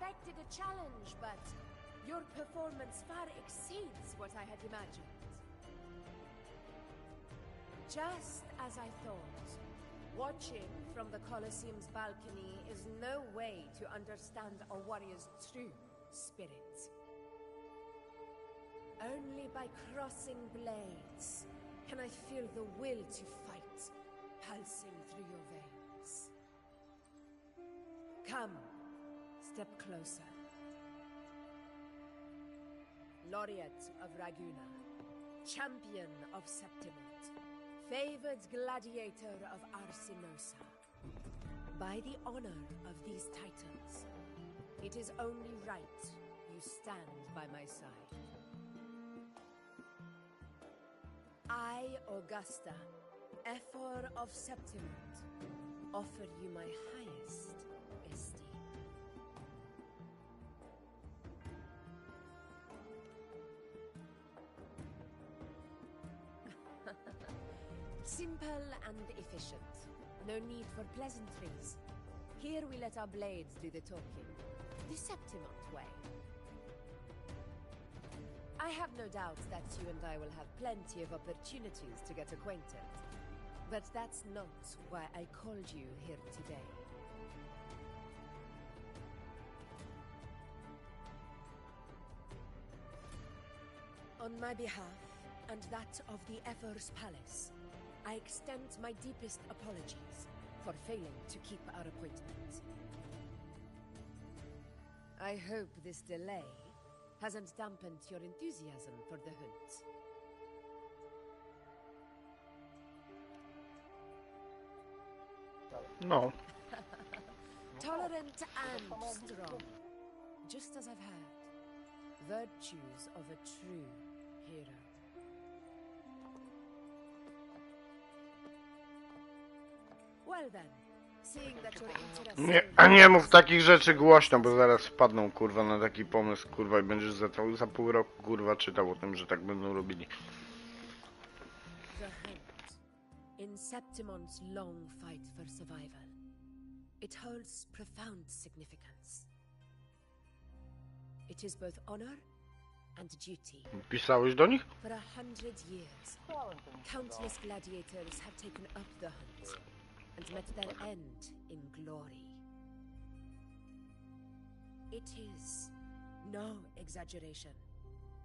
expected a challenge, but your performance far exceeds what I had imagined. Just as I thought, watching from the Colosseum's balcony is no way to understand a warrior's true spirit. Only by crossing blades can I feel the will to fight pulsing through your veins. Come, step closer. Laureate of Raguna, champion of Septimont, favored gladiator of Arsinosa. By the honor of these titles, it is only right you stand by my side. I, Augusta, Ephor of Septimont, offer you my highest esteem. Simple and efficient. No need for pleasantries. Here we let our blades do the talking. The Septimont way. I have no doubt that you and I will have plenty of opportunities to get acquainted. But that's not why I called you here today. On my behalf, and that of the Ephor's Palace, I extend my deepest apologies for failing to keep our appointment. I hope this delay hasn't dampened your enthusiasm for the hunt. No. Tolerant and strong, just as I've heard. Virtues of a true hero. Well then, seeing that you're interested... Nie mów takich rzeczy głośno, bo zaraz wpadną kurwa na taki pomysł kurwa i będziesz za pół roku kurwa czytał o tym, że tak będą robili. The hunt. In Septimont's long fight for survival. It holds profound significance. It is both honor and duty. Pisałeś do nich? For 100 years, countless gladiators have taken up the hunt and met their end in glory. It is no exaggeration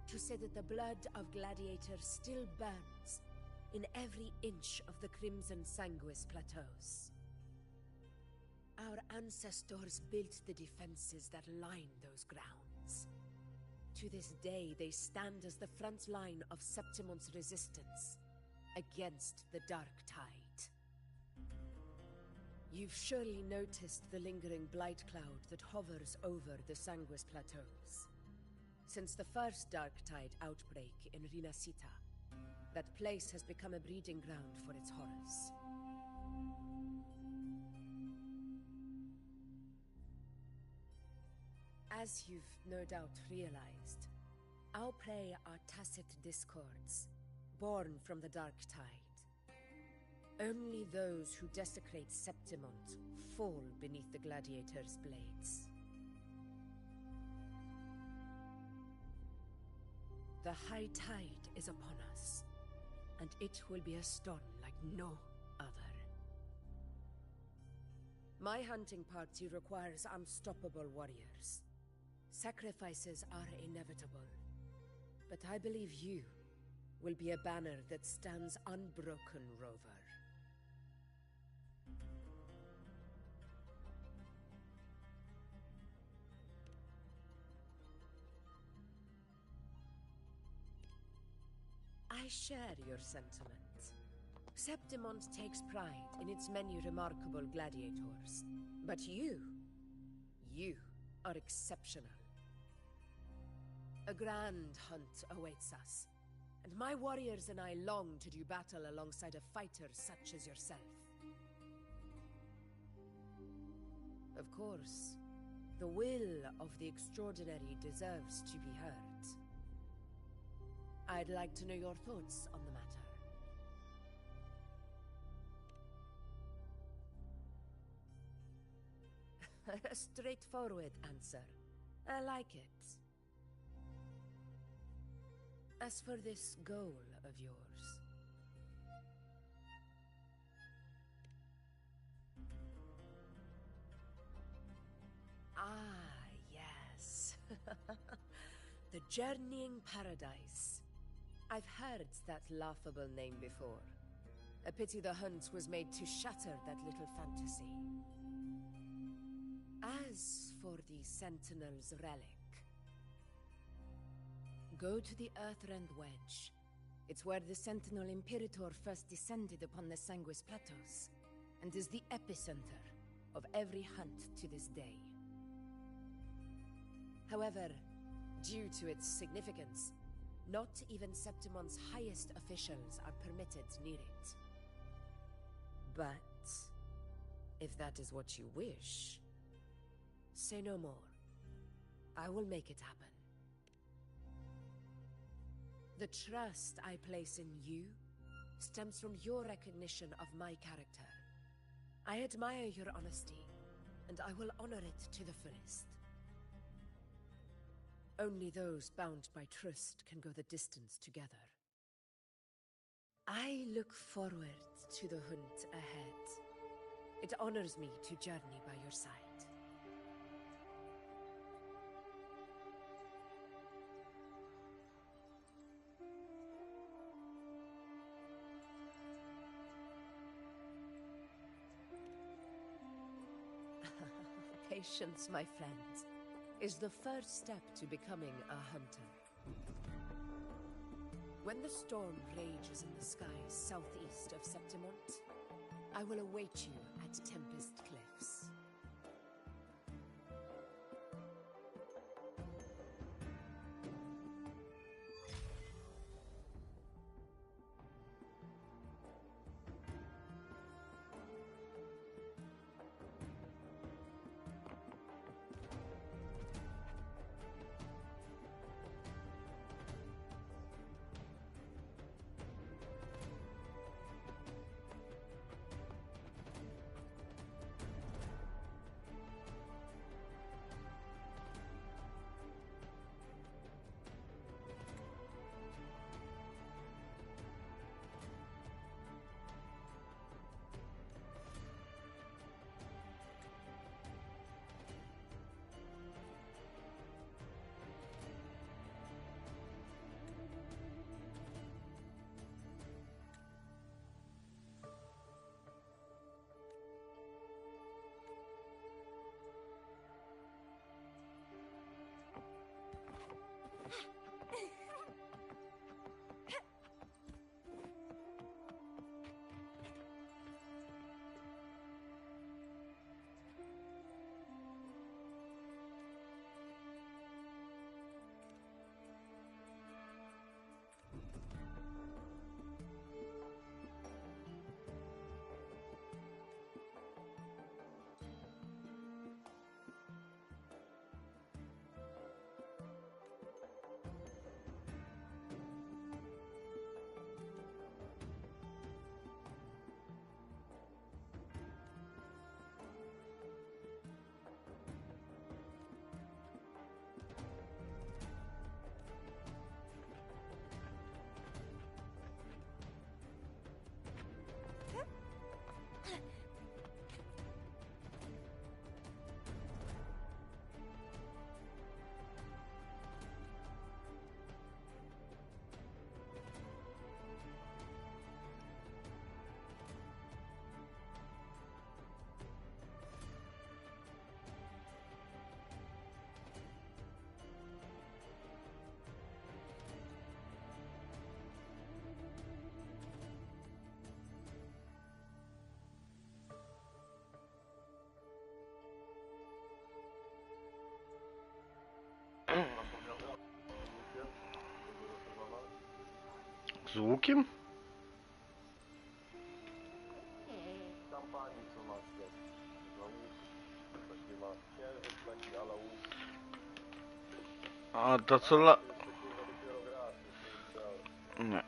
to say that the blood of gladiators still burns in every inch of the Crimson Sanguis plateaus. Our ancestors built the defenses that line those grounds. To this day, they stand as the front line of Septimont's resistance against the Dark Tide. You've surely noticed the lingering blight cloud that hovers over the Sanguis plateaus. Since the first Dark Tide outbreak in Rinasita, that place has become a breeding ground for its horrors. As you've no doubt realized, our prey are tacit discords, born from the Dark Tide. Only those who desecrate Septimont fall beneath the gladiators' blades. The high tide is upon us, and it will be a storm like no other. My hunting party requires unstoppable warriors. Sacrifices are inevitable, but I believe you will be a banner that stands unbroken, Rover. I share your sentiment. Septimont takes pride in its many remarkable gladiators, but you are exceptional. A grand hunt awaits us, and my warriors and I long to do battle alongside a fighter such as yourself. Of course, the will of the extraordinary deserves to be heard. I'd like to know your thoughts on the matter. A straightforward answer. I like it. As for this goal of yours... Ah, yes. The Journeying Paradise. I've heard that laughable name before. A pity the hunt was made to shatter that little fantasy. As for the Sentinel's relic, go to the Earthrend Wedge. It's where the Sentinel Imperator first descended upon the Sanguis Plateaus, and is the epicenter of every hunt to this day. However, due to its significance, not even Septimon's highest officials are permitted near it. But if that is what you wish, say no more. I will make it happen. The trust I place in you stems from your recognition of my character. I admire your honesty, and I will honor it to the fullest. Only those bound by trust can go the distance together. I look forward to the hunt ahead. It honors me to journey by your side. Patience, my friend, is the first step to becoming a hunter. When the storm rages in the skies southeast of Septimont, I will await you at Tempest Cliffs. Z łukiem? Kampanii co nas jest. Na łuk. Taki ma księżyc taki, ale łuk. A to co la... To jeszcze kurwa dopiero grasz, jeszcze nie grałem. Nie.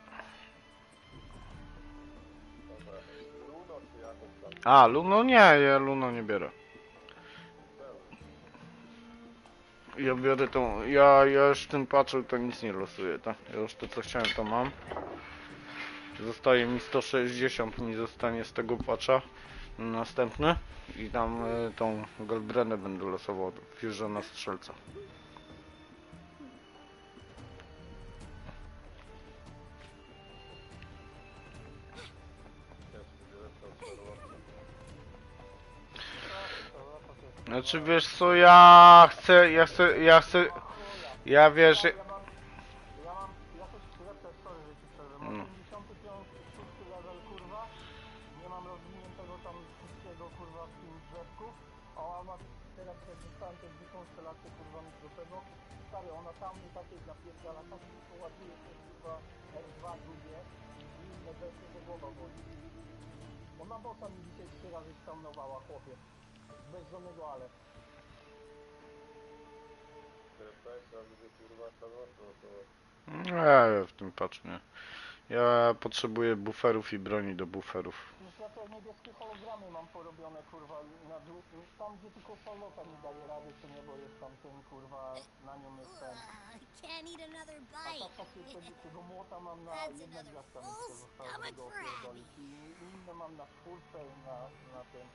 Dobra, Luno czy jakoś tam. A, Luno nie, ja Luno nie biorę. Ja biorę tą, ja już w tym patchu to nic nie losuję, tak? Ja już to co chciałem to mam. Zostaje mi 160, mi zostanie z tego patcha następny. I tam tą Goldbrenę będę losował, Fusiona strzelca. Znaczy wiesz co, ja chcę, ja wiesz... Ja też lepsze, sorry, że ci przerwę. Mam 55 level, kurwa. Nie mam rozwiniętego tam wszystkiego, kurwa, w tym drzewku. A ona ma teraz, jak dostałem te dwie konstelacje, kurwa, mi do tego. Stary, ona tam mi takiej napierdala, tak mi to ładuje, to kurwa R2 drugie i inne rzeczy, że głowa boli. Ona bossa mi dzisiaj 3 razy stanowała, chłopie. Bez żadnego ale. Ja w tym patchu nie. Ja potrzebuję buferów i broni do buferów. Już ja te niebieskie hologramy mam porobione, kurwa, na dół. Tam gdzie tylko Charlotte mi daje rady, czy nie, bo jest tam ten, kurwa, na nią jest ten. A tego młota mam na jednym gwiazdka, więc to zostało go opierdolić. I inne mam na czwórce i na tym.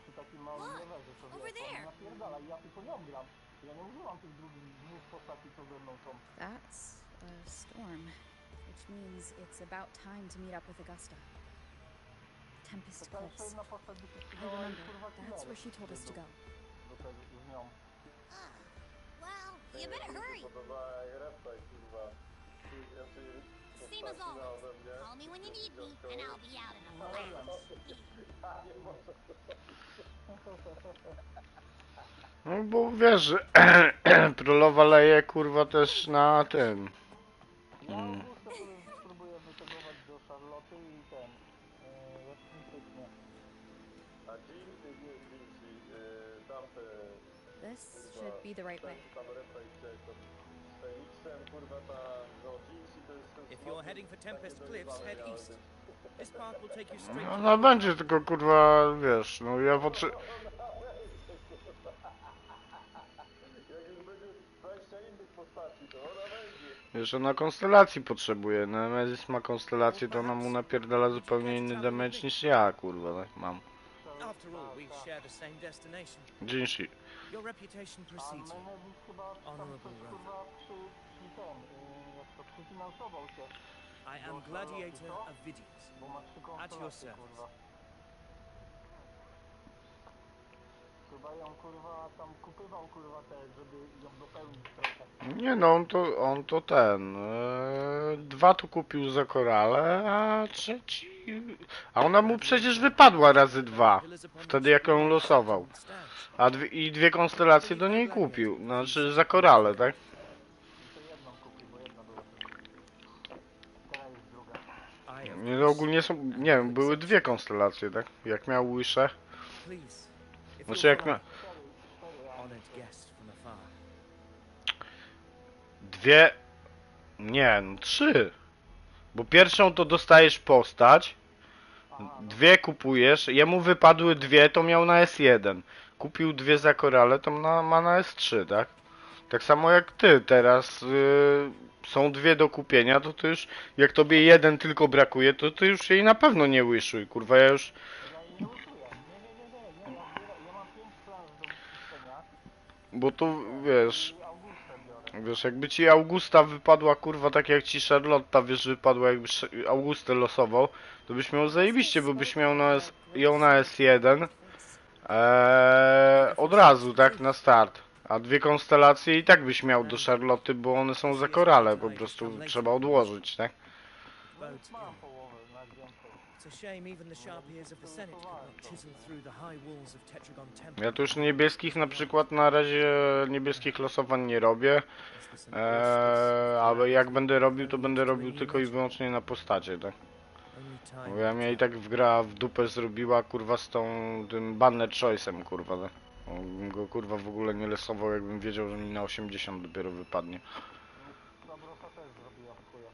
Przy takim małym lewerze, to wiesz, on napierdala i ja tylko nią gram. Ja nie używam tych drugich dwóch postaci, co ze mną są. That's a storm, which means it's about time to meet up with Augusta. Tempest To jeszcze Cliffs. jedna postać by się I przydała i remember, kurwa that's killery. where she told us to go. Do tego z nią. Well, you better hurry. Same as always. Call me when you need me, and I'll be out in a flash. No bo wiesz, że królowa leje kurwa też na tym. Ja Augustę spróbuję wytegować do Charlotte i ten. Nie. A Jinxie, tamte... This should be the right way. Tam replay to z Feniksem, kurwa ta... No Jinxie to jest ten... If you're heading for Tempest Cliffs, head east. This path will take you straight No, to no będzie tylko kurwa, wiesz, no ja potrzebuję... Jak już będzie 20 innych postaci, to ona wejdzie. Wiesz, ona konstelacji potrzebuje. Nemesis ma konstelację, to ona mu napierdala zupełnie inny damage niż ja, kurwa, tak mam. After all, we share the same destination. Jinxie. Your reputation A precedes you. Menezis chyba tam Honorable coś Rover. kurwa przy ten, jak to przyfinansował się, I am Gladiator of Vidius. bo ma 3 your konstelacje, service. kurwa. Chyba ją kurwa tam kupywał kurwa te, żeby ją dopełnić trochę. Nie no, on to ten... dwa tu kupił za korale, a trzeci... A ona mu przecież wypadła razy dwa. Wtedy jak ją losował. A i dwie konstelacje do niej kupił. Znaczy za korale, tak? I to jedną kupił, bo jedna była tylko. Teraz jest druga. I, of Nie, no ogólnie są... Nie wiem, były dwie konstelacje, tak? Jak miał łyszę. please. If Znaczy you're jak miał... honored guest from afar. Dwie... Nie, no trzy. Bo pierwszą to dostajesz postać. Dwie kupujesz. Jemu wypadły dwie, to miał na S1. Kupił dwie za korale, to ma na S3, tak? Tak samo jak ty teraz. Są dwie do kupienia, to ty już... Jak tobie jeden tylko brakuje, to ty już jej na pewno nie łyszuj, kurwa, ja już... Ja jej nie usuję. Nie. Ja mam 5 planów do wyczyszczenia Bo tu, wiesz... i Augustę biorę. Wiesz, jakby ci Augusta wypadła, kurwa, tak jak ci Charlotta, wiesz, wypadła, jakbyś Augustę losował, to byś miał zajebiście, bo byś miał ją na S1 od razu, tak, na start. A dwie konstelacje i tak byś miał do Charlotty, bo one są za korale, po prostu trzeba odłożyć, tak? Bodes Mam ill. połowę na więcej. It's a shame even the sharp ears of the Senate could not chisel through the high walls of Tetragon Temple. Ja tu już niebieskich na przykład na razie niebieskich losowań nie robię, ale jak będę robił, to będę robił tylko i wyłącznie na postacie, tak? Only Bo time. ja mnie i tak gra w dupę zrobiła, kurwa, z tym banner choice'em, kurwa, tak? Bym go, kurwa, w ogóle nie lesował, jakbym wiedział, że mi na 80 dopiero wypadnie. Zabrosa też zrobiła w chuja.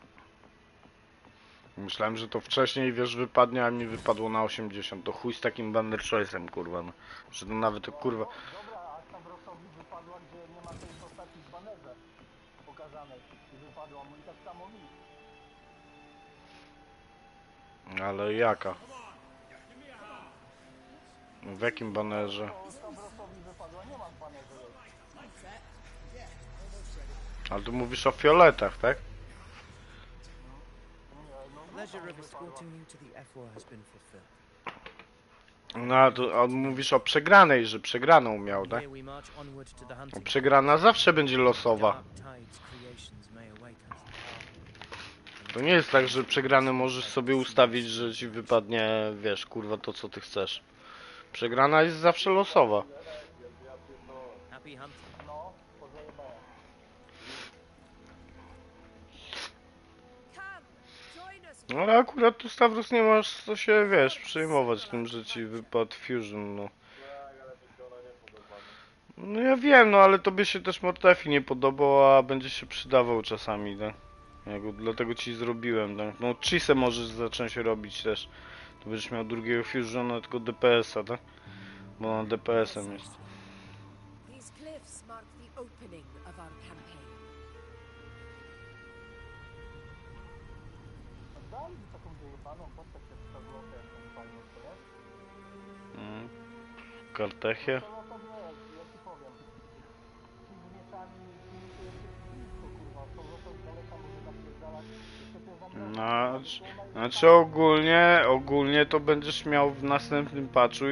Myślałem, że to wcześniej, wiesz, wypadnie, a mi wypadło na 80. To chuj z takim banner choice'em, kurwa, no. Że to nawet, kurwa... Dobra, a Zabrosowi baner i wypadła mu i tak samo mi. Ale jaka? W jakim banerze? To Stavrosowi wypadła, nie ma w banerze jej. Ale tu mówisz o fioletach, tak? Pleasure of escorting you to the F-war has been fulfilled. No a tu mówisz o przegranej, że przegraną miał, tak? Here we march onward to the hunting. Przegrana zawsze będzie losowa. Dark tides creations may await us. To nie jest tak, że przegrany możesz sobie ustawić, że ci wypadnie, wiesz, kurwa, to co ty chcesz. Przegrana jest zawsze losowa. Happy hunting. No, pozajebałem. No ale akurat tu, Stavros, nie masz co się, wiesz, przejmować tym, że ci wypadł Fusion, no. No ja wiem, no ale tobie się też Mortefi nie podobał, a będzie się przydawał czasami, tak? Dlatego ci zrobiłem, tak? No Cheese możesz zacząć robić też. To będziesz miał drugiego Fusiona, tylko DPS-a, tak? Bo on DPS-em jest. These cliffs mark the opening of our campaign. Daj mi taką wyjebaną postać jak Stavrosa, jak ten fajny to jest. Kartechie. To no to wiesz, ja ci powiem. Ci z mieczami, to jest blisko, kurwa. Stavrosa z daleka może napierdalać. Jeszcze to jest Znaczy ogólnie to będziesz miał w następnym patchu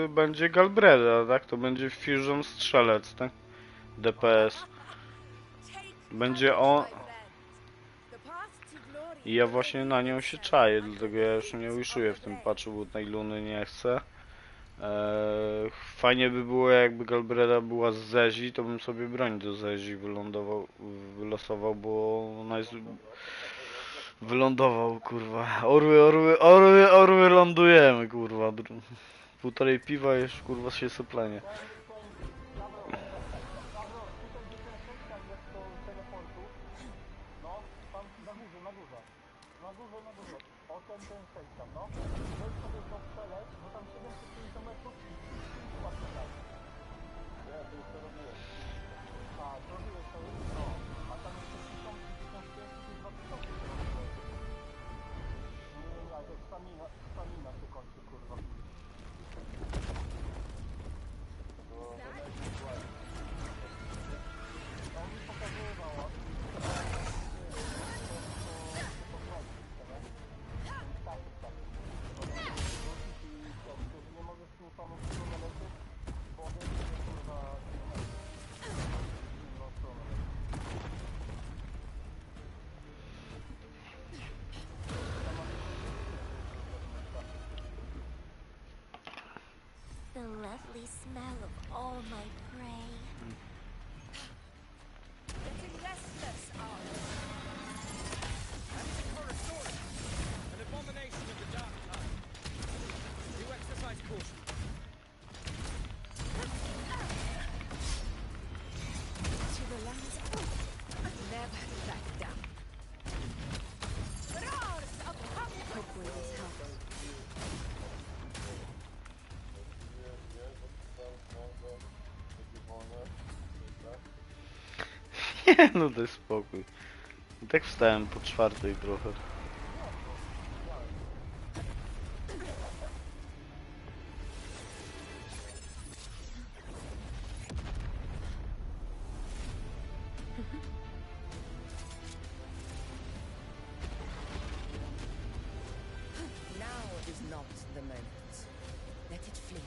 będzie Galbreda, tak? To będzie Fusion strzelec, tak? DPS. Będzie on. I ja właśnie na nią się czaję, dlatego ja już nie wiszuję w tym patchu, bo tej luny nie chcę. Fajnie by było, jakby Galbreda była z Zezi, to bym sobie broń do Zezi wylosował, bo ona jest... Wylądował, kurwa. Orły lądujemy, kurwa. Półtorej piwa już, kurwa, się soplenie. No, tam na górze. O ten sejf tam, no. Weź sobie to przeleć, bo tam 750 metrów i łatwo tak. Ja to już to robiłem. A, zrobiłeś to już? No. A tam jeszcze 1500 i 2000 się robiłeś. Nie, to stamina się kończy, kurwa. On mi pokazywał, nie możesz z tym samym lecieć, bo wiesz, że kurwa inną stronę. The lovely smell of all my prey. An abomination of the dark tide. You exercise caution. To the lands never back down. Hope will this help. Nie, no daj spokój. I tak wstałem po 4 trochę. Now is not the moment. Let it flee.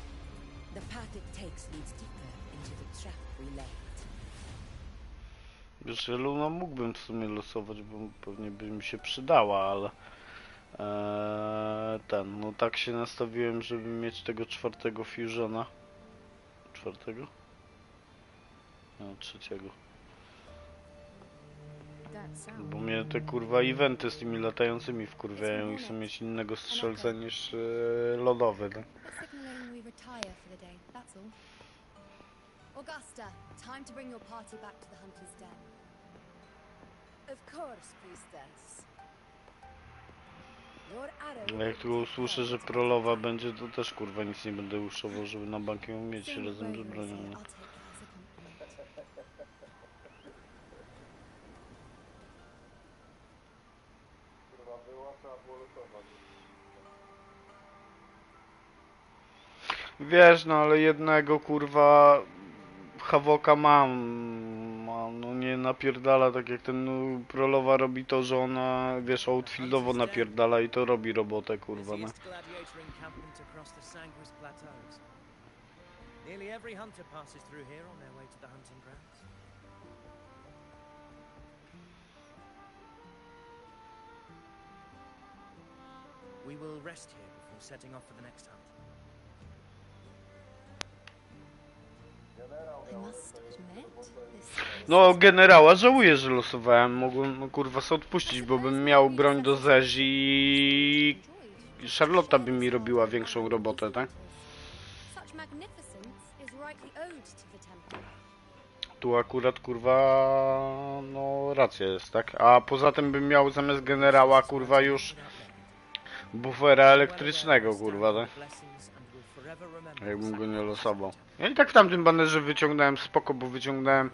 The path it takes leads deeper into the trap we laid. Wiesz, Luna mógłbym w sumie losować, bo pewnie by mi się przydała, ale... no tak się nastawiłem, żeby mieć tego 4 Fusiona. 4? No, 3. Bo mnie te kurwa eventy z tymi latającymi wkurwiają i chcę mieć innego strzelca niż lodowy, tak? Signaling we retire for the day, that's all. Augusta, time to bring your party back to the Hunter's Den. Of course, priestess. Your arrow. No jak tu usłyszę, że prolowa będzie, to też kurwa nic nie będę uszował, żeby na bank ją mieć razem z bronią. No. trzeba było losować. Wiesz, no ale jednego kurwa Hawoka mam. No nie napierdala tak jak ten Prolowa robi to, że ona, wiesz, outfieldowo napierdala i to robi robotę, kurwa, no. Busiest gladiator encampment across the Sanguis Plateaus. Nearly every hunter passes through here on their way to the hunting grounds. We will rest here before setting off for the next hunt. I must admit, this is No generała żałuję, że losowałem. Mogłem, no, kurwa, sobie odpuścić, bo bym miał broń do Zezi i Charlotta by mi robiła większą robotę, tak? Such magnificence is rightly owed to the temple. Tu akurat, kurwa, no racja jest, tak? A poza tym bym miał zamiast generała, kurwa, już bufera elektrycznego, kurwa, tak? Jakbym go nie losował. Ja i tak w tamtym banerze wyciągnąłem spoko, bo wyciągnąłem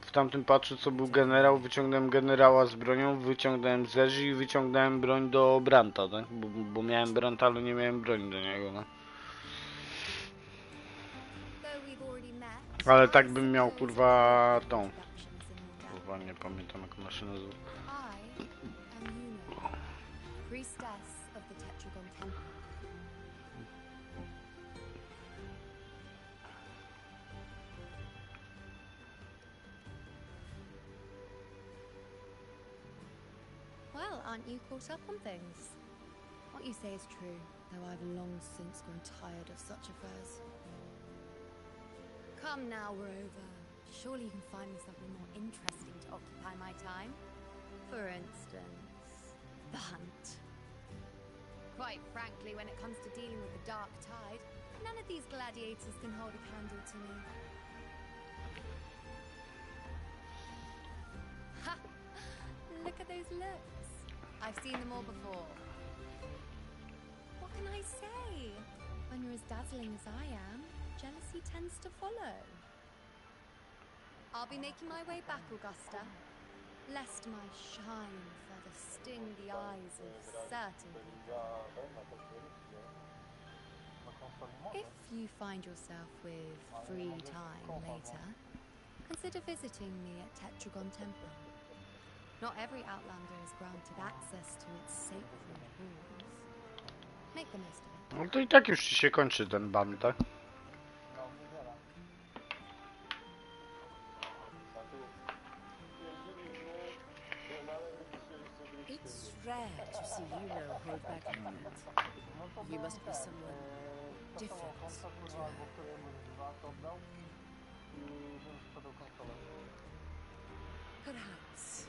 w tamtym patchu, co był generał, wyciągnąłem generała z bronią, wyciągnąłem Zezi i wyciągnąłem broń do Branta, tak? Bo miałem Branta, ale nie miałem broni do niego, no. Though we've already met, Ale tak bym miał, kurwa, tą. Kurwa, nie pamiętam jak ona się nazywa. I am Yuno, priestess of the Tetragon Temple. Well, aren't you caught up on things? What you say is true, though I've long since grown tired of such affairs. Come now, Rover. Surely you can find me something more interesting to occupy my time. For instance, the hunt. Quite frankly, when it comes to dealing with the dark tide, none of these gladiators can hold a candle to me. Ha! Look at those looks. I've seen them all before. What can I say? When you're as dazzling as I am, jealousy tends to follow. I'll be making my way back, Augusta, lest my shine further sting the eyes of certain people. If you find yourself with free time later, consider visiting me at Tetragon Temple. Not every outlander is granted access to its sacred halls. Make the most of it. No to i tak już ci się kończy ten ban, tak? It's rare to see Yuno hold back like that. You must be someone different to her. Perhaps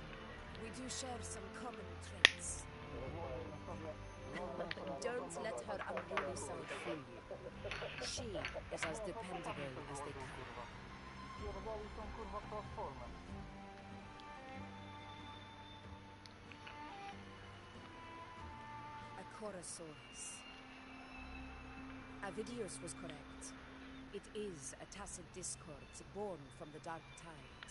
we do share some common traits. Don't let her unruly side fool you. She is as dependable as they come. A Chorosaurus. Avidius was correct. It is a tacit discord born from the dark tide.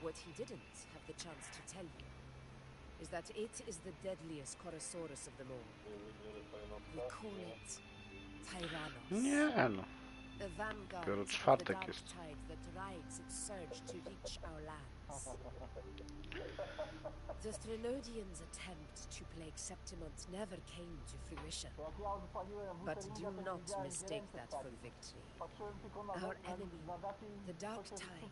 What he didn't have the chance to tell you is that it is the deadliest Chorosaurus of them all. We call it Tyrannos. Nie no. The vanguard Dopiero of the czwartek dark jest. tide that rides its surge to reach our lands. The Threnodians' attempt to plague Septimont never came to fruition. But do not mistake that for victory. Our enemy, the Dark Tide,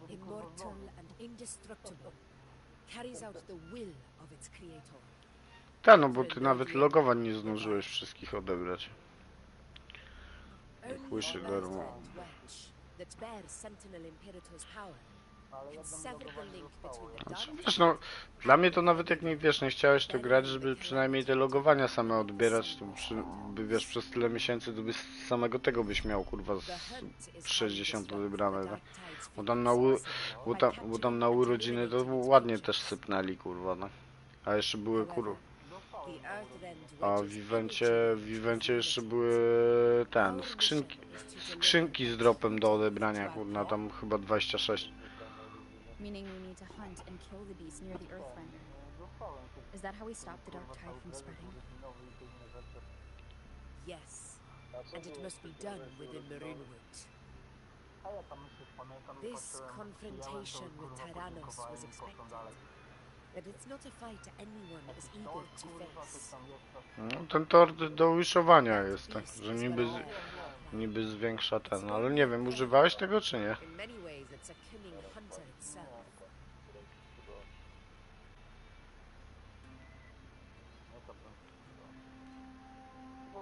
immortal and indestructible, carries out the will of its creator. Ta, no bo ty nawet logowań nie zdążyłeś wszystkich odebrać. Only się a darmo. last-end wedge that bears Sentinel Imperator's power can sever the link between the Dark Wiesz, Tide no, dla mnie to nawet jak nie, wiesz, nie chciałeś to grać, żeby przynajmniej te logowania same odbierać, to by, wiesz, przez tyle miesięcy to by z samego tego byś miał, kurwa, z 60 odebrane, tak? Bo tam na urodziny to ładnie też sypnęli, kurwa, no. A jeszcze były, kurwa, a w Evencie jeszcze były, skrzynki z dropem do odebrania, kurwa, tam chyba 26. Meaning we need to hunt and kill the beast near the Earthrender. Dostałem się. Is that how we stop the dark Kurwa, tide cały from prezent spreading? urodzinowy i te inne rzeczy. Yes, A co and it było must w be tym done prezencie within urodzinowym? Maroonwood. A ja tam się pamiętam i This patrzyłem, przyjąłem to confrontation i with kurwa Tyrannos was podziękowałem i poszłem expected, dalej. but it's not a fight anyone is Jakiś eager tort, to kurwa, coś face. tam jeszcze. No, ten tort do wiszowania That jest tak, beast że is niby, well aware of our plan. niby zwiększa It's ten, no ale nie mere wiem, prey. używałeś tego czy nie? In many ways, it's a cunning hunter itself. No to bym...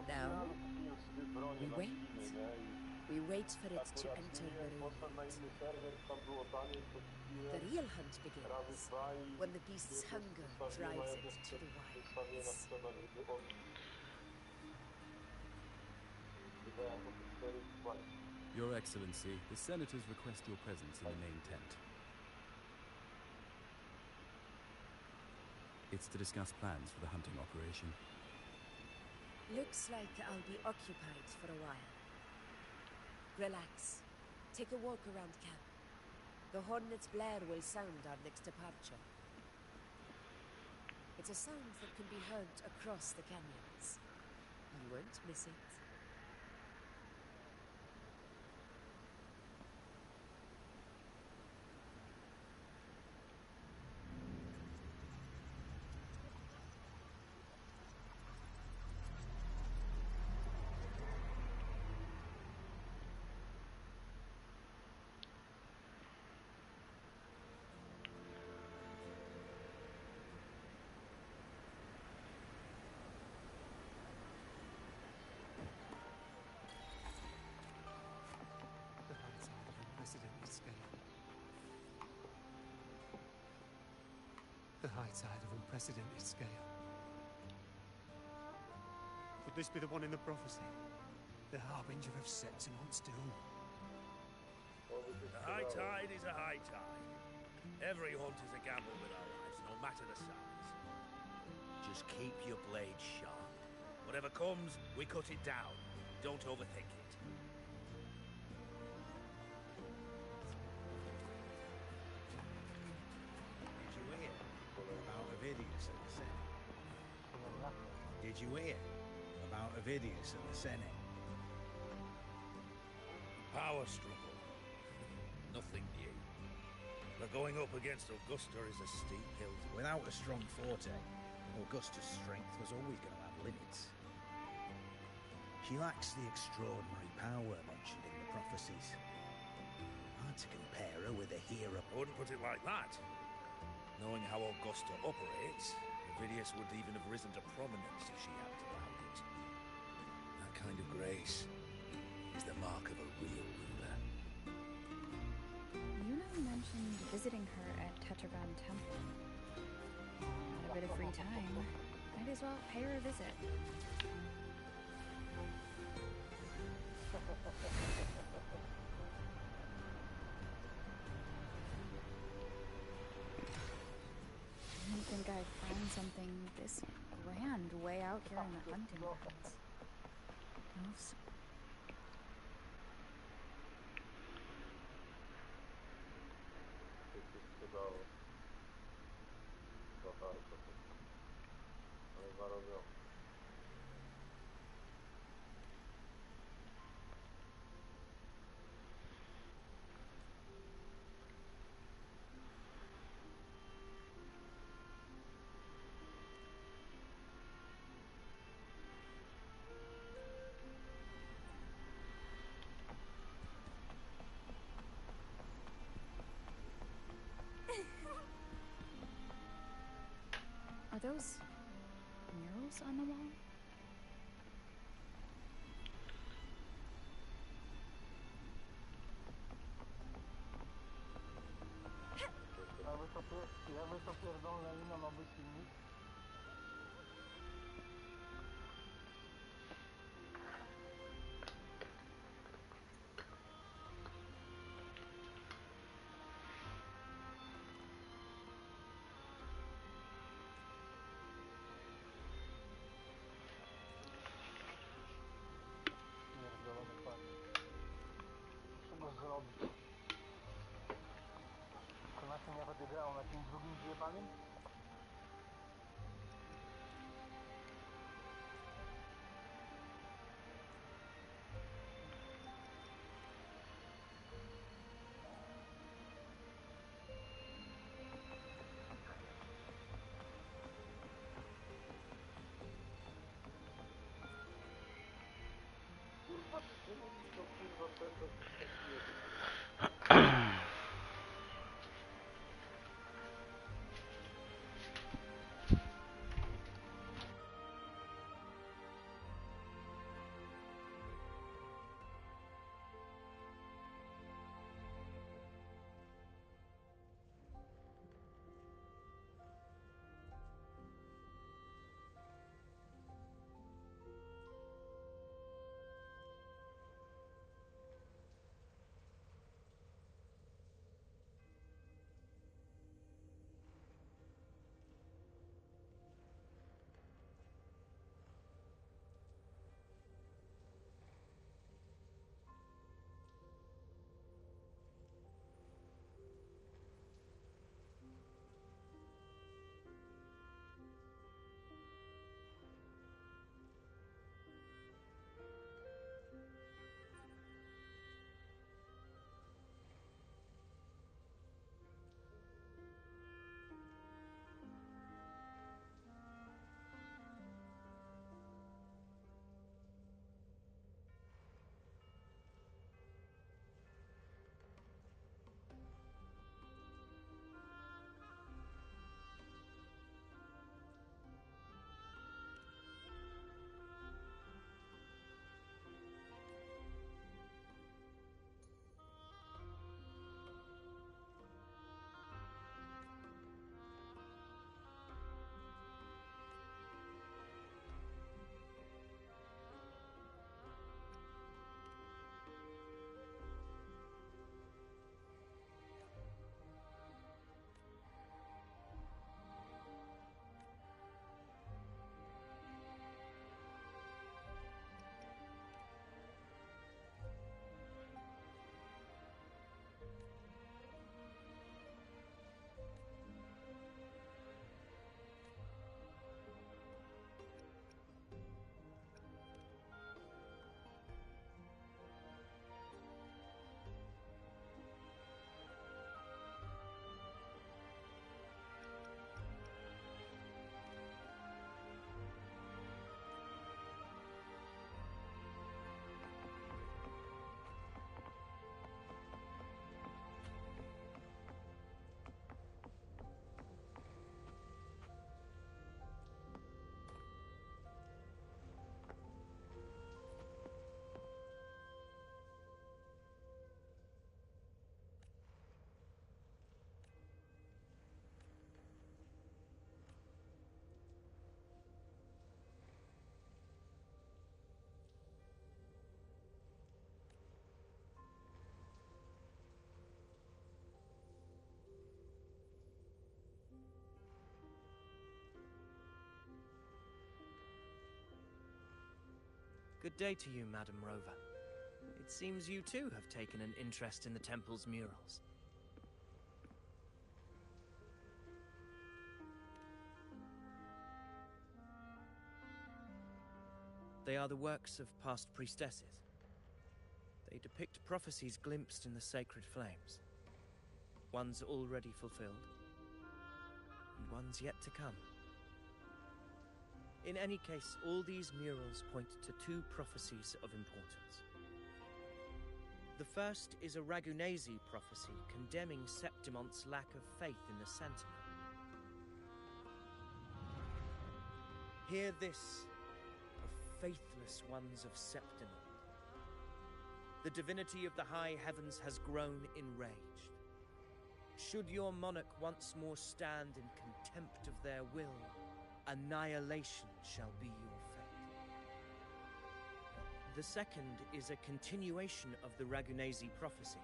Now, Kupiłem sobie broń we na wait. Steamie, nie? We wait for I it to akurat enter nie, Maroonwood. poszedłem na inny serwer, tam było taniej, to The kupiłem real hunt razy begins 2 i when the beast's hunger wystawiłem na drives jednym it to the wystawiłem na wilds. sprzedaż, żeby odbić. Wydałem po te 4 płaci. Your Excellency, the senators request your presence in the main tent. It's to discuss plans for the hunting operation. Looks like I'll be occupied for a while. Relax. Take a walk around camp. The hornet's blare will sound our next departure. It's a sound that can be heard across the canyons. You won't miss it. The heights are of unprecedented scale. The heights are of unprecedented scale. Could this be the one in the prophecy? The harbinger of Septimon's doom. A high tide is a high tide. Every hunt is a gamble with our lives, no matter the size. Just keep your blade sharp. Whatever comes, we cut it down. Don't overthink it. Did you hear about Ovidius and the Senate? Did you hear about Ovidius and the Senate? Power struggle. Nothing new. But going up against Augusta is a steep hill. Without a strong forte, Augusta's strength was always going to have limits. She lacks the extraordinary power mentioned in the prophecies. Hard to compare her with a hero. I wouldn't put it like that. Knowing how Augusta operates, Ovidius would even have risen to prominence if she had allowed it. That kind of grace is the mark of a real ruler. Yuna mentioned visiting her at Tetragon Temple. Had a bit of free time. Might as well pay her a visit. I didn't think I'd find something this grand way out here in the hunting grounds. No To się sprzedało. Za bardzo. Ale zarobione. Are those murals on the wall? Jakby to pierdolnęli na nowy silnik. Pierdolony panie. Trzeba zrobić. To na czym ja będę grał? Na tym drugim zjebanym? Good day to you, Madam Rover. It seems you too have taken an interest in the temple's murals. They are the works of past priestesses. They depict prophecies glimpsed in the sacred flames. Ones already fulfilled, and ones yet to come. In any case, all these murals point to two prophecies of importance. The first is a Ragunesi prophecy condemning Septimonte's lack of faith in the Sentinel. Hear this, O faithless ones of Septimont. The divinity of the high heavens has grown enraged. Should your monarch once more stand in contempt of their will, annihilation shall be your fate. The second is a continuation of the Ragunesi prophecy,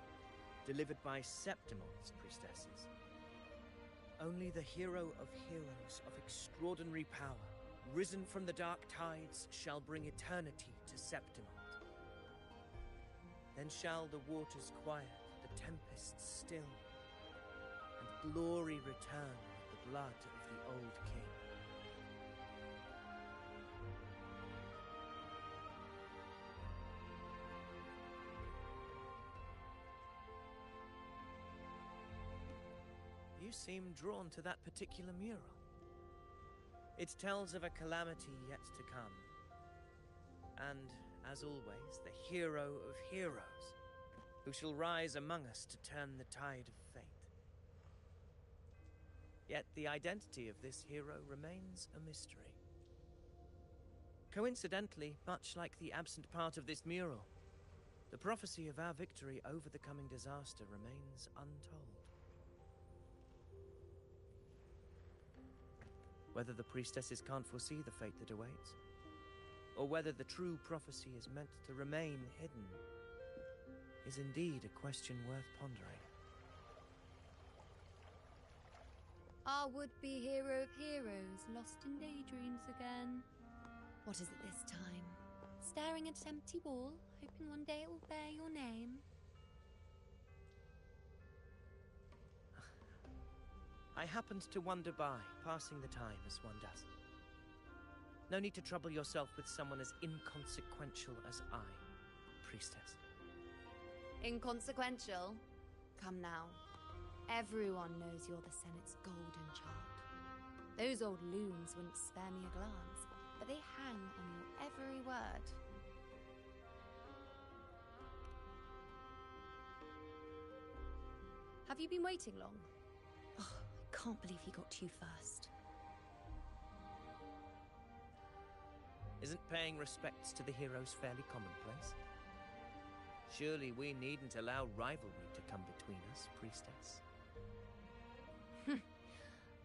delivered by Septimonte's priestesses. Only the hero of heroes of extraordinary power, risen from the dark tides, shall bring eternity to Septimont. Then shall the waters quiet, the tempests still, and glory return with the blood of the old king. You seem drawn to that particular mural. It tells of a calamity yet to come. And, as always, the hero of heroes, who shall rise among us to turn the tide of fate. Yet the identity of this hero remains a mystery. Coincidentally, much like the absent part of this mural, the prophecy of our victory over the coming disaster remains untold. Whether the priestesses can't foresee the fate that awaits, or whether the true prophecy is meant to remain hidden, is indeed a question worth pondering. Our would-be hero of heroes, lost in daydreams again. What is it this time? Staring at an empty wall, hoping one day it will bear your name? I happened to wander by, passing the time as one does. No need to trouble yourself with someone as inconsequential as I, priestess. Inconsequential? Come now. Everyone knows you're the Senate's golden child. Those old loons wouldn't spare me a glance, but they hang on your every word. Have you been waiting long? Oh, I can't believe he got to you first. Isn't paying respects to the heroes fairly commonplace? Surely we needn't allow rivalry to come between us, priestess.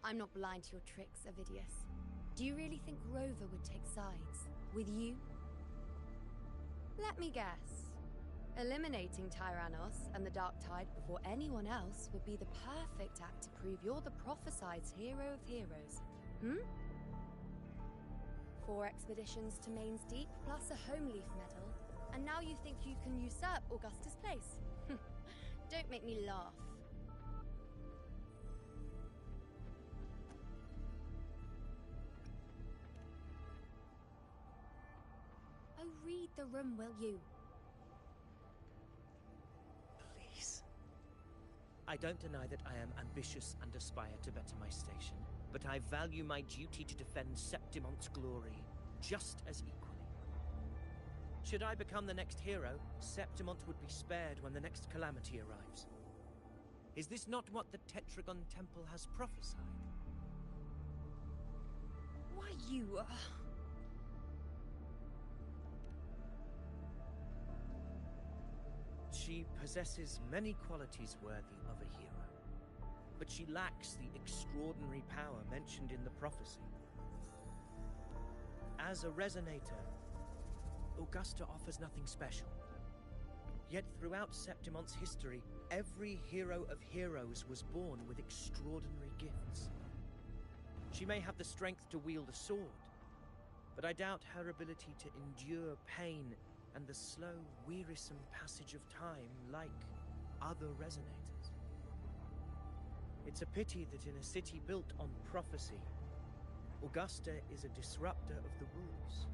I'm not blind to your tricks, Avidius. Do you really think Rover would take sides? With you? Let me guess. Eliminating Tyrannos and the Dark Tide before anyone else would be the perfect act to prove you're the prophesied hero of heroes. 4 expeditions to Main's Deep, plus a home leaf medal, and now you think you can usurp Augustus' place? Don't make me laugh. Oh, read the room, will you? Please. I don't deny that I am ambitious and aspire to better my station, but I value my duty to defend Septimonte's glory just as equally. Should I become the next hero, Septimont would be spared when the next calamity arrives. Is this not what the Tetragon Temple has prophesied? Why, you... She possesses many qualities worthy of a hero, but she lacks the extraordinary power mentioned in the prophecy. As a resonator, Augusta offers nothing special. Yet throughout Septimonte's history, every hero of heroes was born with extraordinary gifts. She may have the strength to wield a sword, but I doubt her ability to endure pain and the slow, wearisome passage of time like other resonators. It's a pity that in a city built on prophecy, Augusta is a disruptor of the rules.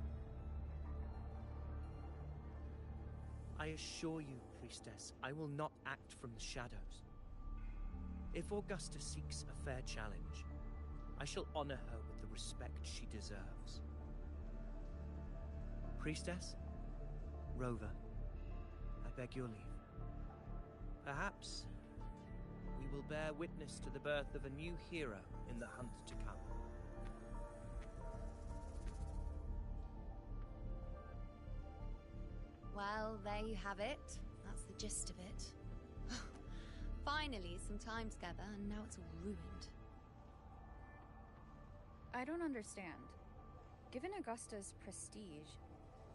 I assure you, Priestess, I will not act from the shadows. If Augusta seeks a fair challenge, I shall honor her with the respect she deserves. Priestess, Rover, I beg your leave. Perhaps we will bear witness to the birth of a new hero in the hunt to come. Well, there you have it. That's the gist of it. Finally, some time together, and now it's all ruined. I don't understand. Given Augusta's prestige,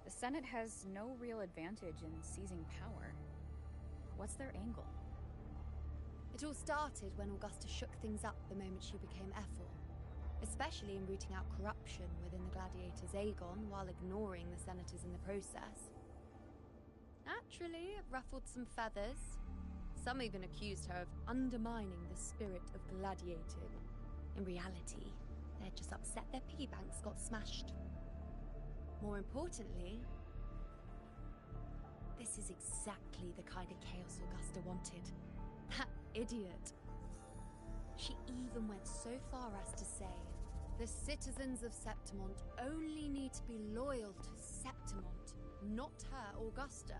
the Senate has no real advantage in seizing power. What's their angle? It all started when Augusta shook things up the moment she became Ethel, especially in rooting out corruption within the gladiators' Aegon while ignoring the senators in the process. Naturally, it ruffled some feathers. Some even accused her of undermining the spirit of gladiating. In reality, they're just upset their piggy banks got smashed. More importantly, this is exactly the kind of chaos Augusta wanted. That idiot. She even went so far as to say, the citizens of Septimont only need to be loyal to Septimont, not her, Augusta.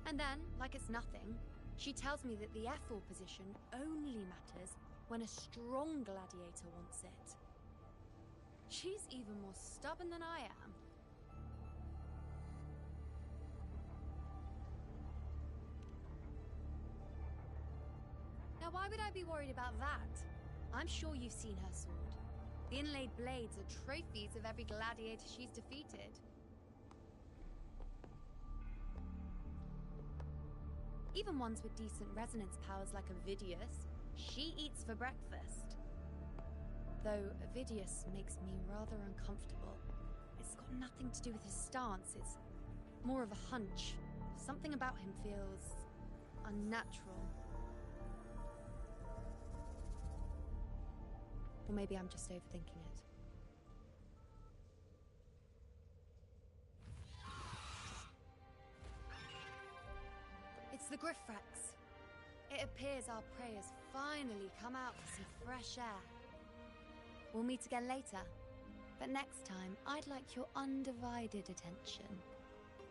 And then, like it's nothing, she tells me that the Ethel position only matters when a strong gladiator wants it. She's even more stubborn than I am. Now, why would I be worried about that? I'm sure you've seen her sword. The inlaid blades are trophies of every gladiator she's defeated. Even ones with decent resonance powers like Ovidius, she eats for breakfast. Though Ovidius makes me rather uncomfortable. It's got nothing to do with his stance, it's more of a hunch. Something about him feels unnatural. Or maybe I'm just overthinking it. It's the Griffrex. It appears our prey has finally come out for some fresh air. We'll meet again later, but next time I'd like your undivided attention.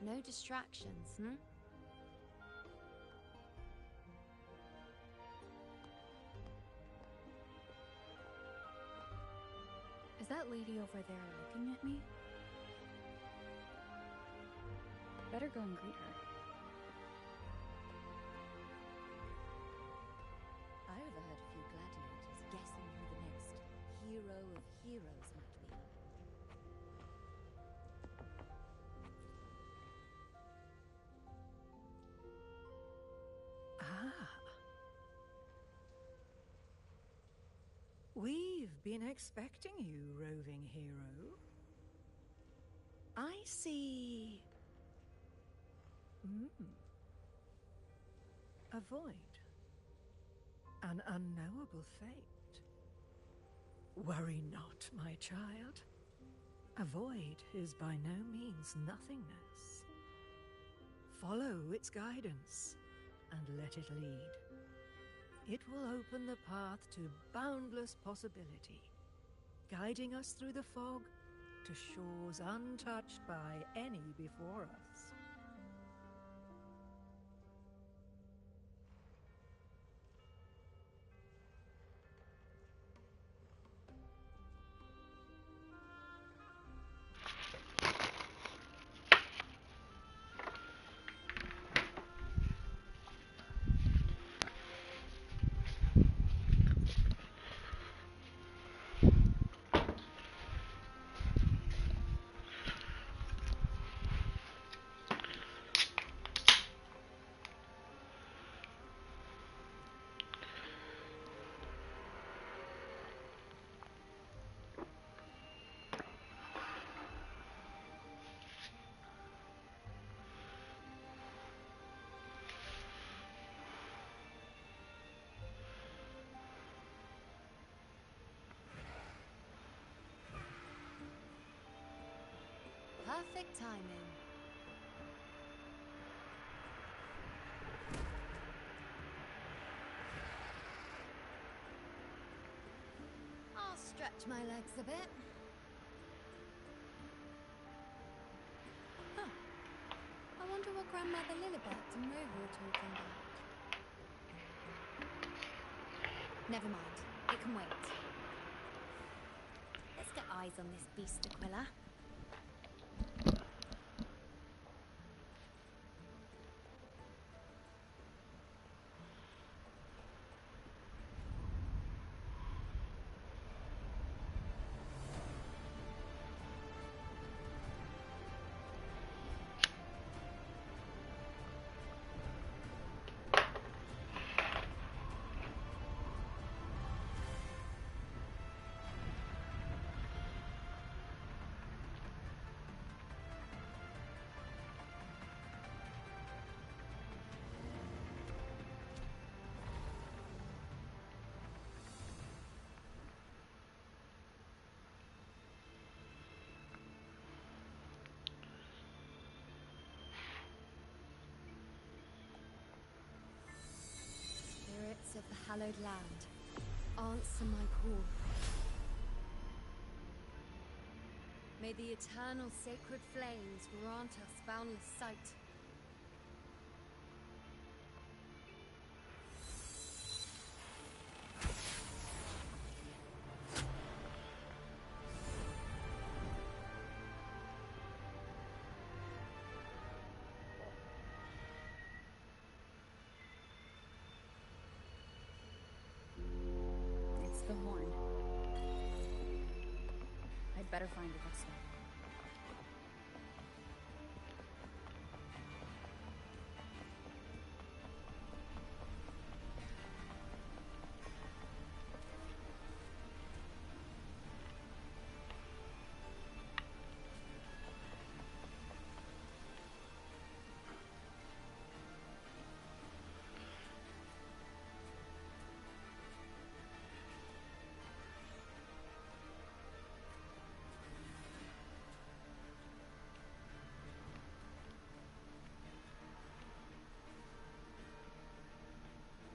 No distractions, Is that lady over there looking at me? Better go and greet her. I overheard a few gladiators guessing who the next hero of heroes might be. Ah. We've been expecting you, roving hero. I see... A void. An unknowable fate. Worry not, my child. A void is by no means nothingness. Follow its guidance and let it lead. It will open the path to boundless possibility, guiding us through the fog to shores untouched by any before us. Perfect timing. I'll stretch my legs a bit. Huh. I wonder what Grandmother Lilibet and Rover are talking about. Never mind. It can wait. Let's get eyes on this beast, Aquila. Spirits of the hallowed land, answer my call. May the eternal sacred flames grant us boundless sight. It's the horn. I'd better find Augusta.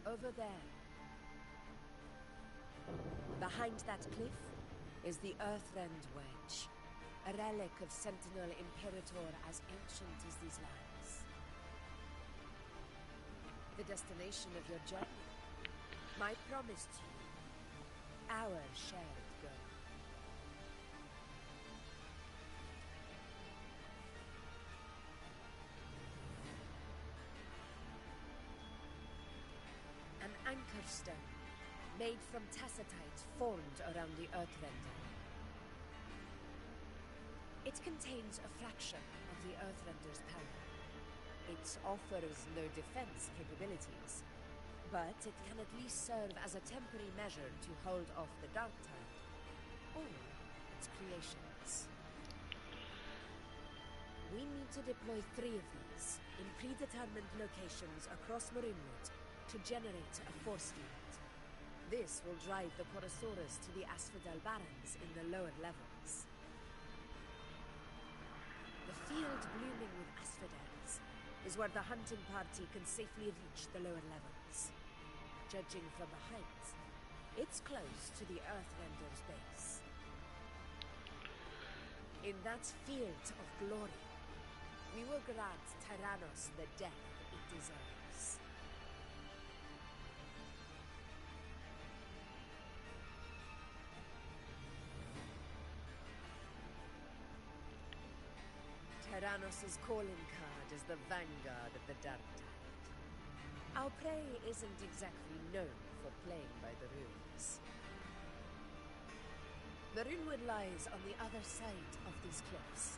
Over there. Behind that cliff is the Earthrend Wedge, a relic of Sentinel Imperator as ancient as these lands. The destination of your journey, my promise to you, our shared goal. An anchor stone, made from tacitite formed around the Earthrender. It contains a fraction of the Earthrender's power. It offers no defense capabilities, but it can at least serve as a temporary measure to hold off the Dark Tide, or its creations. We need to deploy 3 of these in predetermined locations across Marinwood to generate a force field. This will drive the Chorosaurus to the Asphodel Barrens in the lower levels. The field blooming with asphodels is where the hunting party can safely reach the lower levels. Judging from the height, it's close to the Earthrender's base. In that field of glory, we will grant Tyrannos the death it deserves. Tyrannos' calling card is the vanguard of the Dark Tide. Our prey isn't exactly known for playing by the rules. Marinwood lies on the other side of these cliffs.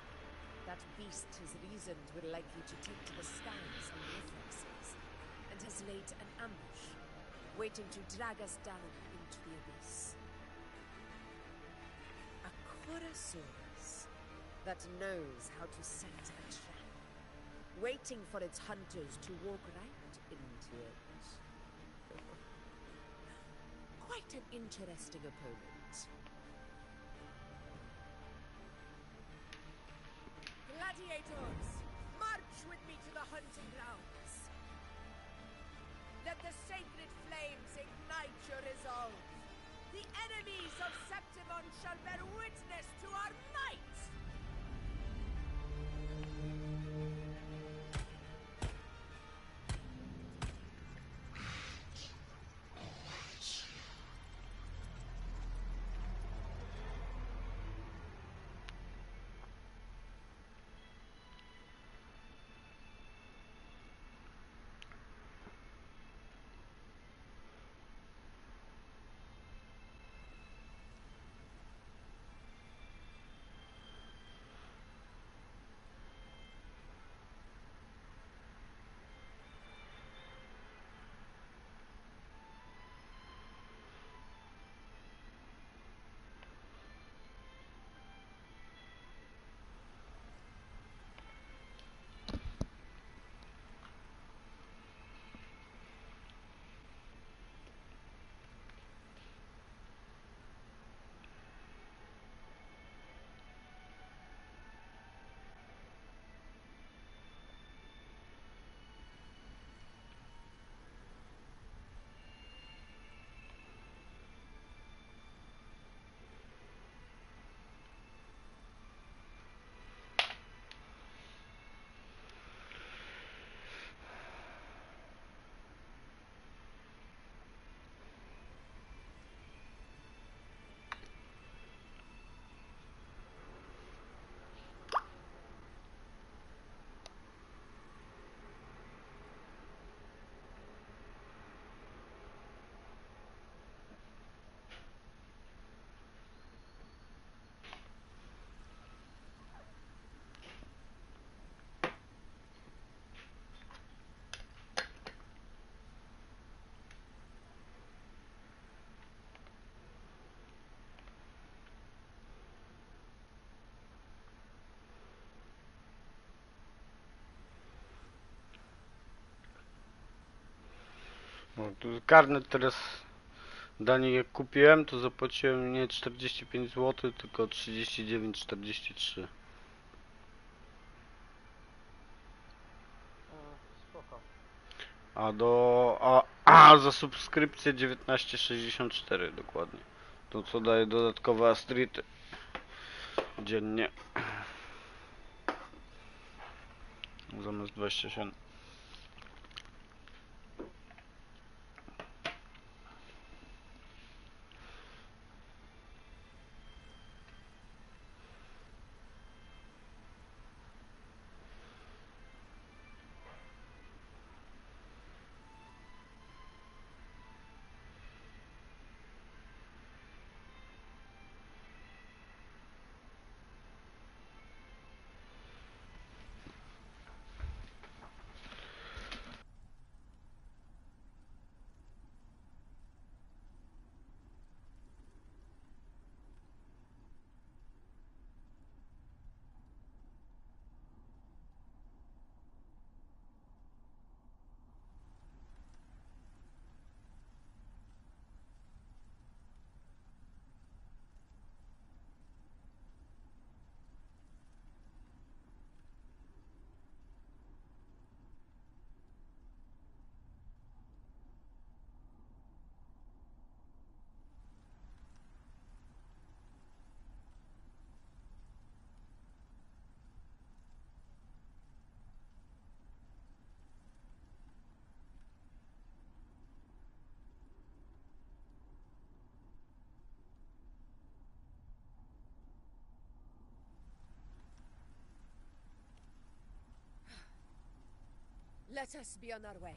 That beast has reasoned we're likely to take to the skies on reflexes, and has laid an ambush, waiting to drag us down into the abyss. A Chorosaurus that knows how to set a trap, waiting for its hunters to walk right into it. Quite an interesting opponent. Gladiators, march with me to the hunting grounds. Let the sacred flames ignite your resolve. The enemies of Septimon shall bear witness to our might! No, tu karnet teraz Dani jak kupiłem, to zapłaciłem nie 45 zł, tylko 39,43. Spoko. A za subskrypcję 19,64 dokładnie. To co daje dodatkowe astrity dziennie. Zamiast 27. Let us be on our way.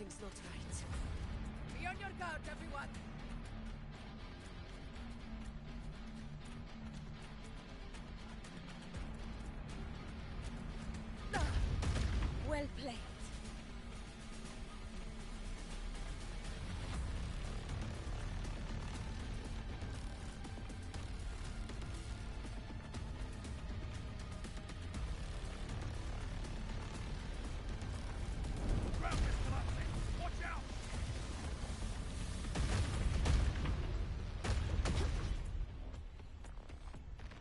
Something's not right. Be on your guard, everyone! Well played.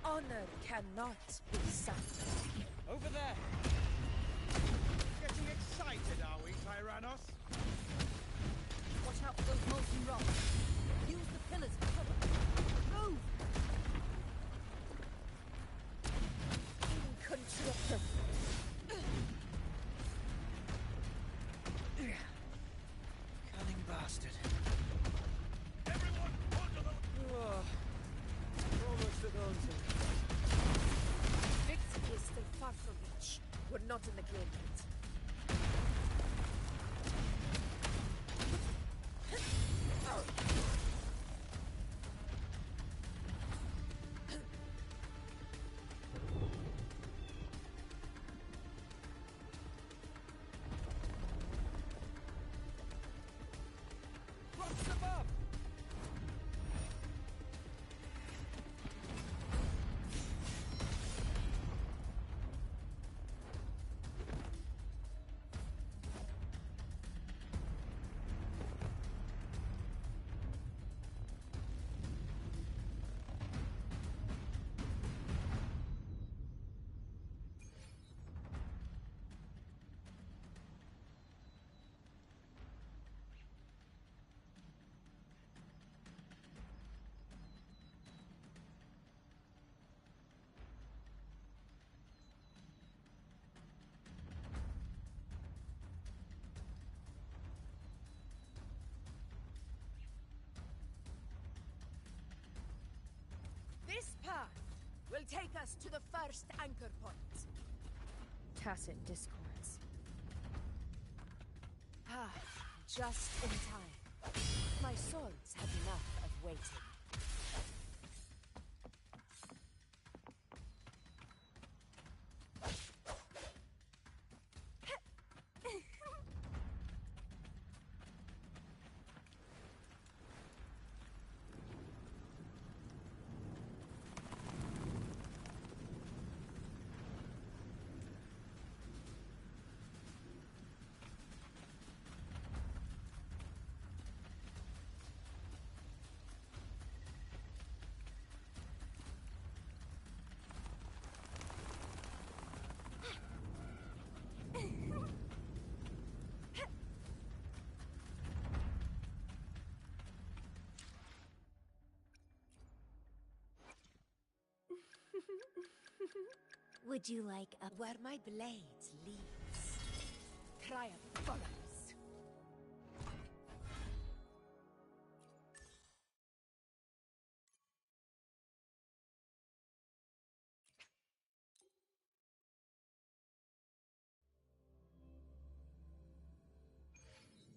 Honor cannot be sapped. Over there! Getting excited, are we, Tyrannos? Watch out for those molten rocks. Use the pillars for cover. Move! Incontrovertible. Cunning bastard. Everyone, onto the... Almost at onto. Victory is still far from reach. We're not in the clear yet. Rocks above! This path will take us to the first anchor point. Tacit discords. Ah, just in time. My swords had enough of waiting. Would you like a... Where my blade leads, triumph follows.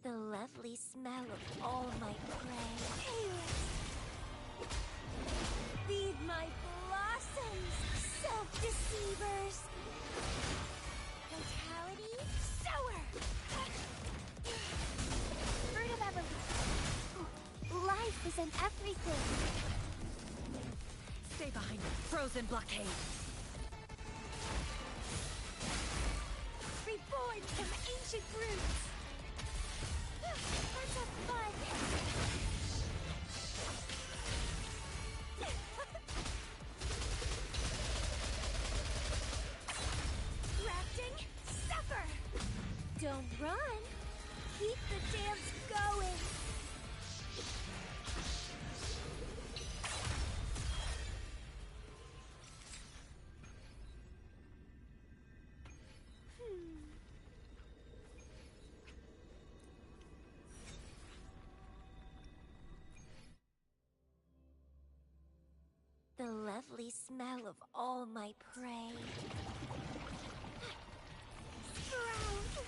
The lovely smell of all my prey. Feed my blossoms, self-deceivers! Vitality, sour! Fruit of evolution. Life isn't everything. Stay behind me. Frozen blockade. Reborn from ancient roots. Let's have fun. Grafting, suffer. Don't run. Keep the dance going. The lovely smell of all my prey. Sprout!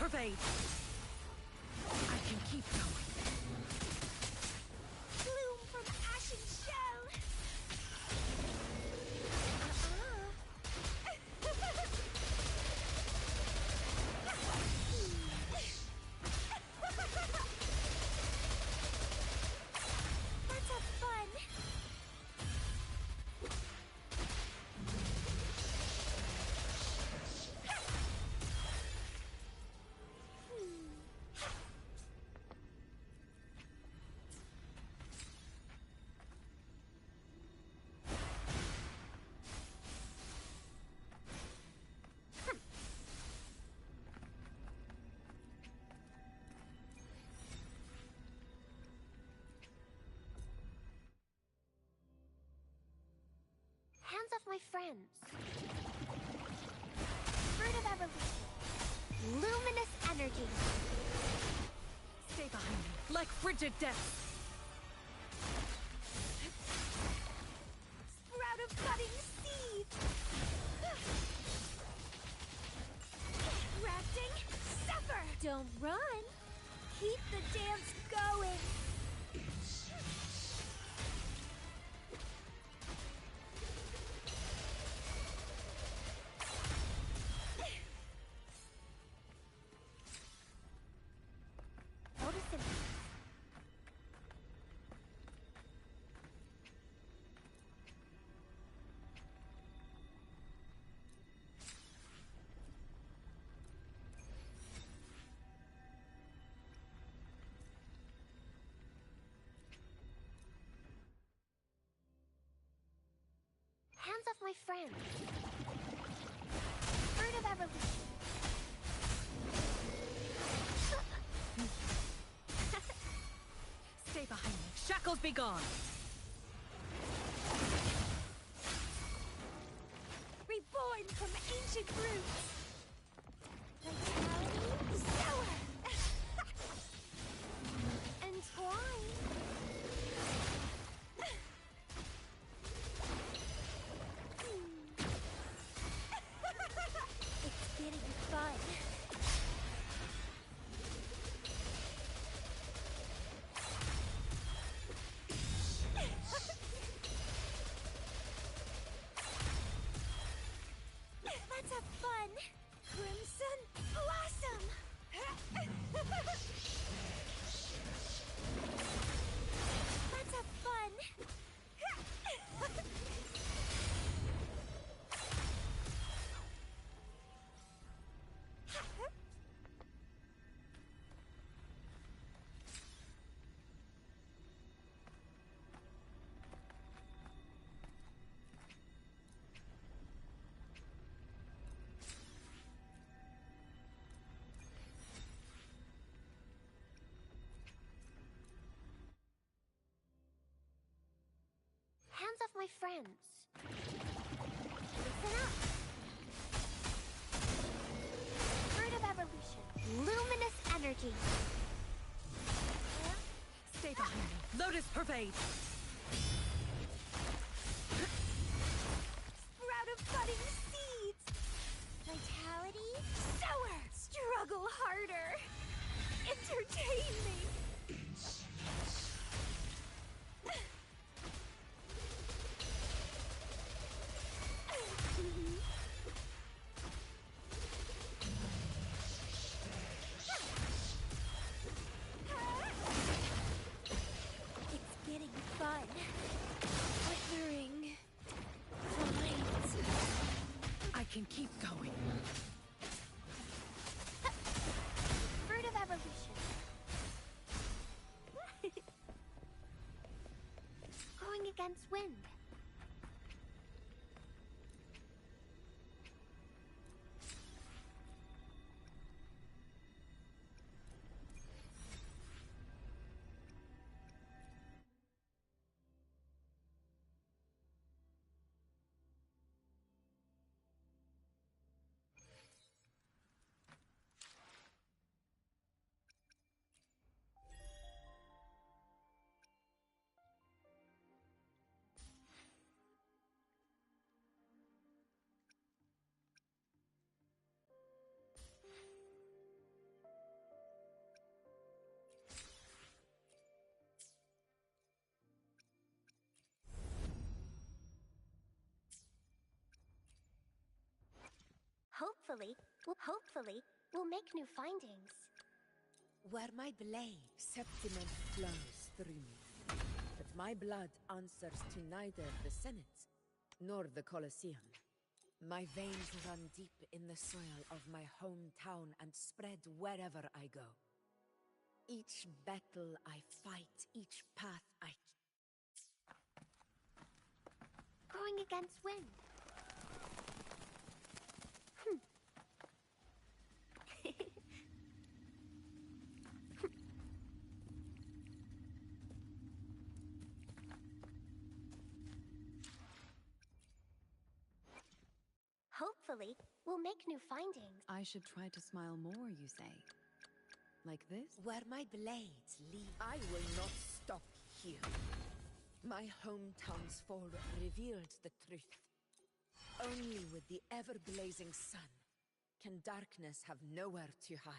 pervade. I can keep going. Bloom from ashen shell. Let's have fun. Hands off my friends. Fruit of evolution. Luminous energy. Stay behind me, like frigid death. Sprout of budding seeds. Grafting. Suffer. Don't run. Keep the dance going. Photosynthesis. Hands off my friends. Fruit of evolution. Stay behind me. Shackles be gone. Reborn from ancient roots. Vitality sour. Entwine. It's getting fun. Let's have fun. Crimson Blossom. Let's have fun. Hands off my friends. Listen up. Fruit of evolution. Luminous energy. Stay behind me. Lotus pervade. Sprout of budding seeds. Vitality sour. Struggle harder. Entertain me. It's getting fun. Withering. Vines. I can keep going. Fruit of evolution. Going against wind. Hopefully, we'll make new findings. Where my blade, Septiment flows through me. But my blood answers to neither the Senate nor the Colosseum. My veins run deep in the soil of my hometown and spread wherever I go. Each battle I fight, each path I... Going against wind. Hopefully, we'll make new findings. I should try to smile more, you say? Like this? Where my blades lead, I will not stop here. My hometown's fall revealed the truth. Only with the ever-blazing sun can darkness have nowhere to hide.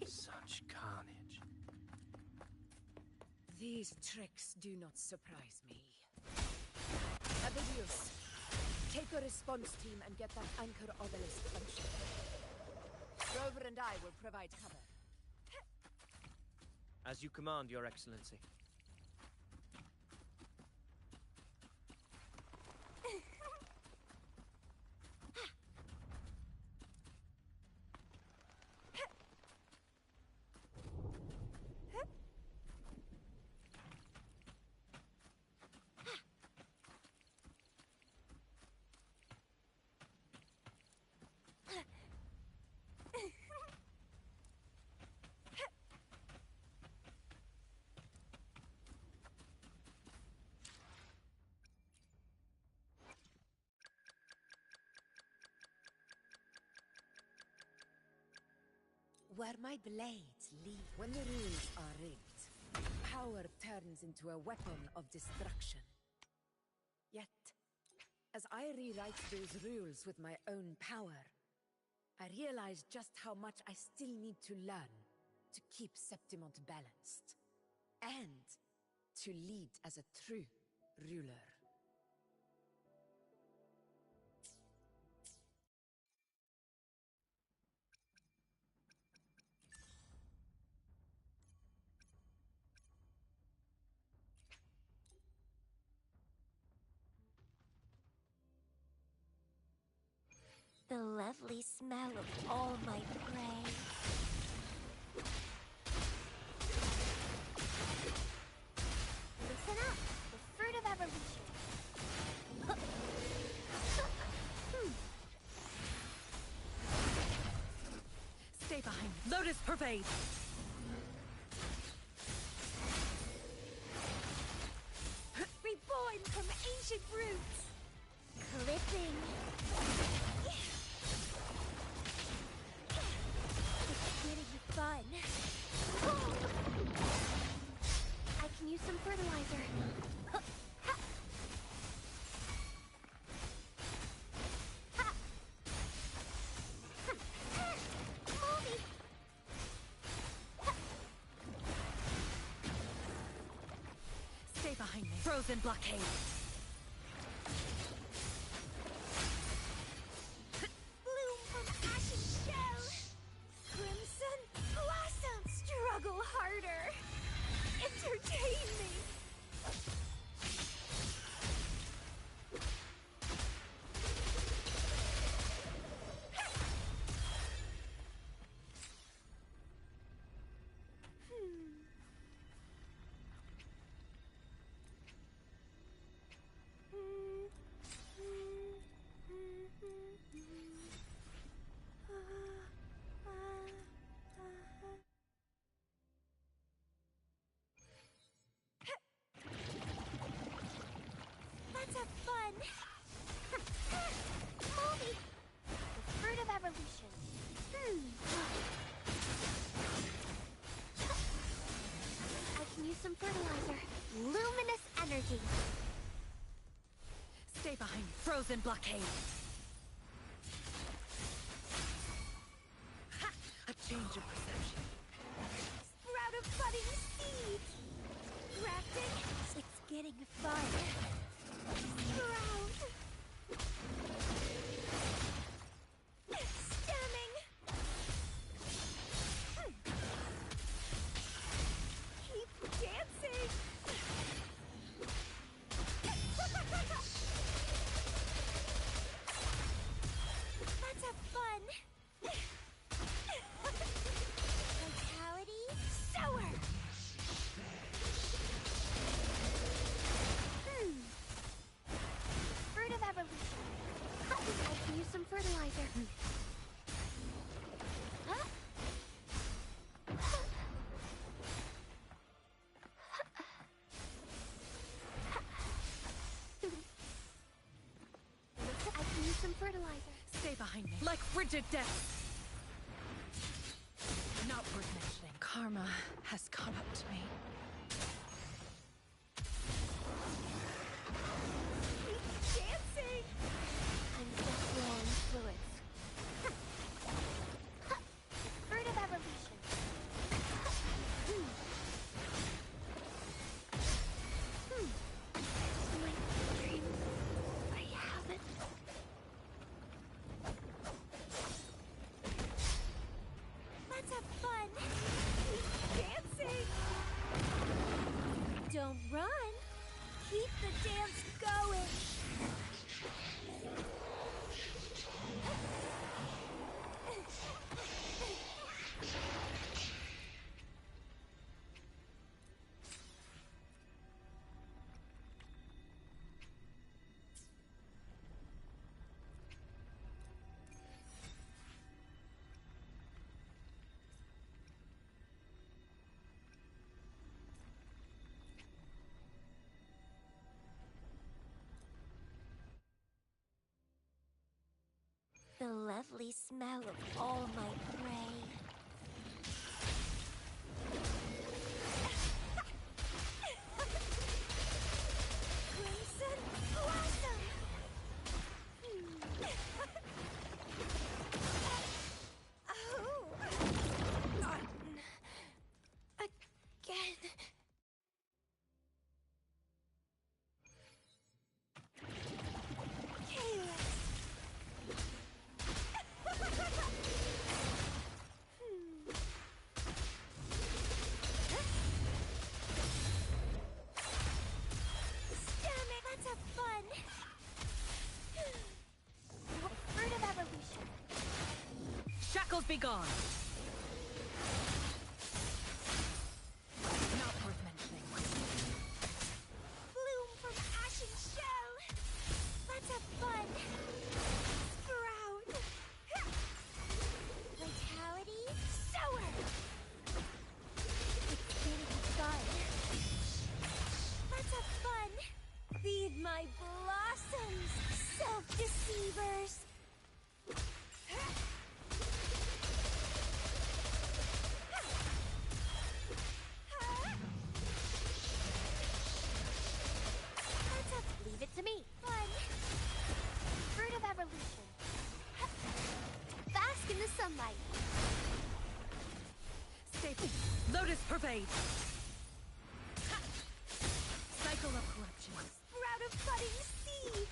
Such carnage. These tricks do not surprise me. Abelius, take a response team and get that anchor obelisk functioning. Grover and I will provide cover. As you command, Your Excellency. Where my blades lead. When the rules are rigged, power turns into a weapon of destruction. Yet, as I rewrite those rules with my own power, I realize just how much I still need to learn to keep Septimont balanced. And to lead as a true ruler. The lovely smell of all my prey. Listen up, the fruit of evolution. Cowardice pervades. Reborn from ancient roots. Clipping. It's getting fun. I can use some fertilizer. Stay behind me. Frozen blockade. Bloom from ashen shell. Crimson blossom. Struggle harder. Entertain me. Let's have fun. Moldy. The fruit of evolution. I can use some fertilizer. Luminous energy. Stay behind me. Frozen blockade. Ha! A change of perception. Sprout of budding seeds. Grafting. It's getting fun. Sprout. Stemming. Keep dancing. Let's have fun. Vitality sour. Fruit of evolution. I can use some fertilizer. I can use some fertilizer. Stay behind me. Like frigid death. Not worth mentioning. Karma has caught up to me. Keep dancing. I'm just blowing fluids. Fruit of evolution. My dreams. I haven't. Let's have fun. Keep dancing. Don't run. Keep the dance going. The lovely smell of all my prey. Crimson blossom. Oh. Again. Shackles be gone. Not worth mentioning. Bloom from ashen shell. Let's have fun. Sprout. Vitality sour. my blossoms, self-deceivers! Leave it to me. Fun. Fruit of evolution. Bask in the sunlight. Staple. Lotus pervade. Cycle of corruption. Sprout of budding seeds.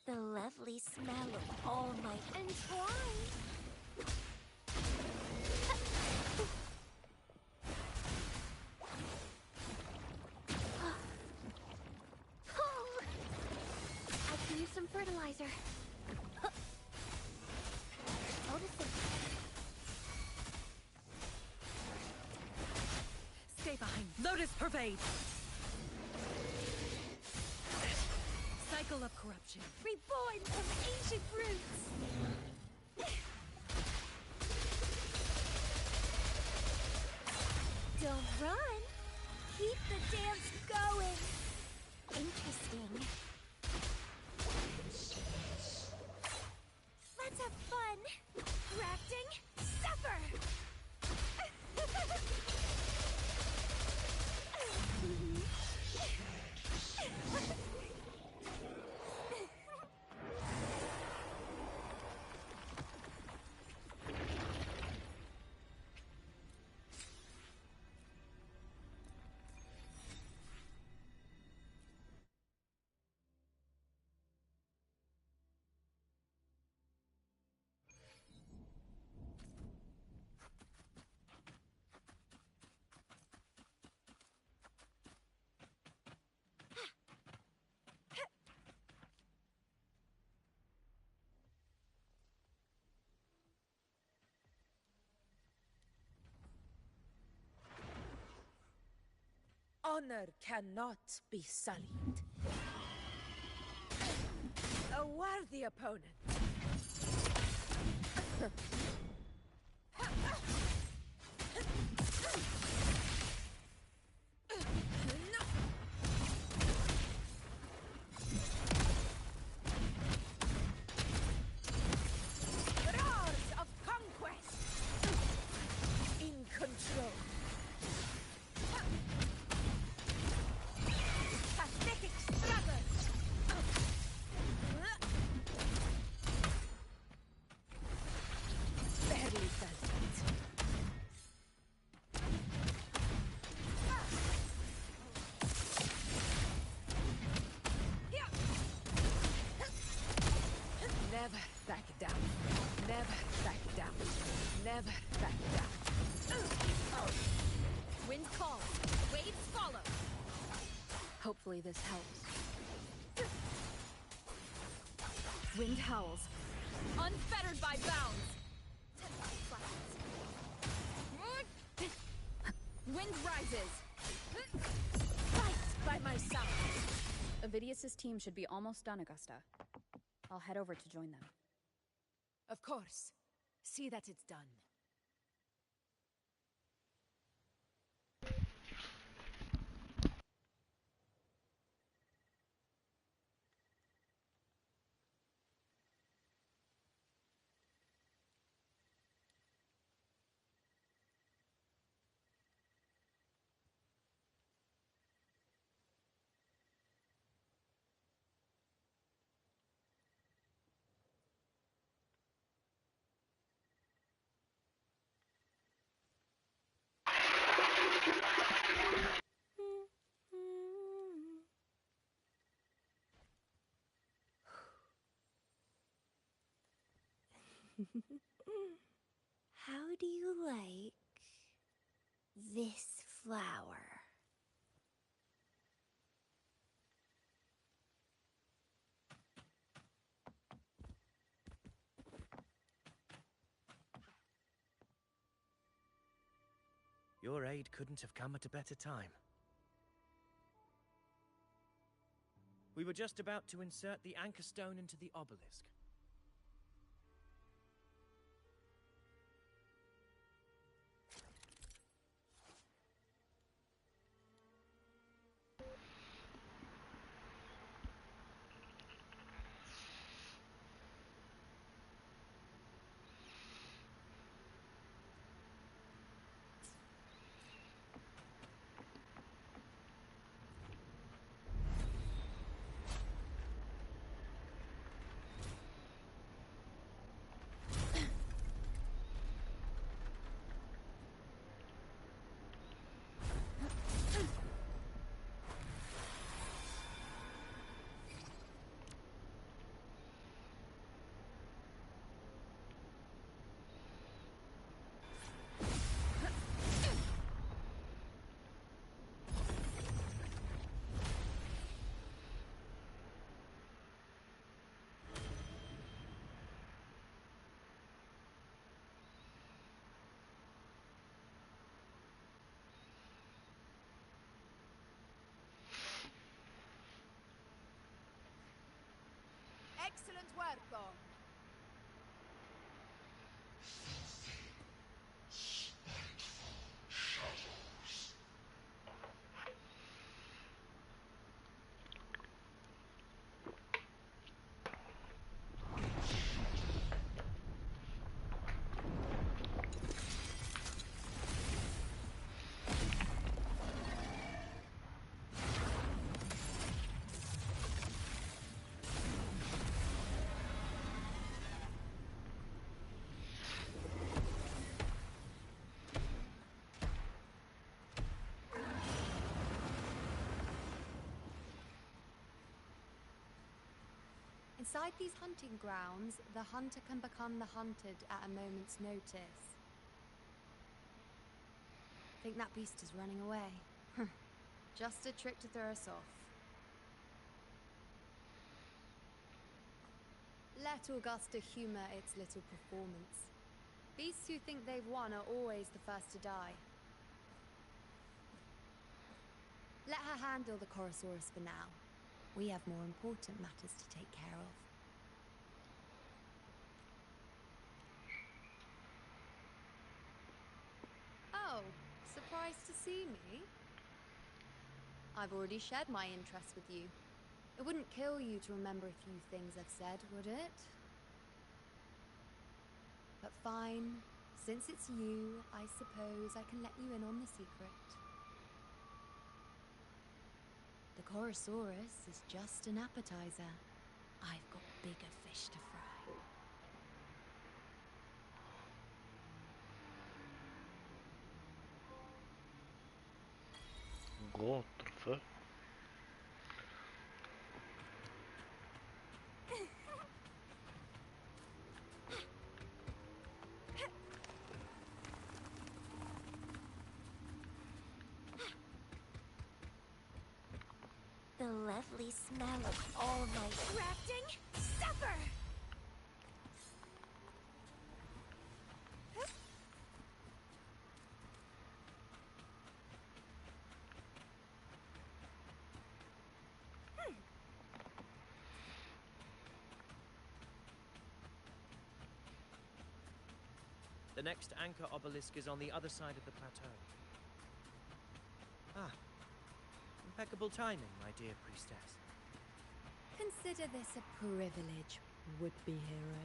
The lovely smell of all my entwine. I can use some fertilizer. Stay behind. Lotus pervade. Cycle of corruption. Reborn from ancient roots. Don't run. Keep the dance going. Interesting. Let's have fun. Grafting, suffer. Honor cannot be sullied. A worthy opponent. Roars of conquest. In control. Pathetic struggles. Barely felt it. Never back down. Never back down. Never back down. Wind calls. Waves follow. Hopefully this helps. Wind howls. Unfettered by bounds. Wind rises. Fight by my side. Avidius's team should be almost done, Augusta. I'll head over to join them. Of course. See that it's done. How do you like this flower? Your aid couldn't have come at a better time. We were just about to insert the anchor stone into the obelisk. Excellent work, Gong. Inside these hunting grounds, the hunter can become the hunted at a moment's notice. Think that beast is running away. Just a trick to throw us off. Let Augusta humor its little performance. Beasts who think they've won are always the first to die. Let her handle the Chorosaurus for now. We have more important matters to take care of. Oh, surprised to see me? I've already shared my interest with you. It wouldn't kill you to remember a few things I've said, would it? But fine. Since it's you, I suppose I can let you in on the secret. The Chorosaurus is just an appetizer. I've got bigger fish to fry. Gotcha. The lovely smell of all my crafting. Suffer! The next anchor obelisk is on the other side of the plateau. Ah, impeccable timing, my dear priestess. Consider this a privilege, would-be hero.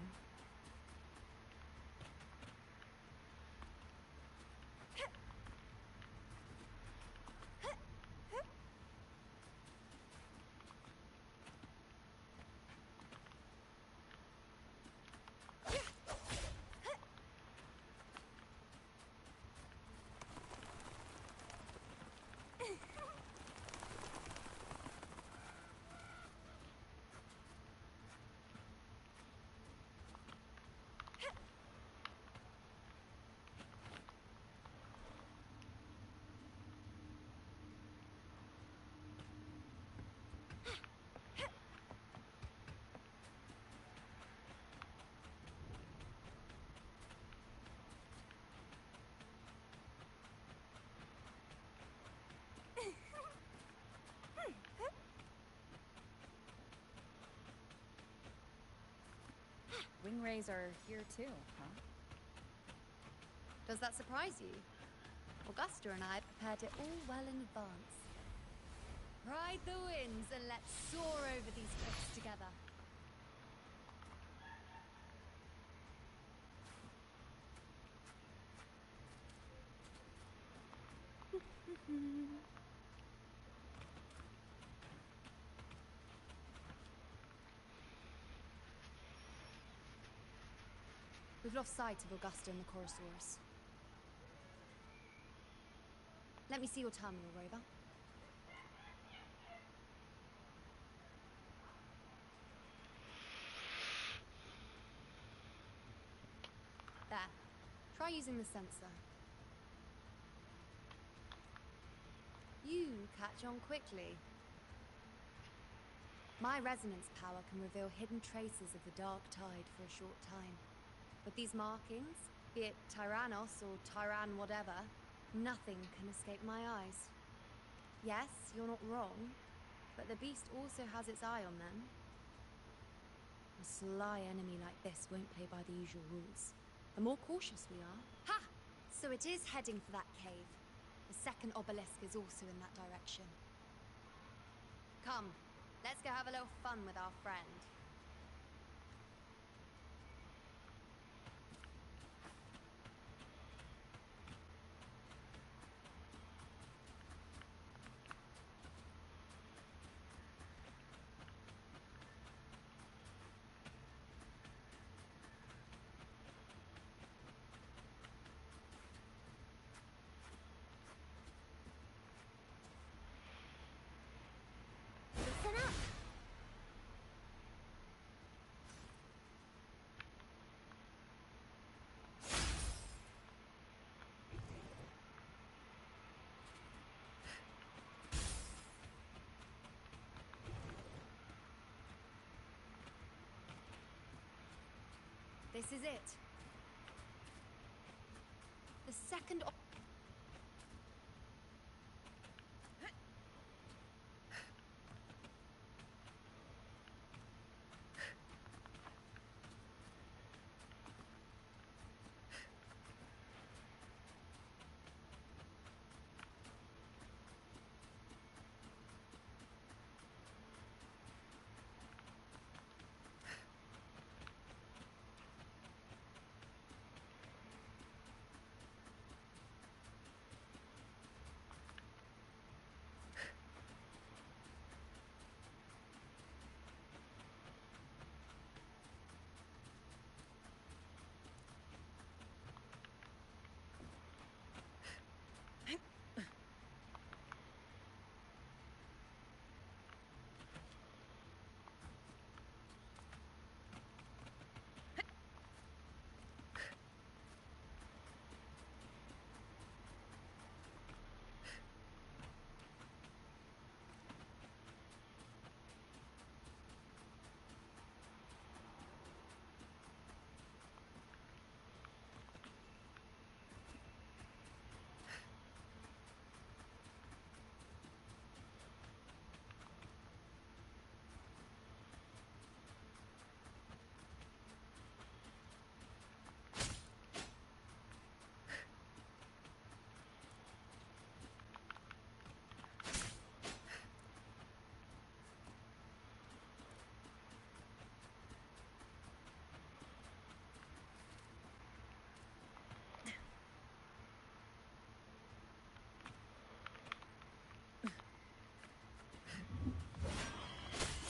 stingrays are here too, huh? Does that surprise you? Augusta and I prepared it all well in advance. Ride the winds and let's soar over these cliffs together. We've lost sight of Augusta and the Chorosaurus. Let me see your terminal, Rover. There. Try using the sensor. You catch on quickly. My resonance power can reveal hidden traces of the Dark Tide for a short time. But these markings, be it Tyrannos or Tyran whatever, nothing can escape my eyes. Yes, you're not wrong, but the beast also has its eye on them. A sly enemy like this won't play by the usual rules. The more cautious we are... Ha! So it is heading for that cave. The second obelisk is also in that direction. Come, let's go have a little fun with our friend. Listen up. This is it. The second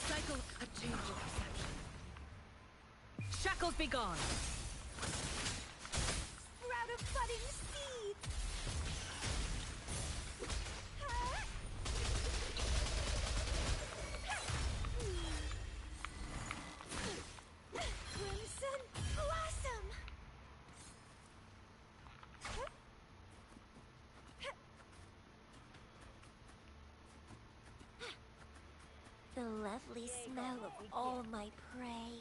Cycle a change of perception. Shackles be gone. Sprout of budding seeds. Crimson blossom. The lovely smell of all my prey.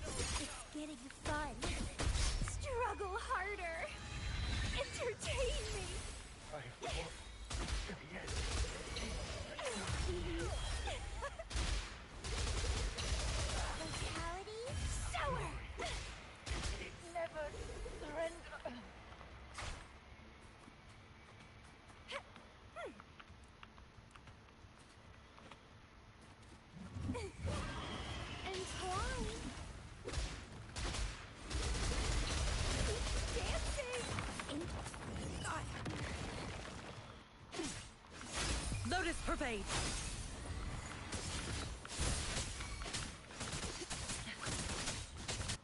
It's getting fun. Struggle harder. Entertain me. I fought to the end. Vitality Lotus pervade!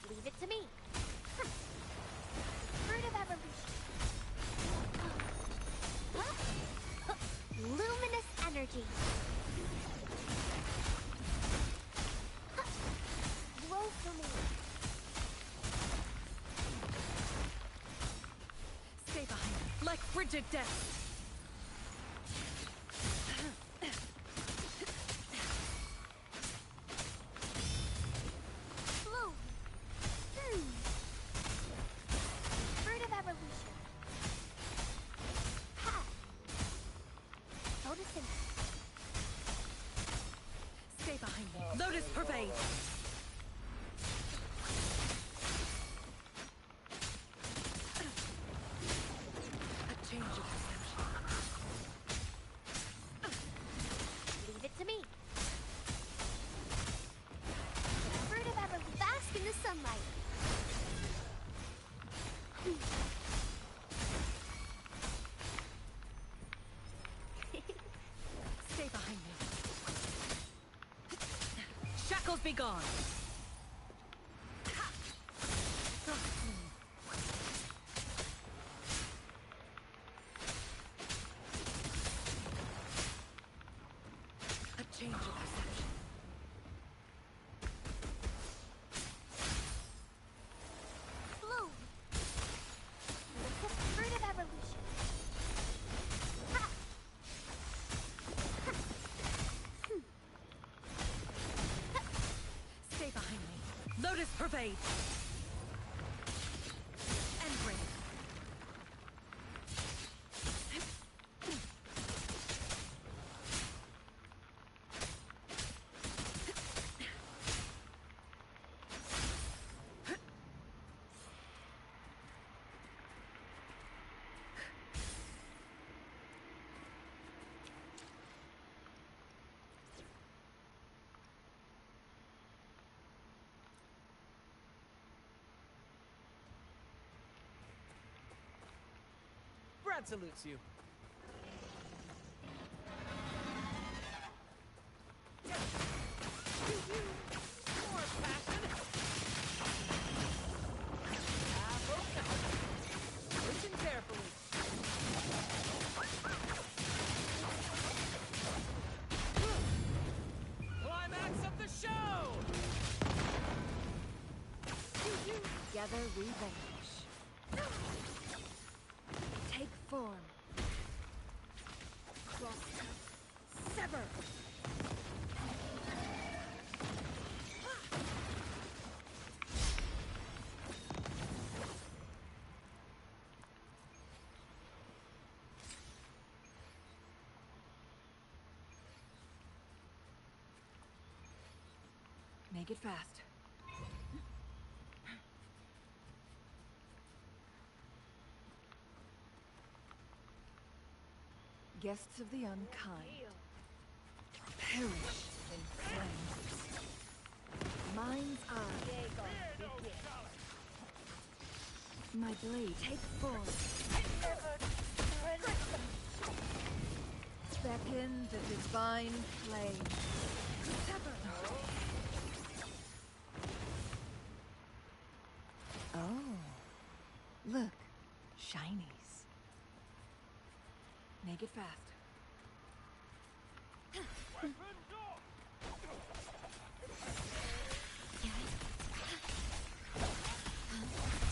Leave it to me. Fruit of evolution. Luminous energy. Glow for me. Stay behind me, like frigid death! Bloom. Fruit of evolution. Ha. Photosynthesis. Stay behind me, Lotus pervade! A change of perception. Leave it to me. Fruit of evolution. Bask in the sunlight. Stay behind me. Shackles be gone! A change of perception. Bloom. Fruit of evolution. Ha. Stay behind me. Lotus pervade! And bring it. Brad salutes you. More passion. Listen carefully. Climax of the show. Together we vanish. Take form. Cross cut. Sever. Make it fast. Guests of the unkind, perish in flames. Mind's eye. My blade, take form. Beckon the divine flame. Oh, look, shinies. Make it fast.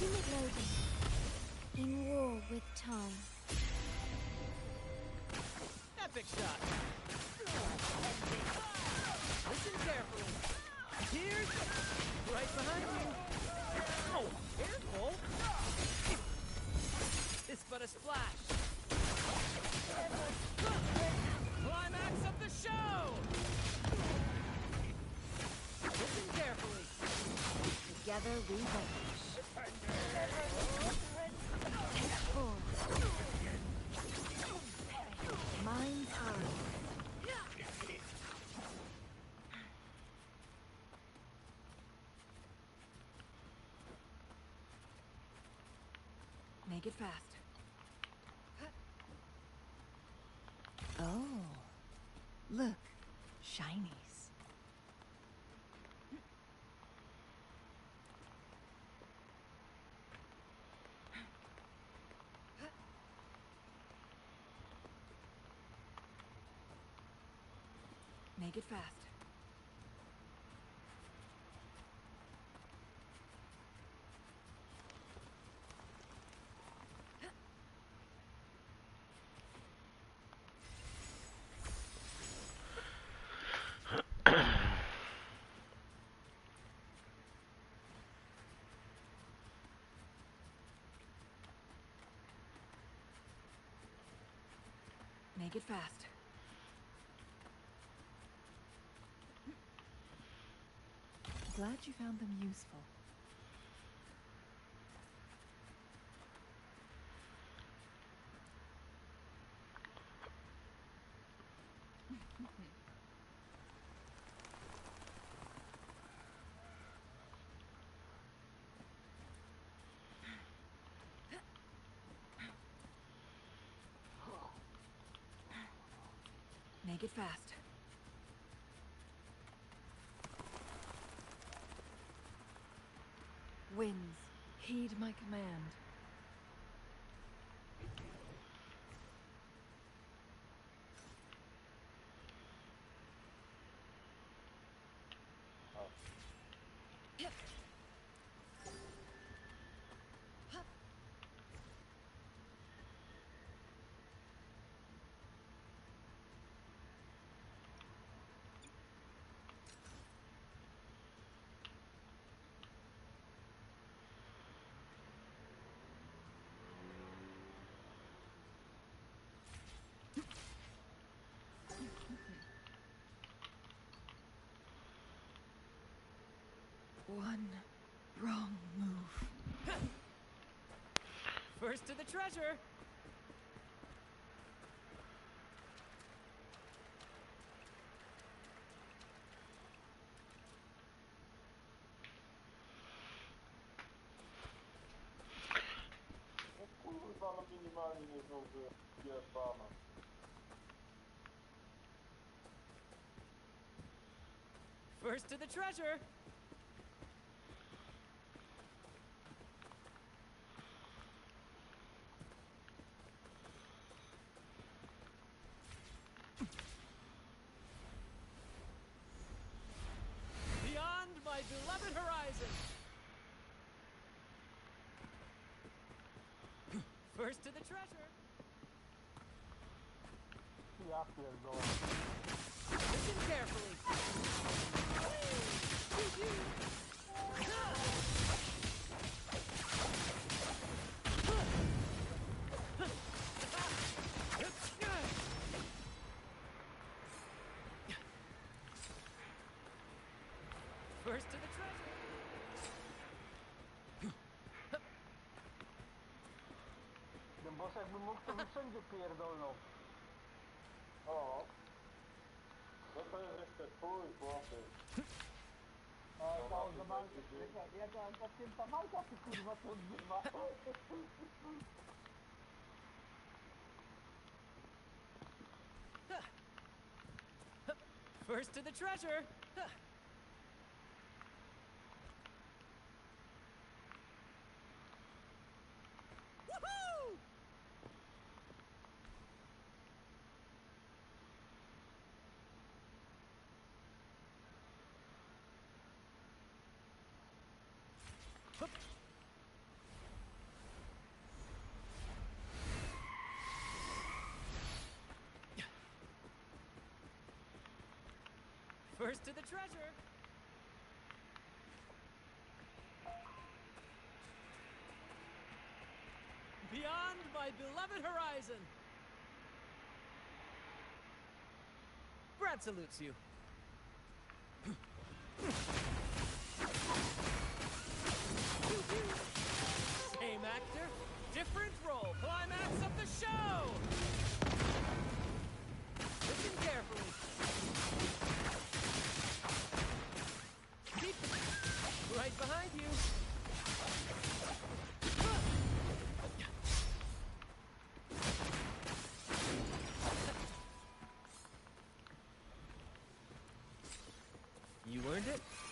Unit loading. In war with time. Epic shot. Listen carefully. Here's right behind you. Oh, careful. It's but a splash. Climax of the show. Listen carefully. Together we vanish. Take form. Mind's eye. Make it fast. Oh, Look, shinies. Make it fast. Make it fast. Glad you found them useful. Make it fast. Winds, heed my command. One wrong move. First to the treasure! No kurwa, no minimalnie nie zdążyłem. Jebana. First to the treasure! Beyond my beloved horizon! First to the treasure! Ja pierdolę. Listen carefully! First to the treasure! Ten boss jakby mógł, to by wszędzie pierdolnął. O. No to jest jeszcze twój chłopy. O, to zobaczcie, jaka zacięta walka tu kurwa się odbywa. First to the treasure! Woohoo! First to the treasure! Beyond my beloved horizon! Brad salutes you. Same actor, different role. Climax of the show! Listen carefully. Keep right behind you.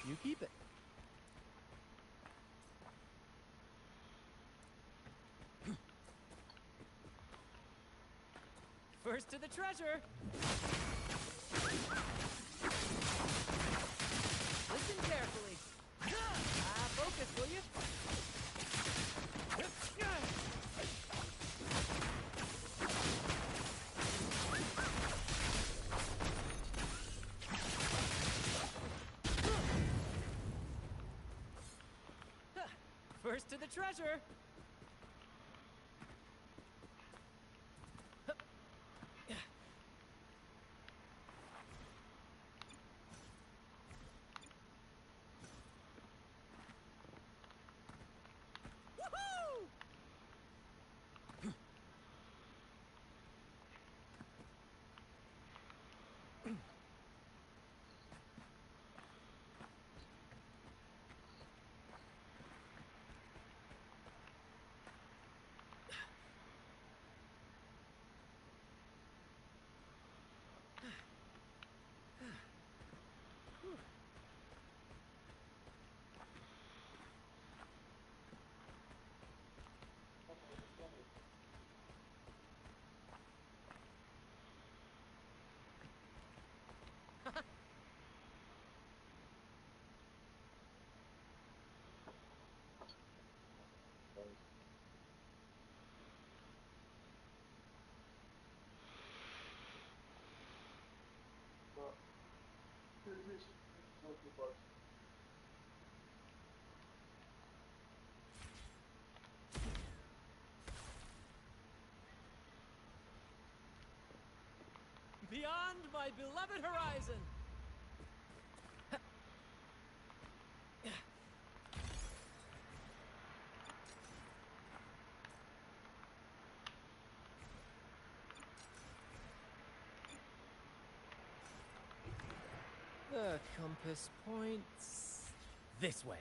You keep it. First to the treasure. Listen carefully. Focus, will you? First to the treasure. Beyond my beloved horizon. The compass points this way.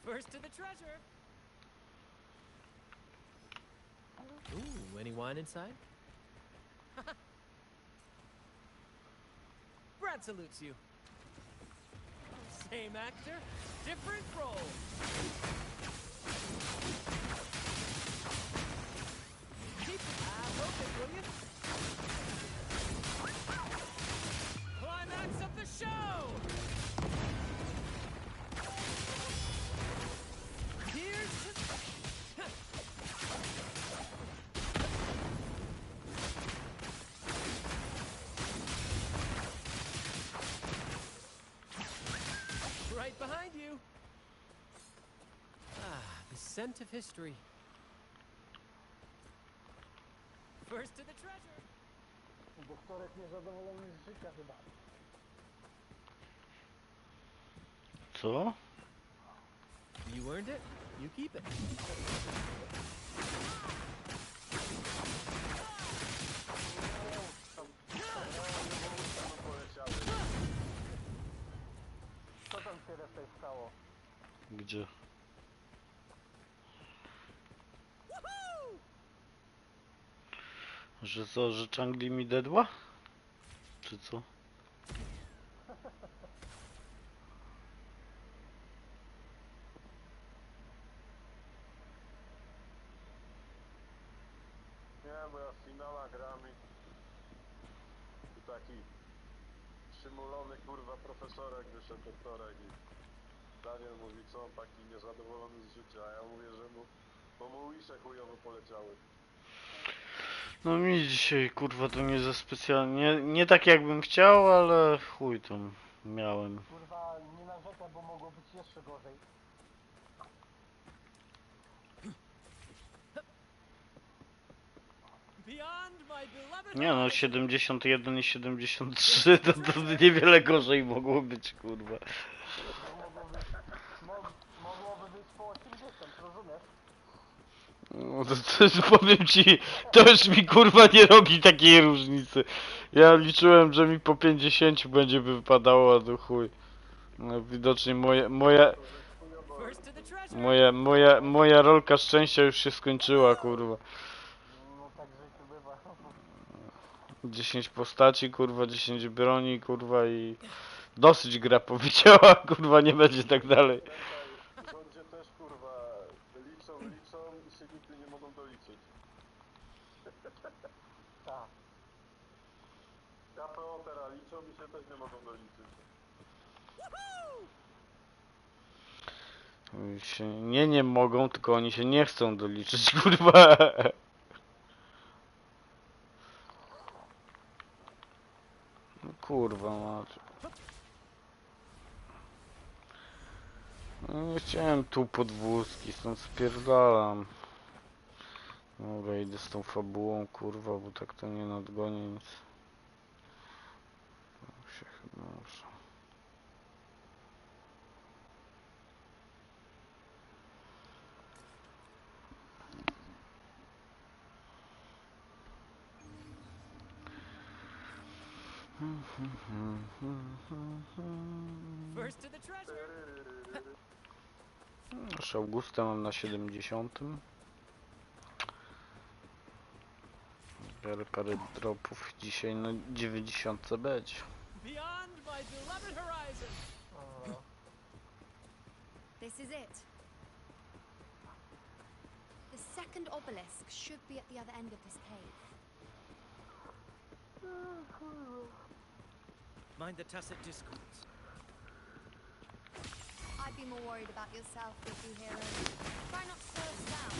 First to the treasure. Ooh, any wine inside? Brad salutes you. Same actor, different role. Keep focus, will you? Climax of the show! Right behind you. The scent of history. First to the treasure. Doktorek niezadowolony z życia chyba. Co? You earned it. You keep it. Co tam się resztę stało? Gdzie? Że co, że Changli mi dedła? Czy co? Nie, bo ja w finala gram i taki przymulony kurwa profesorek wyszedł doktorek i Daniel mówi, co on taki niezadowolony z życia, a ja mówię, że bo mu ulice chujowo poleciały. No mi dzisiaj kurwa to nie za specjalnie, nie tak jakbym chciał, ale chuj tam miałem. Kurwa, nie narzekaj, bo mogło być jeszcze gorzej. Nie no, 71 i 73 to niewiele gorzej mogło być, kurwa. Mogłoby być po 80, rozumiesz? No to powiem ci, to już mi kurwa nie robi takiej różnicy. Ja liczyłem, że mi po 50 będzie wypadało, a to chuj. No widocznie moja rolka szczęścia już się skończyła, kurwa. No 10 postaci, kurwa, 10 broni, kurwa i... Dosyć gra powiedziała, kurwa, nie będzie tak dalej. W rządzie też, kurwa, liczą i się nigdy nie mogą doliczyć. Tak. KPO teraz liczą i się też nie mogą doliczyć. Nie mogą, tylko oni się nie chcą doliczyć, kurwa. No kurwa, macie. No nie chciałem tu podwózki, stąd spierdalam. Dobra, idę z tą fabułą, kurwa, bo tak to nie nadgonię nic. To się chyba muszę. First to the treasure. Już Augusta mam na 70. Biorę parę dropów dzisiaj na 90 będzie. Beyond my beloved horizon. This is it. The second obelisk should be at the other end of this cave. Mind the tacit discourse. I'd be more worried about yourself, would you, hero? Try not to slow us down.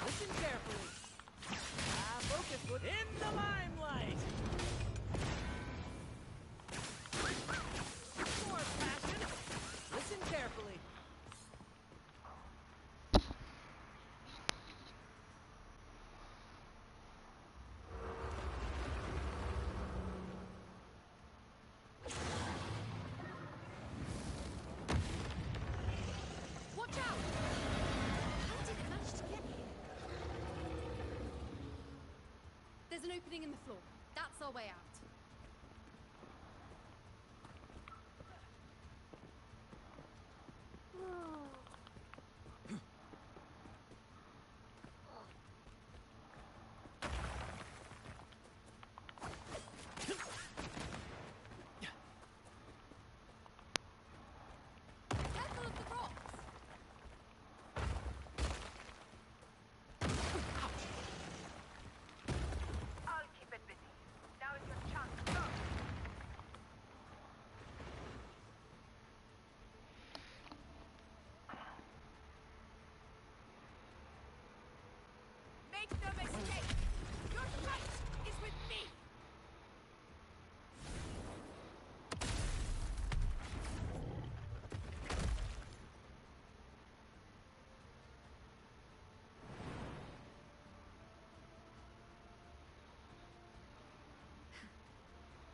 Listen carefully. Focus in the limelight. More passion. Listen carefully. Watch out! How did it manage to get here? There's an opening in the floor. That's our way out. Careful of the rocks. I'll keep it busy. Now is your chance to go. Make no mistake. Your fight is with me.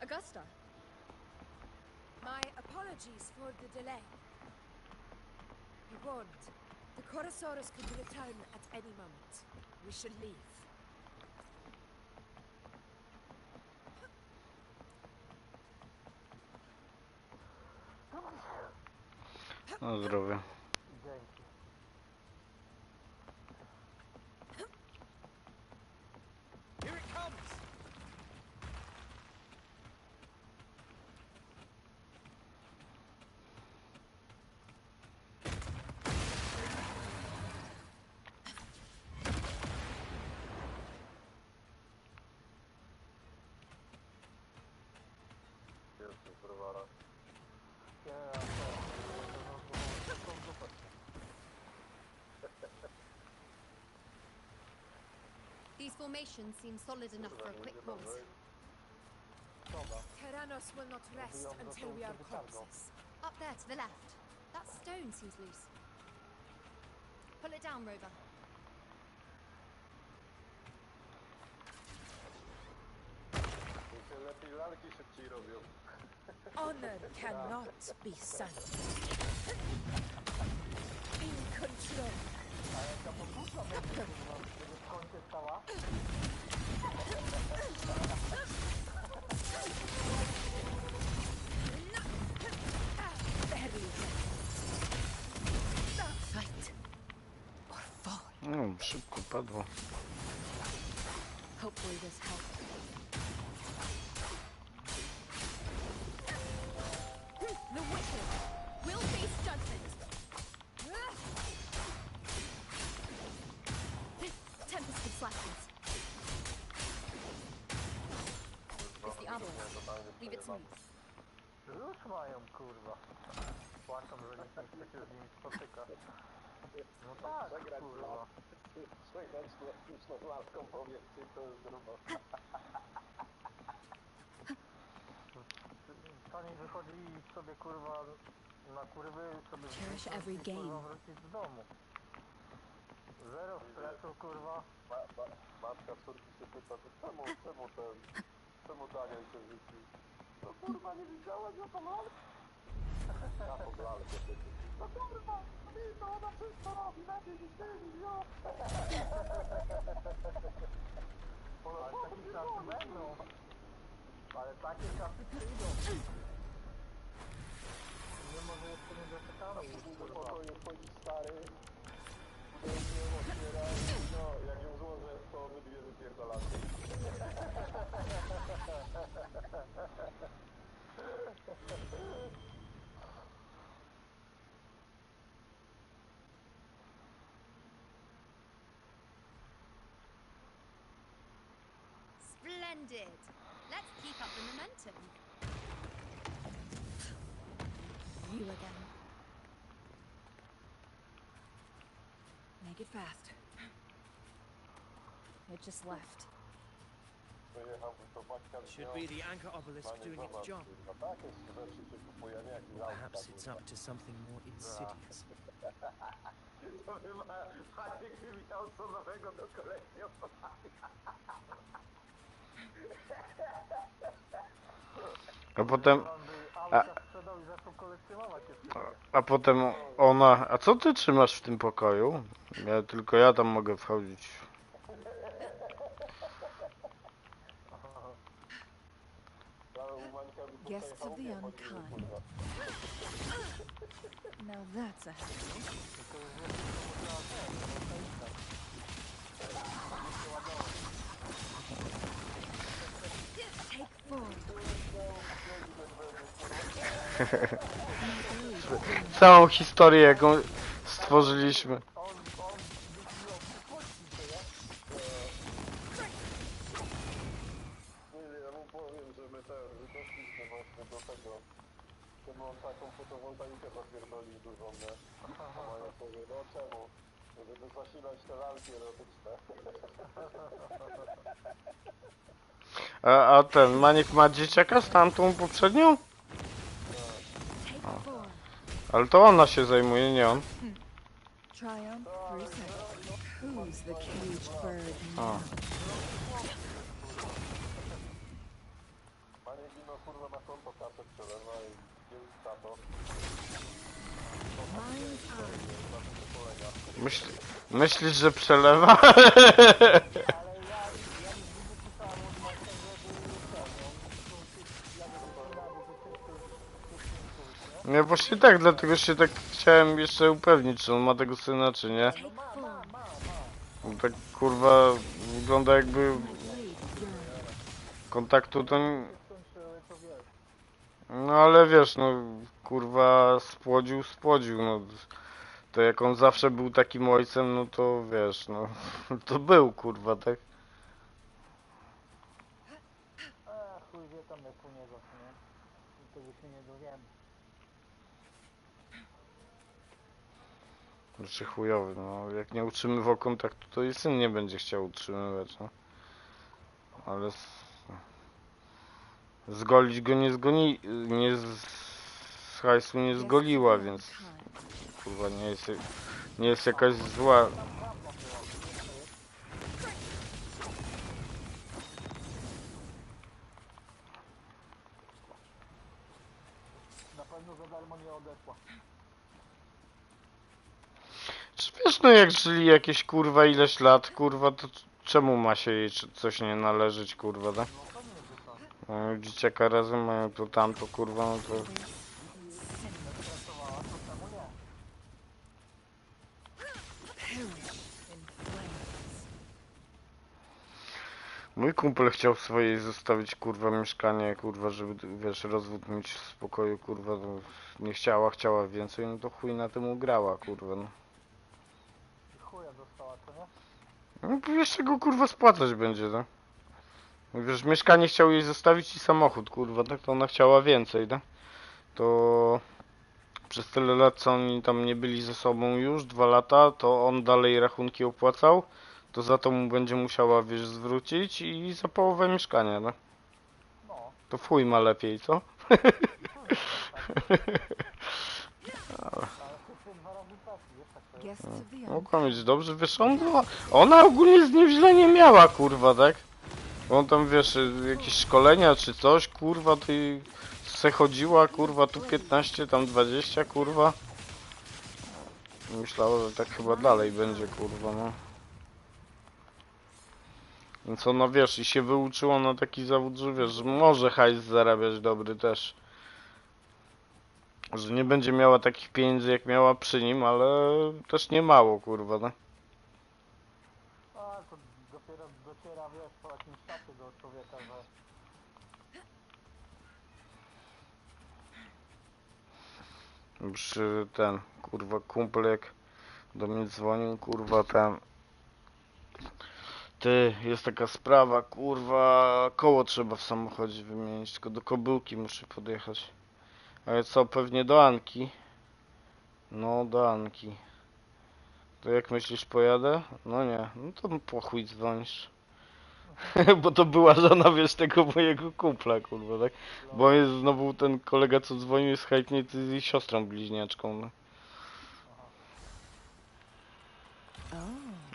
Augusta. My apologies for the delay. I warned. The Chorosaurus could return at any moment. We should leave. Na zdrowie. Dzięki. Here it comes. Jest to browara. These formations seem solid enough for a quick pause. Tyrannos will not rest until we are corpses. Up there to the left. That stone seems loose. Pull it down, Rover. To się lepiej lalki szybciej robią. Honor cannot be sunk. In control. A jak ta podróżna będzie w końcu stała? Szybko padło. Hopefully this helps. The wicked will face judgment. Tempest of Slackness. It's the obelisk. Leave it to me. Już mają, kurwa. Płaczą, że nikt nie chce się z nimi spotykać. No tak, kurwa. Słoneczną laską powiedzcie, to jest grubo. Taniej wychodzili sobie, kurwa, na kurwy, sobie Cherish every kurwa, game. wrócić z domu. Zero stresu, kurwa. Matka córki się pyta, czemu Daniel się rzucił? No kurwa, nie widziałeś, ja tam lalkę? Ja po lalkę się no kurwa, to ona wszystko robi, lepiej niż ty, jo! Ale takie czasy będą. Ale takie czasy przyjdą. Nie może jeszcze nie doczekamy. Do pokoju wchodzi stary, uderzyłem, otwiera, no, jak ją złożę, to obydwie wypierdolacie. Splendid. Let's keep up the momentum. You again. Make it fast. It just left. Should be the anchor obelisk doing its job. Perhaps it's up to something more insidious. To chyba Maciek miał co nowego do kolekcjonowania. A potem... A potem ona... A co ty trzymasz w tym pokoju? Tylko ja tam mogę wchodzić. Guests of the unkind. Now that's a hassle. Take four. Całą historię, jaką stworzyliśmy. Ja mu powiem, że my doszliśmy właśnie do tego, żeby on taką fotowoltaikę zapierdolił dużą, nie? A ja powiem, no czemu? Żeby zasilać te lalki erotyczne. A ten Maniek ma dzieciaka z tamtą poprzednią? Ale to ona się zajmuje, nie on. Triumph reset. Who's the caged bird now? Panie Gino, kurwa, na konto kasę przelewa i dzięki za to. Myślisz, że przelewa? Nie, właśnie tak, dlatego się tak chciałem jeszcze upewnić, czy on ma tego syna, czy nie. Bo tak kurwa wygląda jakby kontaktu to... No ale wiesz, no kurwa spłodził, no. To jak on zawsze był takim ojcem, no to wiesz, no to był kurwa, tak? Chuj wie tam jak u niego, nie? Tego się nie dowiemy. Znaczy chujowy, no jak nie utrzymywał kontaktu, to i syn nie będzie chciał utrzymywać, no. Ale zgolić go z hajsu nie zgoliła, więc kurwa nie jest jakaś zła. Na pewno za darmo nie odeszła. Czy wiesz, no jak żyli jakieś kurwa ileś lat, kurwa, to czemu ma się jej coś nie należeć, kurwa, tak? Mają dzieciaka razem, mają to tamto, kurwa, no to... Mój kumpel chciał swojej zostawić, kurwa, mieszkanie, kurwa, żeby, wiesz, rozwód mieć w spokoju, kurwa, to nie chciała, chciała więcej, no to chuj na tym ugrała, kurwa, no. Chuja dostała, co nie? No jeszcze go, kurwa, spłacać będzie, tak? Wiesz, mieszkanie chciał jej zostawić i samochód, kurwa, tak? To ona chciała więcej, tak? To przez tyle lat, co oni tam nie byli ze sobą już, 2 lata, to on dalej rachunki opłacał, to za to mu będzie musiała, wiesz, zwrócić i za połowę mieszkania, no. To w chuj ma lepiej, co? Mogła mieć dobrze, wiesz, ona ogólnie z nim źle nie miała, kurwa, tak? Bo on tam, wiesz, jakieś szkolenia czy coś, kurwa, ty se chodziła, kurwa, tu 15, tam 20, kurwa. Myślała, że tak chyba dalej będzie, kurwa, no. Więc ona, wiesz, i się wyuczyła na taki zawód, że wiesz, że może hajs zarabiać dobry też. Że nie będzie miała takich pieniędzy, jak miała przy nim, ale też nie mało, kurwa, no. A, to dopiero dociera, wiesz, po jakimś czasie do człowieka, że... Już ten, kurwa, kumpel jak do mnie dzwonił, kurwa, ten... Ty, jest taka sprawa, kurwa, koło trzeba w samochodzie wymienić, tylko do Kobyłki muszę podjechać. Ale co, pewnie do Anki? No, do Anki. To jak myślisz, pojadę? No nie, no to po chuj dzwonisz. Bo to była żona, wiesz, tego mojego kumpla, kurwa, tak? Bo jest znowu ten kolega, co dzwonił, jest hajtnięty z jej siostrą bliźniaczką, no.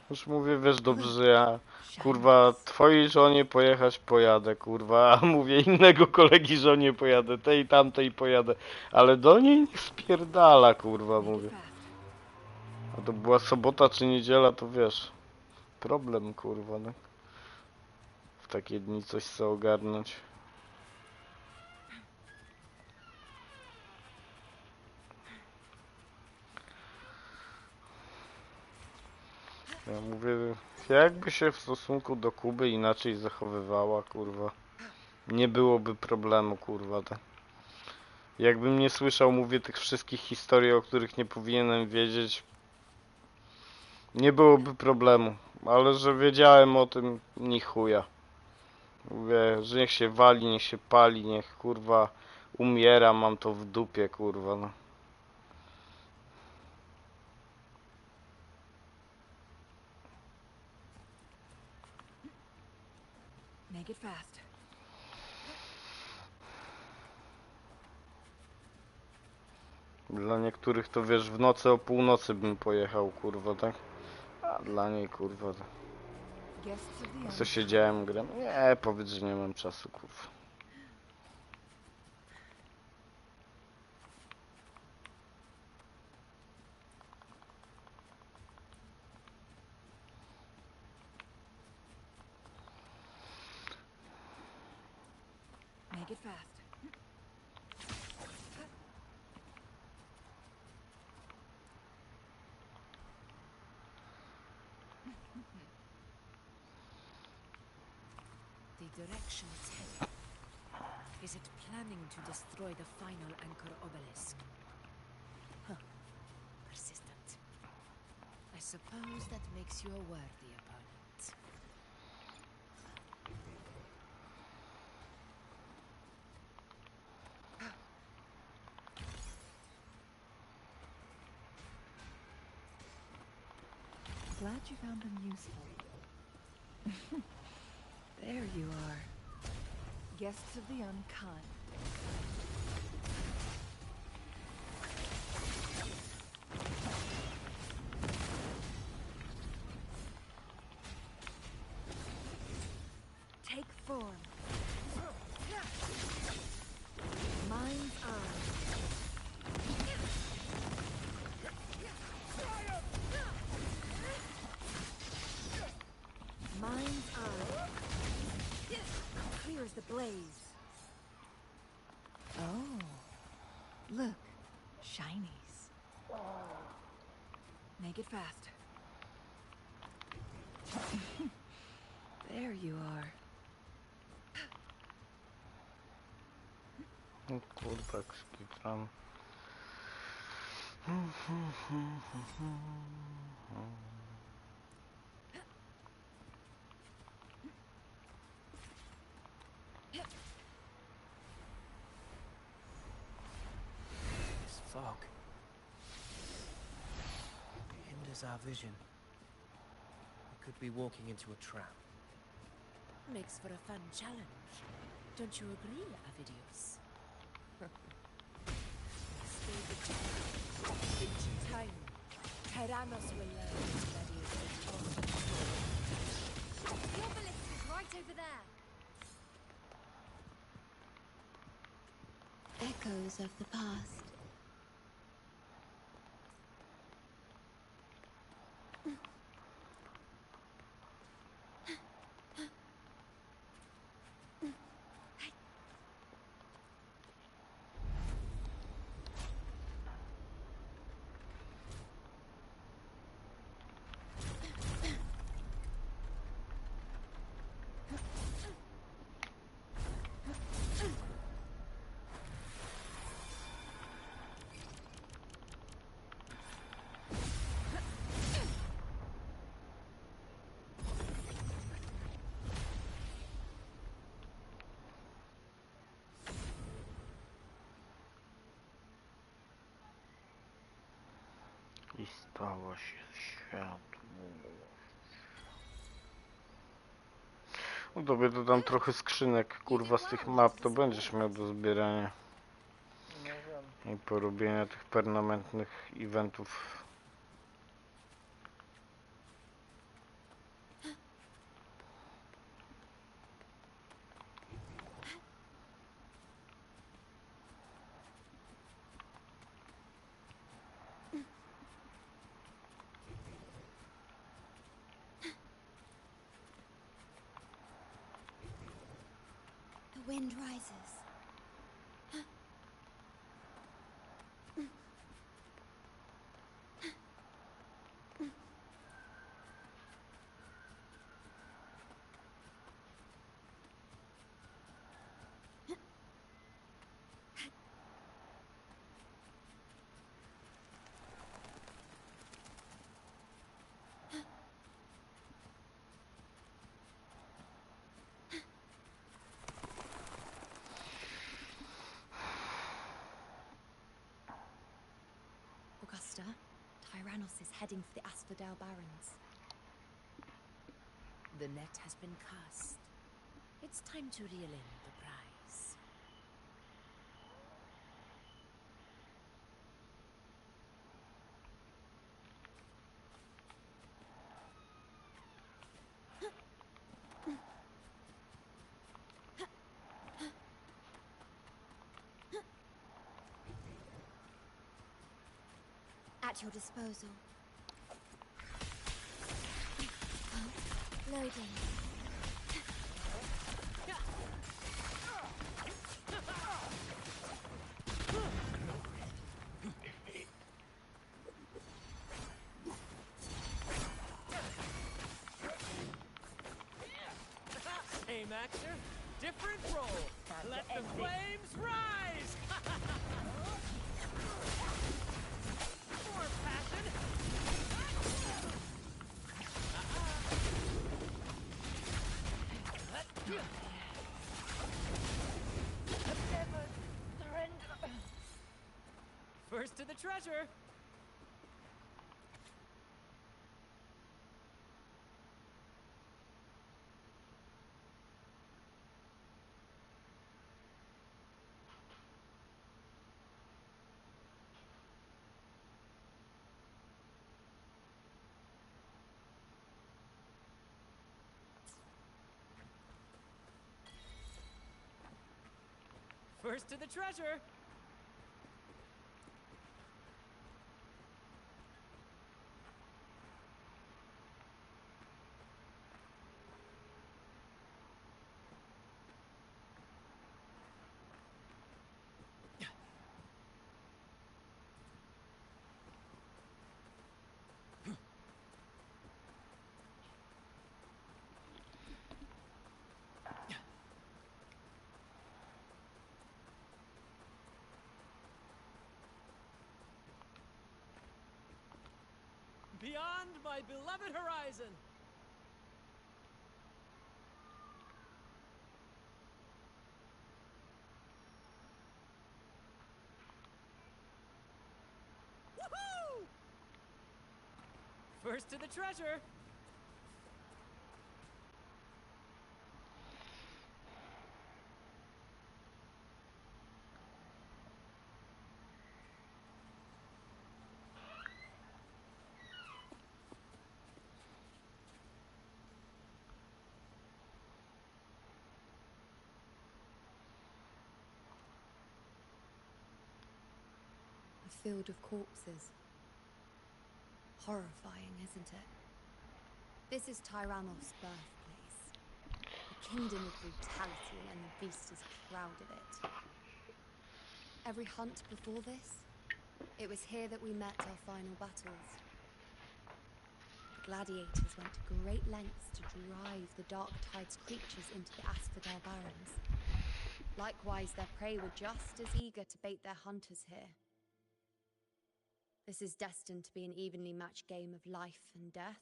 Już mówię, wiesz dobrze, że ja, kurwa, twojej żonie pojechać pojadę, kurwa, a mówię innego kolegi żonie pojadę, tej tamtej pojadę, ale do niej niech spierdala, kurwa, mówię. A to była sobota czy niedziela, to wiesz, problem, kurwa, no. W takie dni coś chcę ogarnąć. Ja mówię, jakby się w stosunku do Kuby inaczej zachowywała, kurwa, nie byłoby problemu, kurwa, tak. Jakbym nie słyszał, mówię, tych wszystkich historii, o których nie powinienem wiedzieć, nie byłoby problemu, ale że wiedziałem o tym, ni chuja. Mówię, że niech się wali, niech się pali, niech, kurwa, umiera, mam to w dupie, kurwa, no. Make it fast. Dla niektórych to, wiesz, w nocy o północy bym pojechał, kurwa, tak? A dla niej, kurwa, tak. A co siedziałem, gram? Nie, powiedz, że nie mam czasu, kurwa. Make it fast. The direction it's heading. Is it planning to destroy the final anchor obelisk? Huh. Persistent. I suppose that makes you a worthy opponent. Glad you found them useful. There you are. Guests of the unkind. Take form. Mind's eye. Mind's eye. Clear as the blaze. Oh, look, shinies. Make it fast. There you are. O kurwa, jak skitram. This fog. It hinders our vision. We could be walking into a trap. Makes for a fun challenge. Don't you agree, Avidius? Stay the challenge. In time, Tyrannos will learn his gladiator's own. The obelisk is right over there. Echoes of the past. I stało się światło. No tobie to tam trochę skrzynek, kurwa, z tych map to będziesz miał do zbierania. Nie wiem. I porobienia tych permanentnych eventów. The wind rises. Augusta, Tyrannos is heading for the Asphodel Barrens. The net has been cast. It's time to reel in the prize. At your disposal. Loading. Same actor, different role. Let the flames rise! More passion! Never surrender. First to the treasure! First to the treasure! beyond my beloved horizon. Woohoo! First to the treasure. A field of corpses. Horrifying, isn't it? This is Tyrannos' birthplace. A kingdom of brutality, and the beast is proud of it. Every hunt before this, it was here that we met our final battles. The gladiators went to great lengths to drive the Dark Tide's creatures into the Asphodel Barrens. Likewise, their prey were just as eager to bait their hunters here. This is destined to be an evenly matched game of life and death.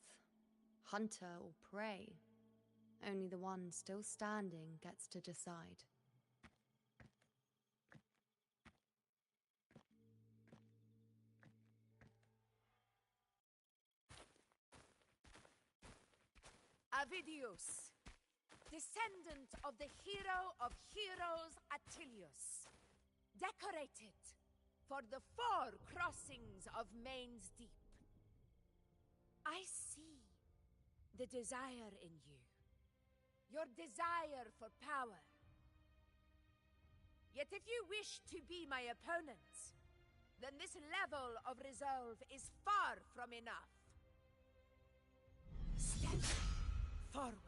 Hunter or prey. Only the one still standing gets to decide. Avidius, descendant of the hero of heroes Attilius, decorated for the 4 crossings of Main's Deep. I see the desire in you, your desire for power. Yet if you wish to be my opponent, then this level of resolve is far from enough. Step forward.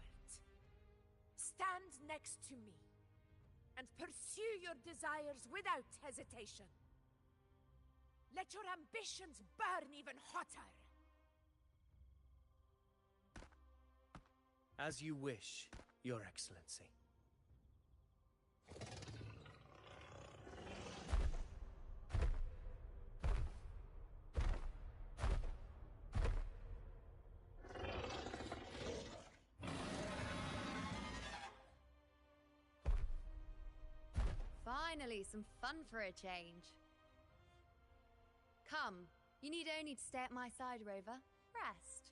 Stand next to me and pursue your desires without hesitation. Let your ambitions burn even hotter. As you wish, Your Excellency. Finally, some fun for a change. Come, you need only to stay at my side, Rover. Rest.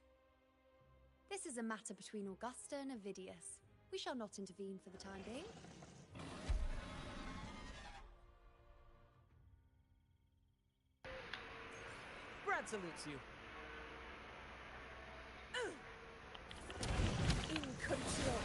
This is a matter between Augusta and Avidius. We shall not intervene for the time being. Brad salutes you. In control.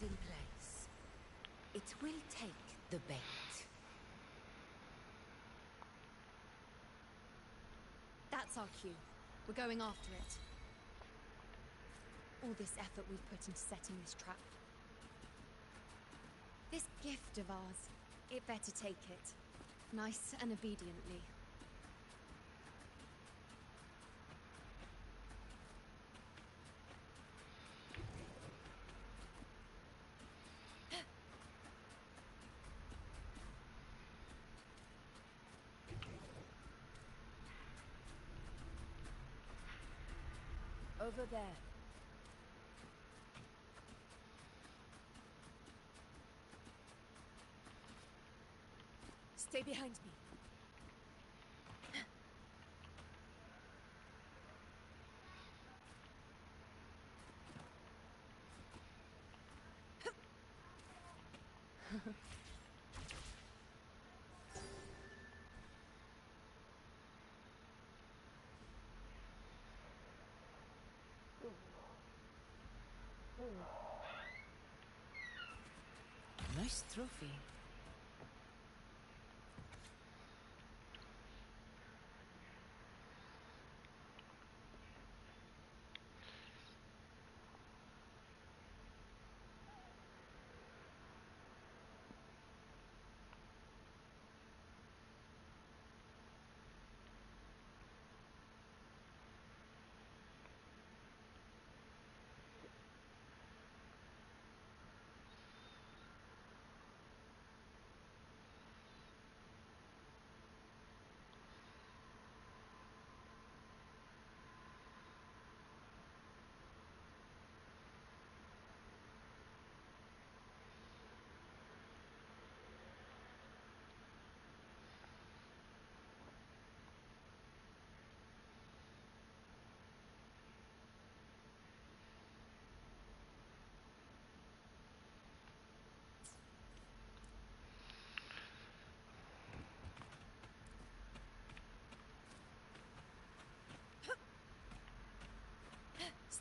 is in place. It will take the bait. That's our cue. We're going after it. All this effort we've put into setting this trap. This gift of ours, it better take it. Nice and obediently. Over there. Stay behind me. Nice trophy.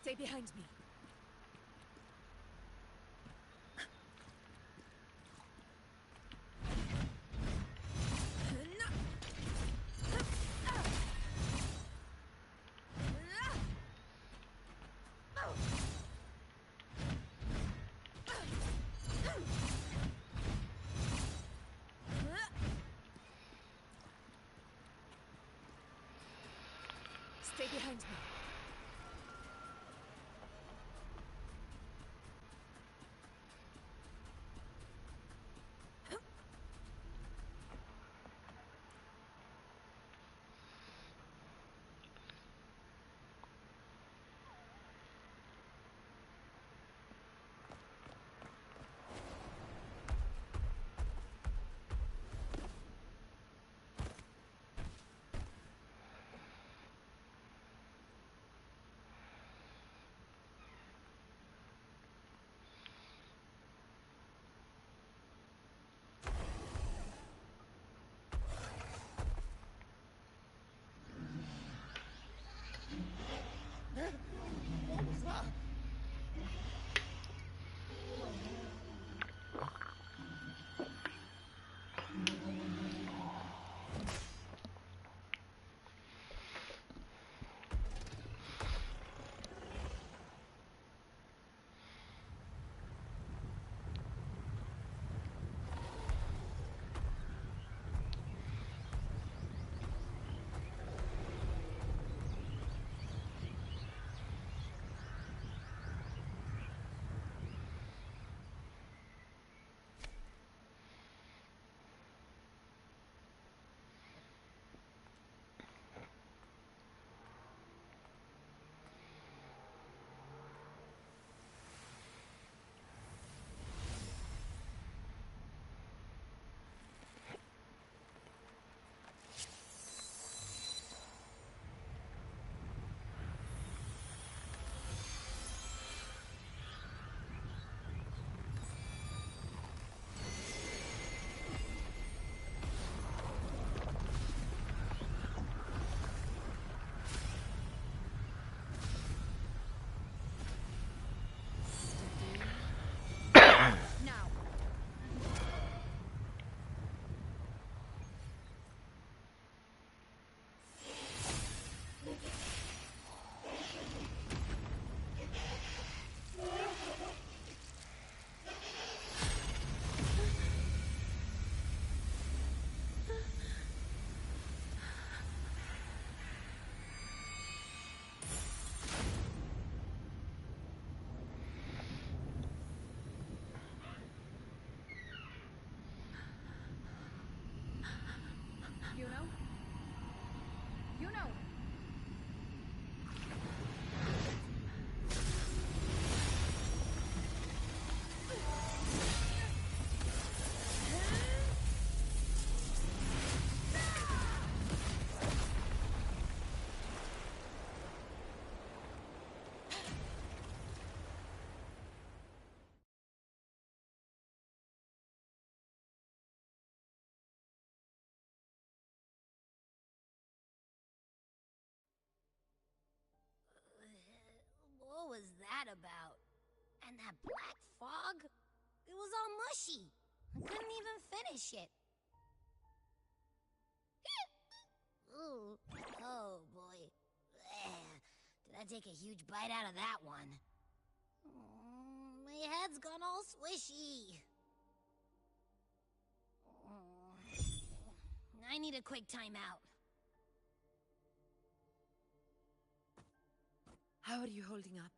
Stay behind me. Stay behind me. that about? And that black fog? It was all mushy. I couldn't even finish it. Ooh, oh boy. Did I take a huge bite out of that one? My head's gone all swishy. I need a quick timeout. How are you holding up?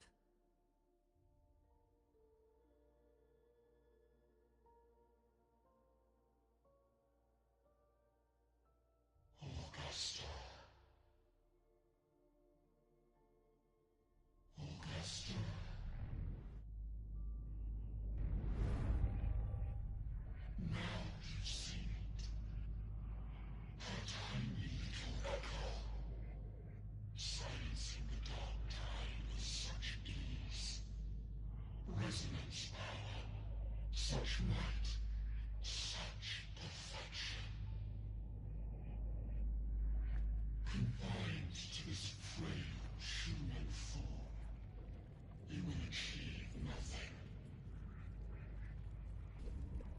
Augusta. Augusta. Now you've seen it. Her tiny little echo. Silencing the dark tide with such ease. Resonance power. Such might. Such perfection. Confined to this frail human form, you will achieve nothing.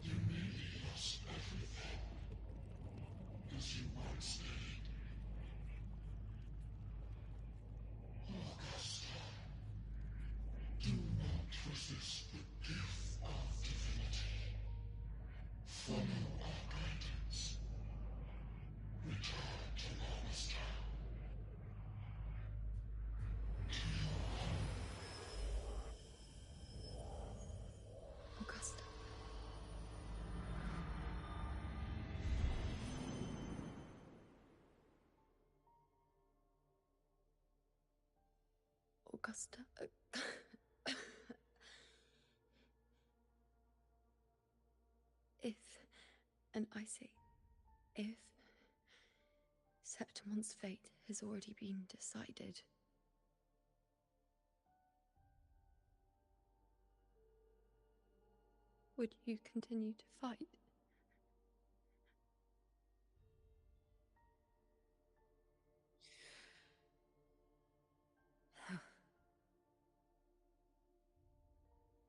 You nearly lost everything, as you once did. Augusta, do not resist the gift of divinity. Follow our guidance. Return to Augusta. Augusta. Augusta. If, and I say, if Septimon's fate has already been decided, would you continue to fight?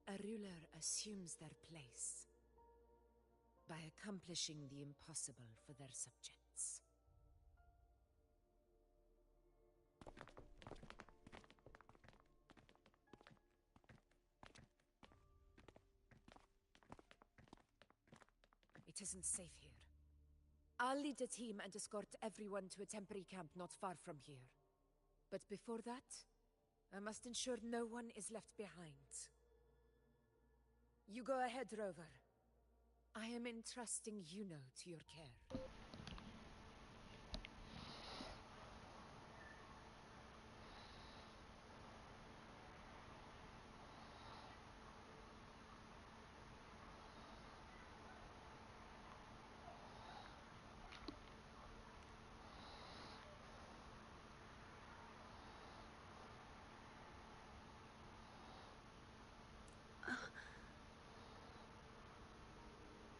A ruler assumes their place by accomplishing the impossible for their subjects. It isn't safe here. I'll lead a team and escort everyone to a temporary camp not far from here. But before that, I must ensure no one is left behind. You go ahead, Rover. I am entrusting Yuno to your care.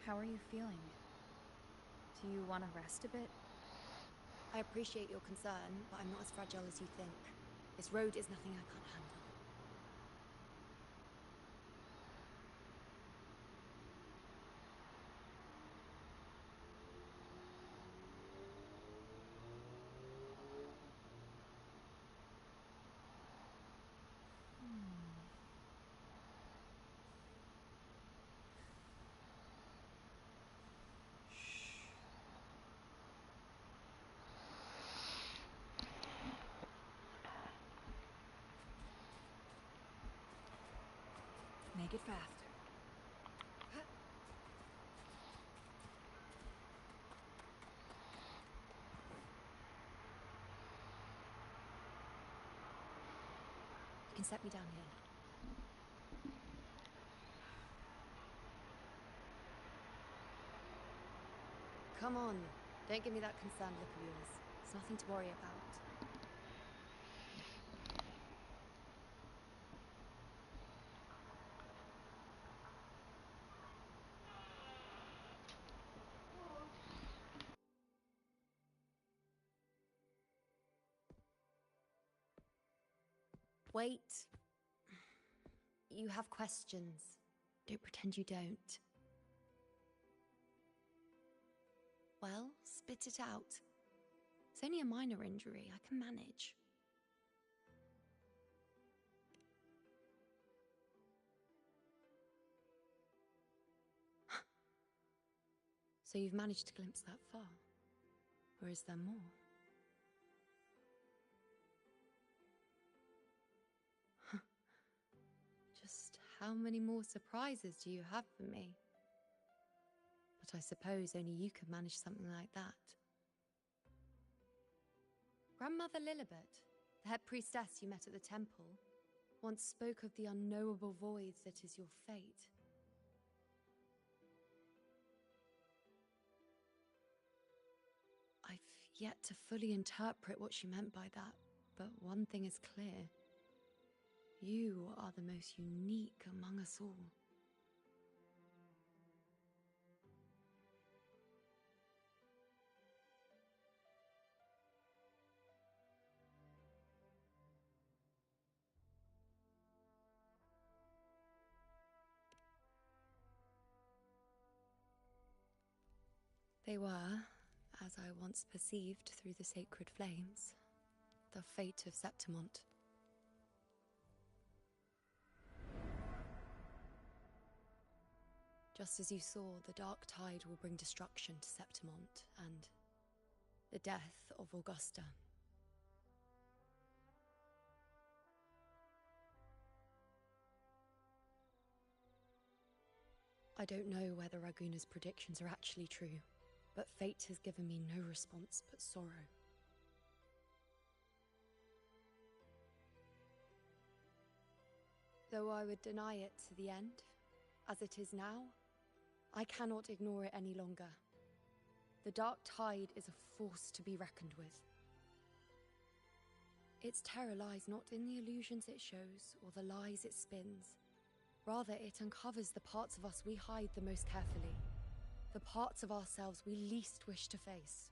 How are you feeling? Do you want to rest a bit? I appreciate your concern, but I'm not as fragile as you think. This road is nothing I can't handle. Make it fast. You can set me down here. Come on. Don't give me that concerned look of yours. It's nothing to worry about. Wait. You have questions. Don't pretend you don't. Well, spit it out. It's only a minor injury. I can manage. So you've managed to glimpse that far? Or is there more? Just how many more surprises do you have for me? But I suppose only you could manage something like that. Grandmother Lilibet, the head priestess you met at the temple, once spoke of the unknowable void that is your fate. I've yet to fully interpret what she meant by that, but one thing is clear. You are the most unique among us all. They were, as I once perceived through the sacred flames, the fate of Septimont. Just as you saw, the dark tide will bring destruction to Septimont and the death of Augusta. I don't know whether Raguna's predictions are actually true, but fate has given me no response but sorrow. Though I would deny it to the end, as it is now, I cannot ignore it any longer. The dark tide is a force to be reckoned with. Its terror lies not in the illusions it shows or the lies it spins. Rather, it uncovers the parts of us we hide the most carefully, the parts of ourselves we least wish to face.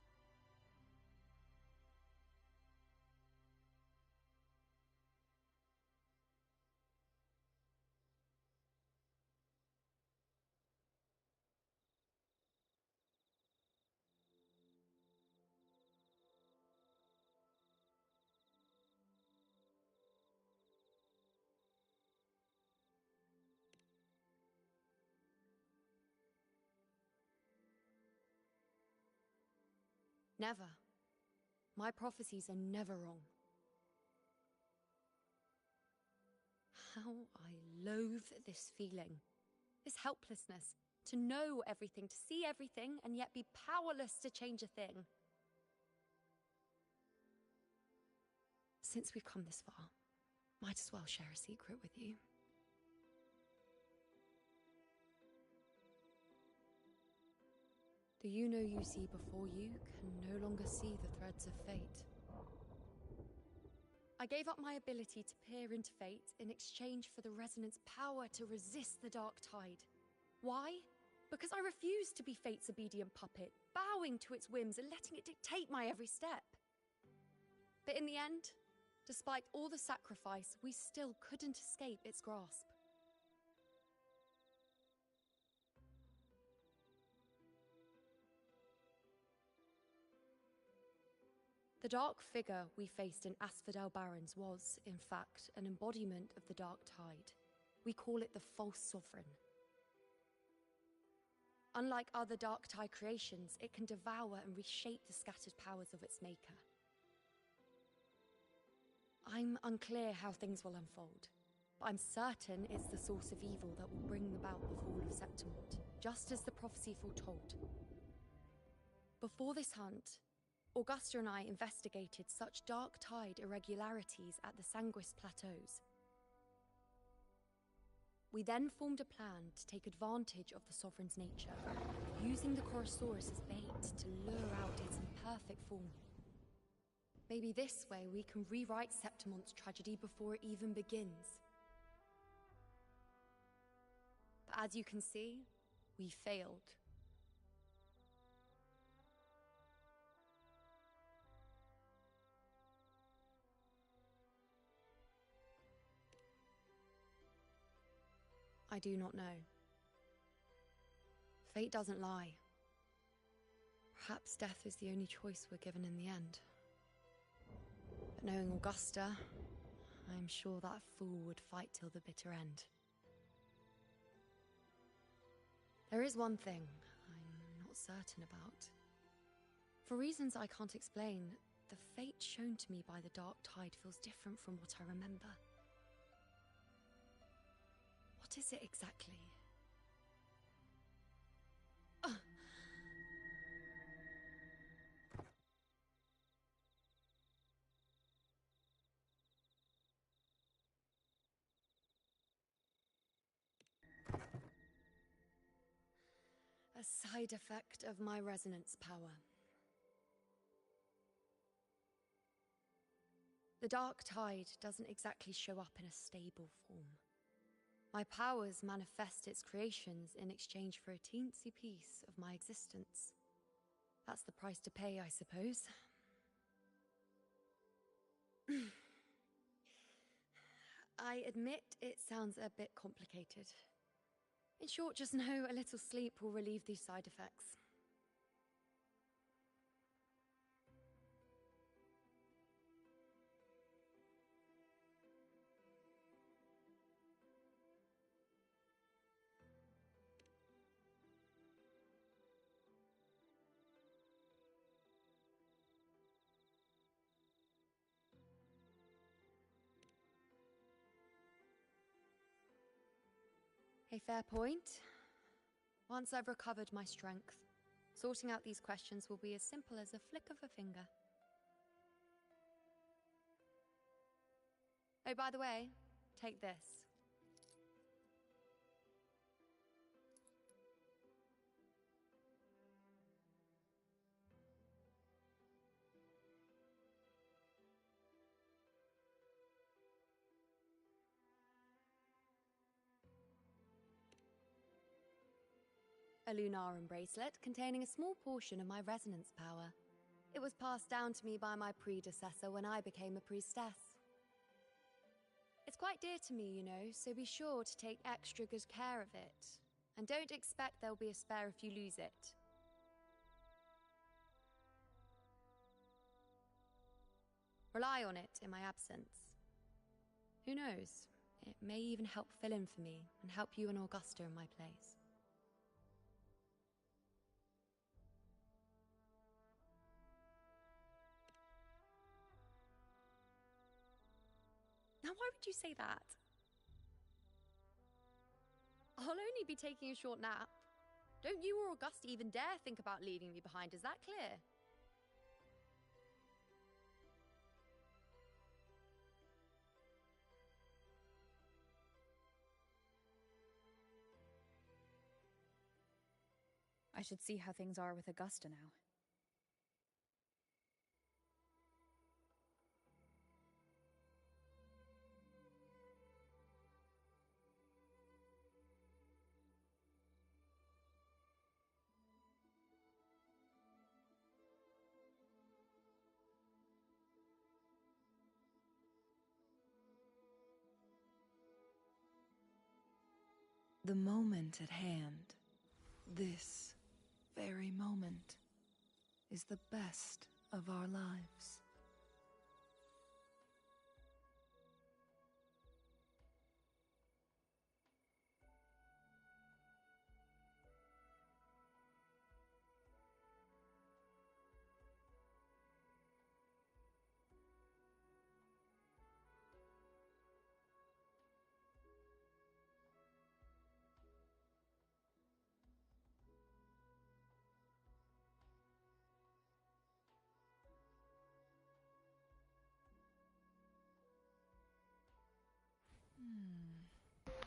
Never. My prophecies are never wrong. How I loathe this feeling, this helplessness, to know everything, to see everything, and yet be powerless to change a thing. Since we've come this far, might as well share a secret with you. The you see before you can no longer see the threads of fate. I gave up my ability to peer into fate in exchange for the resonance power to resist the dark tide. Why? Because I refused to be fate's obedient puppet, bowing to its whims and letting it dictate my every step. But in the end, despite all the sacrifice, we still couldn't escape its grasp. The dark figure we faced in Asphodel Barrens was, in fact, an embodiment of the dark tide. We call it the false sovereign. Unlike other dark tide creations, it can devour and reshape the scattered powers of its maker. I'm unclear how things will unfold, but I'm certain it's the source of evil that will bring about the fall of Septimont, just as the prophecy foretold. Before this hunt, Augusta and I investigated such dark tide irregularities at the Sanguis Plateaus. We then formed a plan to take advantage of the Sovereign's nature, using the Chorosaurus as bait to lure out its imperfect form. Maybe this way we can rewrite Septimont's tragedy before it even begins. But as you can see, we failed. I do not know. Fate doesn't lie. Perhaps death is the only choice we're given in the end. But knowing Augusta, I'm sure that fool would fight till the bitter end. There is one thing I'm not certain about. For reasons I can't explain, the fate shown to me by the Dark Tide feels different from what I remember. What is it exactly? A side effect of my resonance power. The Dark Tide doesn't exactly show up in a stable form. My powers manifest its creations in exchange for a teensy piece of my existence. That's the price to pay, I suppose. I admit it sounds a bit complicated. In short, just know a little sleep will relieve these side effects. A fair point. Once I've recovered my strength, sorting out these questions will be as simple as a flick of a finger. Oh, by the way, take this. A Lunarum bracelet containing a small portion of my resonance power. It was passed down to me by my predecessor when I became a priestess. It's quite dear to me, you know, so be sure to take extra good care of it. And don't expect there'll be a spare if you lose it. Rely on it in my absence. Who knows? It may even help fill in for me and help you and Augusta in my place. Now, why would you say that? I'll only be taking a short nap. Don't you or Augusta even dare think about leaving me behind, is that clear? I should see how things are with Augusta now. The moment at hand, this very moment, is the best of our lives.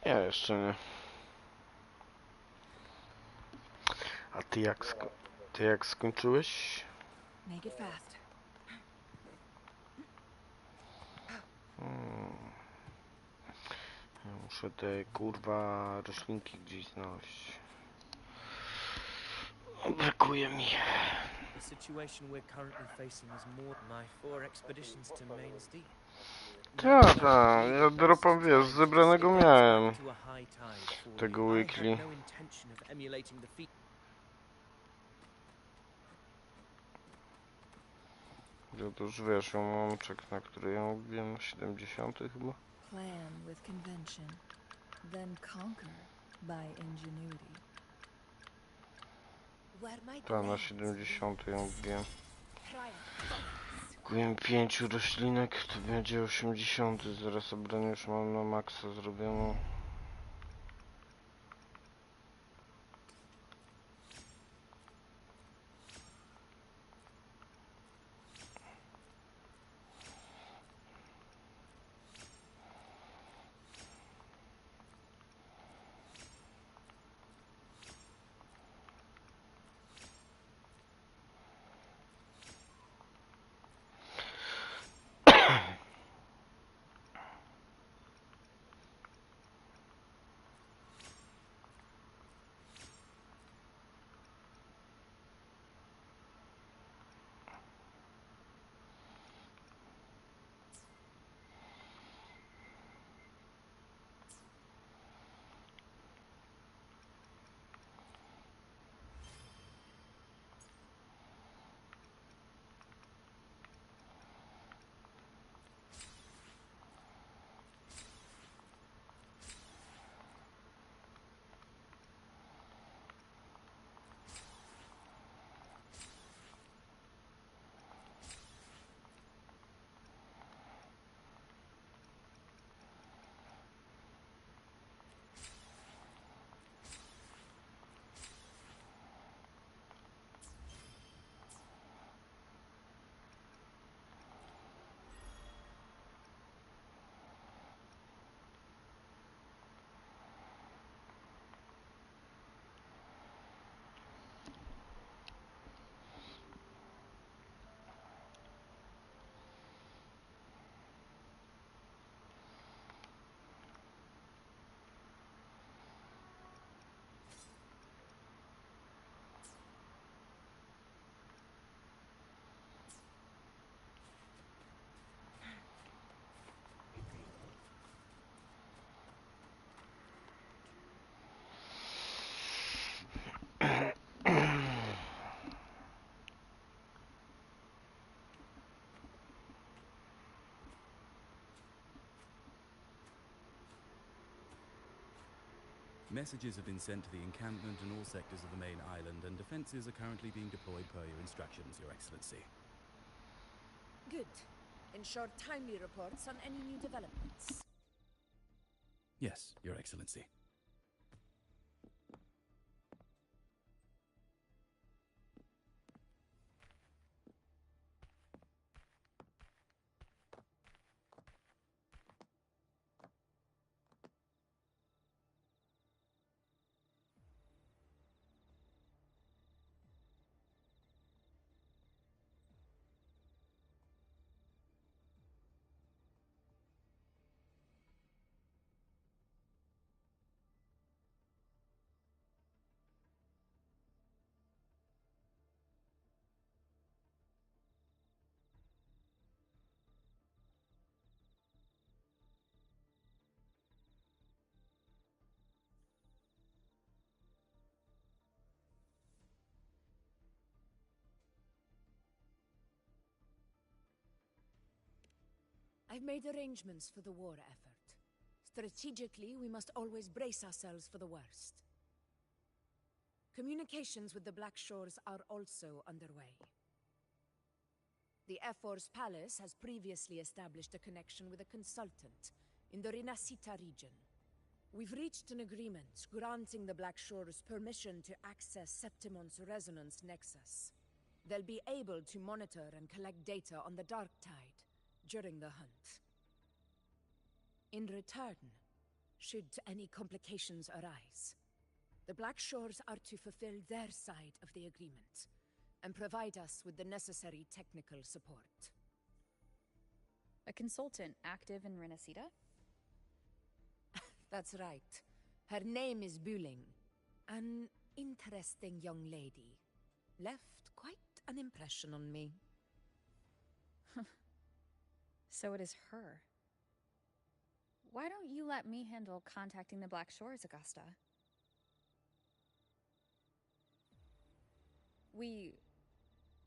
Ja jeszcze nie. A ty jak skończyłeś? Make it fast. Ja muszę te kurwa roślinki gdzieś znaleźć. Brakuje mi. The situation we're currently facing is more than my 4 expeditions to Mainsty. Tak, ja dropam, wiesz, zebranego miałem To a high tide for tego you. I weekly. had no intention of emulating the feat. Ja to już wiesz, ja mam czek, na który ja mówiłem, 70 chyba. Plan with convention, then conquer by ingenuity. Ta na 70 ja mówiłem. Kupiłem 5 roślinek, to będzie 80, zaraz obrony już mam na maksa zrobioną. Messages have been sent to the encampment and all sectors of the main island, and defenses are currently being deployed per your instructions, Your Excellency. Good. Ensure timely reports on any new developments. Yes, Your Excellency. I've made arrangements for the war effort. Strategically, we must always brace ourselves for the worst. Communications with the Black Shores are also underway. The Air Force Palace has previously established a connection with a consultant in the Rinascita region. We've reached an agreement granting the Black Shores permission to access Septimon's resonance nexus. They'll be able to monitor and collect data on the Dark Tide during the hunt. In return, should any complications arise, the Black Shores are to fulfill their side of the agreement and provide us with the necessary technical support. A consultant active in Renacita? That's right. Her name is Buling. An interesting young lady. Left quite an impression on me. So it is her. Why don't you let me handle contacting the Black Shores, Augusta? We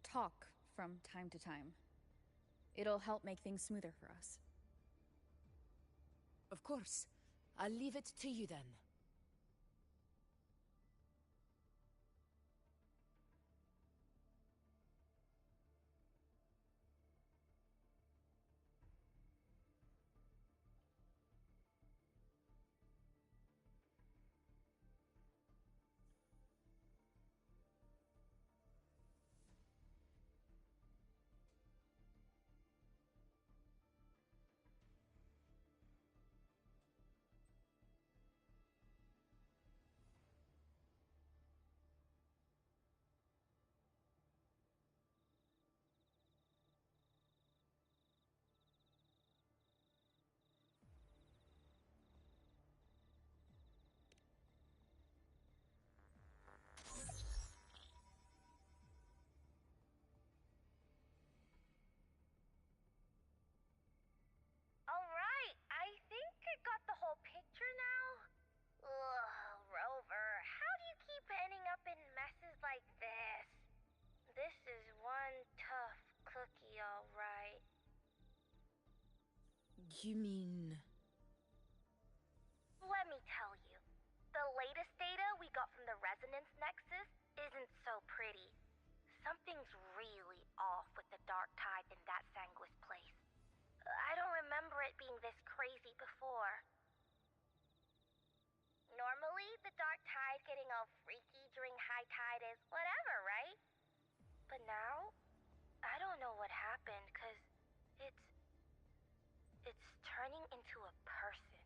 talk from time to time. It'll help make things smoother for us. Of course. I'll leave it to you then. Alright, I think I got the whole picture now. Ugh, Rover, how do you keep ending up in messes like this? This is one tough cookie, alright. You mean... Let me tell you, the latest data we got from the Resonance Nexus isn't so pretty. Something's really off with the dark tide in that Sanguis place. I don't remember it being this crazy before. Normally, the dark tide getting all freaky during high tide is whatever, right? But now, I don't know what happened, 'cause it's turning into a person.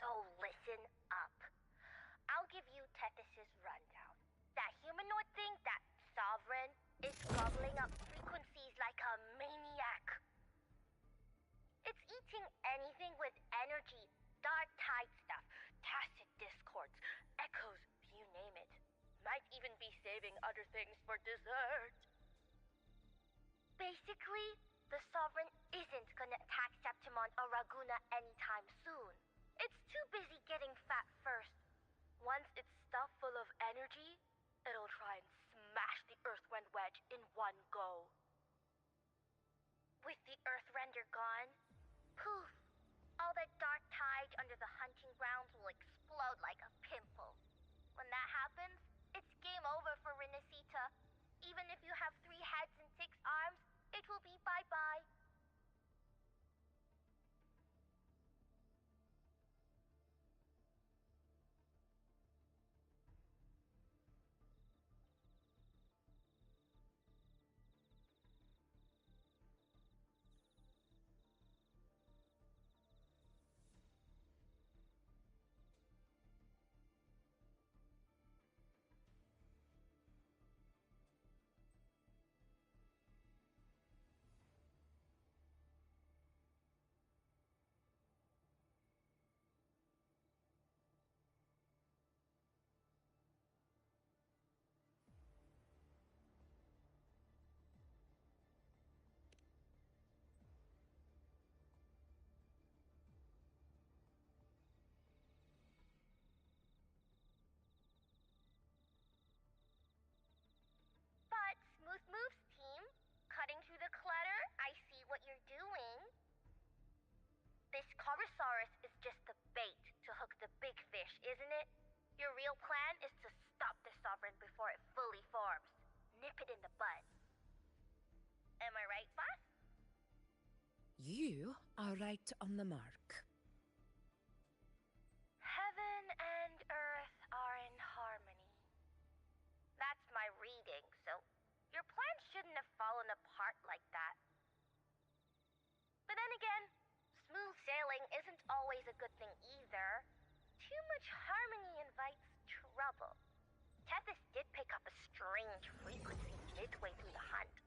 So listen up. I'll give you Tethys' rundown. That humanoid thing, that Sovereign, is gobbling up frequencies like a maniac. It's eating anything with energy, dark tide stuff, tacit discords, echoes, you name it. Might even be saving other things for dessert. Basically, the Sovereign isn't gonna attack Septimon or Raguna anytime soon. It's too busy getting fat first. Once it's stuffed full of energy, it'll try and smash the Earthrend wedge in one go. With the Earthrender gone, poof, all that dark tide under the hunting grounds will explode like a pimple. When that happens, it's game over for Renacita. Even if you have 3 heads and 6 arms, it will be bye-bye. But Smooth Moves team, cutting through the clutter, I see what you're doing. This Corosaurus is just the bait to hook the big fish, isn't it? Your real plan is to stop the Sovereign before it fully forms. Nip it in the bud. Am I right, boss? You are right on the mark. Heaven and earth are in harmony. That's my reading, so your plan shouldn't have fallen apart like that. But then again, smooth sailing isn't always a good thing either. Too much harmony invites trouble. Tethys did pick up a strange frequency midway through the hunt.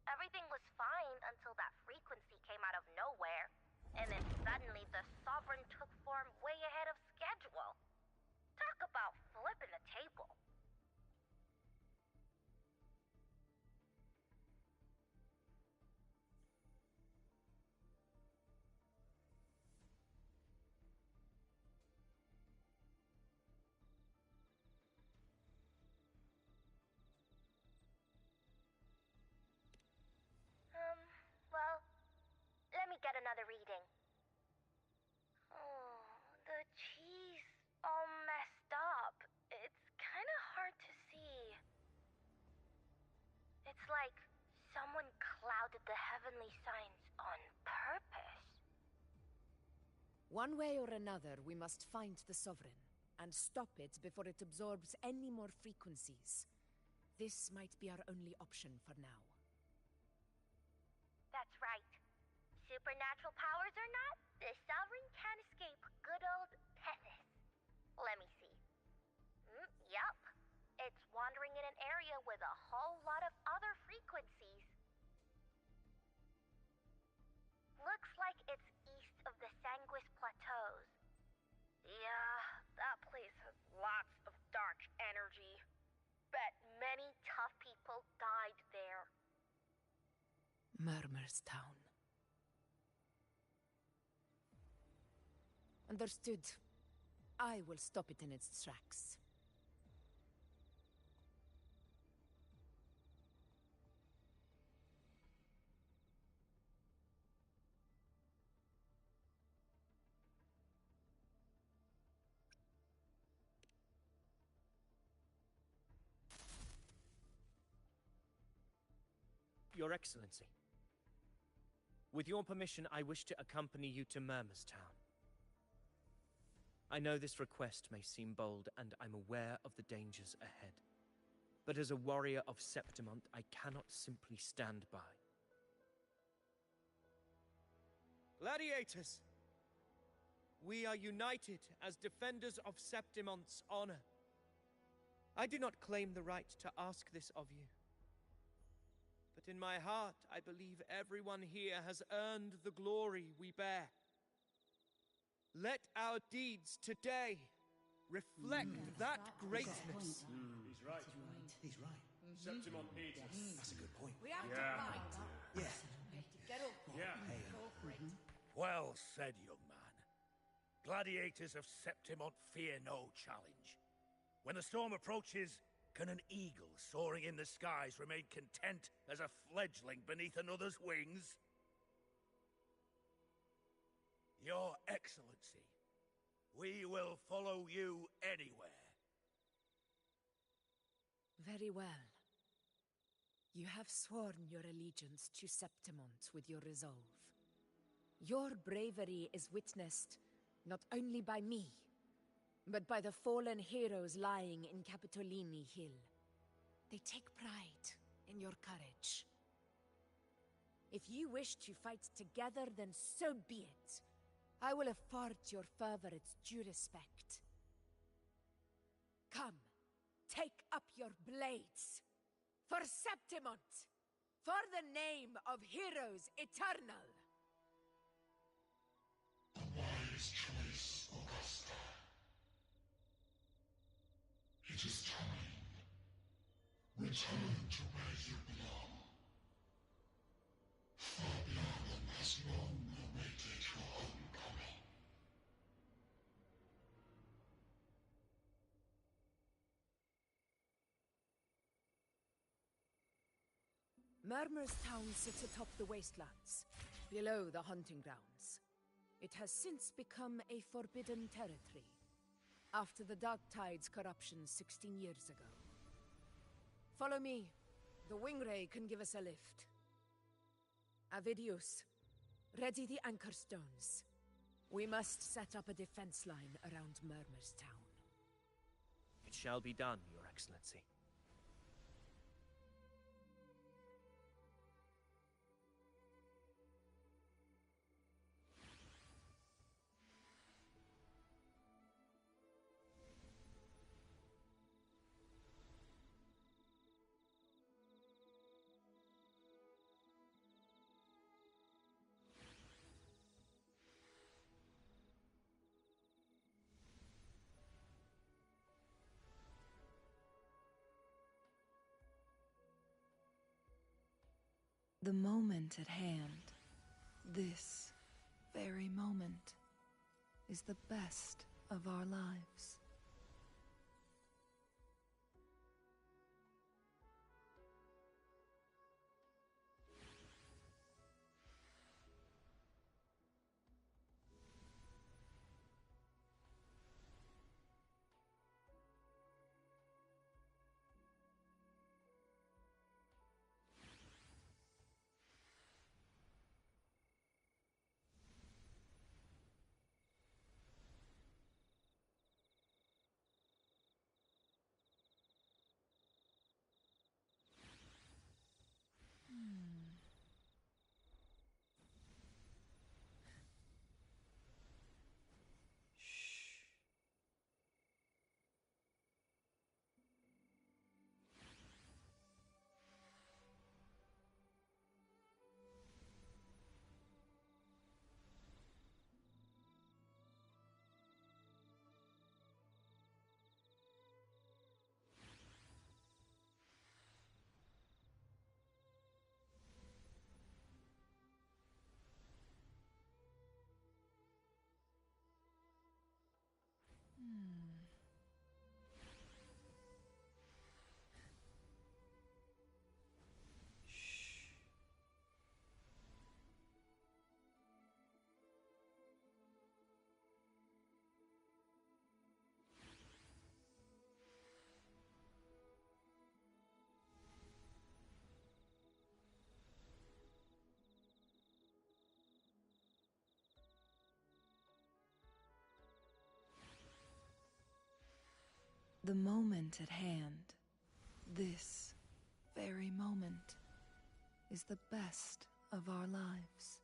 Everything was fine until that frequency came out of nowhere, and then suddenly the Sovereign took form way ahead of schedule. Talk about flipping the table. another reading. Oh, the cheese all messed up. It's kind of hard to see. It's like someone clouded the heavenly signs on purpose. One way or another, we must find the Sovereign and stop it before it absorbs any more frequencies. This might be our only option for now. That's right. Supernatural powers or not, the Sovereign can't escape good old Tethys. Let me see. Yup. It's wandering in an area with a whole lot of other frequencies. Looks like it's east of the Sanguis Plateaus. Yeah, that place has lots of dark energy. Bet many tough people died there. Murmur's Town. Understood. I will stop it in its tracks. Your Excellency. With your permission, I wish to accompany you to Murmur's Town. I know this request may seem bold, and I'm aware of the dangers ahead. But as a warrior of Septimont, I cannot simply stand by. Gladiators! We are united as defenders of Septimont's honor. I do not claim the right to ask this of you. But in my heart, I believe everyone here has earned the glory we bear. Let our deeds today reflect that greatness. He's right. He's right. Septimont needs us. That's a good point. We have to fight. Yeah. Get up. Yeah. Go for it. Well said, young man. Gladiators of Septimont fear no challenge. When the storm approaches, can an eagle soaring in the skies remain content as a fledgling beneath another's wings? Your Excellency, we will follow you anywhere. Very well. You have sworn your allegiance to Septimont with your resolve. Your bravery is witnessed not only by me, but by the fallen heroes lying in Capitolini Hill. They take pride in your courage. If you wish to fight together, then so be it. I will afford your fervor its due respect. Come, take up your blades. For Septimont! For the name of heroes eternal! A wise choice, Augusta. It is time. Return to where you belong. Far beyond has long awaited your homecoming. Murmur's Town sits atop the wastelands, below the hunting grounds. It has since become a forbidden territory, after the Dark Tide's corruption 16 years ago. Follow me. The Wingray can give us a lift. Avidius, ready the anchor stones. We must set up a defense line around Murmur's Town. It shall be done, Your Excellency. The moment at hand, this very moment, is the best of our lives. The moment at hand, this very moment, is the best of our lives.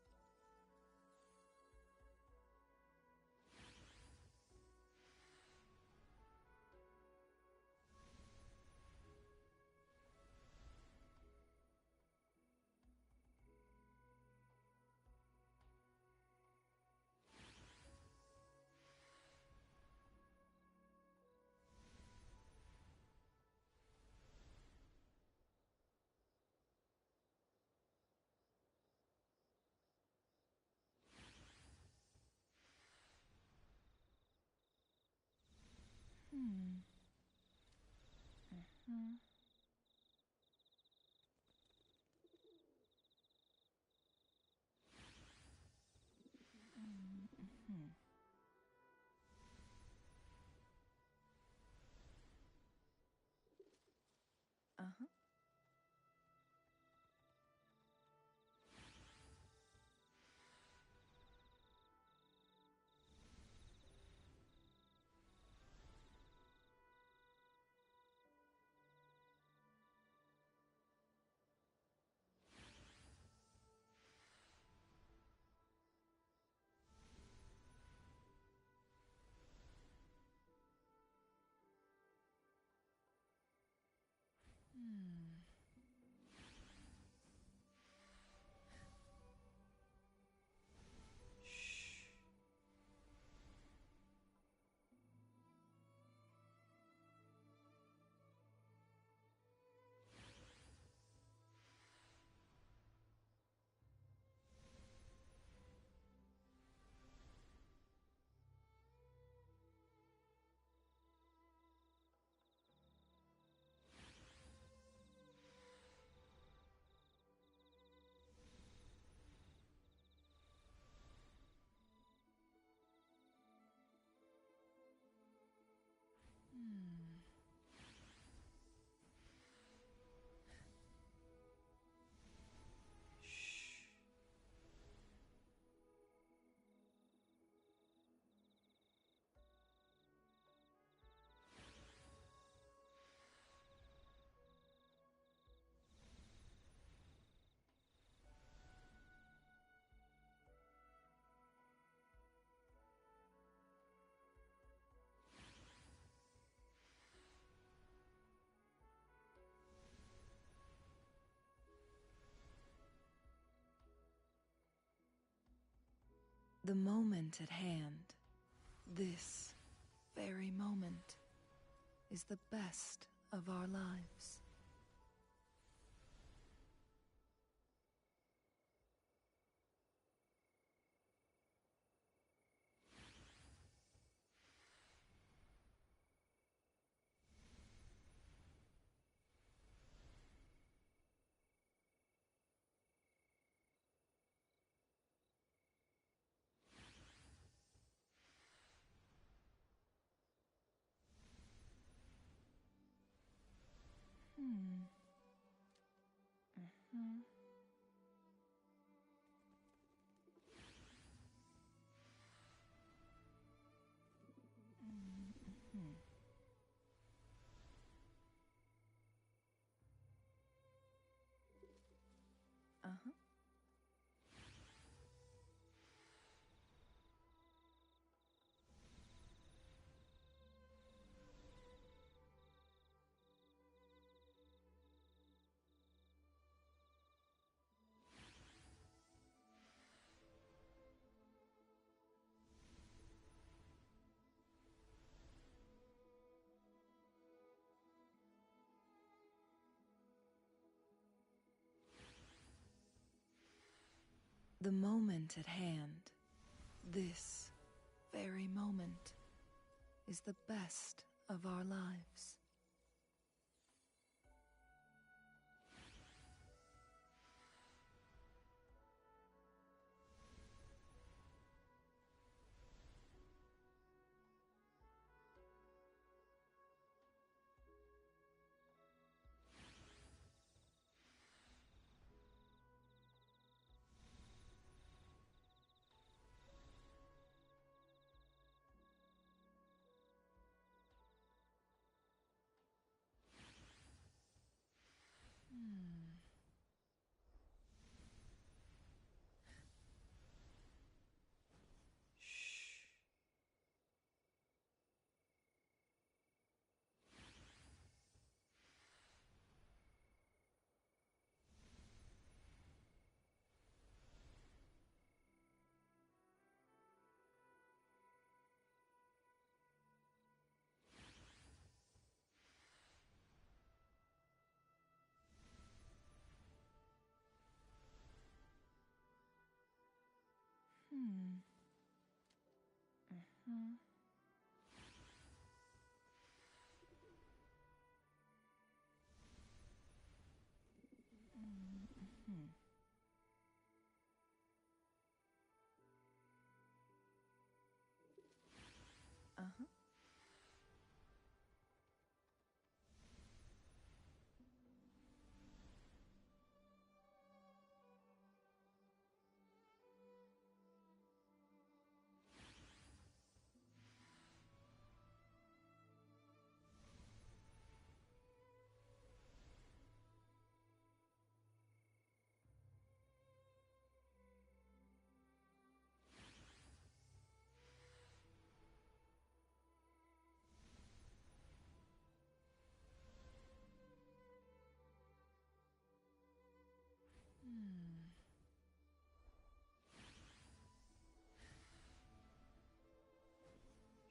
Uh-huh. The moment at hand, this very moment, is the best of our lives. Uh-huh. The moment at hand, this very moment, is the best of our lives. Hmm. Hmm. Uh-huh. Hmm.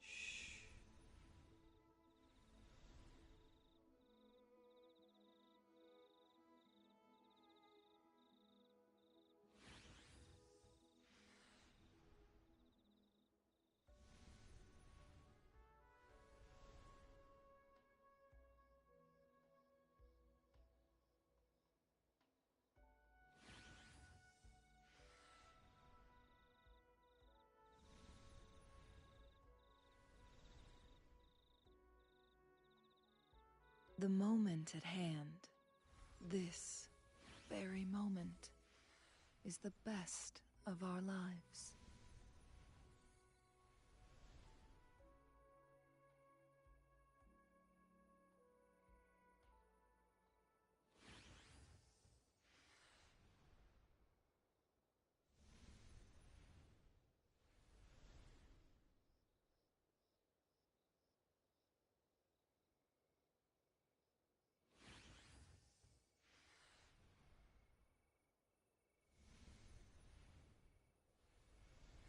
Shh. The moment at hand, this very moment, is the best of our lives.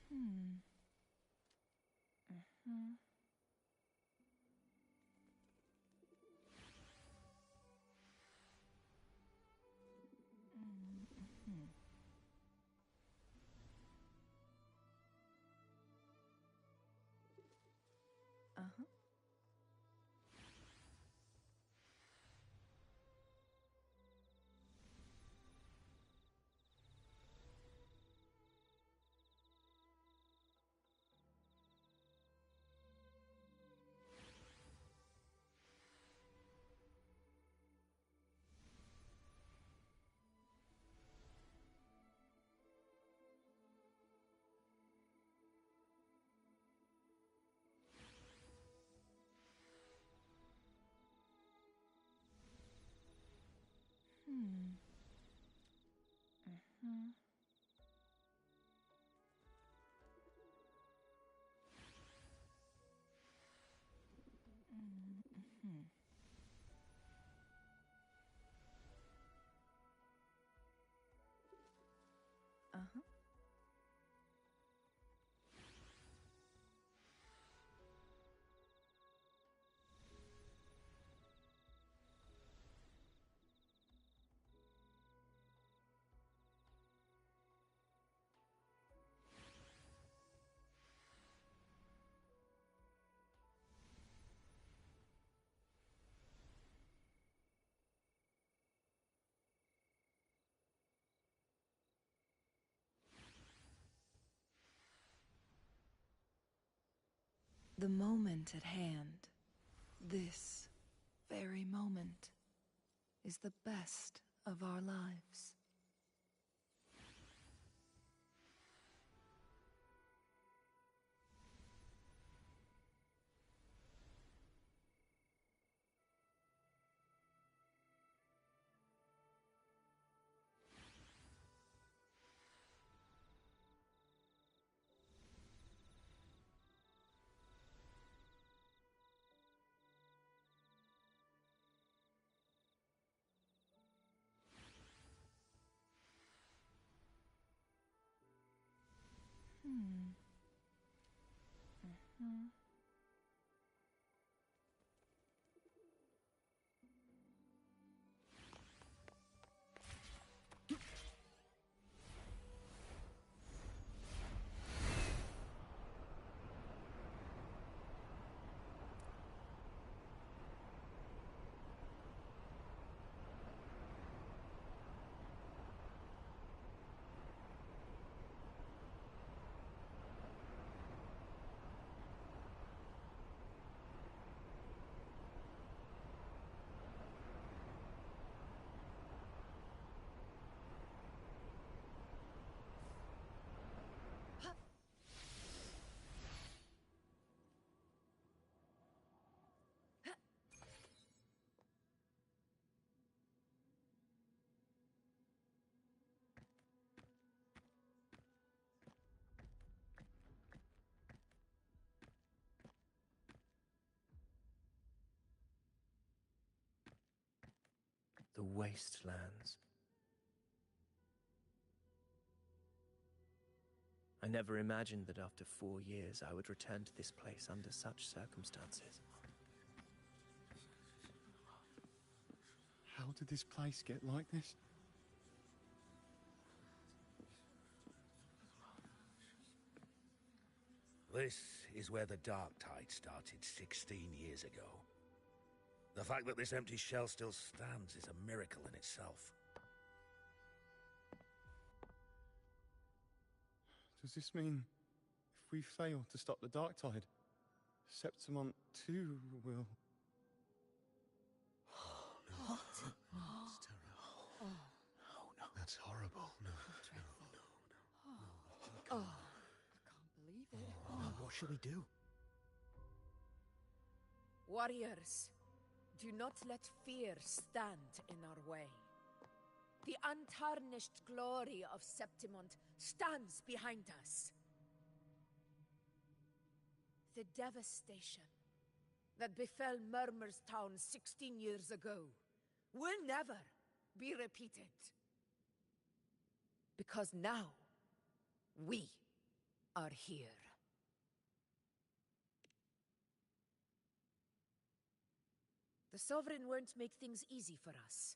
Hmm. Mm-hmm. Mm-hmm. Uh-huh. Hmm. Mm-hmm. Mm-hmm. Uh-huh. The moment at hand, this very moment, is the best of our lives. Hmm. Mm-hmm. the wastelands. I never imagined that after 4 years I would return to this place under such circumstances. How did this place get like this? This is where the Dark Tide started 16 years ago. The fact that this empty shell still stands is a miracle in itself. Does this mean if we fail to stop the Dark Tide, Septimont too will... What? That's terrible. Oh. No. That's horrible. No. Oh, I can't believe it. What should we do? Warriors, do not let fear stand in our way. The untarnished glory of Septimont stands behind us. The devastation that befell Murmur's town 16 years ago will never be repeated. Because now, we are here. The Sovereign won't make things easy for us.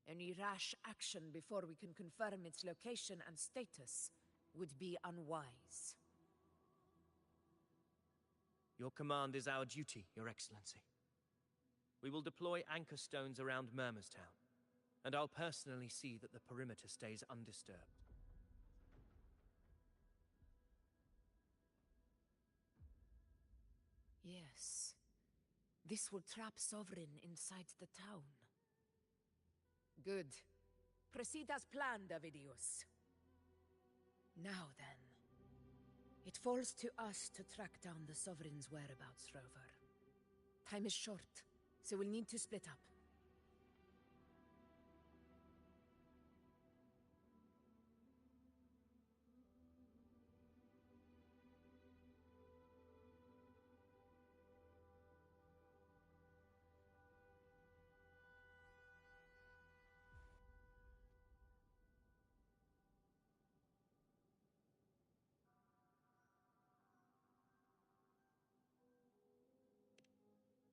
Any rash action before we can confirm its location and status would be unwise. Your command is our duty, Your Excellency. We will deploy anchor stones around Murmur's town, and I'll personally see that the perimeter stays undisturbed. Yes. This will trap Sovereign inside the town. Good. Proceed as planned, Avidius. Now then. It falls to us to track down the Sovereign's whereabouts, Rover. Time is short, so we'll need to split up.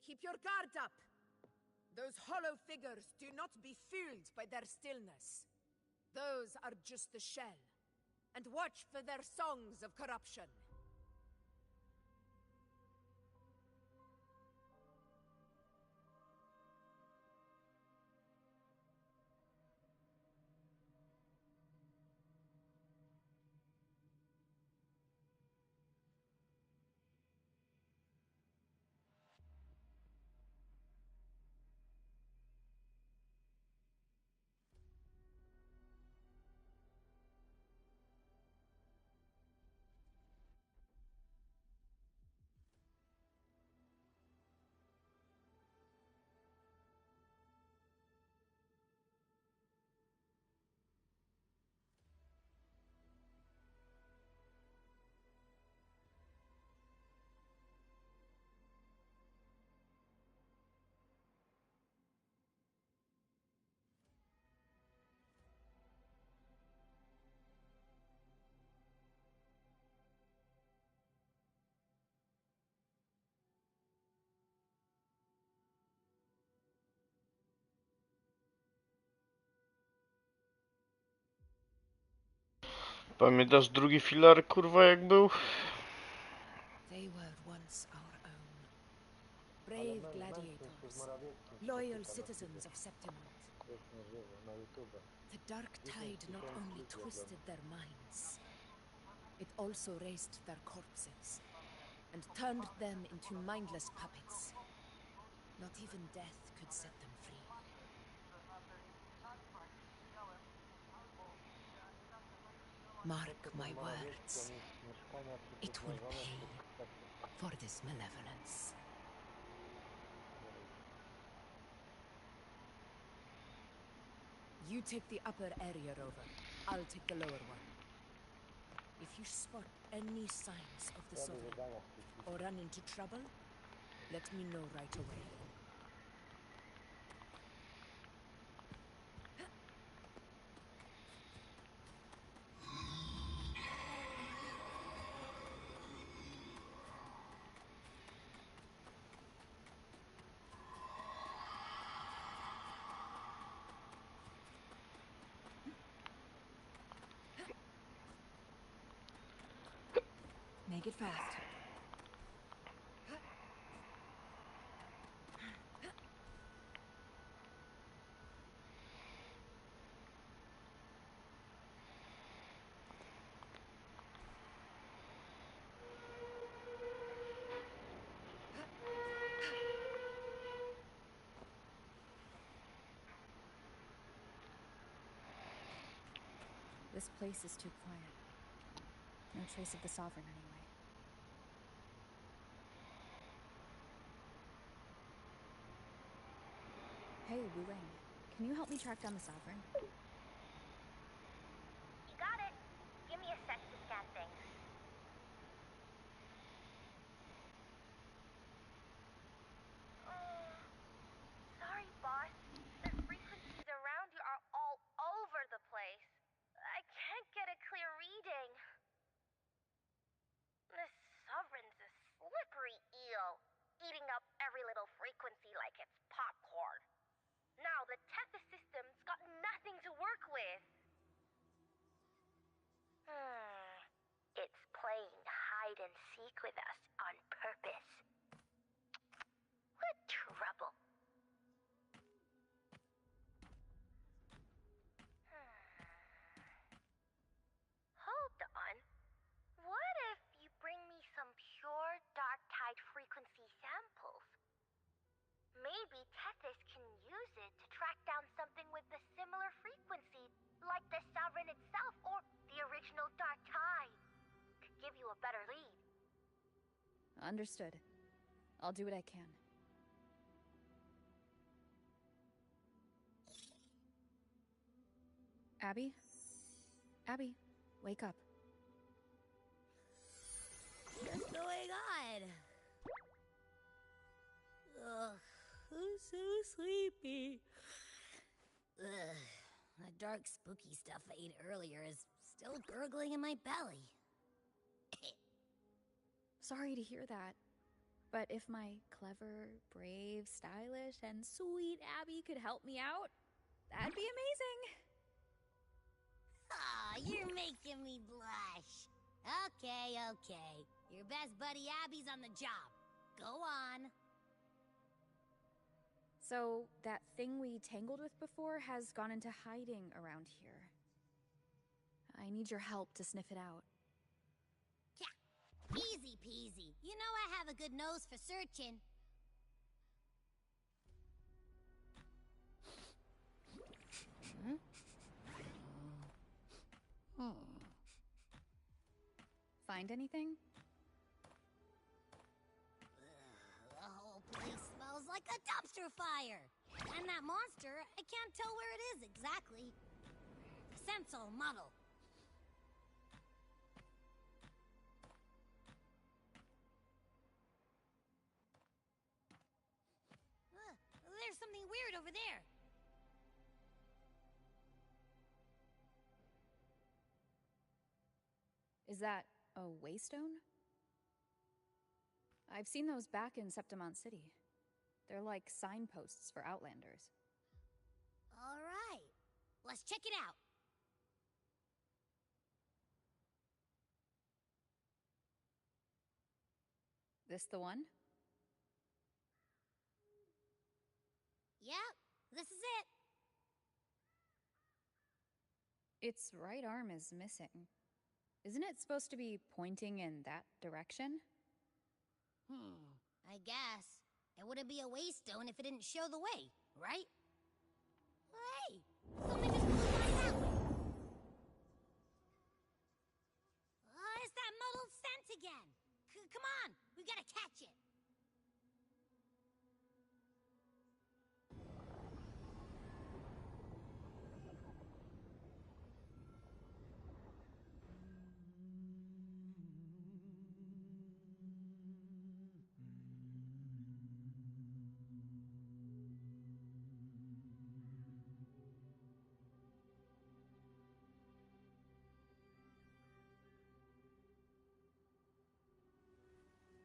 Keep your guard up! Those hollow figures, do not be fooled by their stillness. Those are just the shell. And watch for their songs of corruption. Pamiętasz drugi filar, kurwa, jak był? They were once our own. Brave gladiators, loyal citizens of Septimont. The Dark Tide not only twisted their minds, it also raised their corpses and turned them into mindless puppets. Not even death could set them free. Mark my words, it will pay for this malevolence. You take the upper area, Rover. I'll take the lower one. If you spot any signs of the Sovereign, or run into trouble, let me know right away. Make it fast. This place is too quiet. No trace of the Sovereign, anyway. Hey, Wu Ling, can you help me track down the Sovereign? You got it. Give me a sec to scan things. Sorry, boss. The frequencies around you are all over the place. I can't get a clear reading. This Sovereign's a slippery eel, eating up every little frequency like it's popcorn. Now the Tethys system's got nothing to work with. It's playing hide and seek with us on purpose. What trouble. Hold on. What if you bring me some pure dark tide frequency samples? Maybe Tethys can use it to track down something with a similar frequency, like the Sovereign itself or the original dark tide. Could give you a better lead. Understood. I'll do what I can. Abby? Abby, wake up. What's going on? Ugh, I'm so sleepy. Ugh, that dark spooky stuff I ate earlier is still gurgling in my belly. Sorry to hear that. But if my clever, brave, stylish, and sweet Abby could help me out, that'd be amazing. Aw, you're making me blush. Okay. Your best buddy Abby's on the job. Go on. So, that thing we tangled with before has gone into hiding around here. I need your help to sniff it out. Yeah, easy peasy. You know I have a good nose for searching. Find anything? The whole place smells like a dumpster fire. And that monster, I can't tell where it is exactly. The scent's all muddled. There's something weird over there. Is that a waystone? I've seen those back in Septimont City. They're like signposts for Outlanders. All right, let's check it out. This the one? Yep, this is it. Its right arm is missing. Isn't it supposed to be pointing in that direction? I guess. It wouldn't be a waystone if it didn't show the way, right? Hey, something just flew by that way. Oh, it's that muddled scent again. Come on, we gotta catch it.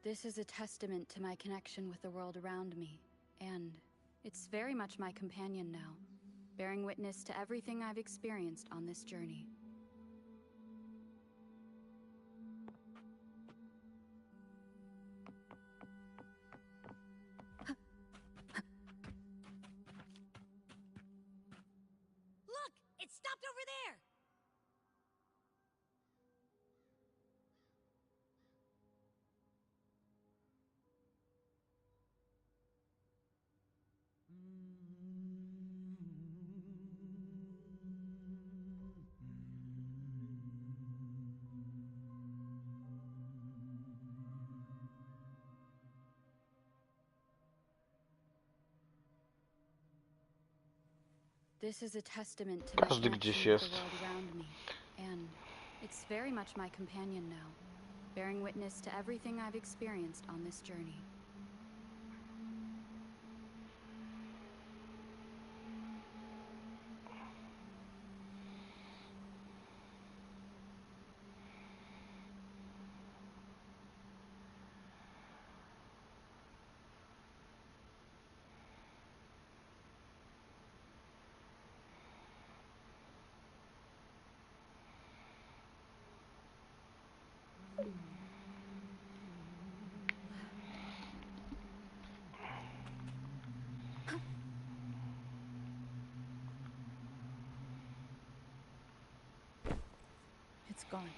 This is a testament to my connection with the world around me, and it's very much my companion now, bearing witness to everything I've experienced on this journey. This is a testament to my Każdy gdzieś connection with jest. the world around me, and it's very much my companion now, bearing witness to everything I've experienced on this journey. It's gone.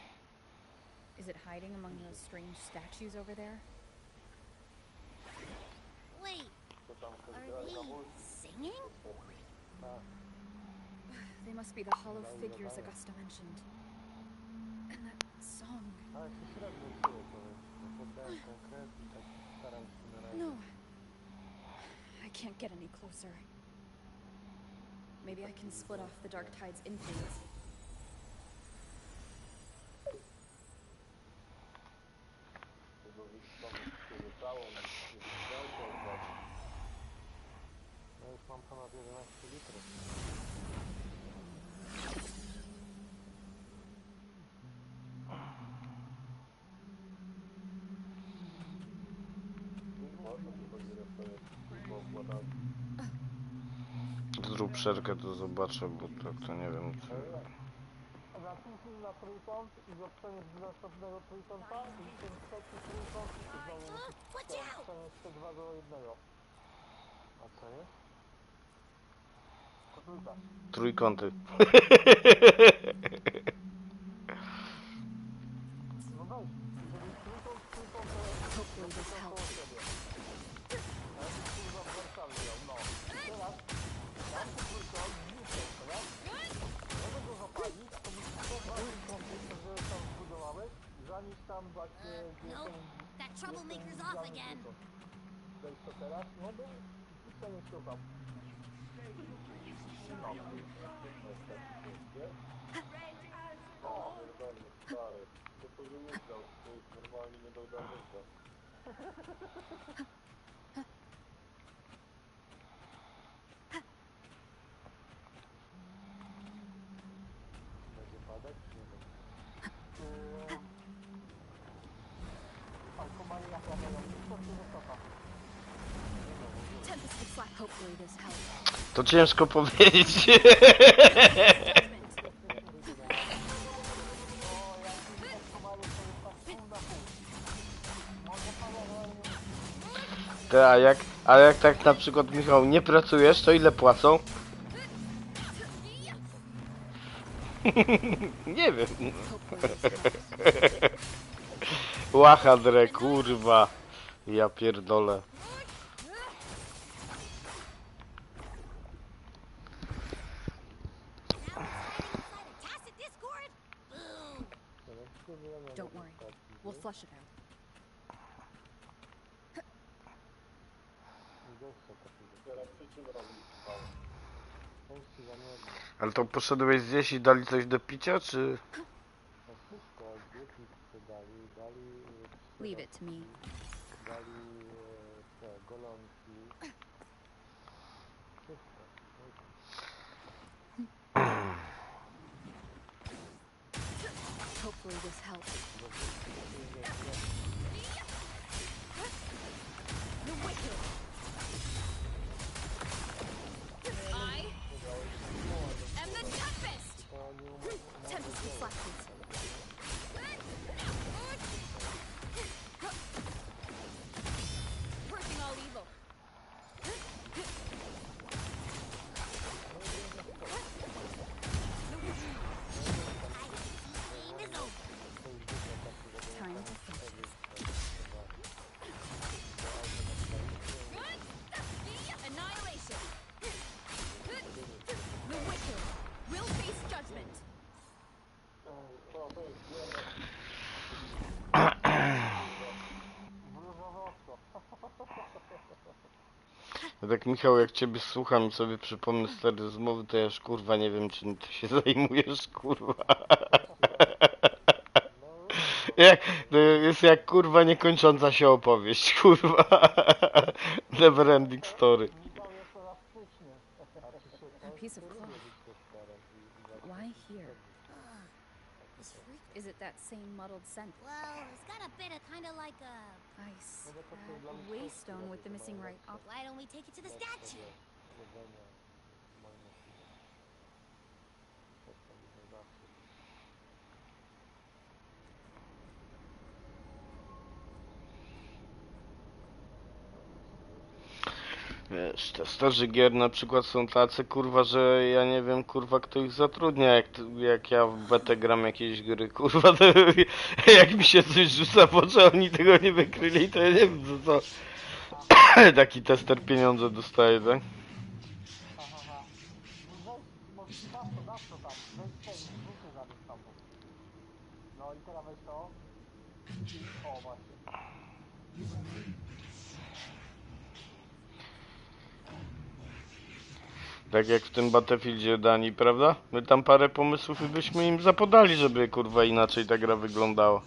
Is it hiding among those strange statues over there? Wait, are they singing? They must be the hollow figures Augusta mentioned. And that song. No. I can't get any closer. Maybe I can split off the Dark Tide's influence. Ja już mam ponad 11 litrów. Zrób przerkę, to zobaczę, bo to nie wiem co. Naciśnij na trójkąt i zostaniesz z następnego trójkąta i ten trzeci trójkąt znowu przeniesz te 2 do 1. A co jest? To trójka. Trójkąty. No weź, jeżeli trójkąt, to jest koło siebie. A ja bym kurwa w Warszawie miał, no. Teraz tam ten trójkąt, zniszczę, teraz. Żeby go zapalić, to musisz to trójkąty, które tam zbudowałeś, zanieść tam właśnie, gdzie Nope, that troublemaker's off again. Weź to teraz, no bo przenieść to tam. O, pierdolę, stary. To powinien dał, to jest normalnie nie dał damage. Będzie padać? Nie wiem. Alkomalia planowa, to się wycofa. Tempest would flat. Hopefully this helps. To ciężko powiedzieć. A jak tak na przykład, Michał, nie pracujesz, to ile płacą? Nie wiem. Łachadre, kurwa. Ja pierdolę. Don't worry. We'll flush it out. Ale to poszedłeś zjeść i dali coś do picia, czy... Leave it to me. Dali te golonki. Wszystko. Hopefully this helps. The wicked. I am the Tempest. Tempest with flashes. Purging all evil. Time to finish. Annihilation. The wicked will face judgment. Ja tak Michał, jak ciebie słucham i sobie przypomnę stare rozmowy, to ja już kurwa nie wiem, czym ty się zajmujesz, kurwa. To jest jak kurwa niekończąca się opowieść, kurwa. Never ending story. A piece of cloth. Why here? Is it that same muddled scent? Well, it's got a bit of kind of like a... Ice. Waystone with the missing right op. Why don't we take it to the statue? Wiesz, testerzy gier na przykład są tacy, kurwa, że ja nie wiem, kurwa, kto ich zatrudnia, jak ja w betę gram jakieś gry, kurwa, to jak mi się coś rzuca w oczy, oni tego nie wykryli, to ja nie wiem, co taki tester pieniądze dostaje, tak? No i teraz weź to. O, właśnie. Tak jak w tym Battlefieldzie Danii, prawda? My tam parę pomysłów i byśmy im zapodali, żeby, kurwa, inaczej ta gra wyglądała.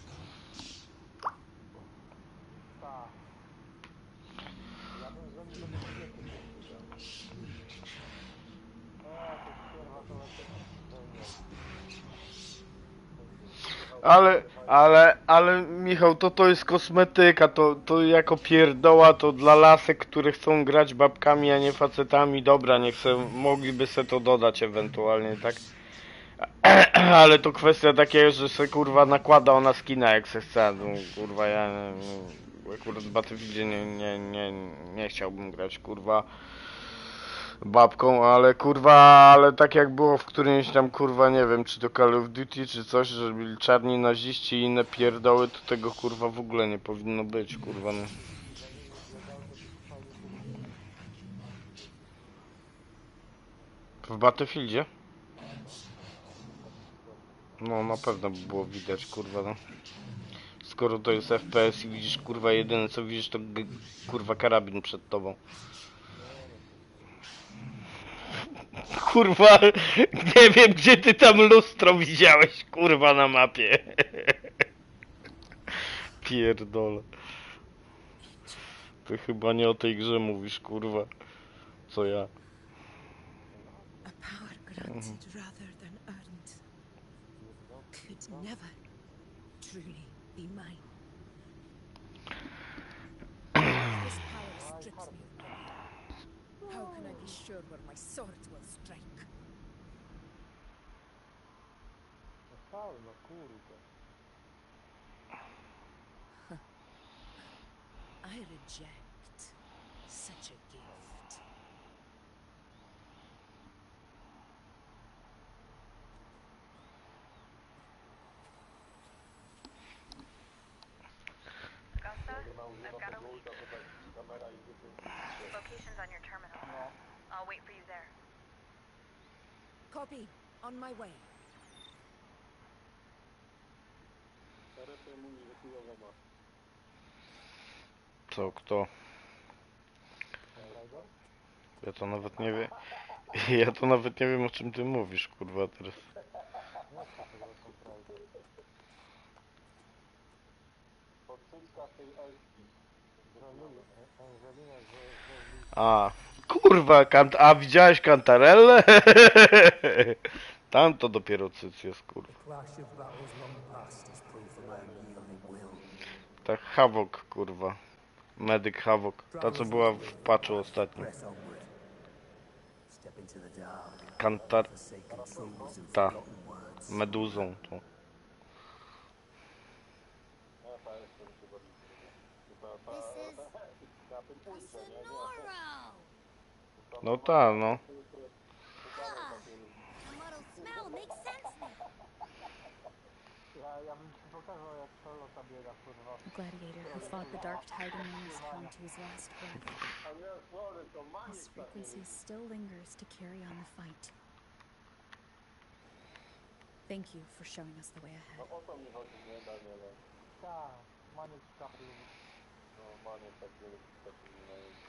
Ale Michał, to jest kosmetyka, to jako pierdoła, to dla lasek, które chcą grać babkami, a nie facetami, dobra, niech se, mogliby se to dodać ewentualnie, tak? Ale to kwestia taka, że se kurwa nakłada ona skina jak se chce, no, kurwa ja akurat w Battlefieldzie nie chciałbym grać kurwa babką, ale kurwa, ale tak jak było w którymś tam kurwa, nie wiem, czy to Call of Duty, czy coś, że byli czarni naziści i inne pierdoły, to tego kurwa w ogóle nie powinno być, kurwa, no. W Battlefieldzie? No na pewno by było widać, kurwa, no. Skoro to jest FPS i widzisz, kurwa, jedyne co widzisz to kurwa karabin przed tobą. Kurwa, nie wiem gdzie ty tam lustro widziałeś, kurwa, na mapie. Pierdolę. Ty chyba nie o tej grze mówisz, kurwa, co ja. A power granted rather than earned could never truly be mine. This power strips me of memory. How can I be sure where my sword will strike? No kurde. I reject such a gift. Augusta, I've got a lead. Location's on your terminal. I'll wait for you there. Copy. On my way. Co, kto? Ja to nawet nie wiem. Ja to nawet nie wiem o czym ty mówisz, kurwa, teraz. A, kurwa, a widziałeś kantarellę? Tam to dopiero cyc jest, kurwa. Tak, Havok, kurwa. Medyk Havok. Ta co była w patchu ostatnio. Kantar... Ta. Meduzą tą. No ta, no. A gladiator who fought the dark tide in Morristown to his last breath. His frequency still lingers to carry on the fight. Thank you for showing us the way ahead.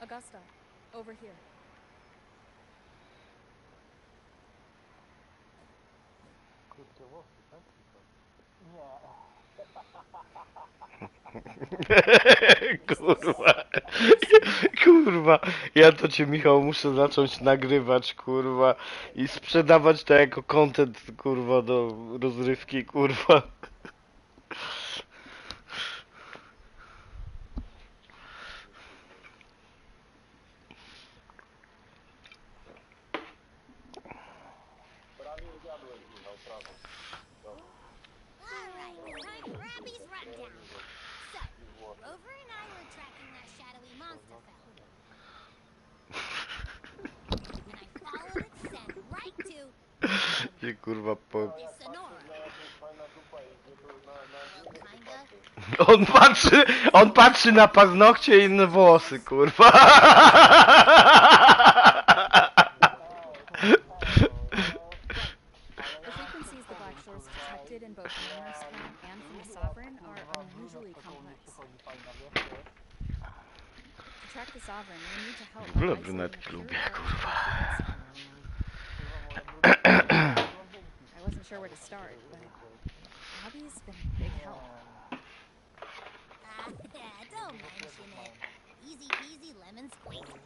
Augusta, Over here. Krótkie włosy, tak? Nie. Kurwa. Kurwa. Ja to cię, Michał, muszę zacząć nagrywać, kurwa. I sprzedawać to jako content, kurwa, do rozrywki, kurwa. Prawie zjadłeś, Michał, prawie. Alright, time for Abby's rundown. So, Rover and I were tracking that shadowy monster fella. And I followed its scent right to Się, kurwa, po... Sonora. Well, kinda. On patrzy na paznokcie i inne włosy, kurwa. The frequencies the Black Shores detected in both Norristown and from the Sovereign are unusually complex. To track the Sovereign, we need to help W ogóle by isolating brunetki a pure lubię, electrical kurwa. I wasn't sure where to start, but Abby's been a big help. Don't mention it. Easy peasy lemon squeezy.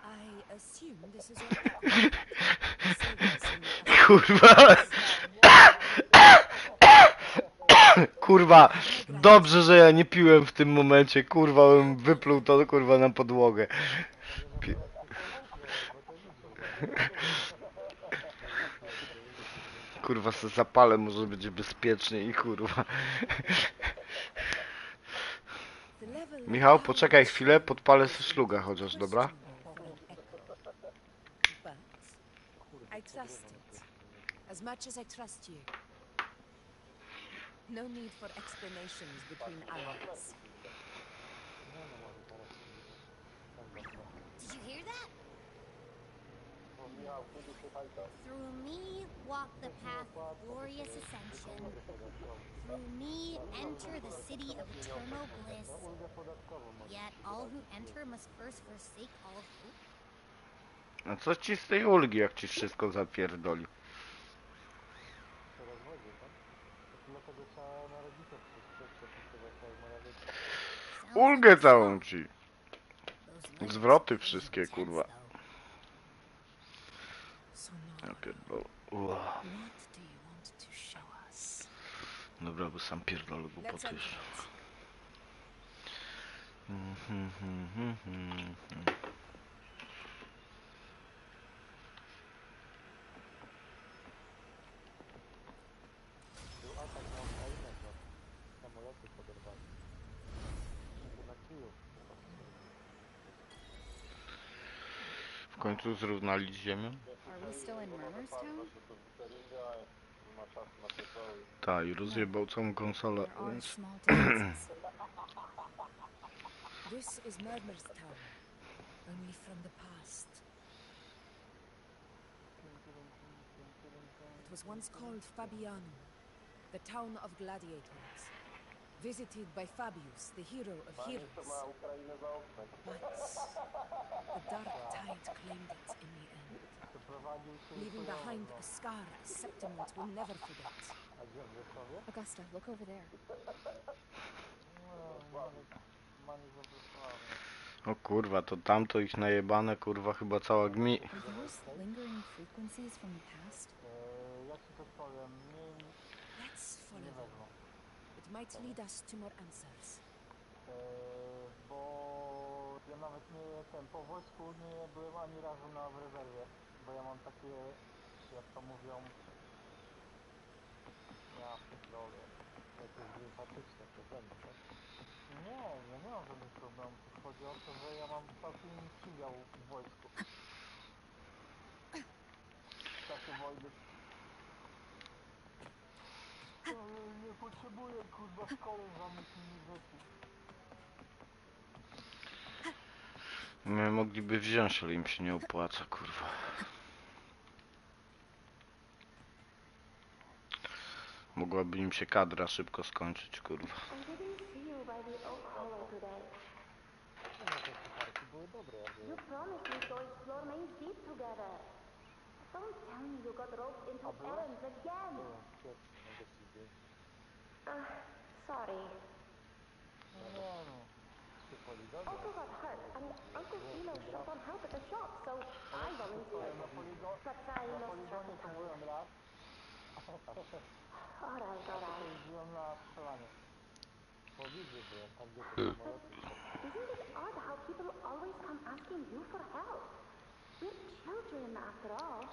I assume this is Kurwa. Kurwa. Dobrze, że ja nie piłem w tym momencie. Kurwa, bym wypluł to, kurwa, na podłogę. Kurwa, se zapalę, może będzie bezpieczniej i kurwa. Michał, poczekaj chwilę, podpalę sobie szluga chociaż, dobra? I trust it as much as I trust you. No need for explanations between allies. Did you hear that? Through me walk the path of glorious ascension. Through me enter the city of eternal bliss. Yet all who enter must first forsake all hope. A co ci z tej ulgi, jak ci wszystko zapierdoli? Ulgę całą ci. Zwroty wszystkie, kurwa. Ja pierdolę. Dobra, bo sam pierdolę głupoty już. W końcu zrównali z ziemią? Are we still in Murmurstown? Tak, i rozjebał całą konsolę, więc... This is Murmurstown, only from the past. It was once called Fabianum, the town of gladiators, visited by Fabius, the hero of heroes. But the dark tide claimed it in the end, leaving behind a scar Septimont will never forget. Augusta, look over there. O kurwa, to tamto ich najebane, kurwa, chyba cała gmi... Are those lingering frequencies from the past? Let's follow them. It might lead us to more answers. Bo ja nawet nie po wojsku nie byłem ani razu w rezerwie, bo ja mam takie, jak to mówią, ja pierdolę, jakieś empatyczne problemy, tak? Nie mam żadnych problemów. Chodzi o to, że ja mam całkiem inny przydział w wojsku. W czasie wojny. Nie potrzebuję, kurwa, w szkole żadnych innych rzeczy. My mogliby wziąć, ale im się nie opłaca, kurwa. Mogłaby im się kadra szybko skończyć, kurwa. You promised we'd go explore Maze Deep together. Don't tell me you got roped into errands again. Sorry. Otto got hurt, and Uncle Philo shut on help at the shop, so I volunteered. But I lost track of time. Alright. Isn't it odd how people always come asking you for help? We're children after all.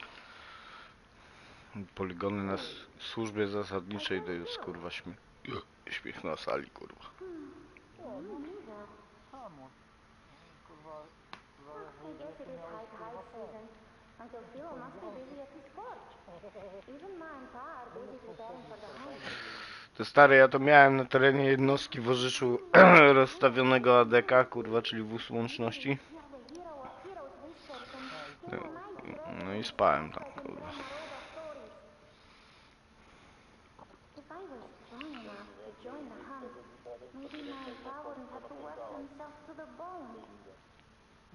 Poligony na służbie zasadniczej to jest kurwa śmiech na sali, kurwa. Me neither. I guess it is high tide season. Uncle Philo must be busy at his forge. Even Ma and Pa are busy preparing for the hunt. To stary, ja to miałem na terenie jednostki w Orzyszu rozstawionego ADK, kurwa, czyli wóz łączności. No i spałem tam, kurwa. If I were strong enough to join the hunt, maybe Ma and Pa wouldn't have to work themselves to the bone.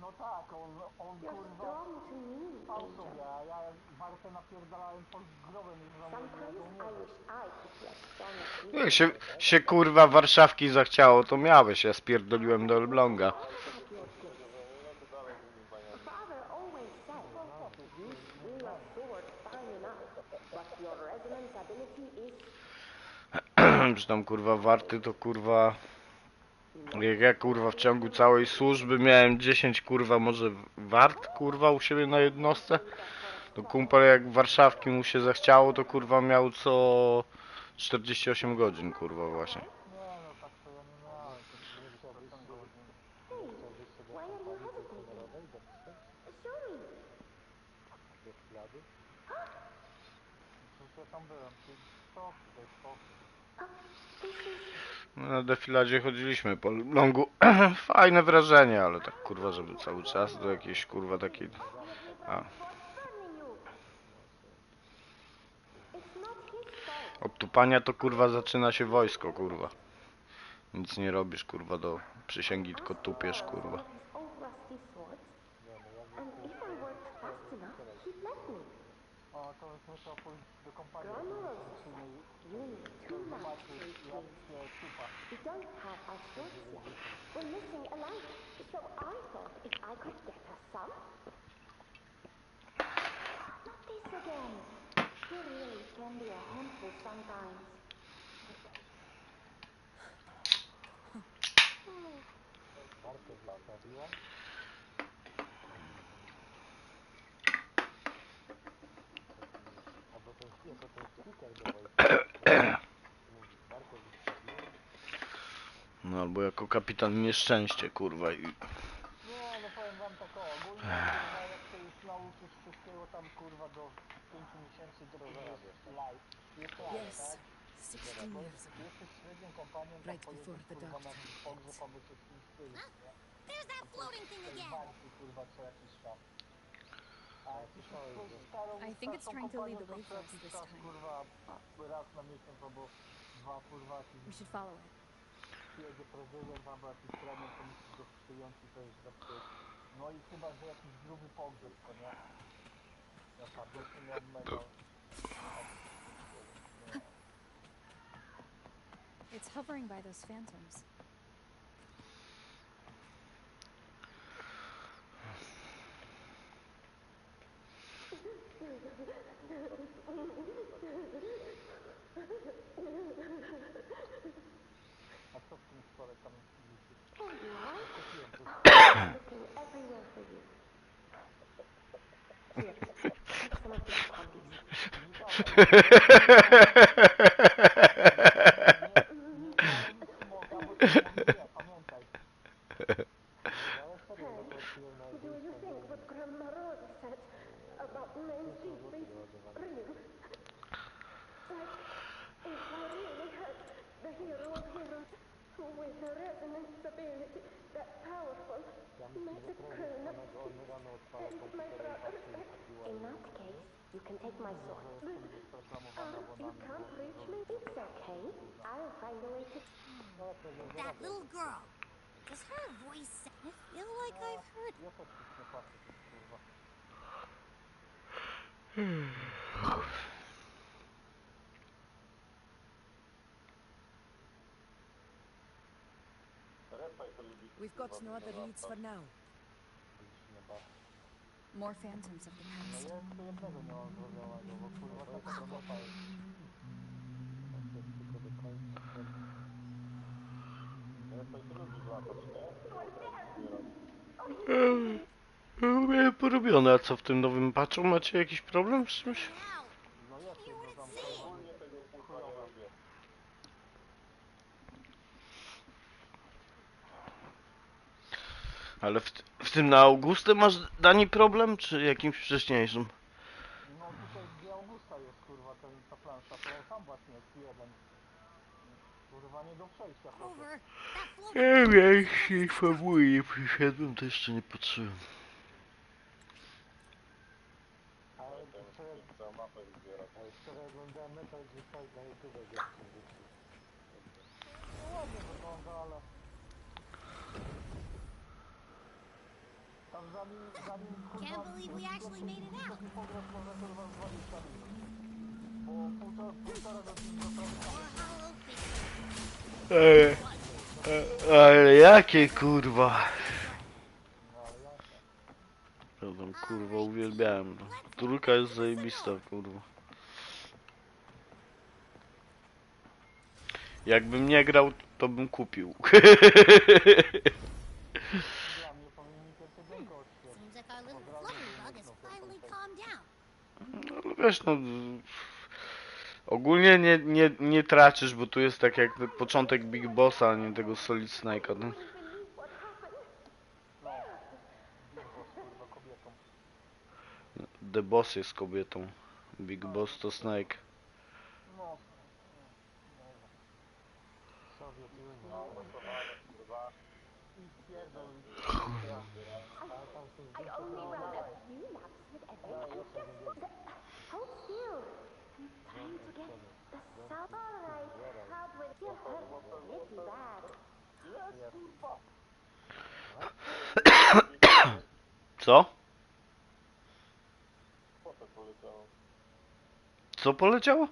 No tak, on You're kurwa strong to me, spał Angel. sobie, a ja walkę napierdalałem pod grobem i Sometimes I wish I could be as strong as you. Jak się kurwa Warszawki zachciało, to miałeś, ja spierdoliłem do Elbląga. Father always said, you swing a sword fine enough, but your resonance ability is... Że tam kurwa warty to kurwa... Jak ja kurwa w ciągu całej służby miałem 10 kurwa może wart kurwa u siebie na jednostce. To kumpel jak Warszawki mu się zachciało, to kurwa miał co 48 godzin kurwa właśnie. Why are you hesitating? Show me. No, na defiladzie chodziliśmy po longu. Fajne wrażenie, ale tak kurwa, żeby cały czas do jakiejś kurwa takiej... A. Od tupania to kurwa zaczyna się wojsko kurwa. Nic nie robisz kurwa do przysięgi, tylko tupiesz kurwa. Grandma also said you need 2 lights to reach Maze Deep. We don't have our swords yet. We're missing a light, so I thought if I could get us some... Not this again. He really can be a handful sometimes. No albo jako kapitan nieszczęście kurwa i... Nie, no powiem wam tak ogólnie, kurwa, jak się już nauczysz wszystkiego tam kurwa do 5 miesięcy to jest live. Jest live, Yes, tak? 16 years ago, Jesteś średnią kompanią, tam right before pojedziesz the kurwa dark na tide pogrzeb, hit. aby się z kimś stylić, nie? There's that floating thing Tej again. bańki kurwa co jakiś czas. A jak jesteś I think it's trying to lead the way to for co us jakiś this czas time. kurwa raz na miesiąc albo 2 kurwa We should follow it. przyjedzie prezydent albo jakiś premier, to musisz go przyjąć i to jest zepsuć. No i chyba, że jakiś gruby pogrzeb, to nie? Ja tam jeszcze miałem mega... It's hovering by those phantoms. A co w tym stole tam widzisz? Oh, you are? Looking everywhere for you. Here, take some of these candies. Do you think what Grandma Rosa said about Maze Deep is real? Like, if I really had the hero of heroes with a resonance ability that powerful, met the crown of thieves and my brother's In that case, you can take my sword. But, you can't reach me? It's okay. I'll find a way to... That little girl. Does her voice I feel like I've heard Ja też nic nie patrzę, kurwa. We've got no other leads for now. More phantoms of the No past. ja jeszcze jednego nie mam zrobionego, bo kurwa katastrofa jest. Tylko do końca. Repaj to lubisz latać, nie? Miałem porobione, a co w tym nowym patchu? Macie jakiś problem z czymś? No jest jedno tam kurwa. Ogólnie tego kurwa nie lubię. Ale w tym na Augustę masz, Dani, problem, czy jakimś wcześniejszym? No tutaj gdzie Augusta jest kurwa ta plansza, to tam właśnie jest jeden. Kurwa nie do przejścia chłopie. Nie wiem, jeśli fabuły nie przyszedłem, to jeszcze nie patrzyłem. Ale całą mapę zbiera. Ale wczoraj oglądałem Metal Gear Solid na YouTube, jak to wrócił. No ładnie wygląda, ale... Tam zanim kurwa... Can't believe we actually made it out. Pograsz może kurwa z 20 minut. Bo półtora godziny do prawie. Ale jakie kurwa? Ja tam kurwa uwielbiałem. Trójka jest zajebista, kurwa. Jakbym nie grał, to bym kupił. Seems like our little flutterbug has finally calmed down. No wiesz, no... Ogólnie nie tracisz, bo tu jest tak jak początek Big Bossa, a nie tego Solid Snake'a, no? The Boss jest kobietą. Big Boss to Snake. No. Sowiet Union. I pierdol. Ale tam są zdjęcia. How cute! Time to get the salt. Alright, help with your pretty bad. Co? Co poleciało?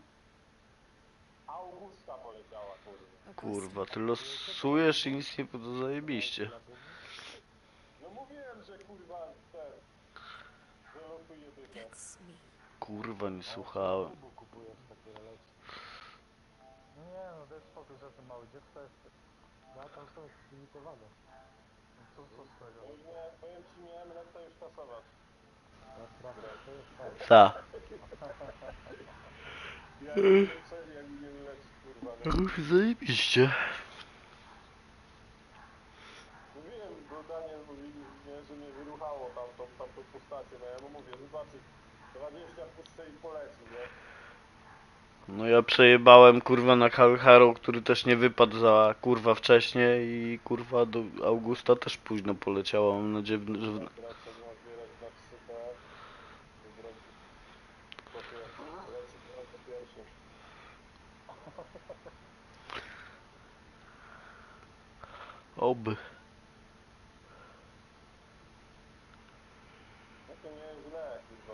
Augusta poleciała, kurwa. Kurwa, ty losujesz i nic nie to zajebiście. No mówiłem, że kurwa ten... Wylokuję tylko. Kurwa, nie słuchałem. No nie no, to jest spokój, że ten mały dziecko jest... No tam są limitowane. Co z tego? No nie, powiem ci, miałem lekko już kasować. To jest fajne. Ta. Ja nie cenię, jak mnie leci, kurwa. Nie? Zajebiście. Mówiłem, bo Daniel mówił, że mnie wyruchało tamtą postacię, no ja mu mówię, zobaczyć, 20 pusty i poleci, nie? No ja przejebałem kurwa na Kalharu, który też nie wypadł za kurwa wcześniej i kurwa do Augusta też późno poleciała. Mam nadzieję, że... Teraz to można zbierać na psychę, leci po pierwszym. Oby. No to nie jest źle, kurwa.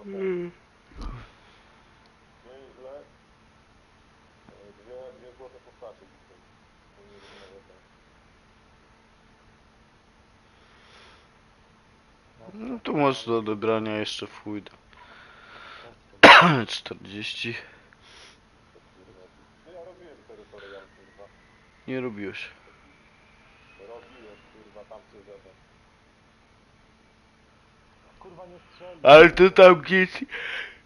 Nie jest źle. Dwie złote postacie. No to masz do odebrania jeszcze w chuj. 40. No ja robiłem terytorial, kurwa. Nie robiłeś. Robiłem, kurwa, tam coś żaden. Kurwa nie strzeli. Ale to tam gdzieś...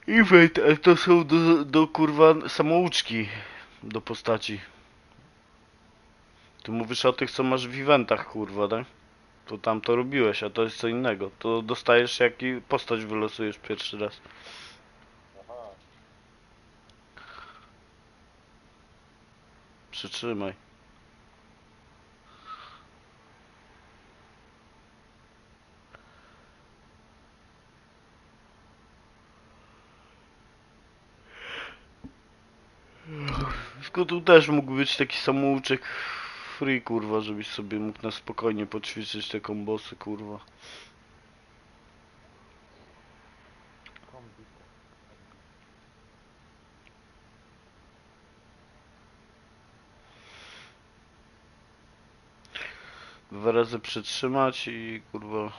Event, ale to są do kurwa samouczki. Do postaci. Ty mówisz o tych, co masz w eventach, kurwa, tak? To tam to robiłeś, a to jest co innego. To dostajesz, jaki postać wylosujesz pierwszy raz. Aha. Przytrzymaj. Tylko tu też mógł być taki samouczek free, kurwa, żebyś sobie mógł na spokojnie poćwiczyć te kombosy, kurwa. Dwa razy przytrzymać i kurwa.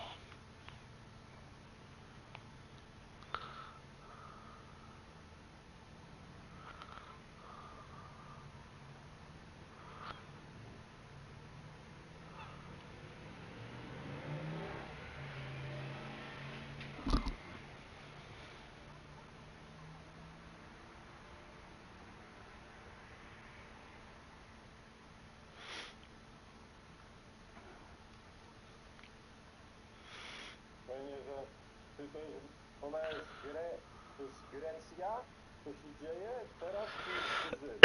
Fajnie, że to jest, ona jest to jest Grecja, to się dzieje, teraz to jest Rzym.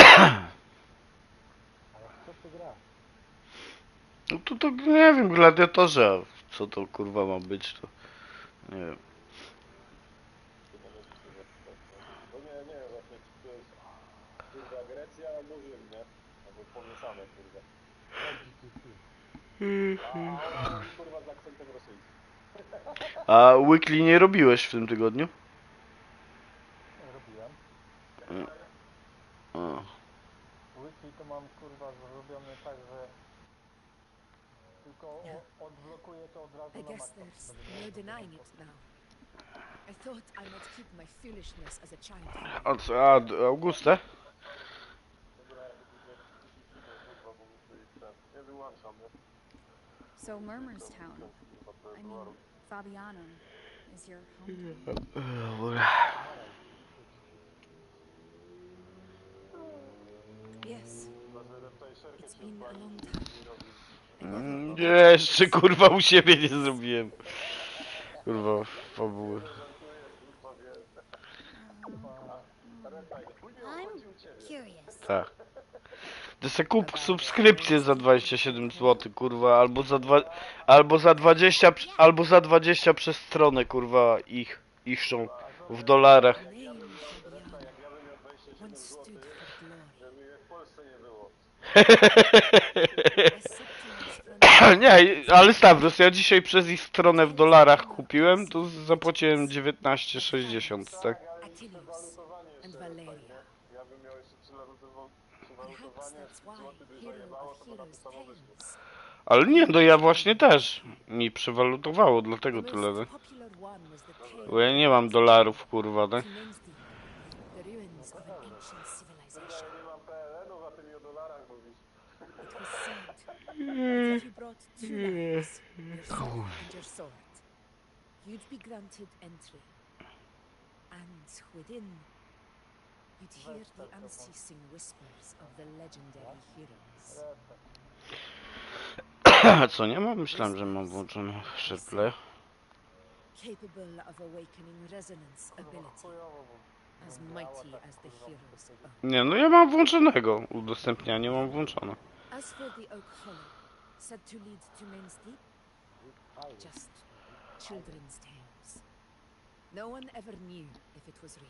Ale co ty gra? No to nie wiem, gladiatorze, co to kurwa ma być, to nie wiem. No nie, właśnie czy to jest kurwa Grecja albo Rzym, nie? Albo pomieszane kurwa. A ona kurwa z akcentem rosyjskim. A weekly nie robiłeś w tym tygodniu? Robiłem. A. Weekly to mam kurwa zrobione tak, że tylko odblokuję to od razu I na guess maksa. there's no denying it now. I thought I might keep my foolishness as a child. A Auguste? Nie wyłączam, nie? So Murmur's Town, I mean, Fabiano, is your hometown? Yes. It's been a long time. Nie, jeszcze kurwa u siebie nie zrobiłem. Kurwa, fabuły. I'm curious. Tak. To se kup subskrypcję za 27 zł, kurwa, albo za 20 przez stronę, kurwa, ichszą w dolarach. W Polsce nie było. Nie, ale Stavros, ja dzisiaj przez ich stronę w dolarach kupiłem, to zapłaciłem 19,60, tak? Ja bym miał jeszcze przewalutowanie, złoty by zajebało, to by napisało wyszło. Ale nie, no ja właśnie też. Mi przewalutowało, dlatego tyle, nie? Bo ja nie mam dolarów, kurwa, tak? Ja nie mam PLN-ów, a ty mi o dolarach mówisz. If you brought 2 lives, yourself and your sword, you'd be granted entry. And within, you'd hear the unceasing whispers of the legendary heroes. A co, nie mam? Myślałem, że mam włączony SharePlay. Capable of awakening resonance ability, as mighty as the heroes own. Nie, no ja mam włączonego. Udostępnianie mam włączone. As for the Oak Hollow, said to lead to Main's Deep, just children's tales. No one ever knew if it was real.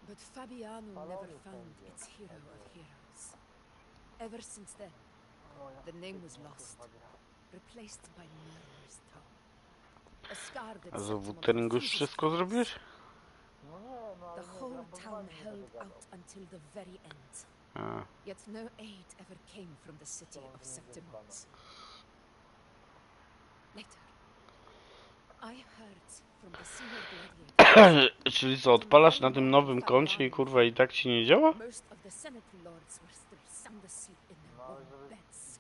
But Fabiano never found its hero of heroes. Ever since then, the name was lost, replaced by Murmur's Town. A scar that A za set him on the Wutheringu już fiercest wszystko path. zrobiłeś? The whole town held out until the very end. Yet no aid ever came from the city of Septimont. Later, I heard from the senior gladiator. Czyli co, odpalasz na tym nowym koncie i kurwa i tak ci nie działa? Most of the Senate lords were still sound asleep in their warm beds.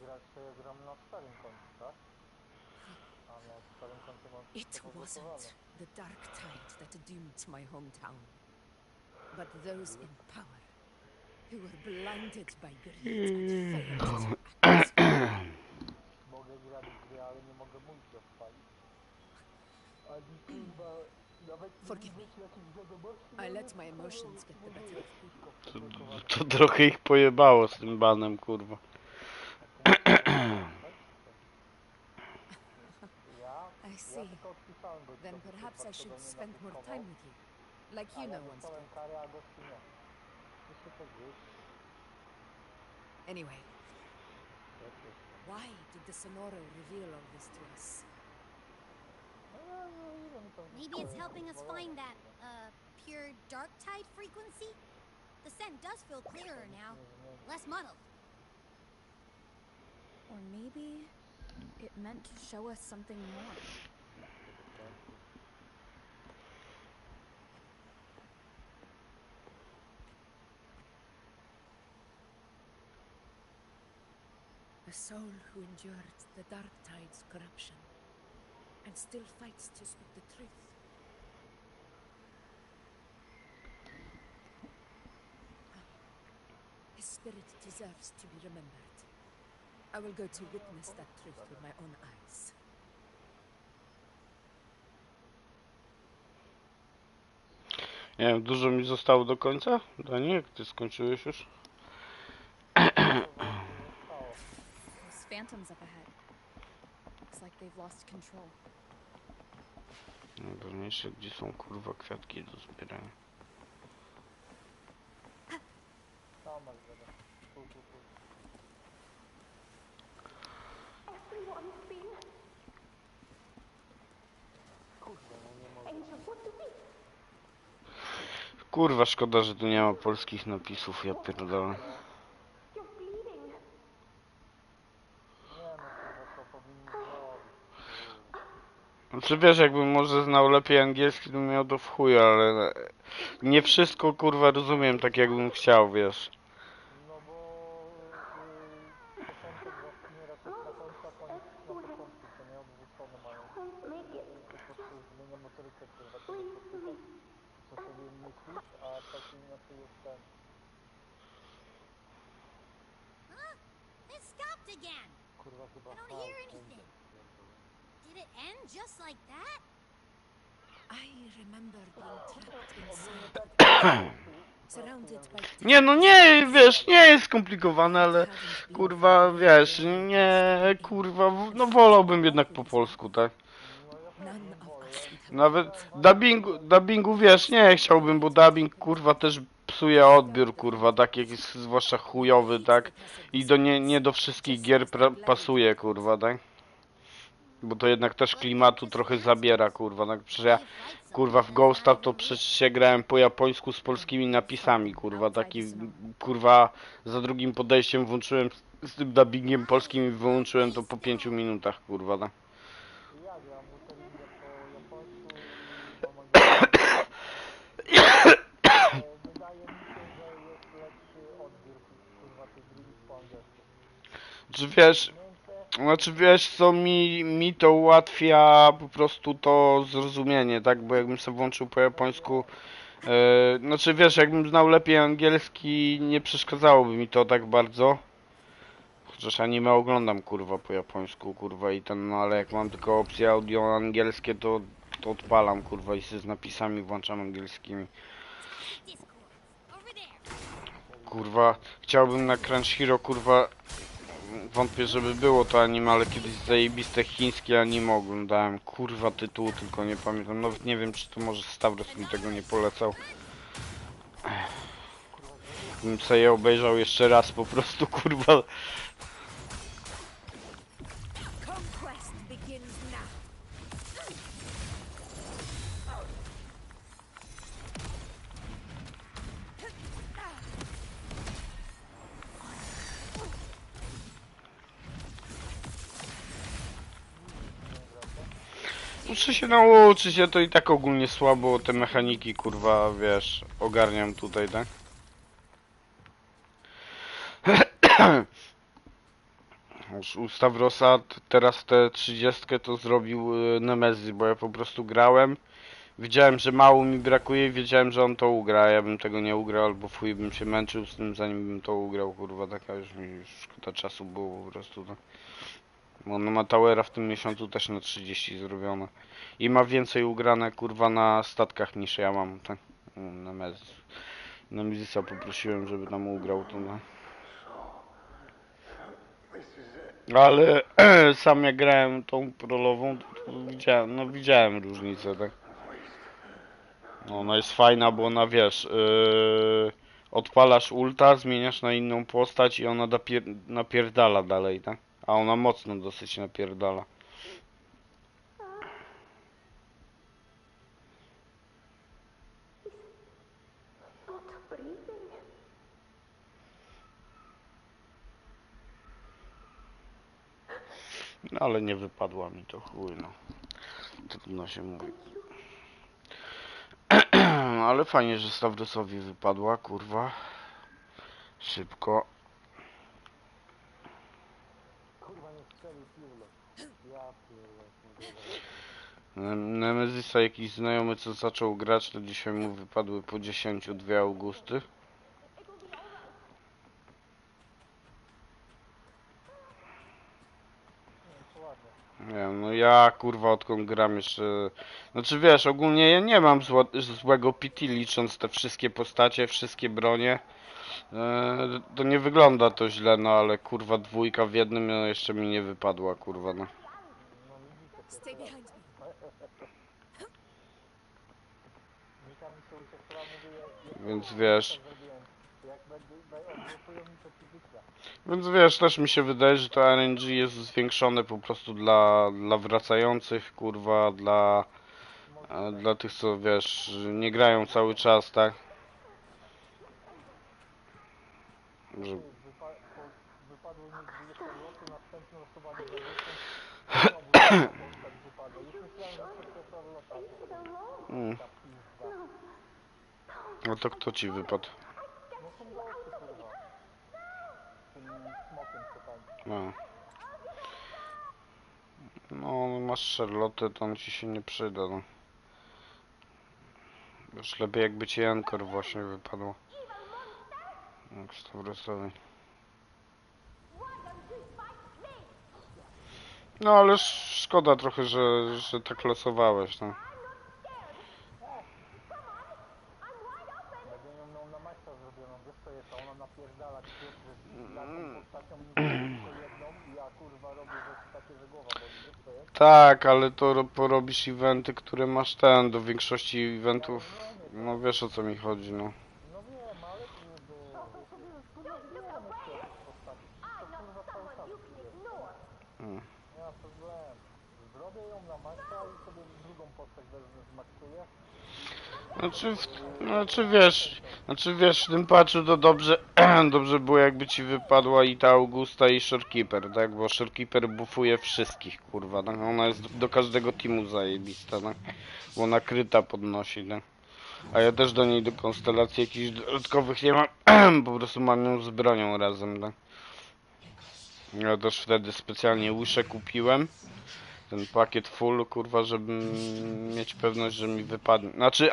It wasn't the dark tide that doomed my hometown, but those in power who were blinded by greed and failed to act. Mogę grać w grę, ale nie mogę multi odpalić. Ani kurwa, nawet Forgive me. I let my emotions get the better of me. To trochę ich pojebało z tym banem, kurwa. I see. Then perhaps I should spend more time with you, like you know once did. Anyway, why did the Sonoro reveal all this to us? Maybe it's helping us find that, pure dark tide frequency? The scent does feel clearer now, less muddled. Or maybe it meant to show us something more. A soul who endured the dark tide's corruption and still fights to speak the truth. His spirit deserves to be remembered. I will go to witness that truth with my own eyes. Nie wiem, dużo mi zostało do końca? Dani, jak ty skończyłeś już? Those phantoms up ahead. Looks like they've lost control. Najważniejsze, gdzie są kurwa kwiatki do zbierania. Kurwa, szkoda, że tu nie ma polskich napisów, ja pierdolę. Znaczy wiesz, jakbym może znał lepiej angielski, to miał to w chuj, ale nie wszystko kurwa rozumiem tak jakbym chciał, wiesz. It stopped again! I don't hear anything. Did it end just like that? I remember being trapped inside. Surrounded by... Nie no nie, wiesz, nie jest skomplikowane, ale kurwa, wiesz, nie, kurwa, no wolałbym jednak po polsku, tak? Nawet dubbingu, wiesz, nie chciałbym, bo dubbing, kurwa, też psuje odbiór, kurwa, tak jak jest zwłaszcza chujowy, tak? I nie do wszystkich gier pasuje, kurwa, tak? Bo to jednak też klimatu trochę zabiera, kurwa, tak? Przecież ja, kurwa, w Ghosta to przecież się grałem po japońsku z polskimi napisami, kurwa, taki, kurwa, za drugim podejściem włączyłem z tym dubbingiem polskim i wyłączyłem to po 5 minutach, kurwa, tak? Znaczy wiesz co, mi to ułatwia po prostu to zrozumienie, tak, bo jakbym sobie włączył po japońsku, znaczy wiesz, jakbym znał lepiej angielski, nie przeszkadzałoby mi to tak bardzo. Chociaż anime oglądam, kurwa, po japońsku, kurwa, i ten, no ale jak mam tylko opcje audio angielskie, to odpalam, kurwa, i się z napisami włączam angielskimi. Kurwa, chciałbym na Crunchyroll, kurwa, wątpię, żeby było to anime, ale kiedyś zajebiste chińskie anime oglądałem, kurwa, tytułu, tylko nie pamiętam, nawet nie wiem, czy to może Stavros mi tego nie polecał. Bym sobie je obejrzał jeszcze raz, po prostu, kurwa. Muszę się nauczyć, ja to i tak ogólnie słabo te mechaniki, kurwa, wiesz, ogarniam tutaj, tak? Już u Stavrosa teraz te 30 to zrobił Nemesis, bo ja po prostu grałem. Wiedziałem, że mało mi brakuje i wiedziałem, że on to ugra, ja bym tego nie ugrał, albo w chuj bym się męczył z tym, zanim bym to ugrał, kurwa, taka już mi szkoda czasu było po prostu, tak? Bo on ma Towera w tym miesiącu też na 30 zrobione. I ma więcej ugrane, kurwa, na statkach niż ja mam, tak? Nemezisa poprosiłem, żeby nam ugrał to, no. Ale sam jak grałem tą prolową, to widziałem różnicę, tak? No, ona jest fajna, bo ona, wiesz, Odpalasz ulta, zmieniasz na inną postać i ona napierdala dalej, tak? A ona mocno dosyć napierdala. No ale nie wypadła mi to, chuj no. Trudno się mówi. Ale fajnie, że Stavrosowi wypadła, kurwa. Szybko. Kurwa nie strzelił piłę. Ja Nemezisa jakiś znajomy co zaczął grać, to dzisiaj mu wypadły po 10 2 Augusty. Nie wiem, no ja kurwa odkąd gram jeszcze... Znaczy wiesz, ogólnie ja nie mam złego PT licząc te wszystkie postacie, wszystkie bronie. To nie wygląda to źle, no ale kurwa dwójka w jednym no, jeszcze mi nie wypadła, kurwa no. Stay behind me. Więc wiesz... Więc wiesz, też mi się wydaje, że to RNG jest zwiększone po prostu dla wracających, kurwa, dla tych, co wiesz, nie grają cały czas, tak? Że... wypadło mi 20 zł, następne losowanie za 10 znowu postać wypada. Już myślałem, że to lota. No to kto ci wypadł? No są goście, kurwa. Tym smokiem co tam. No. No, masz Charlotte, to on ci się nie przyda, no. Już lepiej jakby ci Anchor właśnie wypadło. Jak Stavrosowi. No ale szkoda trochę, że tak losowałeś, no. Jakby ją na maksa zrobioną, wiesz co jest, ona napierdala taką postacią tylko jedną i ja kurwa robię rzeczy takie, że głowa boli, wiesz co jest? Tak, ale to porobisz eventy, które masz do większości eventów, no wiesz o co mi chodzi, no. No wiem, ale kurwa zbieramy się jakieś postaci, to kurwa cały czas nie ma problemu. Zrobię ją na maksa i sobie drugą postać wezmę, zmaksuję. Znaczy wiesz, w tym patchu to dobrze, dobrze było jakby ci wypadła i ta Augusta i Shorekeeper, tak? Bo Shorekeeper buffuje wszystkich, kurwa, tak? Ona jest do każdego teamu zajebista, tak? Bo ona kryta podnosi, tak? A ja też do niej do konstelacji jakichś dodatkowych nie mam, po prostu mam ją z bronią razem, tak? Ja też wtedy specjalnie łyszę kupiłem. Ten pakiet full, kurwa, żeby mieć pewność, że mi wypadnie. Znaczy,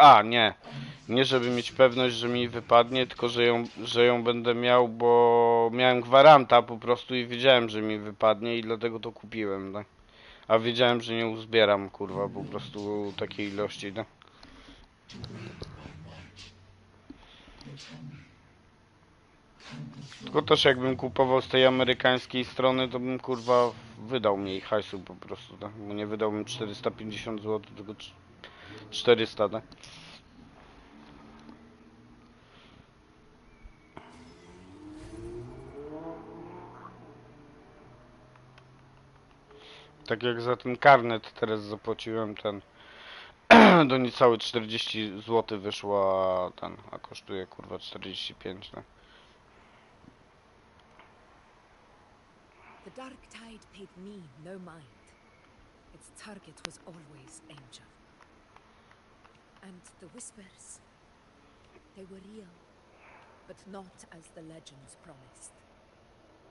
nie żeby mieć pewność, że mi wypadnie, tylko że ją będę miał, bo miałem gwaranta po prostu i wiedziałem, że mi wypadnie i dlatego to kupiłem, tak? A wiedziałem, że nie uzbieram, kurwa, po prostu takiej ilości, tak? Tylko też jakbym kupował z tej amerykańskiej strony, to bym kurwa wydał mniej hajsu po prostu, tak? Bo nie wydałbym 450 zł, tylko 400, tak? Tak jak za ten karnet teraz zapłaciłem ten do niecałe 40 zł wyszło, a kosztuje kurwa 45, tak? The Dark Tide paid me no mind. Its target was always Angel. And the whispers, they were real, but not as the legends promised.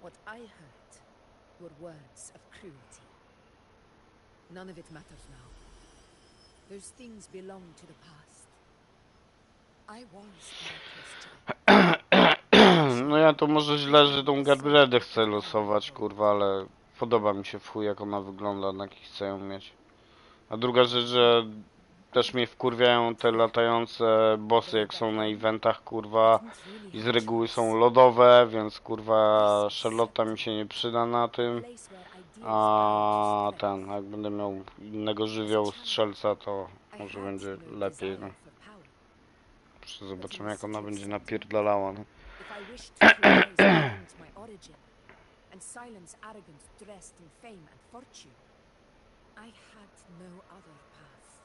What I heard were words of cruelty. None of it matters now. Those things belong to the past. I was a reckless child. No ja to może źle, że tą Gabriedę chcę losować, kurwa, ale podoba mi się w chuj jak ona wygląda, na jaki chcę ją mieć. A druga rzecz, że też mnie wkurwiają te latające bossy jak są na eventach, kurwa, i z reguły są lodowe, więc kurwa Charlotta mi się nie przyda na tym. A jak będę miał innego żywiołu strzelca, to może będzie lepiej, no. Zobaczymy, jak ona będzie napierdalała, no. If I wish to praise beyond my origin and silence arrogance dressed in fame and fortune, I had no other path.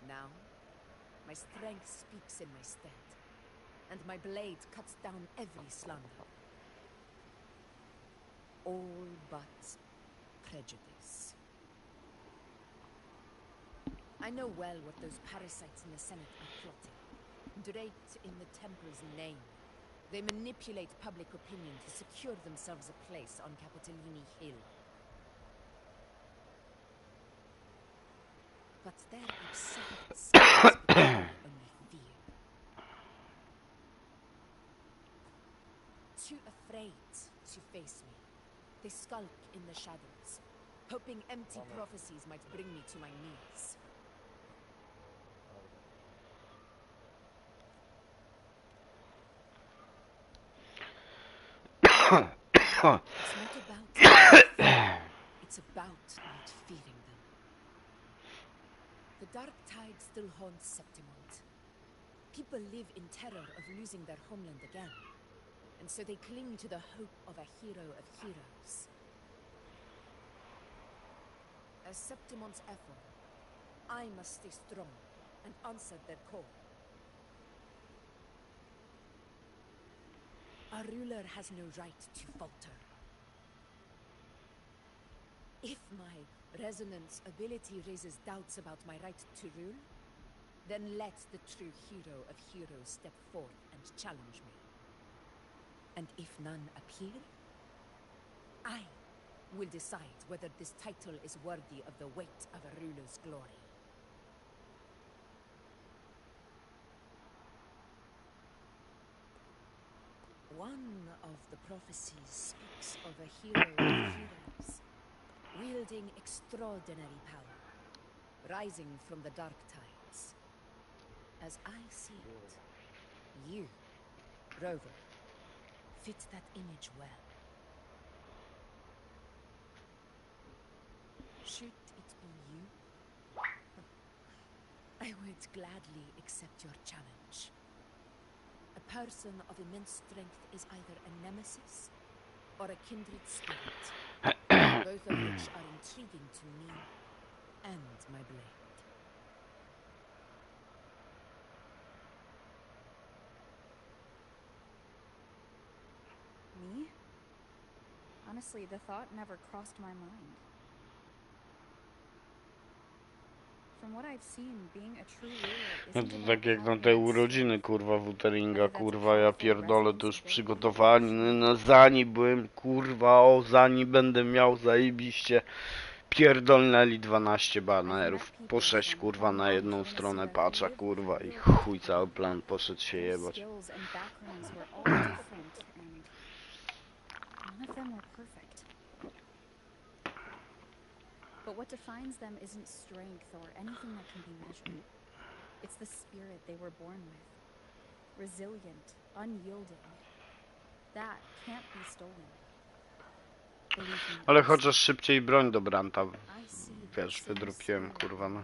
Now, my strength speaks in my stead, and my blade cuts down every slander. All but prejudice. I know well what those parasites in the Senate are plotting. Draped in the Temple's name, they manipulate public opinion to secure themselves a place on Capitolini Hill. But their absurd schemes betray only fear. Too afraid to face me, they skulk in the shadows, hoping empty prophecies might bring me to my knees. It's not about it's about not fearing them. The dark tide still haunts Septimont. People live in terror of losing their homeland again, and so they cling to the hope of a hero of heroes. As Septimont's echo, I must stay strong and answer their call. Our ruler has no right to falter. If my resonance ability raises doubts about my right to rule, then let the true hero of heroes step forth and challenge me. And if none appear, I will decide whether this title is worthy of the weight of a ruler's glory. One of the prophecies speaks of a hero of heroes, wielding extraordinary power, rising from the dark tides. As I see it, you, Rover, fit that image well. Should it be you, I would gladly accept your challenge. A person of immense strength is either a nemesis or a kindred spirit, both of which are intriguing to me and my blade. Me? Honestly, the thought never crossed my mind. From what I've seen, being a true ruler No isn't to about tak jak na power te and urodziny, kurwa, Wutheringa, kurwa, ja pierdolę, to już przygotowani, no zani byłem, kurwa, o zani będę miał, zajebiście, pierdolnęli 12 banerów, po 6, kurwa, na jedną stronę patcha, kurwa, i chuj, cały plan poszedł się jebać. skills and backgrounds were all different, and none of them were perfect. But what defines them isn't strength or anything that can be measured. It's the spirit they were born with. Resilient, unyielding. That can't be stolen. Believe me, Ale chociaż szybciej broń do Branta, wiesz, wydropiłem, kurwa, no.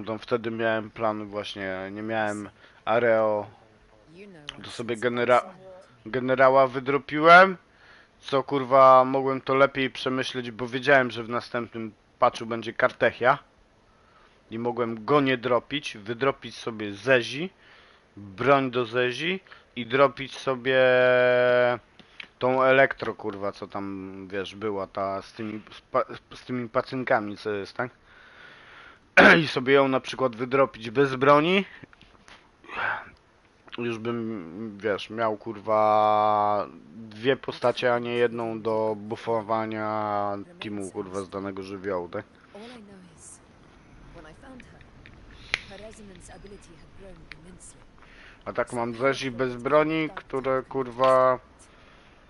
To wtedy miałem plan właśnie, nie miałem Areo, to sobie generała wydropiłem, co kurwa mogłem to lepiej przemyśleć, bo wiedziałem, że w następnym patchu będzie Kartechia i mogłem go nie dropić, wydropić sobie Zezi, broń do Zezi i dropić sobie tą elektro, kurwa, co tam, wiesz, była ta z tymi pacynkami, co jest, tak? I sobie ją na przykład wydropić bez broni. Już bym, wiesz, miał, kurwa, dwie postacie, a nie jedną do buffowania teamu, kurwa, z danego żywiołu, tak? A tak mam Zezi bez broni, które, kurwa,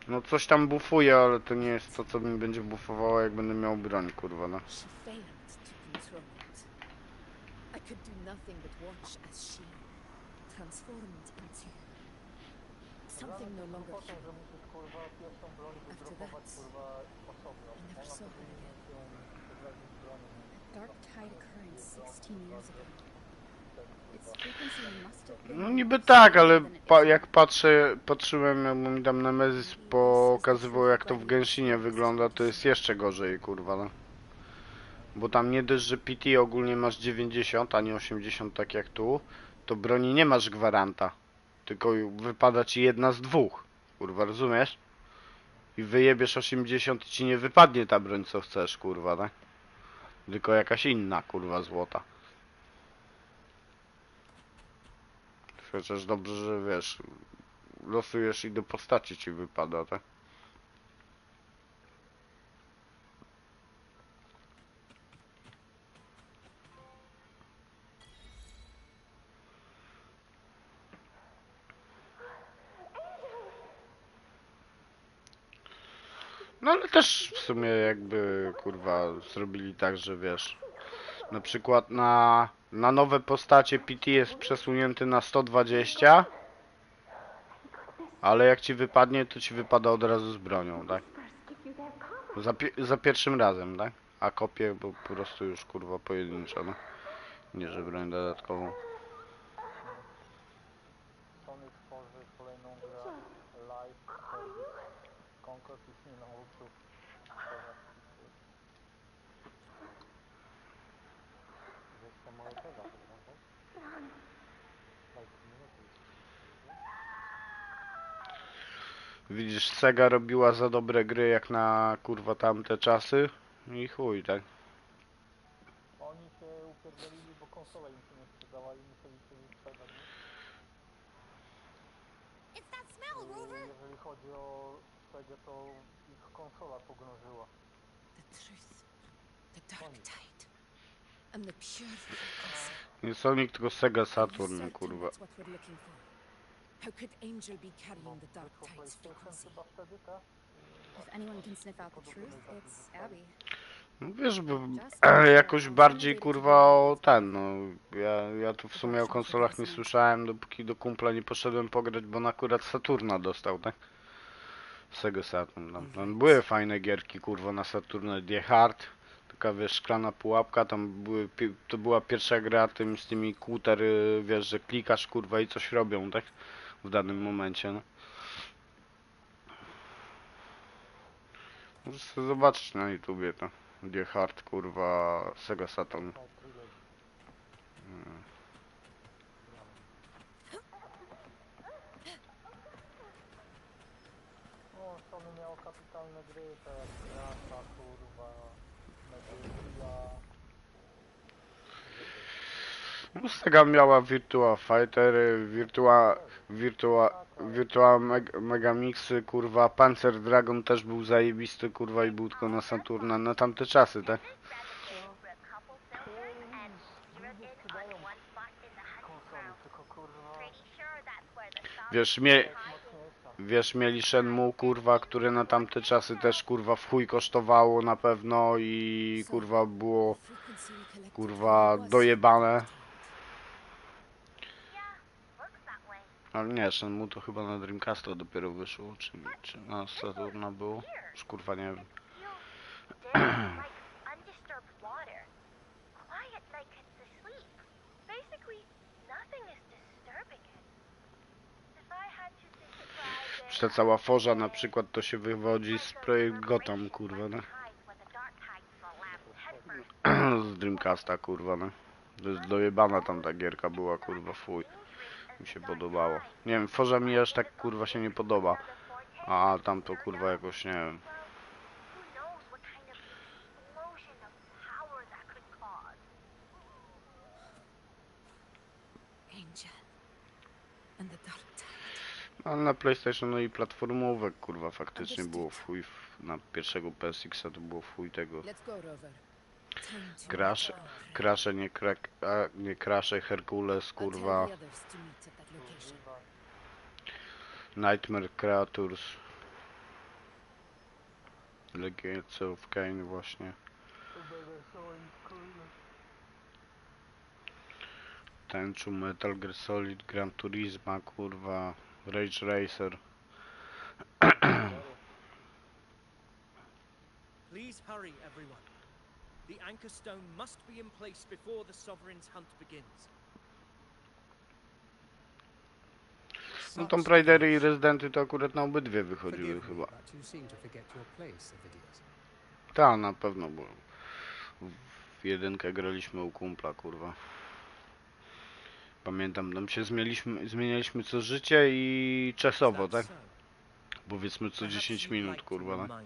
no coś tam buffuje, ale to nie jest to, co mi będzie buffowało, jak będę miał broń, kurwa, no. Something no longer human. After that, I never saw her again. Dark tide occurrence 16 years ago. Cleansing must have been No niby tak, ale stronger than it is jak now. patrzyłem, jak mi tam Nemezis pokazywał jak to w Genshinie wygląda, to jest jeszcze gorzej, kurwa, no. Bo tam nie dość, że PT ogólnie masz 90, a nie 80 tak jak tu, to broni nie masz gwaranta. Tylko wypada ci jedna z dwóch. Kurwa, rozumiesz? I wyjebiesz 80 i ci nie wypadnie ta broń co chcesz, kurwa, tak? Tylko jakaś inna, kurwa, złota. Chociaż dobrze, że wiesz, losujesz i do postaci ci wypada, tak? No ale też w sumie jakby, kurwa, zrobili tak, że wiesz, na przykład na nowe postacie PT jest przesunięty na 120, ale jak ci wypadnie, to ci wypada od razu z bronią, tak? Za pierwszym razem, tak? A kopię, bo po prostu już, kurwa, pojedynczo, no. Nie, że broń dodatkową. Sony tworzy kolejną grę live service. Konkurs już nie nauczył. Zresztą moje tego, tak? Widzisz, Sega robiła za dobre gry jak na, kurwa, tamte czasy i chuj, tak? Oni się upierdolili, bo konsola im się nie sprzedała i musieli się sprzedać. Jeżeli chodzi o Segę, to ich konsola pogrążyła. The truth, the dark tide, and the pure frequency. Nie Sonic, tylko Sega Saturn, kurwa. That's what we're looking for. How could Angel be carrying the dark tide's frequency? If anyone can sniff out the truth, it's Abby. No wiesz, bo jakoś bardziej, kurwa, o ten, no. Ja tu w sumie o konsolach nie słyszałem, dopóki do kumpla nie poszedłem pograć, bo on akurat Saturna dostał, tak? Sega Saturn, tam były fajne gierki, kurwa, na Saturnie, Die Hard. Taka, wiesz, szklana pułapka, tam to była pierwsza gra z tymi kłóter, wiesz, że klikasz, kurwa, i coś robią, tak? W danym momencie, no. Możesz sobie zobaczyć na YouTubie to. Die Hard, kurwa, Sega Saturn. No, Sony miało kapitalne gry, tak jak Grasa, kurwa, Media. No, Sega miała Virtua Fighter, Virtua Megamixy, kurwa, Panzer Dragon też był zajebisty, kurwa, i był tylko na Saturna, na tamte czasy, tak? Wiesz, mieli Shenmue, kurwa, które na tamte czasy też, kurwa, w chuj kosztowało na pewno i, kurwa, było, kurwa, dojebane. Ale nie, Shenmue to chyba na Dreamcasta dopiero wyszło, czy na Saturna było? Już, kurwa, nie wiem. Ta cała forza na przykład to się wywodzi z projekt Gotham, kurwa, no. Z Dreamcasta, kurwa, no. To jest dojebana tam ta gierka była, kurwa, fuj. Mi się podobało. Nie wiem, forza mi aż tak, kurwa, się nie podoba. A tam to, kurwa, jakoś, nie wiem. Ale na PlayStation, no i platformówek, kurwa, faktycznie było w chuj. Na pierwszego PSX-a to było w chuj tego. Nie Crash, Hercules, kurwa. Nightmare Creatures. Legacy of Kain właśnie. Tenchu, Metal Gear Solid, Gran Turismo, kurwa. Rage Racer. Please hurry, everyone. The anchor stone must be in place before the Sovereign's hunt begins. No Tomb Raidery i Rezydenty to akurat na obydwie wychodziły chyba. But you seem to forget your place, Ovidius. Tak, na pewno, bo w jedynkę graliśmy u kumpla, kurwa. Pamiętam, tam się zmienialiśmy co życie i czasowo, tak? Powiedzmy co 10 minut, kurwa, tak?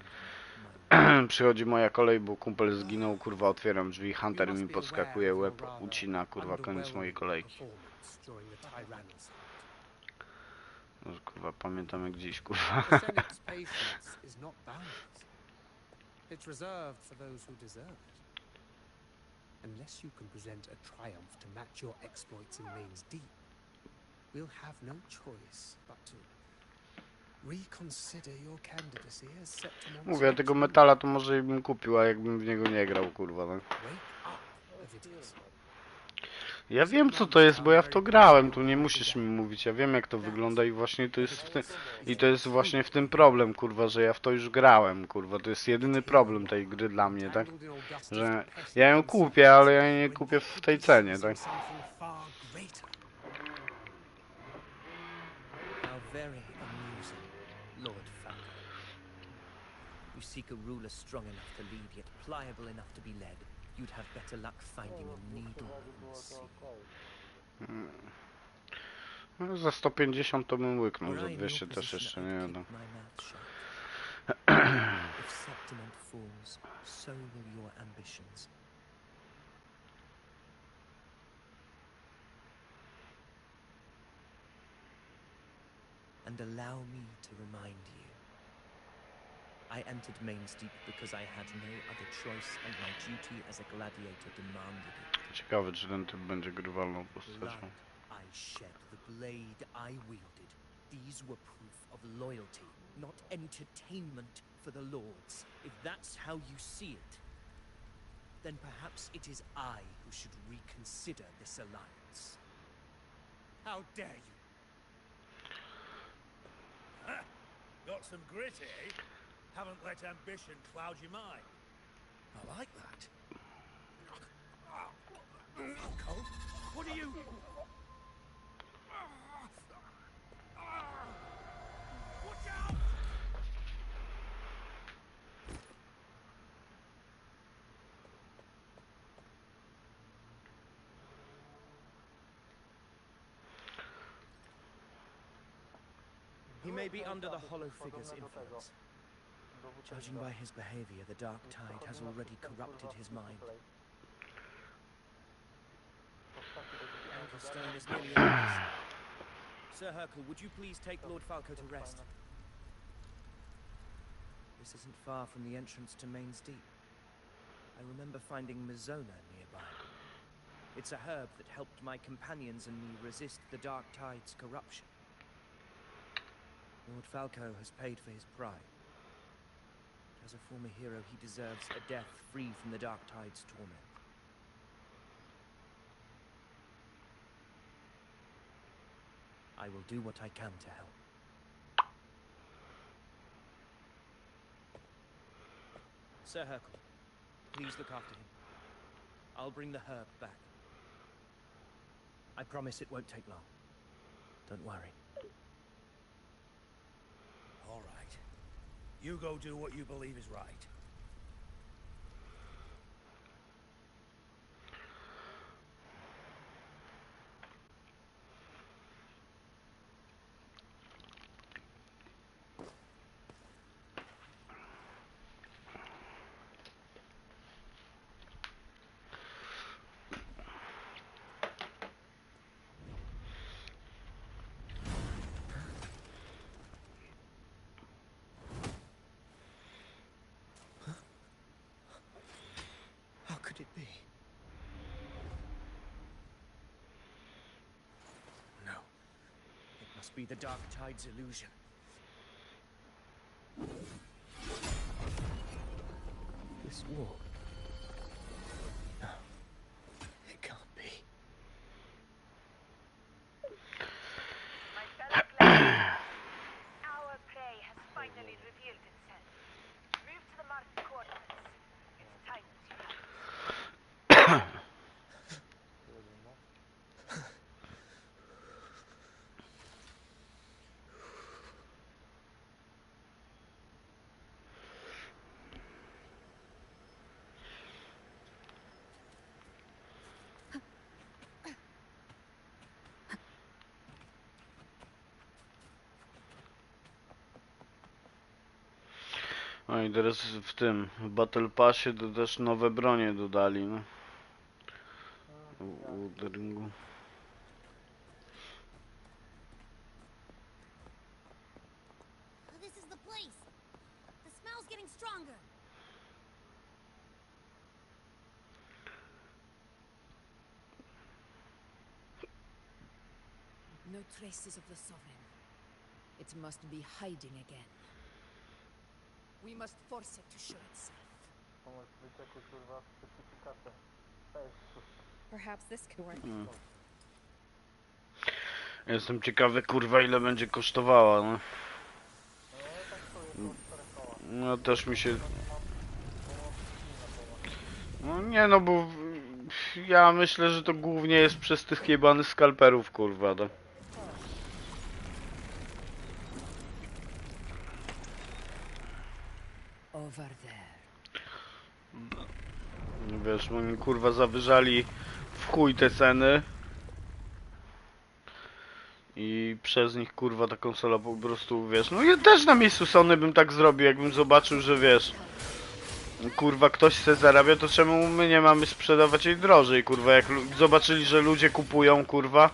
Przychodzi moja kolej, bo kumpel zginął, kurwa, otwieram drzwi, Hunter mi podskakuje, łeb ucina, kurwa, koniec mojej kolejki. No, kurwa, pamiętam jak dziś, kurwa. It's reserved for those who deserve it. Unless you can present a triumph to match your exploits in Main's Deep, we'll have no choice but to reconsider your candidacy as Septimon's. Mówię, tego metala to może bym kupił, a jakbym w niego nie grał, kurwa, tak? Ja wiem co to jest, bo ja w to grałem, tu nie musisz mi mówić, ja wiem jak to wygląda i właśnie to jest to jest właśnie w tym problem, kurwa, że ja w to już grałem, kurwa, to jest jedyny problem tej gry dla mnie, tak? Że ja ją kupię, ale ja jej nie kupię w tej cenie, tak? You'd have better luck finding a needle in the sea. No, za 150 to bym łyknął, za 200 też jeszcze nie no. If Septimont falls, so will your ambitions. And allow me to remind you, I entered Main's Deep because I had no other choice and my duty as a gladiator demanded it. Ciekawe, czy ten typ będzie grywalną postacią. I shed, the blade I wielded, these were proof of loyalty, not entertainment for the lords. If that's how you see it, then perhaps it is I who should reconsider this alliance. How dare you? Huh? Got some grit, eh? Haven't let ambition cloud your mind. I like that. Falco, what are you... Watch out! He may be under the Hollow Figure's influence. Judging by his behavior, the Dark Tide has already corrupted his mind. The Anchor Stone is nearly in place. Sir Hercule, would you please take Lord Falco to rest? This isn't far from the entrance to Main's Deep. I remember finding Mizona nearby. It's a herb that helped my companions and me resist the Dark Tide's corruption. Lord Falco has paid for his pride. As a former hero, he deserves a death free from the Dark Tide's torment. I will do what I can to help. Sir Hercule, please look after him. I'll bring the herb back. I promise it won't take long. Don't worry. All right. You go do what you believe is right. How could it be? No. It must be the Dark Tide's illusion. This wall. No. It can't be. My fellow gladiators, our prey has finally revealed itself. Move to the marked coordinates. It's time to have. No i teraz w tym, w Battle Passie to też nowe bronie dodali, no. Wutheringu. This is the place. The smell's getting stronger. No traces of the Sovereign. It must be hiding again. We must force it to show itself. Perhaps this could work. Jestem ciekawy, kurwa, ile będzie kosztowała, no. No też mi się... No nie no, bo... Ja myślę, że to głównie jest przez tych jebanych skalperów, kurwa, no. Over there. Wiesz, oni kurwa zawyżali w chuj te ceny. I przez nich kurwa ta konsola po prostu, wiesz, no ja też na miejscu Sony bym tak zrobił, jakbym zobaczył, że wiesz, kurwa ktoś chce zarabia, to czemu my nie mamy sprzedawać jej drożej, kurwa, jak zobaczyli, że ludzie kupują, kurwa.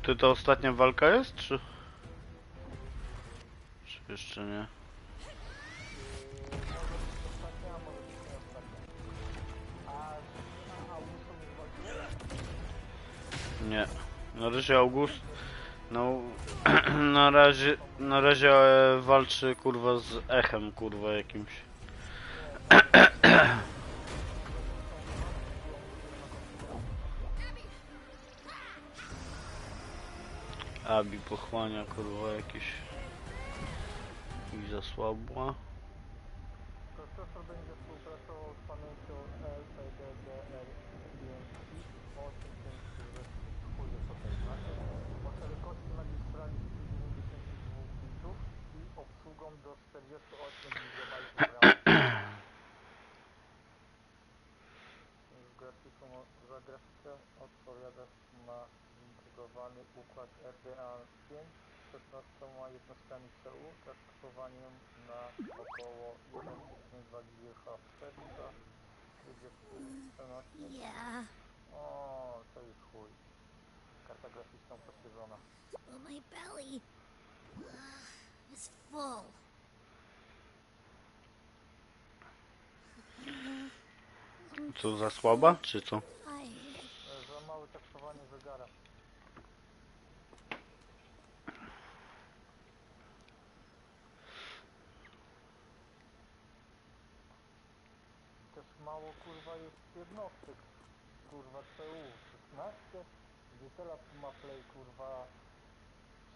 Ty to ostatnia walka jest, czy jeszcze nie? Nie. Na razie August. No, na razie walczy kurwa z echem, kurwa jakimś. Abi pochłania kurwa jakieś i zasłabła. Procesor będzie współpracował z pamięcią o szerokości magistrali 192 bitów i obsługą do 48 GB RAM. Za grafikę odpowiada ma zintegrowany układ RDA 5 z 16 jednostkami CPU, taskowaniem na około 1,2 GHz, trybie przenośnym. O, to jest chuj. Karta graficzna poszerzona. Well, my belly is full. Co, za słaba, czy co? Za małe taksowanie zegara. Też mało kurwa jest jednostek. Kurwa CU 16, gdzie teraz ma play kurwa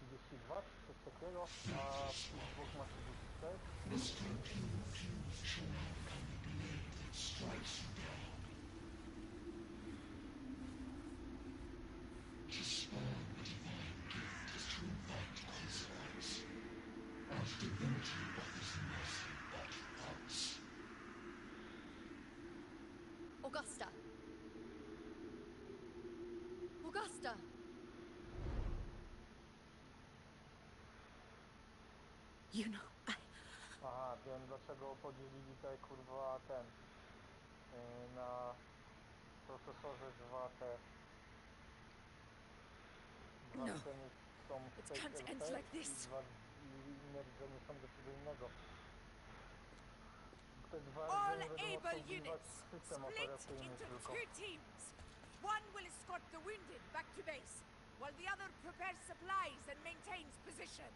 32 czy coś takiego, a dwóch ma 36. To spawn a divine gift is to invite consequence, and divinity offers mercy but once. Augusta! Augusta! You know, Aha, wiem dlaczego podzielili tutaj kurwa ten na procesorze dwa te dwa rdzenie są Space LP i dwa inne rdzenie są do czego innego. Te dwa rdzenie będą obsługiwać system operacyjny tylko. One will escort the wounded back to base, while the other prepares supplies and maintains position.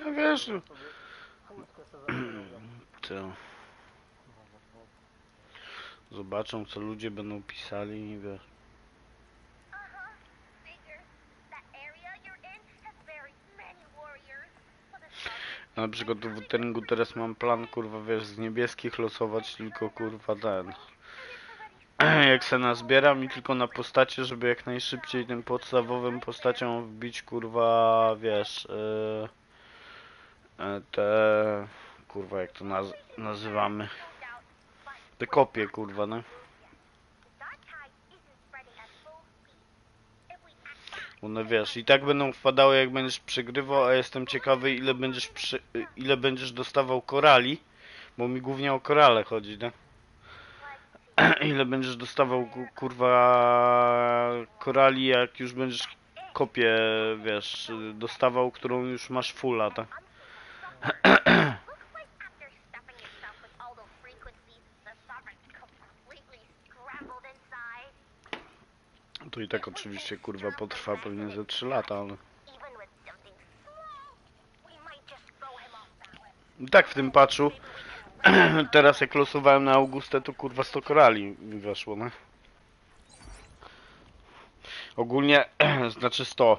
No wiesz, Furtkę sobie zasterują. co? Zobaczą, co ludzie będą pisali i wiesz. Na przykład w Wutheringu teraz mam plan, kurwa, wiesz, z niebieskich losować tylko, kurwa, ten. Jak se nazbieram i tylko na postacie, żeby jak najszybciej tym podstawowym postaciom wbić, kurwa, wiesz, te, kurwa, jak to nazywamy, te kopie, kurwa, no. One, wiesz, i tak będą wpadały, jak będziesz przegrywał, a jestem ciekawy, ile będziesz dostawał korali, bo mi głównie o korale chodzi, no. Ile będziesz dostawał, kurwa, korali, jak już będziesz kopię, wiesz, dostawał, którą już masz fulla, tak? To i tak oczywiście, kurwa, potrwa pewnie ze 3 lata, ale... I tak w tym patchu, teraz jak losowałem na Augustę, to kurwa 100 korali mi weszło, no. Ogólnie, znaczy 100,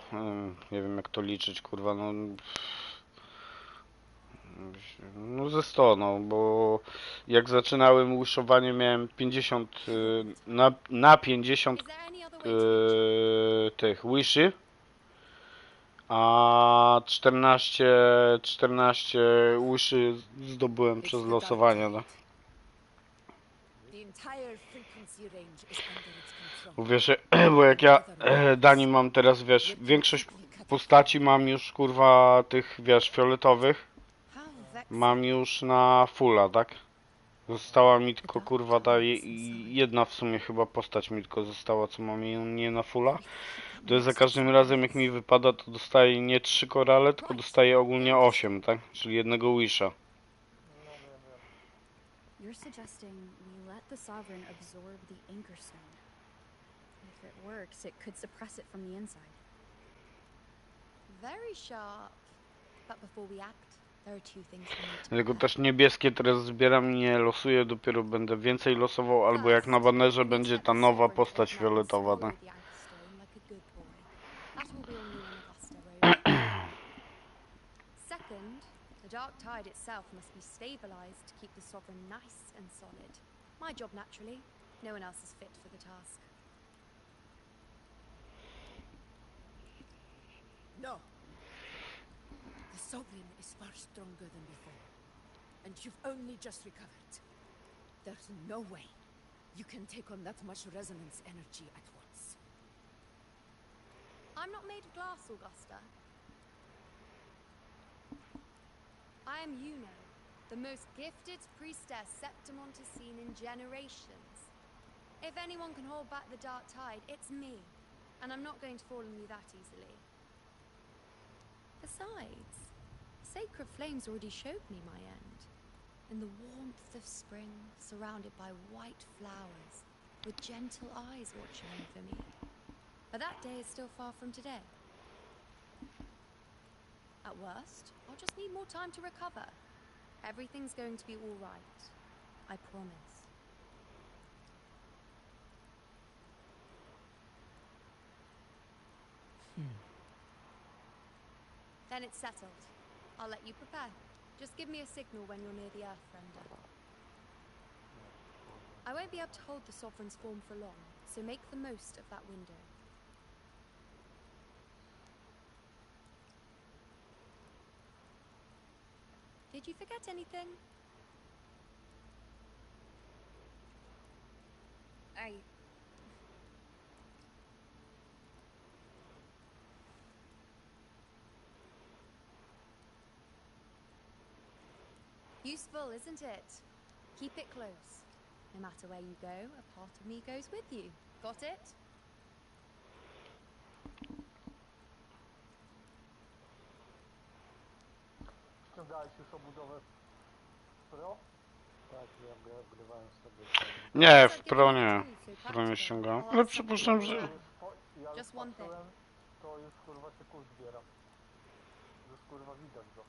nie wiem jak to liczyć, kurwa, no... No ze 100, no, bo jak zaczynałem wishowanie miałem 50, na 50 tych wiszy, a 14 wiszy zdobyłem przez losowanie, no. Wiesz, bo jak ja, Dani, mam teraz, wiesz, większość postaci mam już, kurwa, tych, wiesz, fioletowych. Mam już na fulla, tak? Została mi tylko, kurwa, ta jedna w sumie chyba postać mi tylko została, co mam nie na fulla. To jest za każdym razem, jak mi wypada, to dostaję nie 3 korale, tylko dostaję ogólnie 8, tak? Czyli jednego wisha. You're suggesting we let the Sovereign absorb the Anchor Stone. If it works, it could suppress it from the inside. Very sharp. But before we act, there are two things we need to Dlatego też niebieskie teraz zbieram i nie losuję, dopiero będę więcej losował, albo jak na banerze będzie ta nowa postać fioletowa, tak? That will be all new in Augusta, Roby. Second, the Dark Tide itself must be stabilized to keep the Sovereign nice and solid. My job, naturally. No one else is fit for the task. No. The Sovereign is far stronger than before. And you've only just recovered. There's no way you can take on that much resonance energy at once. I'm not made of glass, Augusta. I am Yuno, the most gifted priestess Septimont has seen in generations. If anyone can hold back the Dark Tide, it's me. And I'm not going to fall on you that easily. Besides, sacred flames already showed me my end. In the warmth of spring, surrounded by white flowers, with gentle eyes watching over me. But that day is still far from today. At worst, I'll just need more time to recover. Everything's going to be all right. I promise. Then it's settled. I'll let you prepare. Just give me a signal when you're near the Earthrender. I won't be able to hold the Sovereign's form for long, so make the most of that window. Did you forget anything? Useful, isn't it? Keep it close. No matter where you go, a part of me goes with you. Got it? Ściągałeś już obudowę Pro? Tak, ja wgrywałem sobie. Nie, w Pro nie. W Pro nie ściągałem. Ale przypuszczam, że... Ja już patrzyłem, to już kurwa się kurs zbiera. Już kurwa widać go.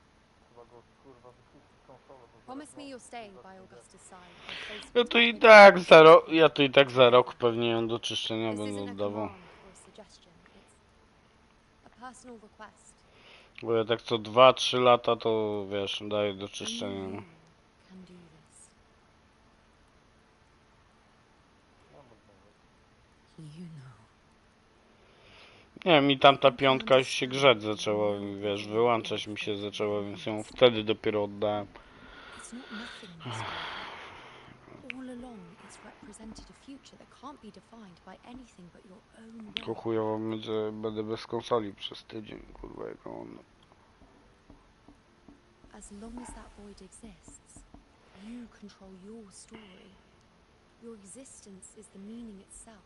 trzeba go kurwa wyczyścić konsolę, bo Promise me you're staying by Augusta's side and face Ja what to i Tiny tak Business za is rok, doing. ja to i tak za rok pewnie ją do czyszczenia This będę isn't a oddawał. command or a suggestion. It's a personal request. Bo ja tak co 2-3 lata to wiesz, daję do czyszczenia. No. Can do this. You know. Nie, mi tamta piątka już się grzać zaczęła, wiesz, wyłączać mi się zaczęła, więc ją wtedy dopiero oddałem. It's not nothingness, All along, it's represented a future that can't be defined by anything but your own will. Tylko chujowo będzie, będę bez konsoli przez tydzień, kurwa, jak on... As long as that void exists, you control your story. Your existence is the meaning itself.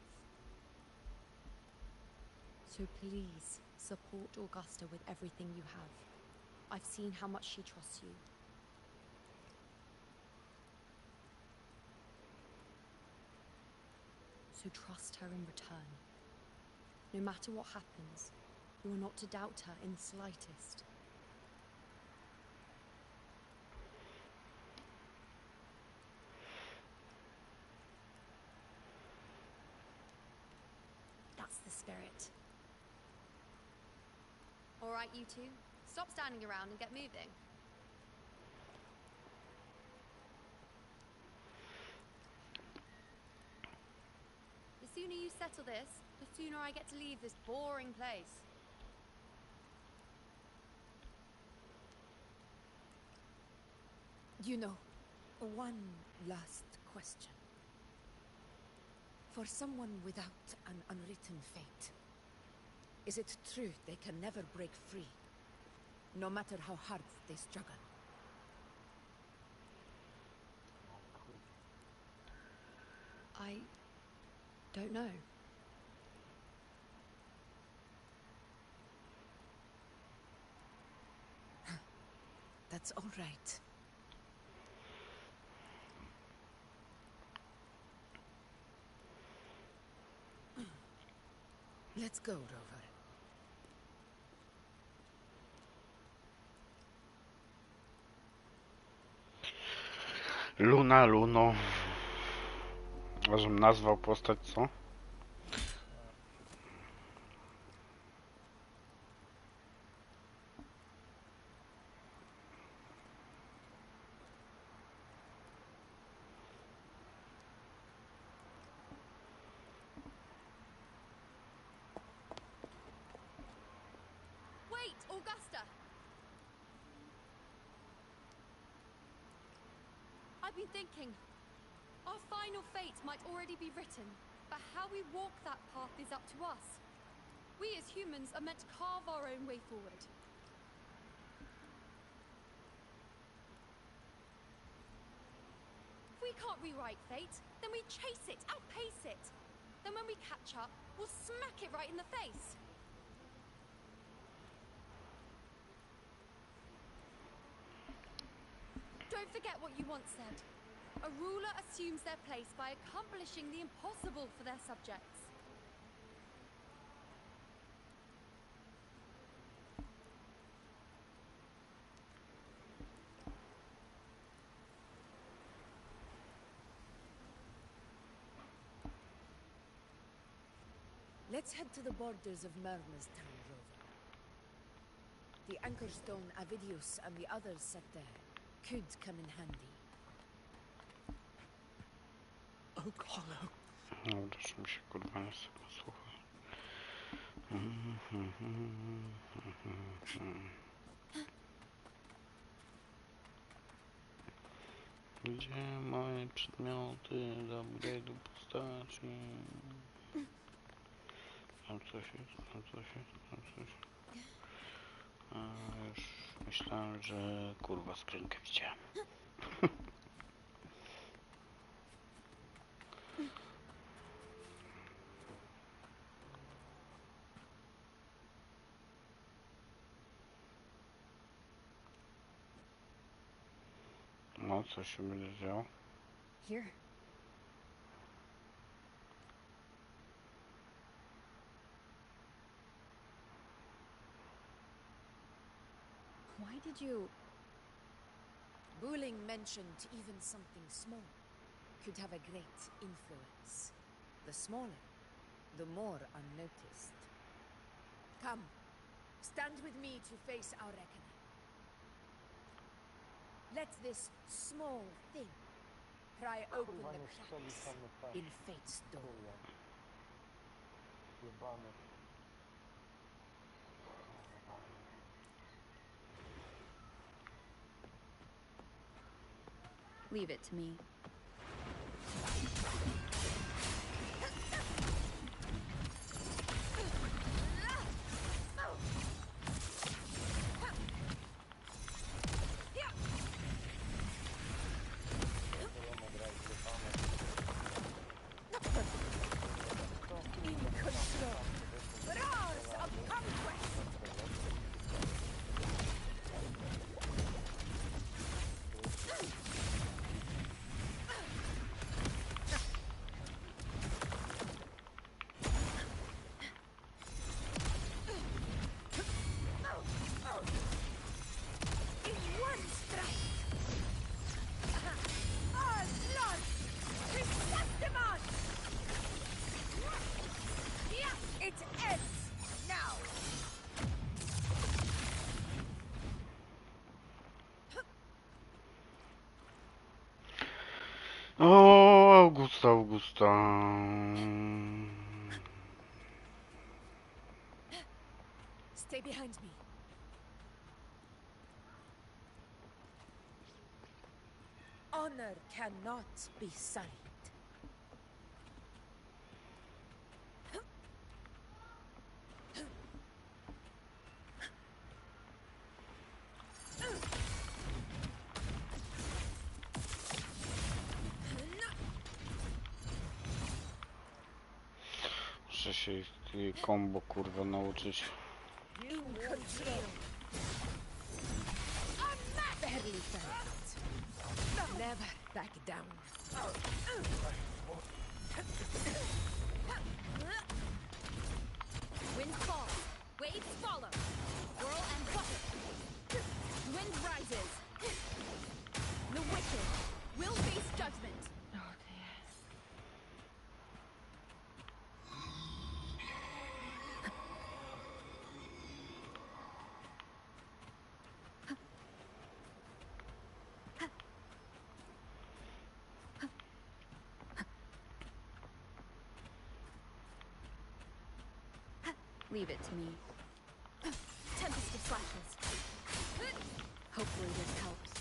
So please, support Augusta with everything you have. I've seen how much she trusts you. So trust her in return. No matter what happens, you are not to doubt her in the slightest. That's the spirit. All right, you two. Stop standing around and get moving. The sooner you settle this, the sooner I get to leave this boring place. You know, one last question. For someone without an unwritten fate, is it true they can never break free, no matter how hard they struggle? I don't know. That's all right. Let's go, Rover. Luna, Luno. Żebym nazwał postać, co? Wait, Augusta! I've been thinking. Our final fate might already be written, but how we walk that path is up to us. We as humans are meant to carve our own way forward. If we can't rewrite fate, then we chase it, outpace it. Then when we catch up, we'll smack it right in the face. Don't forget what you once said. A ruler assumes their place by accomplishing the impossible for their subjects. Let's head to the borders of Myrna's town, Rover. The anchor stone Avidius and the others set there could come in handy. Oak Hollow. No, też mi się kurwa nie chce posłuchać. Gdzie moje przedmioty do upgrade'u postaci? Tam coś jest, tam coś jest, tam coś. A już myślałem, że kurwa skrzynkę widziałem. No, co się będzie działo? Here. Why did you... Buling mentioned even something small could have a great influence. The smaller, the more unnoticed. Come, stand with me to face our reckoning. Let this small thing pry open the cracks in fate's door. Leave it to me. O, Augusta. Stay behind me. Honor cannot be sullied. Muszę się ich combo kurwa nauczyć. In control. Barely felt. Never back down. Wind falls, waves follow. Whirl and buffet. Wind rises. The wicked will face judgment. Oh dear. Leave it to me. Tempest of slashes. Hopefully this helps.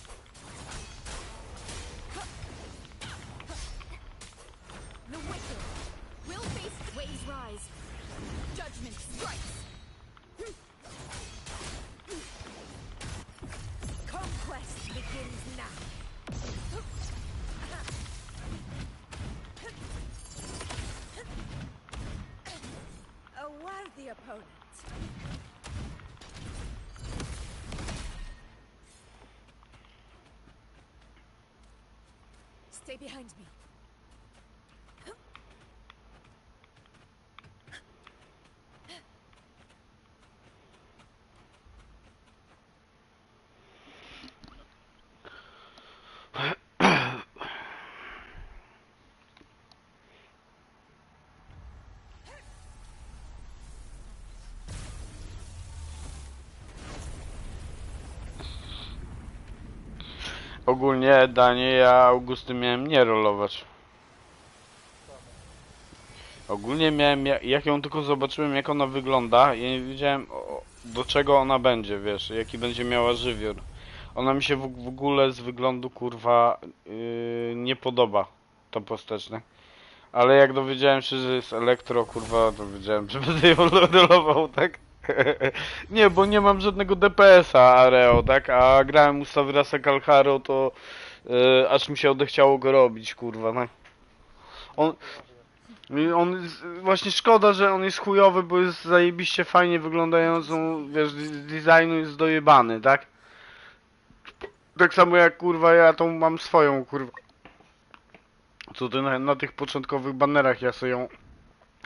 The wicked will face waves rise. Judgment strikes. Conquest begins now. A worthy opponent. Stay behind me. Ogólnie Danie ja Augusty miałem nie rolować. Ogólnie miałem, jak ją tylko zobaczyłem jak ona wygląda, ja nie wiedziałem do czego ona będzie, wiesz, jaki będzie miała żywior. Ona mi się w ogóle z wyglądu kurwa nie podoba, ta postać, nie? Ale jak dowiedziałem się, że jest elektro, kurwa, to wiedziałem, że będę ją rolował, tak? Nie, bo nie mam żadnego DPS-a Areo, tak? A grałem u Savrasa Kalharo, to aż mi się odechciało go robić, kurwa, no. On właśnie szkoda, że on jest chujowy, bo jest zajebiście fajnie wyglądającą, wiesz, designu jest dojebany, tak? Tak samo jak, kurwa, ja tą mam swoją, kurwa. Co ty na tych początkowych banerach ja sobie ją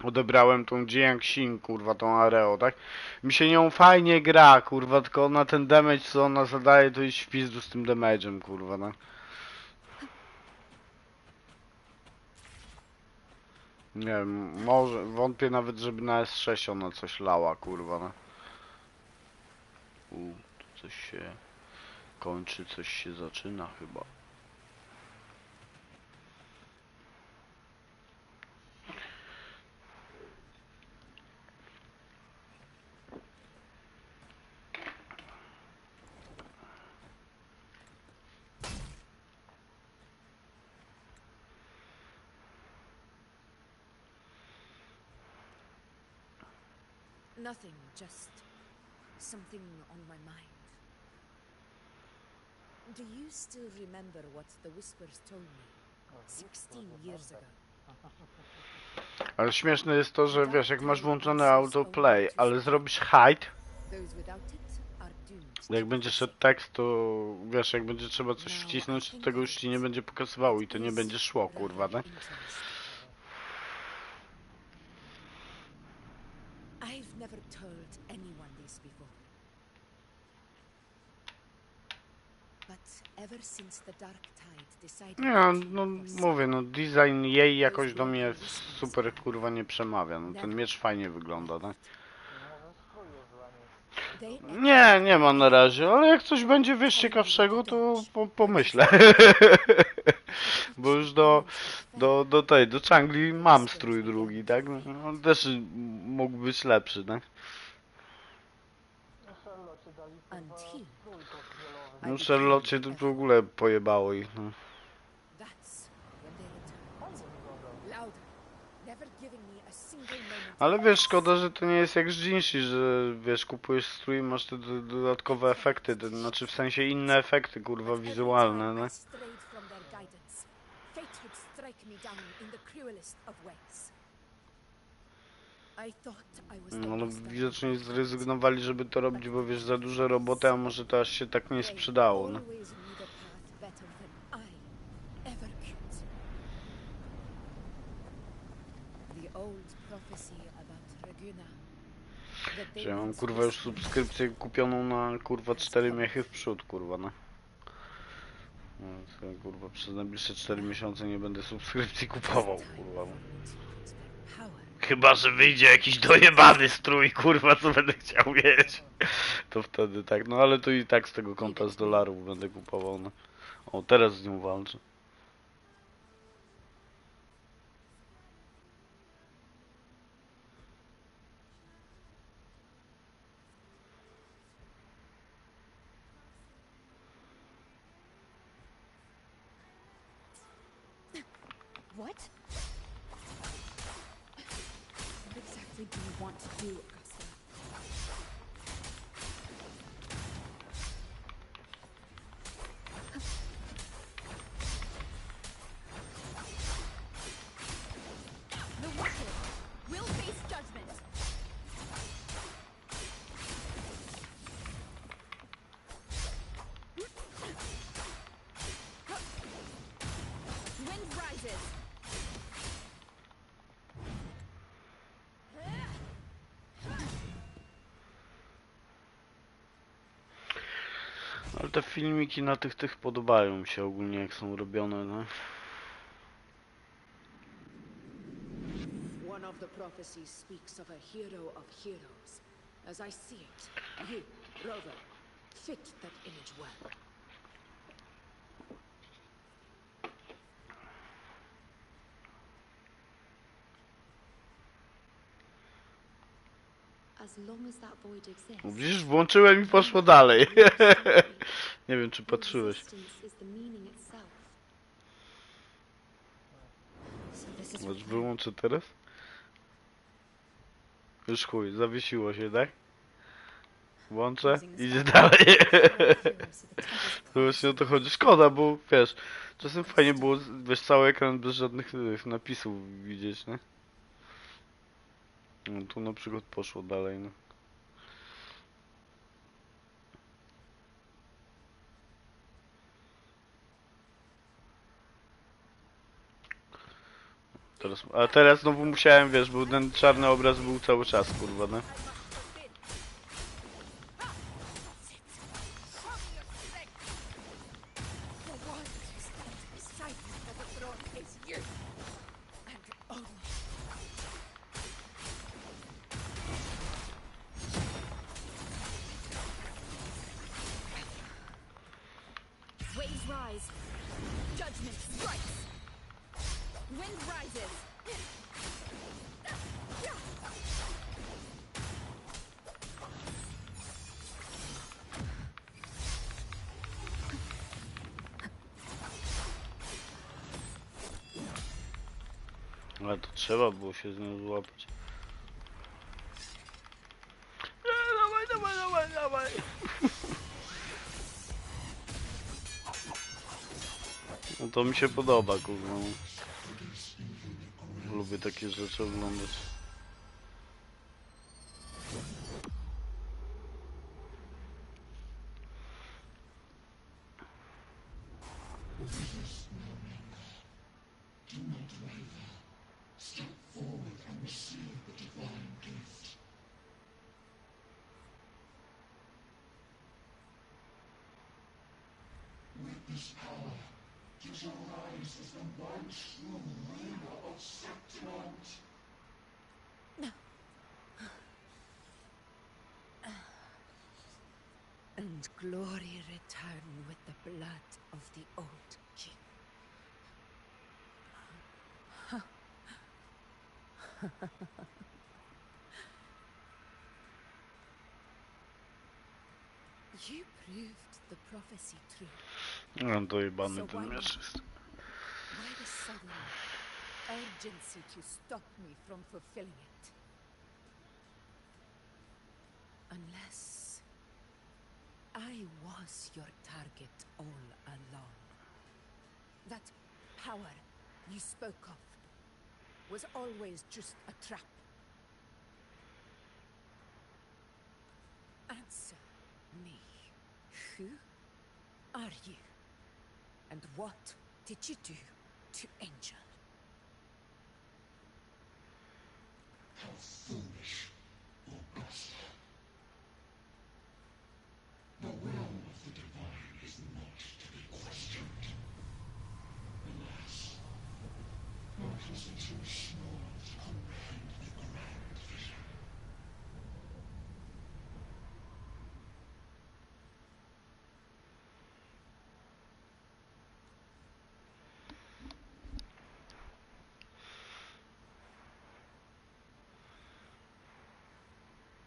odebrałem tą Jiangxing, kurwa, tą Areo, tak? Mi się nią fajnie gra, kurwa, tylko na ten damage, co ona zadaje, to jest w pizdu z tym damage'em, kurwa, no. Nie wiem, może, wątpię nawet, żeby na S6 ona coś lała, kurwa, no. Tu coś się kończy, coś się zaczyna chyba. Nothing, just something on my mind. Do you still remember what the Whispers told me 16 years ago? Ale śmieszne jest to, że wiesz, jak masz włączone autoplay, ale zrobisz hide, Those without it are doomed. jak będzie szedł tekst, to wiesz, jak będzie trzeba coś wcisnąć, to tego już ci nie będzie pokazywało i to nie będzie szło, kurwa, nie? I've never told anyone this before. But ever since the Dark Tide decided Nie, no mówię, no design jej jakoś do mnie super, kurwa, nie przemawia. No ten miecz fajnie wygląda, tak? Nie, nie ma na razie, ale jak coś będzie, wiesz, ciekawszego, to pomyślę. Bo już do Changli mam strój drugi, tak? No, on też mógł być lepszy, tak? No Charlotte to w ogóle pojebało ich, no. Ale wiesz, szkoda, że to nie jest jak z Jinshi, że wiesz, kupujesz strój i masz te dodatkowe efekty, znaczy w sensie inne efekty, kurwa, wizualne, no. No widocznie zrezygnowali, żeby to robić, bo wiesz, za dużo roboty, a może to aż się tak nie sprzedało, no. Że ja mam, kurwa, już subskrypcję kupioną na, kurwa, 4 miechy w przód, kurwa, no. No to, kurwa, przez najbliższe 4 miesiące nie będę subskrypcji kupował, kurwa. Chyba że wyjdzie jakiś dojebany strój, kurwa, co będę chciał mieć. To wtedy tak, no ale to i tak z tego konta z dolarów będę kupował, no. O, teraz z nią walczę. What? What exactly do you want to do, Augusta? The Wicked will face judgment. Wind rises. Ale te filmiki na tych podobają mi się ogólnie, jak są robione, no. One of the prophecies speaks of a hero of heroes. As I see it, you, Rover, fit that image well. As long as that void exists. Widzisz, włączyłem i poszło dalej. Nie wiem, czy patrzyłeś. Może wyłączę teraz? Już chuj, zawiesiło się, tak? Włączę, idzie dalej. To właśnie o to chodzi. Szkoda, bo wiesz, czasem fajnie było, wiesz, cały ekran bez żadnych napisów widzieć, nie? No tu na przykład poszło dalej, no. Teraz, a teraz znowu musiałem, wiesz, bo ten czarny obraz był cały czas, kurwa, no. Waves rise. Judgment strikes. Wind rises. Ale to trzeba było się z nią złapać. Dawaj, dawaj, dawaj, dawaj. No to mi się podoba, kurwa. Lubię takie rzeczy oglądać. Witness power. To rise as the one true ruler of Septimont. No. And glory return with the blood of the old king. You proved the prophecy true. No dojebany So ten why miecz not? jest. Why the sudden urgency to stop me from fulfilling it? Unless I was your target all along. That power you spoke of was always just a trap. Answer me. Who are you? And what did you do to Angel? How foolish, Augusta. The realm of the divine is not to be questioned. Alas, one has too small to comprehend the grand vision.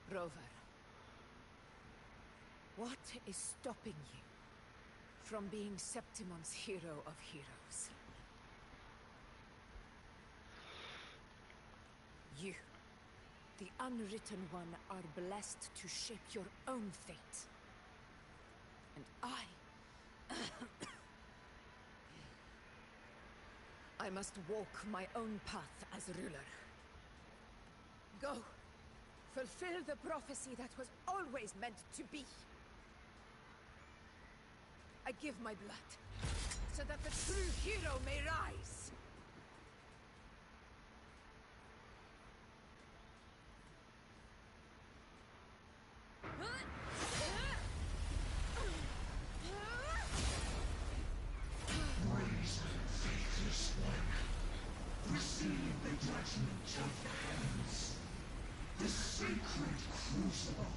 Rover, what is stopping you from being Septimon's hero of heroes? You, the unwritten one, are blessed to shape your own fate. And I must walk my own path as ruler. Go. Fulfill the prophecy that was always meant to be. I give my blood, so that the true hero may rise. Raise, faithless one. Receive the judgment of the heavens. The sacred crucible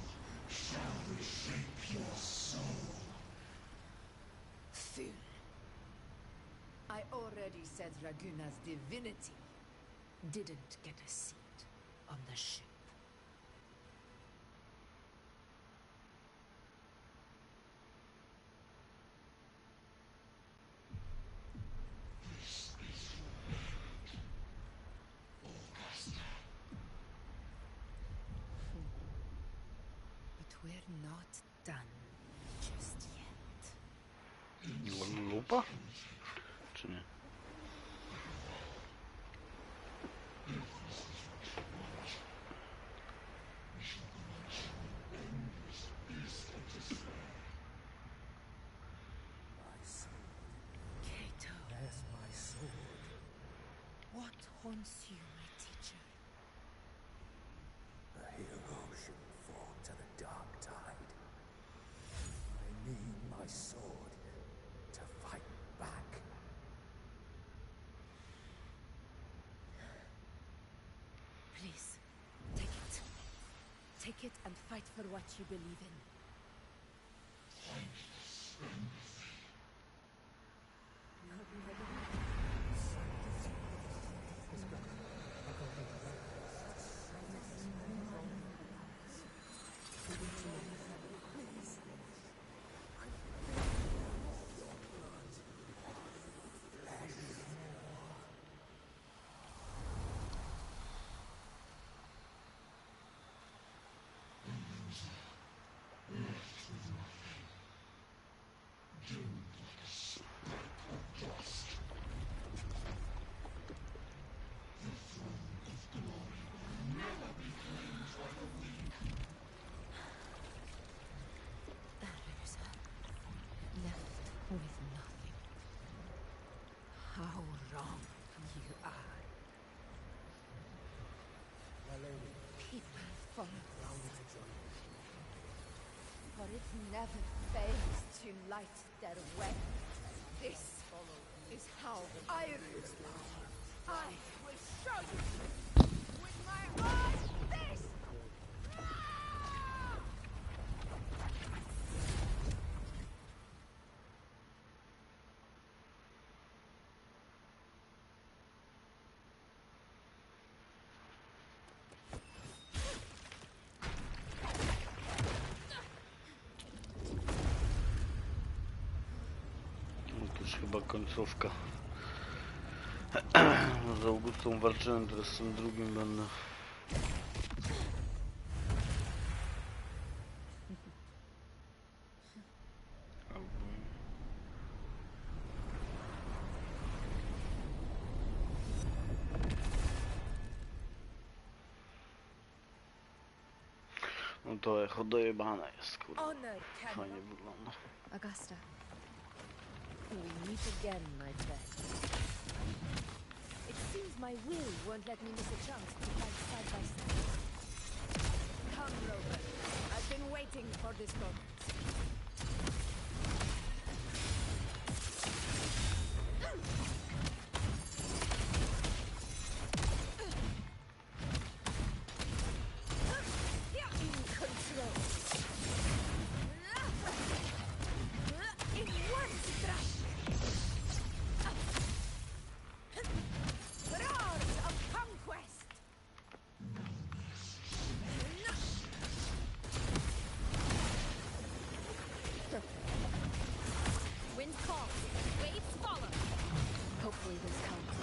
shall reshape your soul. Fool. I already said Raguna's divinity didn't get a seat on the ship. This is your end, Augusta. But we're not done just yet. Lupa? Czy nie? Kato. There's my sword. What haunts renounce you, my teacher. A hero shouldn't fall to the dark tide. I need my sword to fight back. Please, take it. Take it and fight for what you believe in. With nothing. How wrong you are. My lady. People follow for it never fails to light their way. This is how I will show you with my eyes. This. Chyba końcówka. Z Augustą walczyłem, teraz z tym drugim będę. No to echo dojebane jest, kurwa. Fajnie wygląda. Augusta. We meet again, my friend. It seems my will won't let me miss a chance to fight side by side. Come, Rover. I've been waiting for this moment. In control. In one thrust. Roars of conquest. Wind calls, waves follow. Hopefully this helps.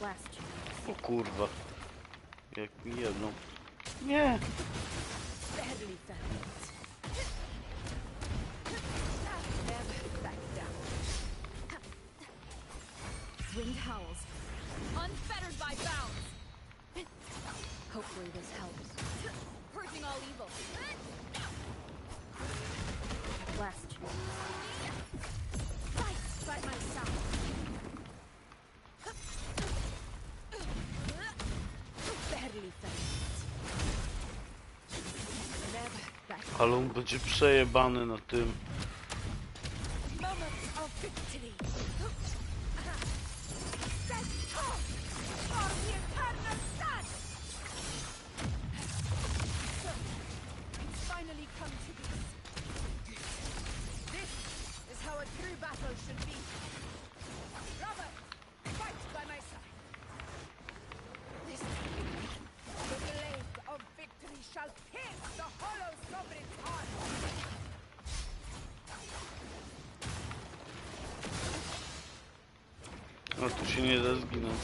Last chance. O kurwa. Jak mi jedno. Nie! Barely found it. Never back down. Wind howls, unfettered by bounds. Hopefully this helps. Purging all evil. Last chance. Fight by my side. Barely found it. Never back down. Ale on będzie przejebany na tym. Moment of victory. Set off for the eternal sun. So, it's finally come to this. This is how a true battle should be. Robert, fight by my side. This time, the blade of victory shall pierce the hollow sovereign's heart. No tu się nie da zginąć.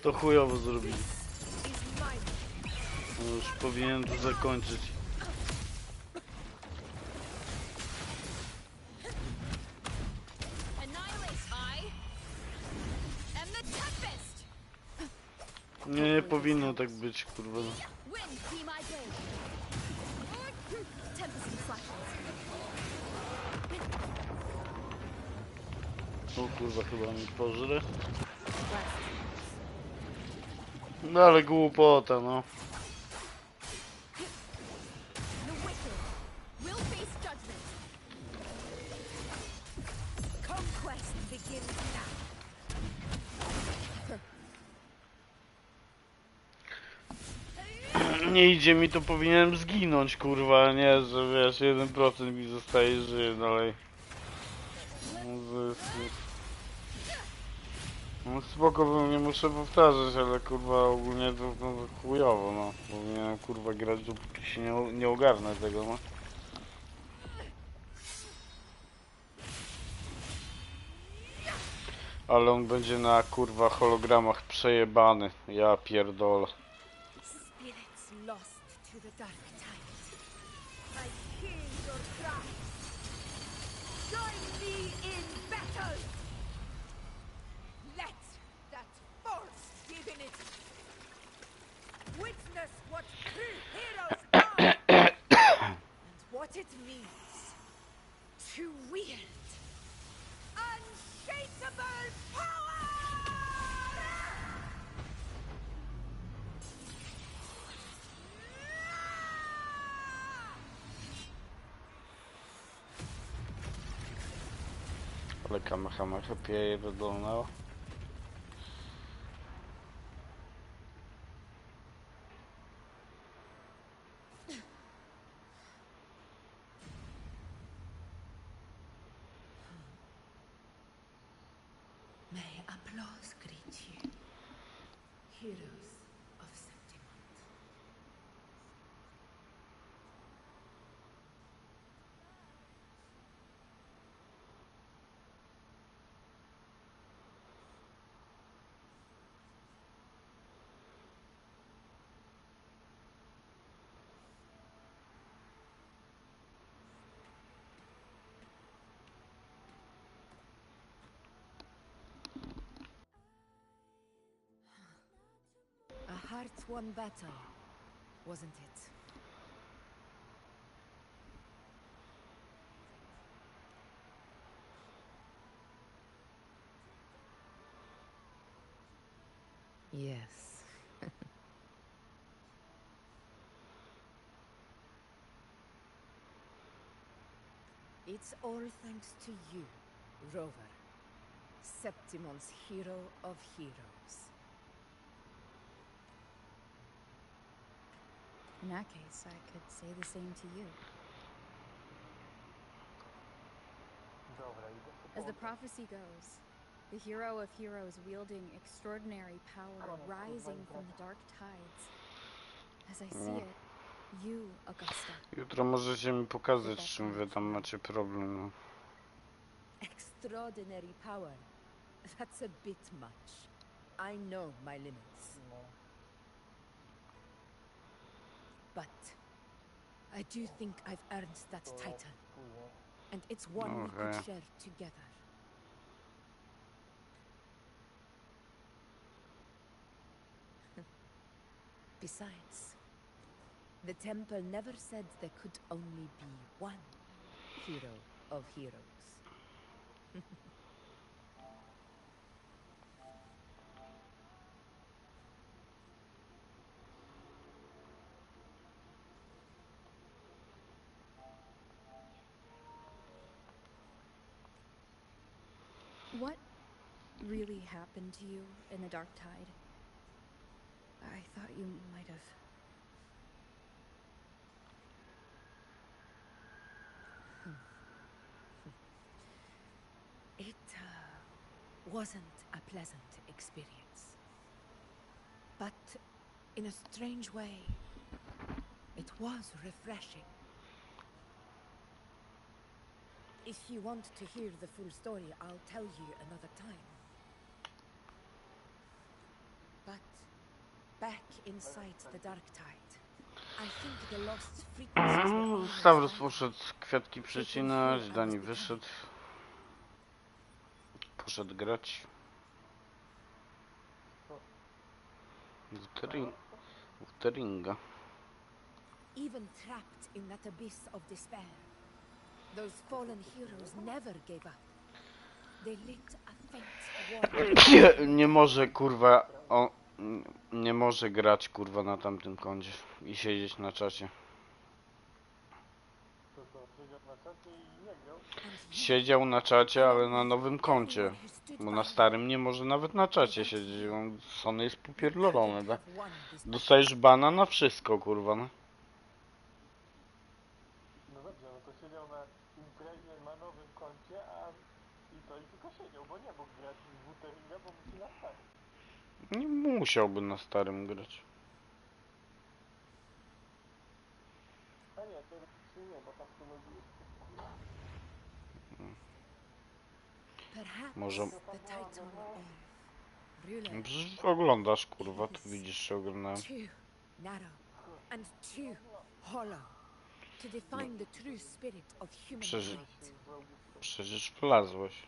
To chujowo zrobili. No już powinienem to zakończyć. Annihilate I am the tempest. Nie powinno tak być, kurwa. Wind, be my blade. Tempest flashes. O kurwa, chyba mi pożre. No ale głupota, no. The wicked will face judgment. Conquest begins now. Nie idzie mi, to powinienem zginąć, kurwa, nie, że wiesz, 1% mi zostaje, żyje dalej. No spoko, nie muszę powtarzać, ale kurwa ogólnie to chujowo, no. Powinienem kurwa grać, dopóki się nie ogarnę tego, no. Ale on będzie na kurwa hologramach przejebany, ja pierdolę. Spirits lost to the dark tides. I hear your cries. Join me in battle. Let that force divinity witness what true heroes are and what it means to wield unshakable power. Ale kamehameha pieje wyglądało. May applause greet you, heroes of Septimont. A heart-won battle, wasn't it? Yes. It's all thanks to you, Rover, Septimon's hero of heroes. In that case, I could say the same to you. As the prophecy goes, the hero of heroes wielding extraordinary power rising from the dark tides. As I see it, you, Augusta. Jutro możecie mi pokazać, czym wy tam macie problem, no. Extraordinary power. That's a bit much. I know my limits. But I do think I've earned that title. And it's one we could share together. Besides, the temple never said there could only be one hero of heroes. What really happened to you in the Dark Tide? I thought you might have... It wasn't a pleasant experience. But in a strange way, it was refreshing. If you want to hear the full story, I'll tell you another time. But back inside the Dark Tide, I think the lost frequencies were almost Stavros gone. poszedł kwiatki przecinać, Dani wyszedł. Poszedł grać. Wutheringa. Even trapped in that abyss of despair, those fallen heroes never gave up. They lit a faint war. Nie może kurwa nie może grać kurwa na tamtym koncie i siedzieć na czacie. Siedział na czacie, ale na nowym koncie. Bo na starym nie może nawet na czacie siedzieć. Sony jest popierdolone, tak? Dostajesz bana na wszystko, kurwa, no. No dobrze, no to siedział na imprezie na nowym koncie, i tylko siedział, bo nie mógł grać w Wutheringa, bo musi na starym. Nie musiałby na starym grać. A nie, to nie, bo tam to lubi. Może... Przecież oglądasz, kurwa, tu widzisz, że oglądałem. Przecież wlazłeś.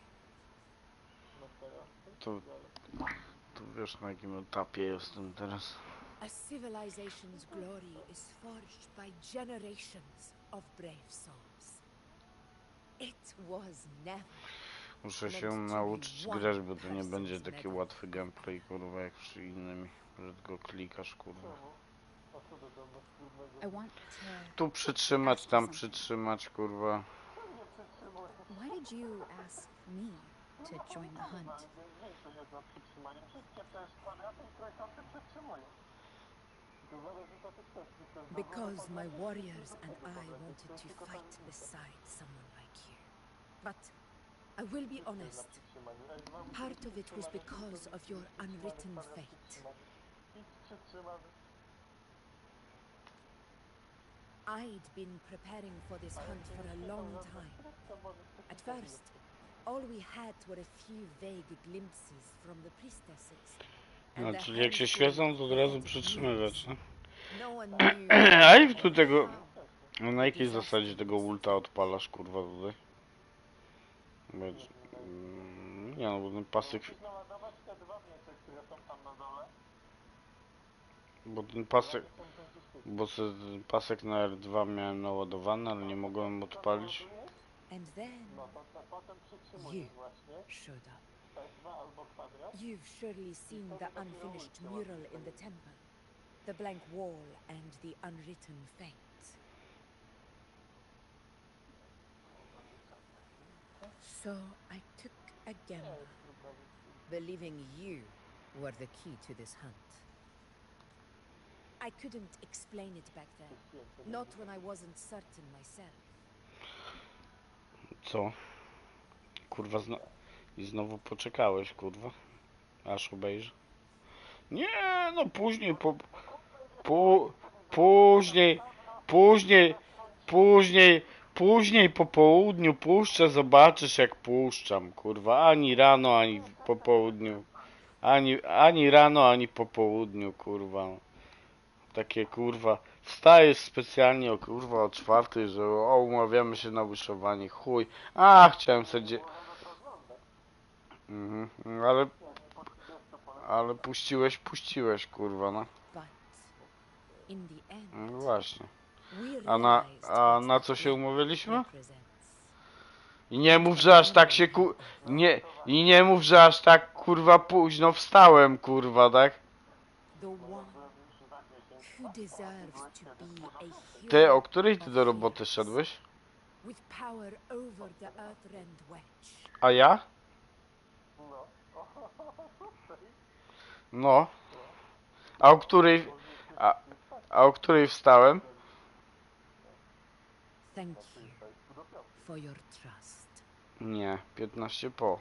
Tu wiesz, na jakim etapie jestem teraz. A civilization's glory is forged by generations of brave souls. It was never. Muszę się nauczyć grać, bo to nie będzie taki łatwy gameplay, kurwa, jak przy innymi, że tylko klikasz, kurwa. Tu przytrzymać, tam przytrzymać, kurwa. Why did you ask me to join the hunt? Because my warriors and I wanted to fight beside someone like you. But I will be honest, part of it was because of your unwritten fate. I'd been preparing for this hunt for a long time. At first, all we had were a few vague glimpses from the priestesses. No, czyli jak się świecą, to od razu przytrzymywać, no? A jak tu tego... No, na jakiej zasadzie tego ulta odpalasz, kurwa, tutaj? Nie no, bo ten pasek... Bo ten pasek... Bo ten pasek na R2 miałem naładowany, ale nie mogłem odpalić. You've surely seen the unfinished mural in the temple, the blank wall and the unwritten fate. So I took a gamble, believing you were the key to this hunt. I couldn't explain it back then, not when I wasn't certain myself. Co? Kurwa, i znowu poczekałeś, kurwa. Aż obejrzę. Nie, no później, później po południu puszczę, zobaczysz jak puszczam, kurwa. Ani rano, ani po południu. Ani rano, ani po południu, kurwa. Takie, kurwa, wstajesz specjalnie, o kurwa, o 4:00, że umawiamy się na wyszowanie, chuj. A, chciałem sobie... Ale puściłeś, kurwa, no. No właśnie. A na co się umawialiśmy? I nie mów, że aż tak się nie mów, że aż tak, kurwa, późno wstałem, kurwa, tak? Ty, o której ty do roboty szedłeś? A ja? No. A o której... A o której wstałem? Nie, 15 po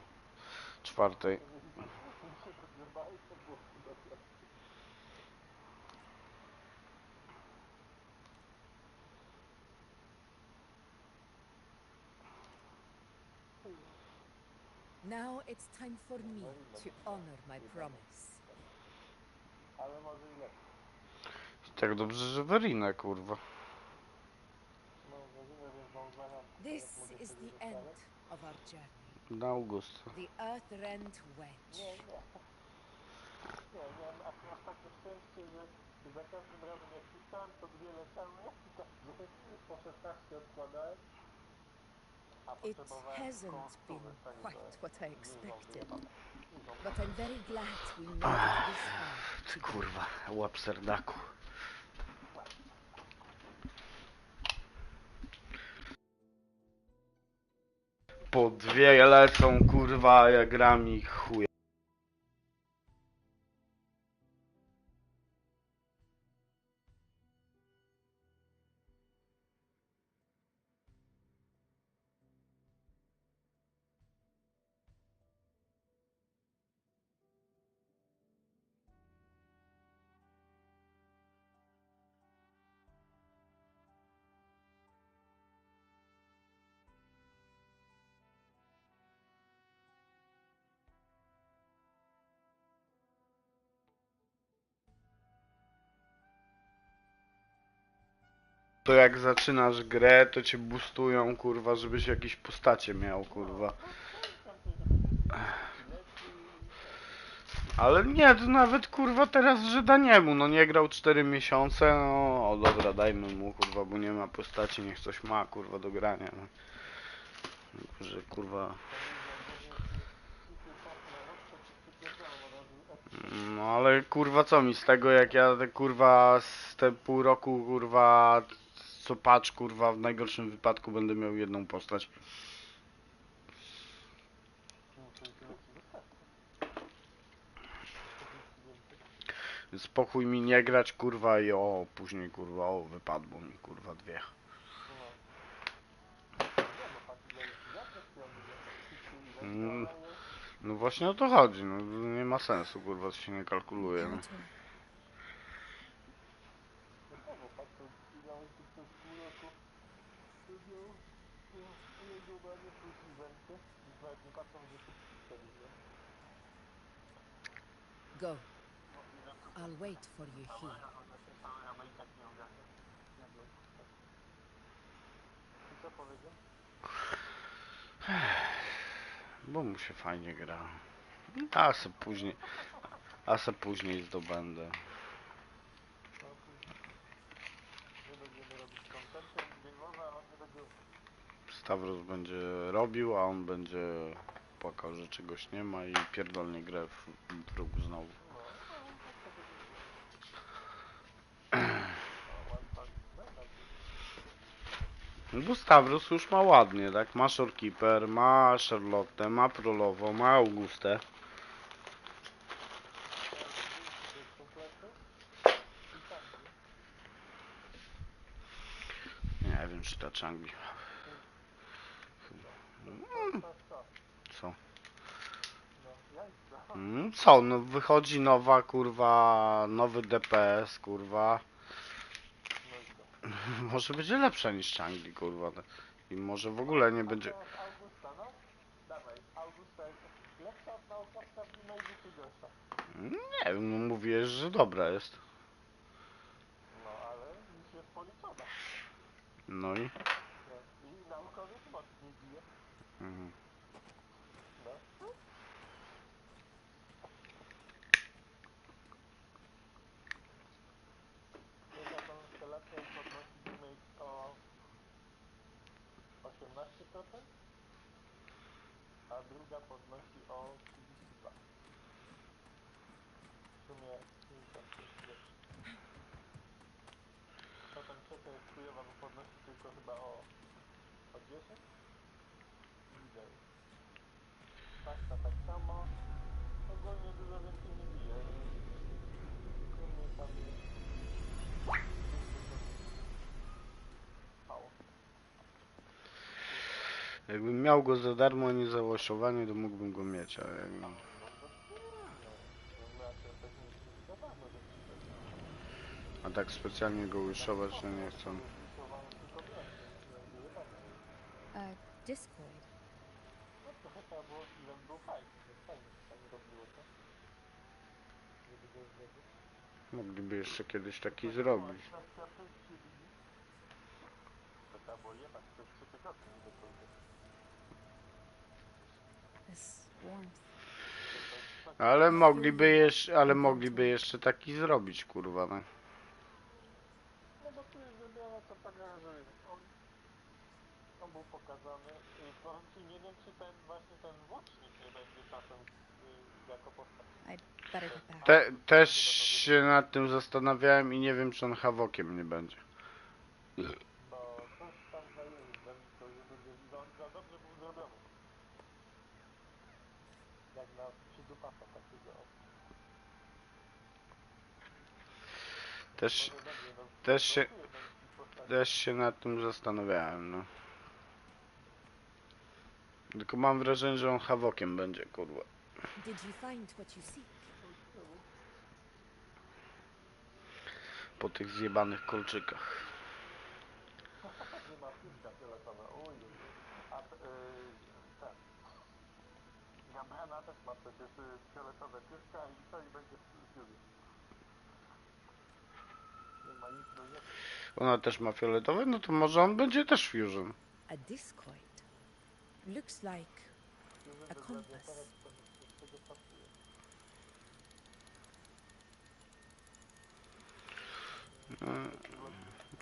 4:00. Now it's time for me to honor my promise. Tak dobrze, że Werinę, kurwa. This is the end of our journey. Na Augusta. The Earth-rent wedge. Nie, miałem akurat takie szczęście, że za każdym razem jak pisałem, to 2 leciały, także po 16 odkładałem. A It potrzebowałem hasn't koło 100, been także quite what I 2 rządy expected, jebane. but I'm very glad we made it this far Ty together. kurwa, łap serdaku. Po 2 lecą kurwa, ja gram ich chuja. To jak zaczynasz grę, to cię boostują, kurwa, żebyś jakieś postacie miał, kurwa. Ale nie, to nawet, kurwa, teraz, że Daniemu, no nie grał 4 miesiące, no, o dobra, dajmy mu, kurwa, bo nie ma postaci, niech coś ma, kurwa, do grania, no. Że, kurwa... No ale, kurwa, co mi z tego, jak ja, kurwa, z te pół roku, kurwa, co patrz, kurwa, w najgorszym wypadku będę miał jedną postać. Spokój mi nie grać, kurwa, i o, później, kurwa, o, wypadło mi, kurwa, 2. No właśnie o to chodzi, no nie ma sensu, kurwa, się nie kalkuluje, no. Go. I'll wait for you here. Bo mu się fajnie gra. A se później zdobędę. Stawros będzie robił, a on będzie płakał, że czegoś nie ma i pierdolnie grę w rogu znowu. Bo Stawros już ma ładnie, tak? Ma Shorekeeper, ma Charlotte, ma Prolowo, ma Augustę. Nie wiem, czy ta Changi. Co? Co? No wychodzi nowa, kurwa, nowy DPS, kurwa. Może będzie lepsza niż Changi, kurwa. I może w ogóle nie będzie... Nie wiem, no mówiłeś, że dobra jest. No ale już jest policzona. No i? I naukowiec mocniej bije. Mhm. No. Jedna konstelacja podnosi damage o 18%, a druga podnosi o 32%. W sumie 55. Potem trzecia jest chujowa, bo podnosi tylko chyba o 10. Widzę. Tak samo. Ogólnie dużo więcej nie bije. U mnie tam jest... Mało. Jakbym miał go za darmo, a nie za łoszowanie, to mógłbym go mieć, ale... A tak specjalnie go łyszować, to nie chcę. Discord. No trochę trzeba było, żeby był fajny, więc fajnie się tam robiło to. Żeby go zwiedzić. Mogliby jeszcze kiedyś taki zrobić. To trzeba było jebać, to jest 3 tygodnie, nie do końca. This warmth. To Ale mogliby jeszcze taki zrobić, kurwa, no. No bo tu jest zrobione to tak, że on był pokazany. Powiem ci, nie wiem czy ten łucznik nie będzie czasem jako postać. Też się nad tym zastanawiałem i nie wiem, czy on Havokiem nie będzie. Bo coś tam jest we mnie, to żeby za dobrze był zrobiony. Jak na przydupasa takiego. Też się nad tym zastanawiałem, no. Tylko mam wrażenie, że on Havokiem będzie, kurwa. Did you find what you seek? Po tych zjebanych kolczykach. Nie ma piłka fioletowa, a ten Gabriela też ma przecież fioletowe piórka i co i będzie w piórie. Nie ma nic do jedzenia. Ona też ma fioletowe, no to może on będzie też Fusion. A discoid. Looks like a compass.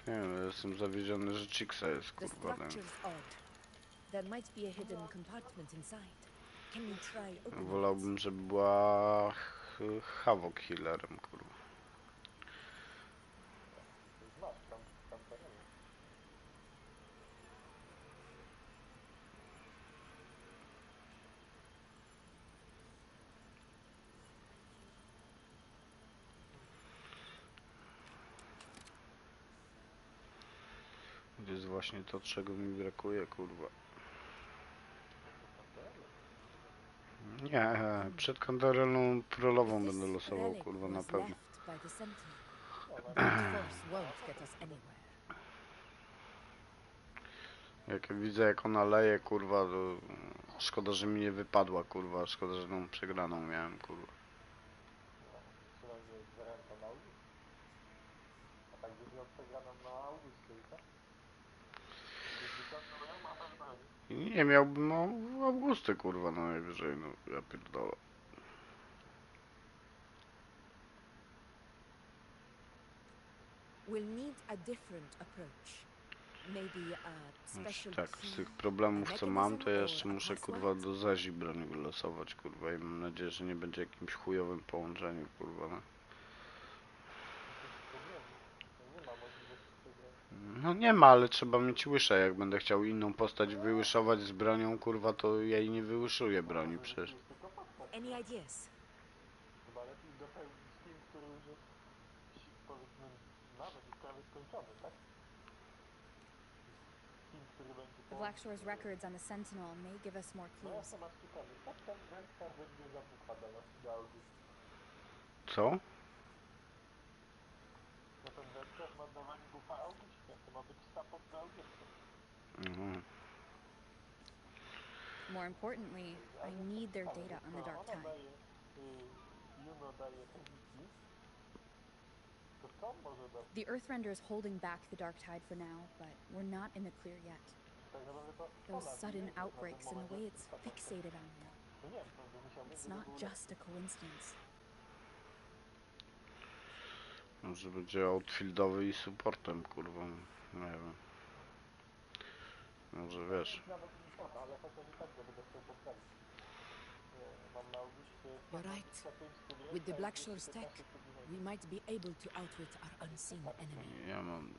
Nie wiem, jestem zawiedziony, że Chicksa jest, The kurwa. structure's odd. There might be a hidden compartment inside. Can we try opening it? Wolałbym, żeby była Havok healerem, kurwa. To jest właśnie to, czego mi brakuje, kurwa. Nie, przed kandarelną prolową będę losował, kurwa, na pewno. Jak widzę, jak ona leje, kurwa, to szkoda, że mi nie wypadła, kurwa, szkoda, że tą przegraną miałem, kurwa. A tak by miał przegraną na Augusty, tak? Nie miałbym Augusty, kurwa, no najwyżej, no ja pierdolę. We'll need a different approach. Maybe a special Tak, key, z tych problemów, a co mam, to ja mechanism jeszcze or a muszę, kurwa, password? do Zazi broni wylosować, kurwa, i mam nadzieję, że nie będzie jakimś chujowym połączeniu, kurwa, no. No nie ma, ale trzeba mieć łyszę, jak będę chciał inną postać wyłyszować z bronią, kurwa, to ja jej nie wyłyszuję broni, przecież. Any ideas? Chyba lepiej dopełnić film, który już jest, powiedzmy, nawet już prawie skończony, tak? Film, który będzie The Black Shore's records on the Sentinel may give us more No ja clues. chyba ciekawy, tak ten wędkarz będzie zabucha do Augusta. Co? No ten wędkarz ma dawać bucha Augustie, to ma być support do Augusta. Mhm. More importantly, I need their data on the Dark Ona Tide. daje, Juno daje wyniki, to co może dać? The Earthrender is holding back the Dark Tide for now, but we're not in the clear yet. Tak naprawdę to Those ona sudden bije na outbreaks ten and the way moment. it's fixated on him. No nie, no by musiał być It's not just a coincidence. Może będzie outfieldowy i supportem, kurwa, nie wiem. Może wiesz. Nawet nie szkoda, ale chociaż i tak, żeby dostał poprawić. Mam na Augustie... You're right. With the Black Shore's tech, we might be able to outwit our unseen enemy. Ja mam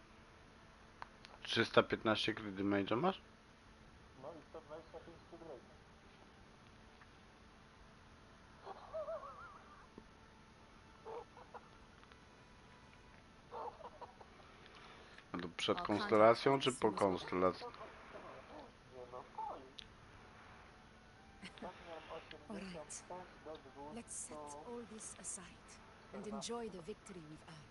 315 crit damage'a masz? No i 125 przydrejka. A to przed konstelacją czy po konstelacji? Alright, let's set all this aside and enjoy the victory we've earned.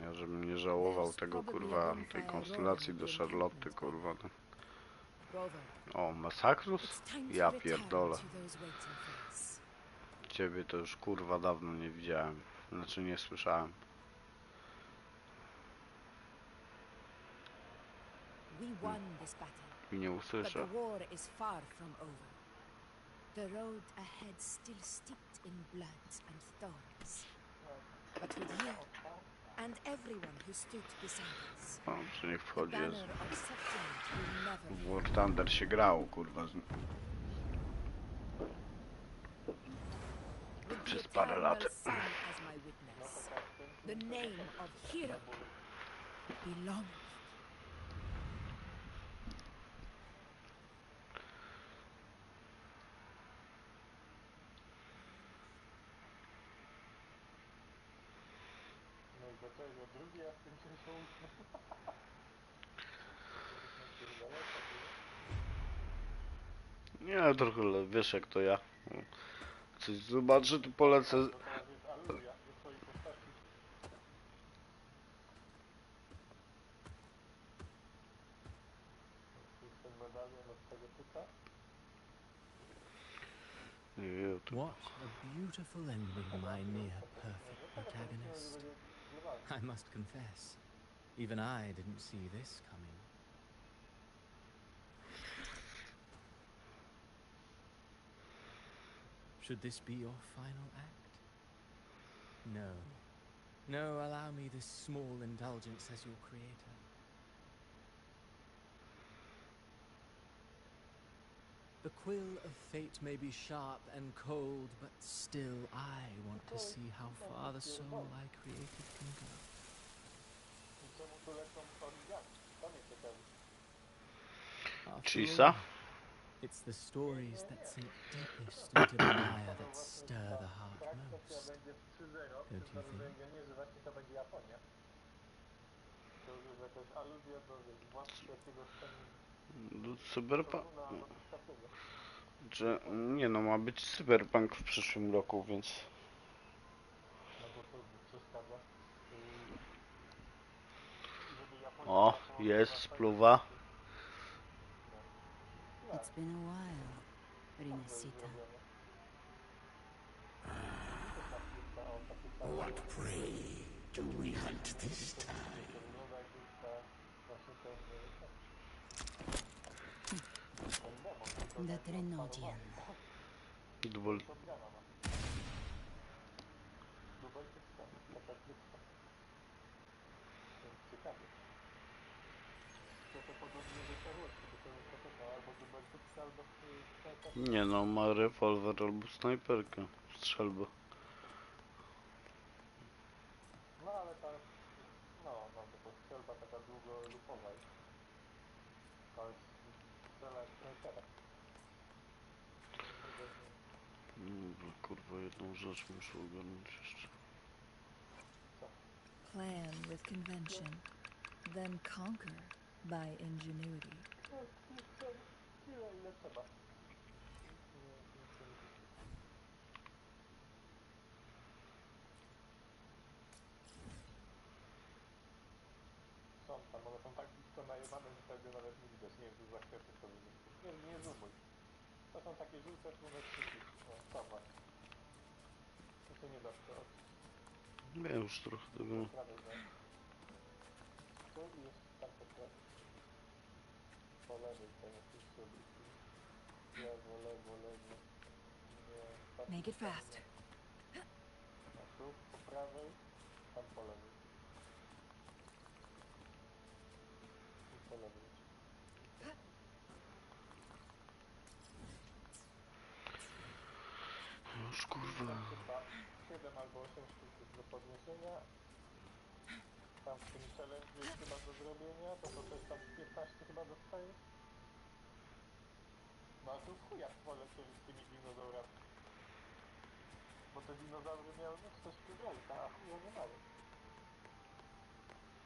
Ja żebym nie żałował tego, kurwa, tej konstelacji do Charlotty, kurwa. No. O, Masakrus? Ja pierdolę. Ciebie to już, kurwa, dawno nie widziałem. Znaczy nie słyszałem. We won this battle, I nie but usłyszę. the war is far from over. The road ahead still steeped in blood and thorns. But with you, and everyone who stood beside us, Dobrze, niech the wchodzi. banner of Septimate will never W War Thunder się grało, kurwa. With the Przez parę lat. eternal sun as my witness, the name of hero belongs. No i dlaczego? Drugi raz tym się uśmiał. Nie, trochę wiesz jak to ja. Coś zobaczę, to polecę. To teraz jest aluja do swojej postaci. Ten medalion od tego typa. What a beautiful ending, my near perfect protagonist. I must confess, even I didn't see this coming. Should this be your final act? No. No, allow me this small indulgence as your creator. The quill of fate may be sharp and cold, but still I want to see how far the soul I created can go. After all, it's the stories that sink deepest into the mire that stir the heart most. Don't you think? Nie, że właśnie to będzie Japonia. To jest jakaś aluzja do władcy jakiegoś tam... Cyberpunk? Że nie no, ma być cyberpunk w przyszłym roku, więc... No to co przeszkadza? O, jest spluwa. It's been a while, Rinesita. What prey do we hunt this time? The Trinodian. Dwul. Nie no, ma rewolwer albo snajperkę, strzelbę. No ale ta... No, to strzelba taka długolupowa jest. To jest strzela jak snajpera. Dobra, kurwa, jedną rzecz muszę ogarnąć jeszcze. Plan with convention, then conquer by ingenuity. Ile trzeba. Są tam, one są tak blisko najebane, że tego nawet nie widać. Nie wiem, tu zakresy sobie nie zoomuj. To są takie żółte słoneczniki. No, to właśnie. To się nie da przeoczyć. Wiem już trochę tego. Tu i jeszcze tam po prawej. Po lewej to jest już sobie. Lewo, lewo, lewo. Nie, Make it fast. A tu po prawej, tam po lewej. I po lewej. Już kurwa. 7 albo 8 sztuk jest do podniesienia. Tam w tym challenge jest chyba do zrobienia, to coś tam 15 chyba dostaje. No a tu w chujach polecieli z tymi dinozaurami. Bo te dinozaury miały mieć coś wygrajka, a chuja nie mają.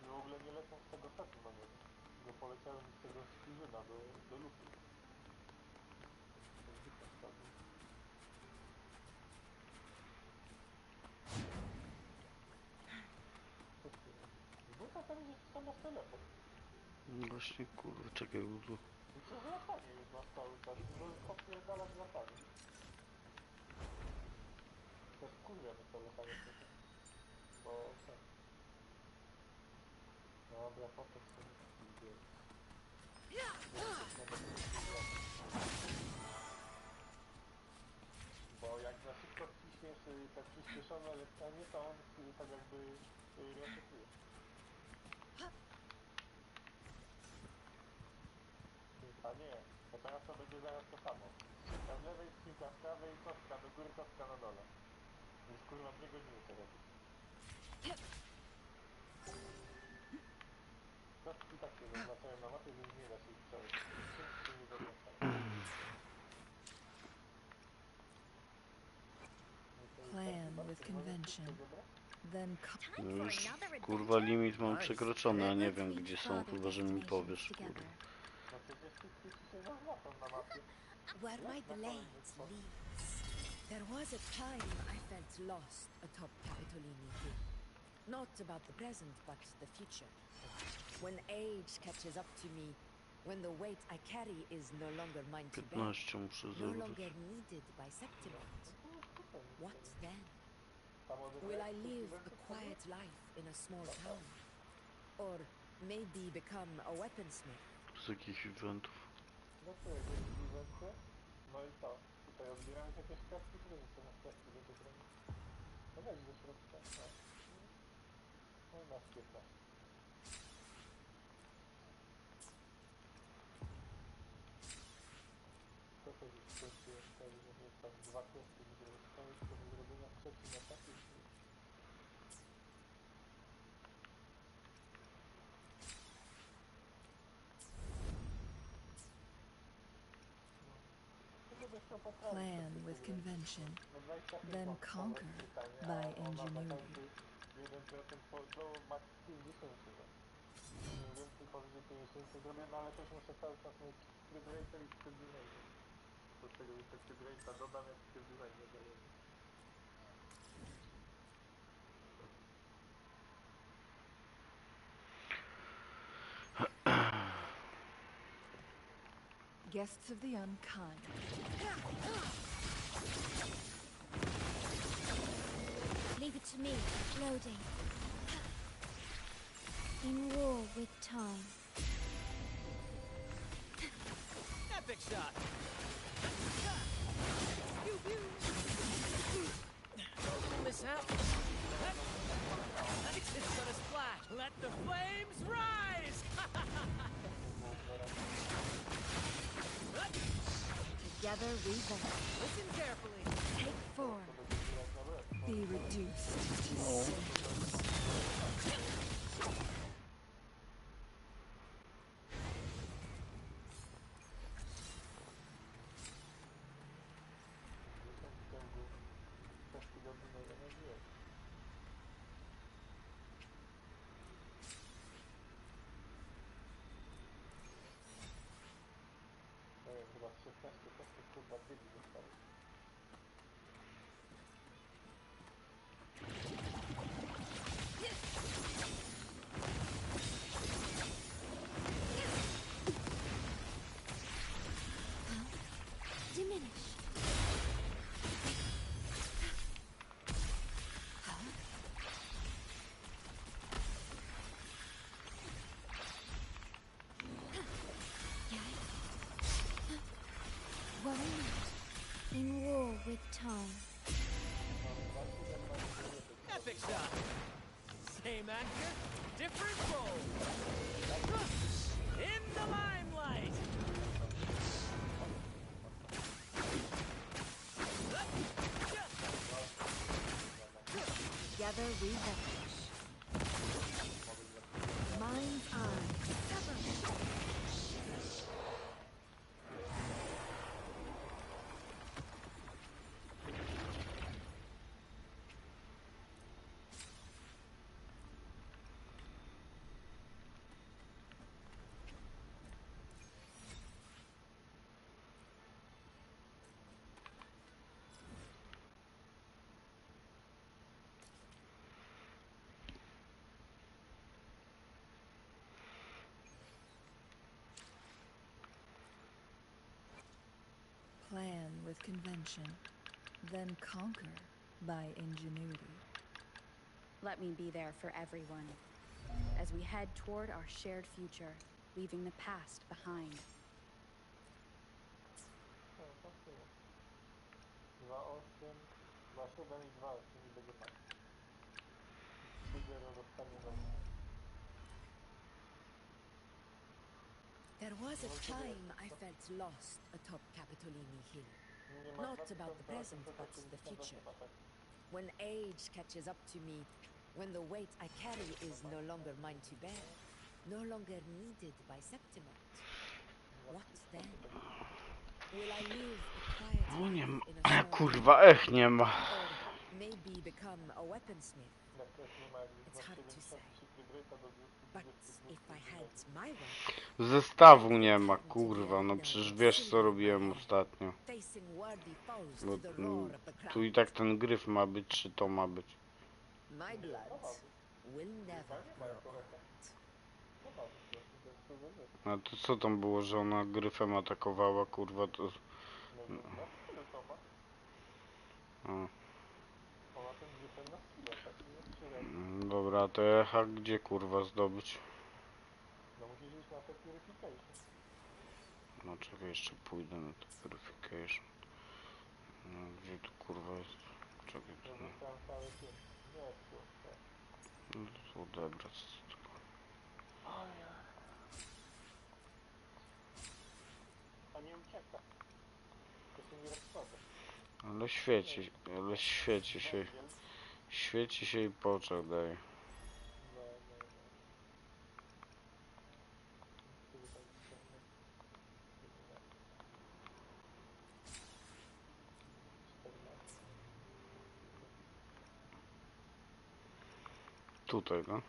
I w ogóle nie lecą z tego setu na niego. Bo poleciały mi z tego skurzyna do lufy. To zwykle wtedy. Buta tam gdzieś tam masz telefon. No właśnie, kurwa, czekaj, bo tu... I to złapanie już masz cały czas, bo odpierdalasz złapanie. To jest kurwa mi to latanie trochę. Bo tak. Dobra, potem sobie idzie. te przyspieszone leczenie, to on tak jakby resetuje. A nie, to teraz to będzie zaraz to samo. Na lewej skrzynka z prawej, kostka do góry, kostka na dole. Już kurwa 2 godziny to robi. Kostki tak się zaznaczają na mapie, że nie da się ich przełączyć. Skrzynki się nie zaznaczają. Plan with convention. Then No już kurwa limit mam przekroczony, a nie wiem gdzie są, chyba że mi powiesz kurwa. No przecież wszystkie ci się zaznaczą na mapie. Where my blade leads. There was a time I felt lost atop Capitolini Hill. Not about the present, but the future. When age catches up to me, when the weight I carry is no longer mine to bear, 15 muszę no zrobić. longer needed by Septimate. What then? Will I live a quiet life in a small town? Or maybe become a weaponsmith? Z jakich eventów? No to jakieś eventy. No i to. Tutaj odbieramy jakieś kostki, które są na kostki do wybrania. No weź do środka. No i masz 15. To też już skończyłem tak, że tam 2 kostki mi zostały, to do zrobienia w trzecim etapie. plan with convention. Then conquer by ingenuity. 1% do max 50. Mniej więcej powyżej 50 zrobię, no ale też muszę cały czas mieć tryb race'a i tryb delay. Do tego jeszcze tryb race'a dodam, jak tryb delay nie daje. Guests of the unkind. Leave it to me. Loading. In war with time. Epic shot! Pew pew! Don't miss out. It's gonna splash. Let the flames rise! Together we vanish. Listen carefully. Take form. Be reduced to cinders. Chyba 16 kostek kurwa biegi zostały. Diminish. Worry not. In war with time. Epic shot. Same actor, different role. In the limelight. Together we vanish. Mind's eye. Sever. Plan with convention, then conquer by ingenuity. Let me be there for everyone as we head toward our shared future, leaving the past behind. 2, 8, 2, Kurwa, 7 i 2, czyli będzie max. 3-0 dostanie na... There was a time I felt lost atop Capitolini Hill. Not about the present, but the future. When age catches up to me, when the weight I carry is no longer mine to bear, no longer needed by Septimont, what then? Will I live a quiet No nie life ma. in a small Kurwa, nie ma. or maybe become a weaponsmith? It's hard to say. But if I had my way, Zestawu nie ma, kurwa. No przecież wiesz co robiłem ostatnio. facing worthy foes Bo to the roar of the crowd, tu i tak ten gryf ma być, czy to ma być? my blood will never grow old. A to co tam było, że ona gryfem atakowała, kurwa, to... A. Dobra, to echa gdzie, kurwa, zdobyć? No musisz iść na te purification. No czekaj, jeszcze pójdę na to purification. No, gdzie tu, kurwa, jest? Czekaj, tu... No tam cały film. Nie jest tu, tak. No to odebrać. A nie ucieka. To się nie rozkłada. Ale świeci się. Świeci się i po oczach daje. No. Tutaj, no.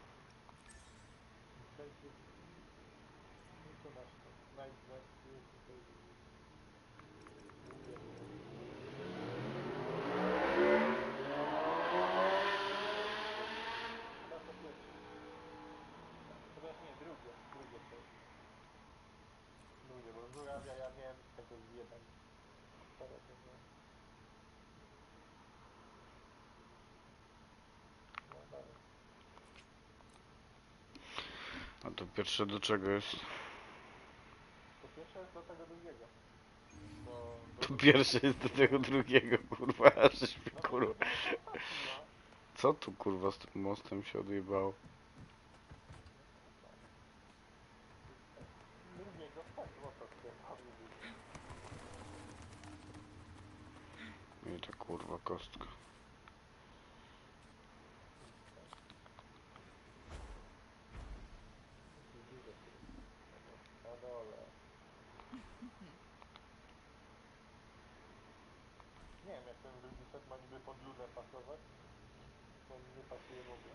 Drugie, bo żurawia ja miałem tego zjebać. Teraz nie wiem. No dalej. A to pierwsze do czego jest? To pierwsze jest do tego drugiego. To pierwsze jest do tego drugiego, kurwa, aż mi, kurwa. Co tu, kurwa, z tym mostem się odjebało? Drugiego, tak, złota sklepami. I ta kurwa kostka. Na dole. Nie wiem, jak ten drugi set ma niby pod ludę pasować. To nie pasuje w ogóle.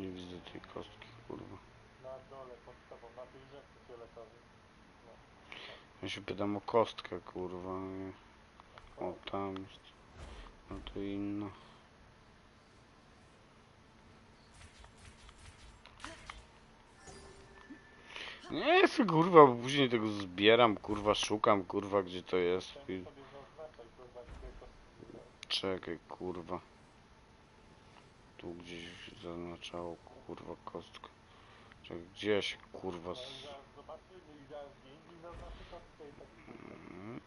Nie widzę tej kostki, kurwa. Na dole, pod tobą, na tej rzece fioletowej. No. Ja się pytam o kostkę, kurwa. Nie. O, tam jest. No to inna. Nie chcę, kurwa, bo później tego zbieram, kurwa, szukam, kurwa, gdzie to jest. I... Czekaj, kurwa. Tu gdzieś zaznaczało, kurwa, kostkę. Czekaj, gdzie ja się, kurwa...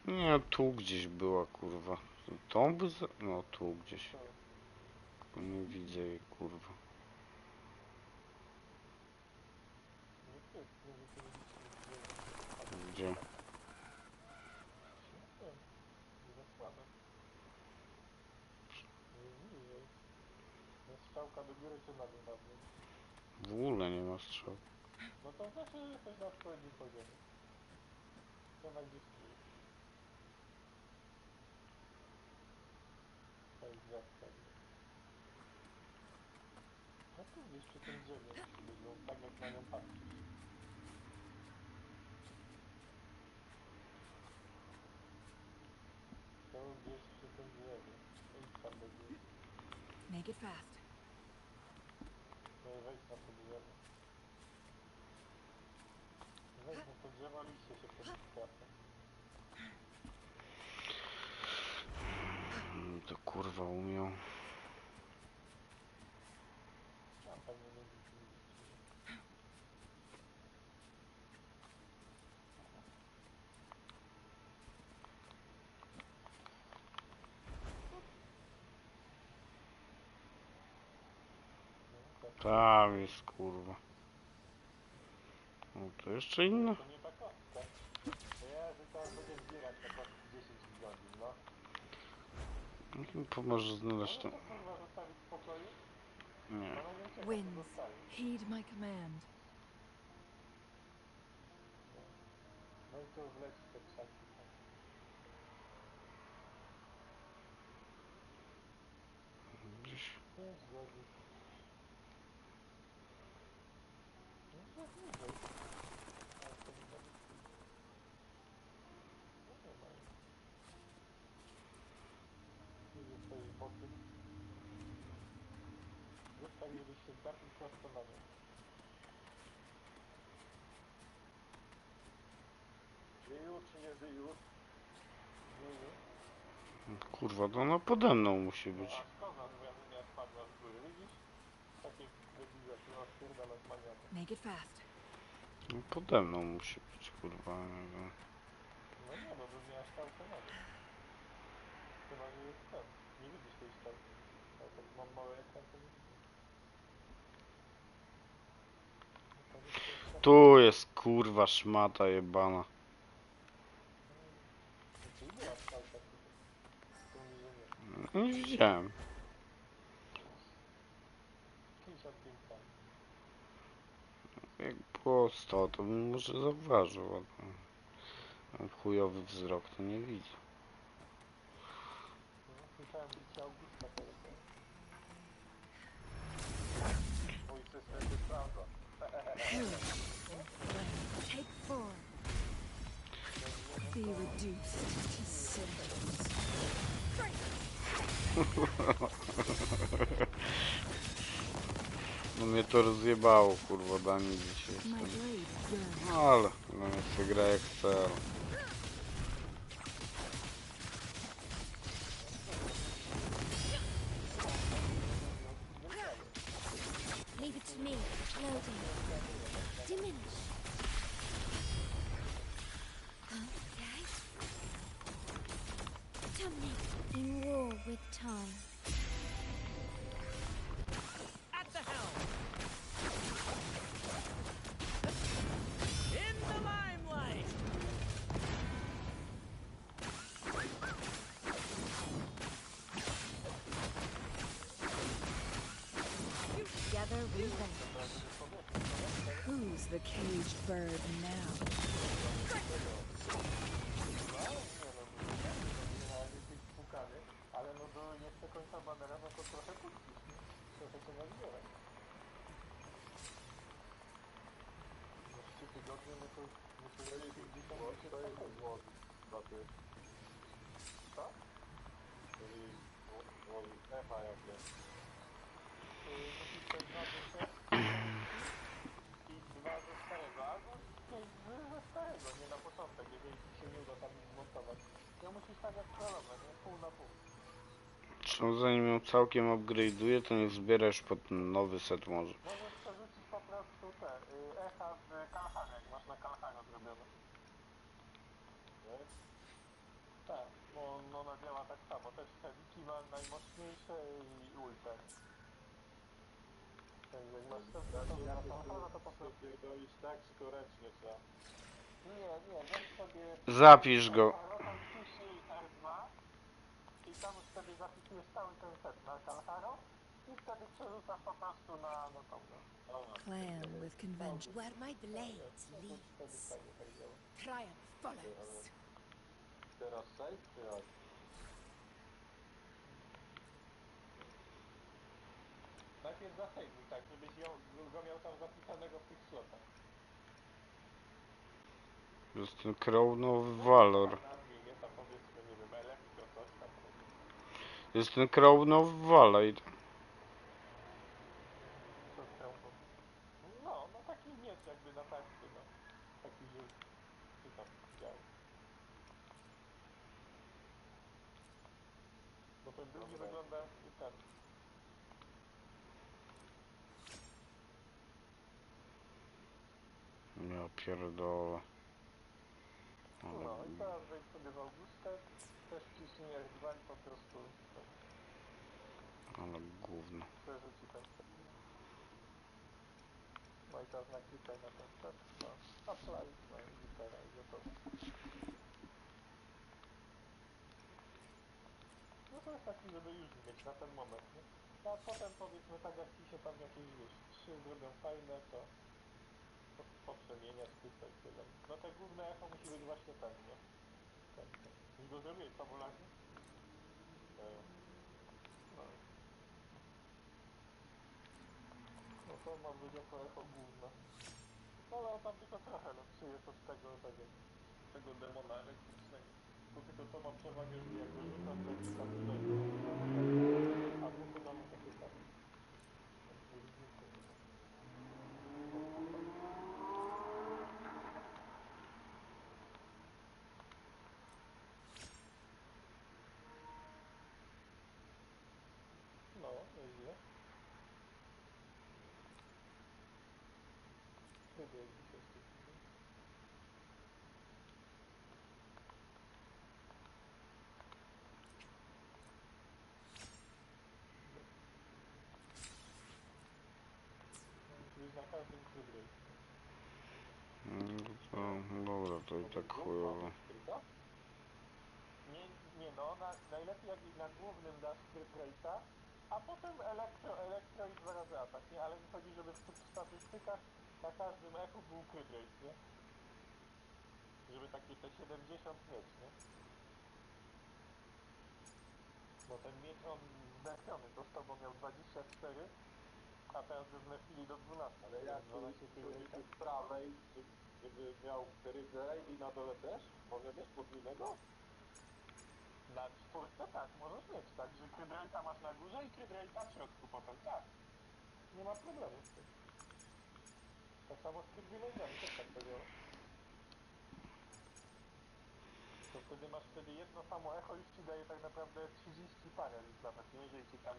Nie, tu gdzieś była, kurwa. Tą by za... No, tu gdzieś. Tylko nie widzę jej, kurwa. Gdzie? Strzałka do góry czy na dół bardziej? W ogóle nie ma strzał. No to znaczy, że jesteś na odpowiednim poziomie. To na gdzieś tu. To jest drzewka. No tu gdzieś przy tym drzewie musi być, bo tak jak na nią patrzysz. To gdzieś przy tym drzewie. Idź tam do góry. Make it fast. No i wejdź na to drzewo. Wejdź na to drzewo, liście się pod trafia. To kurwa umiał. Tam pewnie nie widzisz. Tam jest kurwa. No to jeszcze inna. To nie ta kostka. Jezu, teraz będę zbierać na kostki 10 godzin, no. Niech mi pomoże znaleźć to. Możesz to kurwa zostawić w pokoju? Nie. Ona nie ucieka, to Winds, zostawi. heed my command. No i to wleci w te krzaki. 5 godzin. No to dłużej. Ale to nie będzie. No nie ma. Idzie stoi po tym. Jest tak, żebyś się trafił prosto na nią. Żyju czy nie żyju? Kurwa, to ona pode mną musi być. A szkoda, że ja bym nie spadła z góry, widzisz? Takie debile, które rozpierdala z maniatem. Make it fast. No, pode mną musi być, kurwa. Nie wiem. No nie, bo bym miała ściankę na dół. Chyba, że jest ten. Nie widzisz tej ścianki. Ale tak mam mały ekran, to nie widzę. Tu jest kurwa szmata jebana. Czyli była ścianka tutaj. To mówi, że nie. Nie widziałem. 55 tam. Jak było 100, to bym może zauważył. Ale mam chujowy wzrok, to nie widzę. Słyszałem bicie Augusta teraz. Mój system się sprawdza. Take 4. Be reduced to cinders. No mnie to rozjebało, kurwa, dami dzisiaj. My blade burns. No ale, no jak się gra jak chce. Leave it to me. Loading. Diminish. Okay. Dominate. In war with time. At the helm! In the limelight! Together we vanquish. Who's the caged bird now? Ale no do jeszcze końca banera, no to trochę puścisz, nie? Trochę to nazbierać. No 3 tygodnie, no to myślę, że tych 10 To jest złoty. Co? Czyli złoty echa jakie. Musisz te 2 ze i 2 ze starego, albo 5 ze starego, nie na początek, jeżeli ci się nie uda tam zmontować. To musisz tak jak prologa, nie? Pół na pół. Zresztą zanim ją całkiem upgrade'uję, to niech zbiera już pod nowy set może. Możesz przerzucić po prostu te echa z Kalhana, jak masz na Kalhana zrobione. Tak, bo ona działa tak samo. Też Hewiki ma najmocniejsze i ulter. Więc jak masz to Kalhana, to po prostu... Pierdolisz tak skorecznie trzeba. Nie, weź sobie... Zapisz go. Tam wciśnij R2 i tam już wtedy zapisujesz cały ten set na Kalharo i wtedy przerzucasz po prostu na tą. Clan with convention. Where my blade leads, triumph follows. Teraz save czy jak? Najpierw zasejmuj, tak, żebyś go miał tam zapisanego w tych slotach. To jest ten Crown of Valor. Nie tam powiedzmy, nie wiem, elektro, coś tam. To jest ten Crown of Valor. Co chciałbym? No taki miecz jakby na tarczy, no. Taki, że... Czy tam biały. Bo ten drugi wygląda i ten. Ja pierdolę. Ale... No i teraz wejdź sobie w Augustę, też wciśnij R2 i po prostu... Ale gówno. Przerzuci ten set. No i teraz naklikaj na ten set, no, apply, no i litera i gotowe. No to jest taki, żeby już mieć na ten moment, nie? No a potem powiedzmy tak jak ci się tam jakieś, wiesz, 3 zrobią fajne, to poprzemieniać tylko i tyle. No te główne echo musi być właśnie ten, nie? Ten. Już go zrobiłeś fabularnie? No. No to ma być jako echo główne. No ale on tam tylko trochę lepszy jest od tego demona elektrycznego. Bo tylko to ma przewagę, że jak go rzucam, to mi tam tutaj a muchy mamy takie same. Różnicy nie ma. No spoko. No, nieźle. Kiedy jakiś jeszcze widzę? Już na każdym trybie. Dobra, to i tak chujowo. Nie no, najlepiej jak na głównym dasz tryb race'a, a potem elektro i 2 razy atak, nie? Ale wychodzi, żeby w statystykach na każdym echu był tryb race, nie? Żeby takie te 70 mieć, nie? Bo ten miecz on znerfiony dostał, bo miał 24, a teraz go znerfili do 12. Ale jak 12 tryb z prawej, żeby miał tryb race i na dole też? Może mieć podwójnego? Na 4 tak, możesz mieć, tak, że tryb race'a masz na górze i tryb race'a w środku potem, tak. Nie ma problemu z tym. Tak samo z tryb reloadami też tak to działa. To wtedy jedno samo echo już ci daje tak naprawdę 30 parę latach, nie? Jeżeli ci tam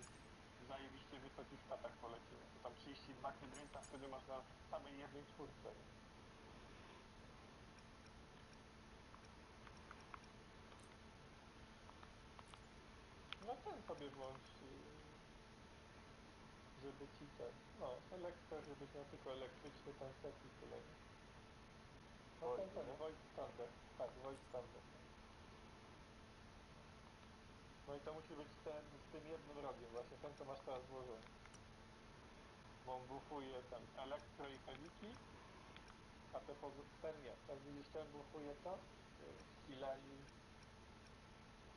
zajebiście wysoki statek poleci, to tam 32 tryb race'a wtedy masz na samej jednej 4, nie? No ten sobie włącz, żeby ci ten, no, elektro, żebyś miał tylko elektryczny ten set i tyle, nie? No ten, Void Standard, tak, Void Standard. No i to musi być ten, z tym jednym rogiem, właśnie ten, co masz teraz złożony. Bo on buffuje ten elektro i feniki, a ten nie, ten widzisz, ten buffuje to, skilla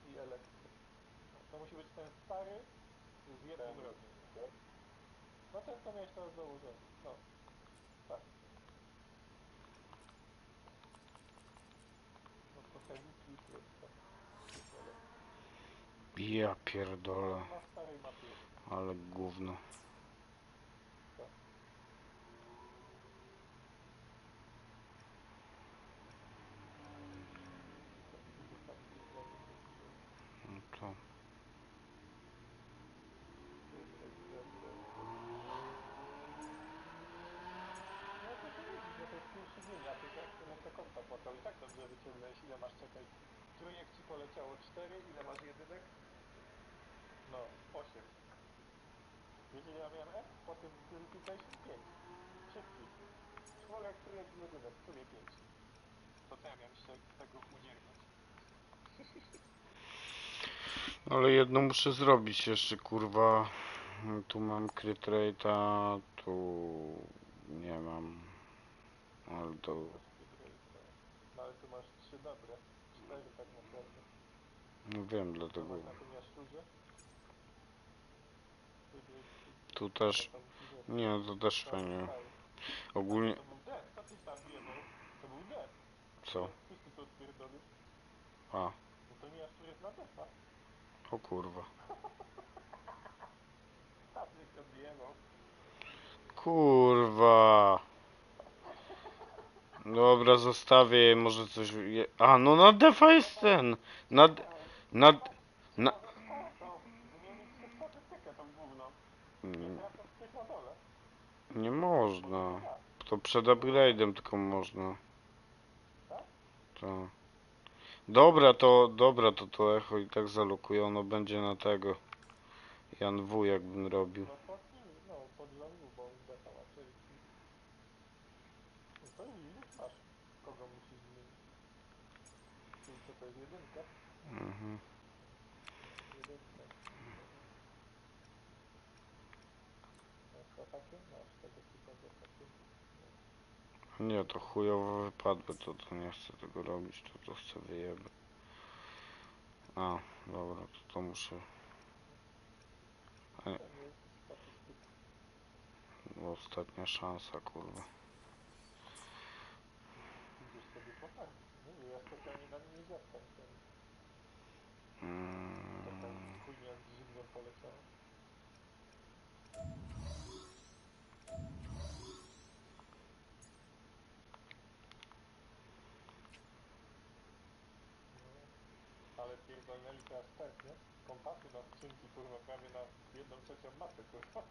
i elektro. No, to musi być ten stary z jednym rogiem. No ten, co miałeś teraz założony, no, tak. No to feniki plus ten, plus elektro. Ja pierdolę. Na starej mapie jest. Ale gówno. Tak. No to. No to się widzisz, no to jest pierwszy dzień, a ty jak tyle to kosta płakał i tak dobrze wyciągnąłeś, ile masz, czekaj. Trójek ci poleciało 4, ile masz jedynek? No, 8. Wiesz ile ja miałem F? Po tym Purification 5. Wszystkich. Czworek, trójek i jedynek, w sumie 5. To co ja miałem jeszcze z tego udziergnąć? Ale jedno muszę zrobić jeszcze, kurwa. Tu mam crit rate'a, tu nie mam. Ale to... No ale tu masz 3 dobre. 4 tak naprawdę. No wiem, dlatego... Masz na tym jaszczurze? Tu też... Nie, to też fajnie. Ogólnie... To był death, co tyś tam jebał? To był death. Co? Coś ty to odpierdolił? A. No to nie jaszczur jest na deatha. O kurwa. Patryk odjebał. Kurwa. Dobra, zostawię, może coś... A, no na defa jest ten. Na... Nie można. To przed upgrade'em tylko można. Tak. Dobra, to echo i tak zalokuję, ono będzie na tego. Jan W, jakbym robił. No pod nim, no pod Jan W, bo on defa ma 40. To widzisz, masz kogo musisz zmienić. Czyli co to jest jedynka? Mhm. Jedynka. Masz atakiem? Masz tego typa z atakiem. Nie, to chujowo wypadły, to nie chcę tego robić, to chcę wyjebać. A, dobra, to muszę... To nie jest statystyka. Ostatnia szansa, kurwa. Idziesz sobie po farmie. Nie wiem, ja specjalnie na nim nie zjadłem. Taka chujnia z żywnią poleciała. Ale pierdolnęli teraz tak, nie? Kompasu na skrzynki, kurwa, prawie na 1/3 mapy, kurwa.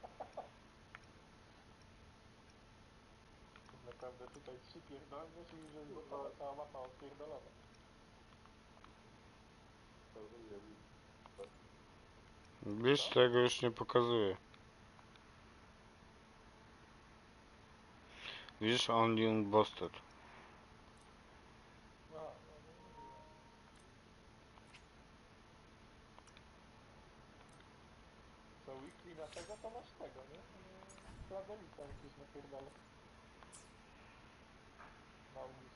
Tak naprawdę tutaj 3 pierdolniesz i już jest gotowa cała mapa odpierdolona. Wiesz, tego już nie pokazuje. Widzisz, only unboosted. Co weekly na tego, to masz tego, nie? Kladelita musisz napierdalać. Na ulicy.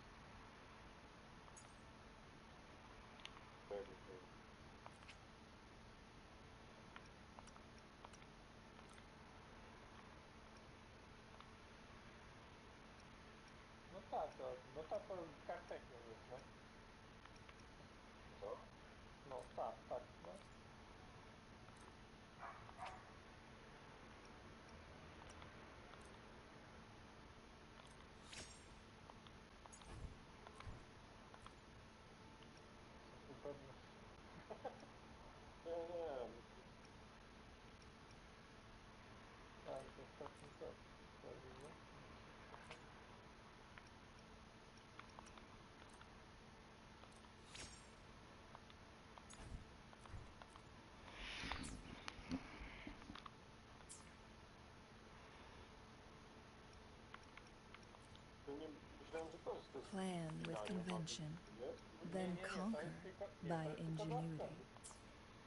No ta to kartek nie jest, no. Co? No, tak, no. Pewnie. Nie. Ale to ostatni co? Prawdziwe? Plan with convention, then conquer by ingenuity.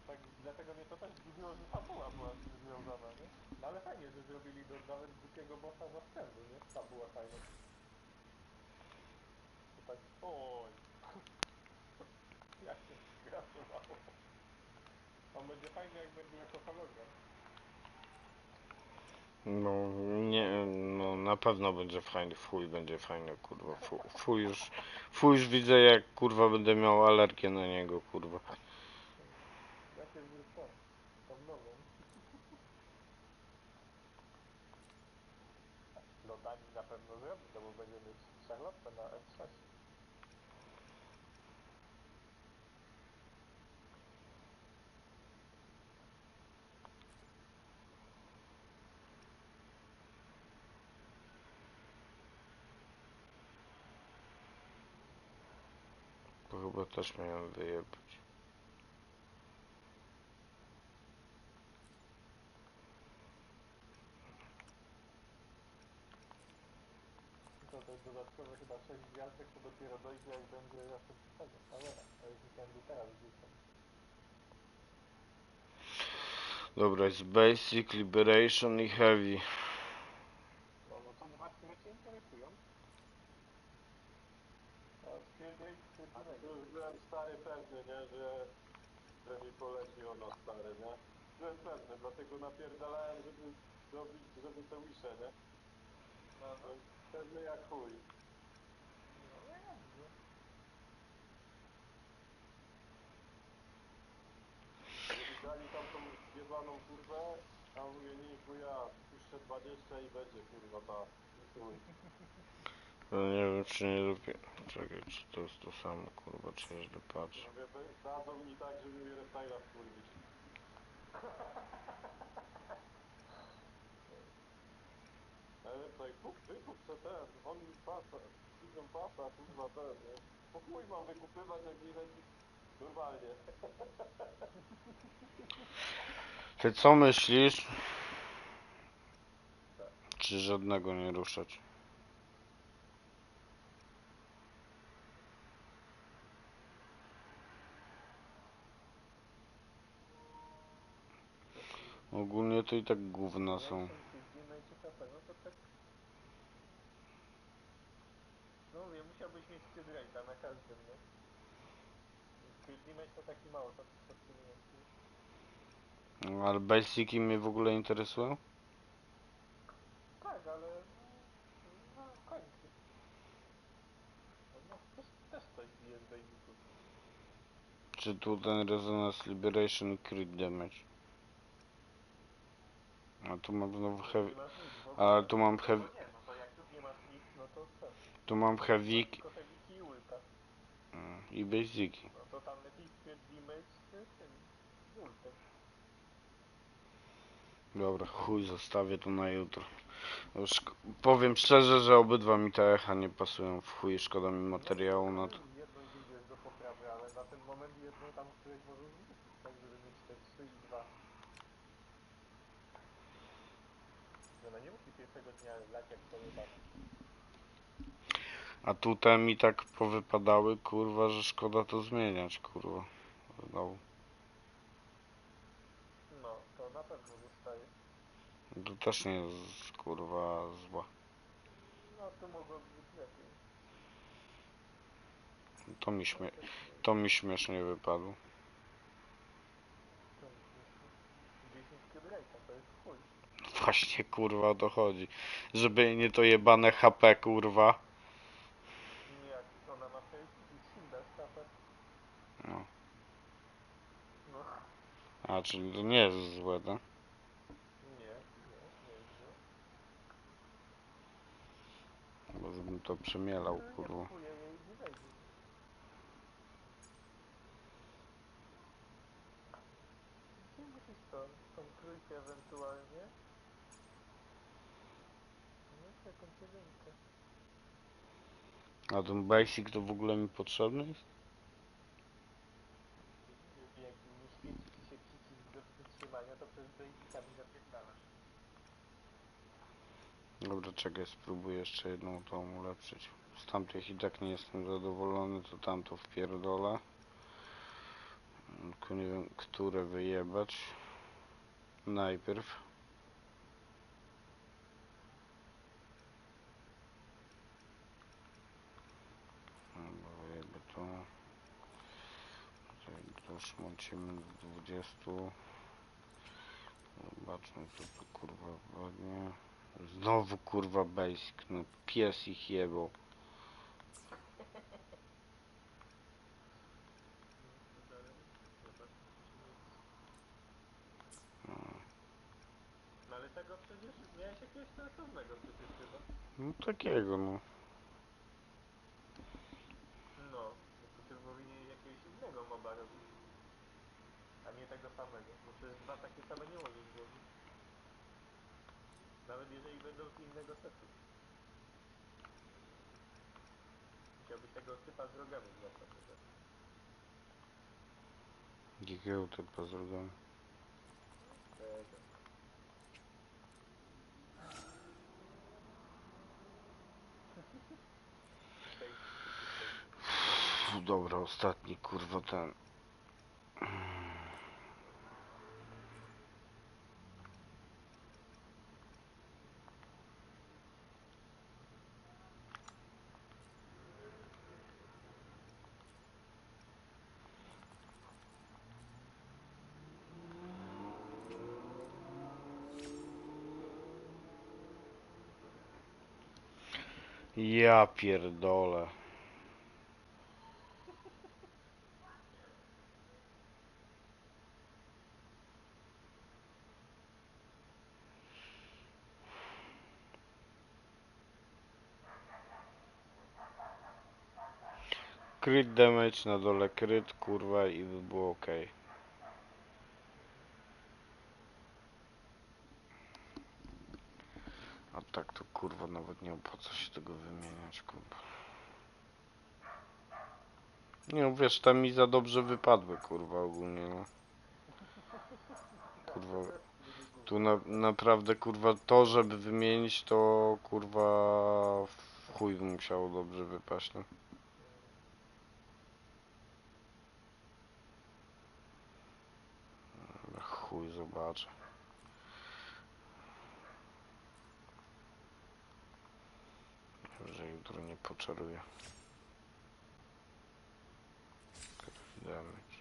Tak, dlatego mnie to też zdziwiło, że fabuła była z tym związana, nie? No ale fajnie, że zrobili nawet głupiego bossa za wstępu, nie? Fabuła fajna. To tak, oj. Jak się zgrasowało. On będzie fajny, jak będzie jako hologram. No, nie, no na pewno będzie fajny, fuj będzie fajny, kurwa, fuj już widzę, jak, kurwa, będę miał alergię na niego, kurwa. Jakie zły to? Tą nową. No Dani na pewno zrobi, no bo będzie mieć Charlotte na F6. To chyba też miałem wyjebać. To jest dodatkowe chyba 6 gwiazdek, to dopiero dojdzie, jak będzie jeszcze tego, Towera. A już musiałem go teraz wrzucać. Dobra, jest Basic, Liberation i Heavy. No to dwa, które cię interesują. A to już byłem stary pewny, nie, że mi poleci ono stary, nie? Byłem pewny, dlatego napierdalałem, żeby zrobić, żeby te wisze, nie? No. Pewny jak chuj. No dobrze. Żeby dali tam tą zjebaną kurwę, a mówię, nie chuja, puszczę 20 i będzie kurwa ta. Chuj. No nie wiem, czy nie lubię. Czekaj, czy to jest to samo, kurwa, czy źle patrzę. Mówię, dadzą mi tak, żeby mnie reptajla wkurwić. Ale tutaj wykup se ten, only pasa, season pasa, kurwa ten, nie? Po chuj mam wykupywać, jak nie leci normalnie. Ty co myślisz? Czy żadnego nie ruszać? Ogólnie to i tak gówna są. No mówię, musiałbyś mieć Skidrate'a na każdym, nie? Crit damage to taki mało fascynujący. No, ale basiki mnie w ogóle interesują? Tak, ale... No, w końcu. No, też coś bije z basiców. Czy tu ten Resonance Liberation i Crit Damage? A tu mam znowu heavy... Ale tu mam heavy... No nie, no to jak już nie masz nic, no to co? Tu mam heavy... Tylko heavy i ulta. I basiki. No to tam lepiej Crit damage z tym, z ultem. Dobra, chuj, zostawię tu na jutro. Już powiem szczerze, że obydwa mi te echa nie pasują w chuj, szkoda mi materiału na to. Jedną z nich jest do poprawy, ale na ten moment jedną tam, której możesz wrzucić, tak żeby mieć te 3 i 2. Ona nie musi pierwszego dnia lać jak sobie bawi. A tutaj mi tak powypadały, kurwa, że szkoda to zmieniać, kurwa. No. No, to na pewno zostaje. To też nie jest, kurwa, zła. No, to mogłoby być lepiej. To mi śmiesznie wypadło. To mi śmieszne. 10 Skidrate'a, to jest chuj. Właśnie, kurwa, o to chodzi. Żeby nie to jebane HP, kurwa. Jak ona ma shielda z HP. No. No. A, czyli to nie jest złe, tak? Nie jest złe. Bo żebym to przemielał, kurwa. Nie kupuję jej, nie wejdzie. Gdzie musisz tą trójkę ewentualnie? No, jakąś jedynkę. A ten basic to w ogóle mi potrzebny jest? Jak nie świeci ci się przycisk do przytrzymania, to przez basicami zapierdalasz. Dobra, czekaj, spróbuję jeszcze jedną tą ulepszyć. Z tamtych i tak nie jestem zadowolony, to tamto wpierdolę. Tylko nie wiem, które wyjebać. Najpierw. Dobra, wyjebę to. Tutaj szmącimy do 20. Zobaczmy, co tu kurwa ładnie. Znowu kurwa basic, no pies ich jebał. No ale tego przecież miałeś jakiegoś sensownego przecież chyba. No takiego, no. No, to ty powinien jakiegoś innego moba robić. A nie tego samego. Bo przecież dwa takie same nie możesz zrobić. Nawet jeżeli będą z innego setu. Musiałbyś tego typa z rogami złapać. Jakiego typa zrobiłem? Tego. Dobra, ostatni kurwa ten. Ja pierdolę. Crit damage, na dole crit, kurwa, i by było ok. A tak to kurwa nawet nie opłaca się tego wymieniać, kurwa. Nie no, wiesz, tam mi za dobrze wypadły, kurwa, ogólnie, no. Kurwa, tu naprawdę, kurwa, to, żeby wymienić, to, kurwa, w chuj musiało dobrze wypaść, no. Chuj, zobaczę. Jutro nie poczaruję. Damage.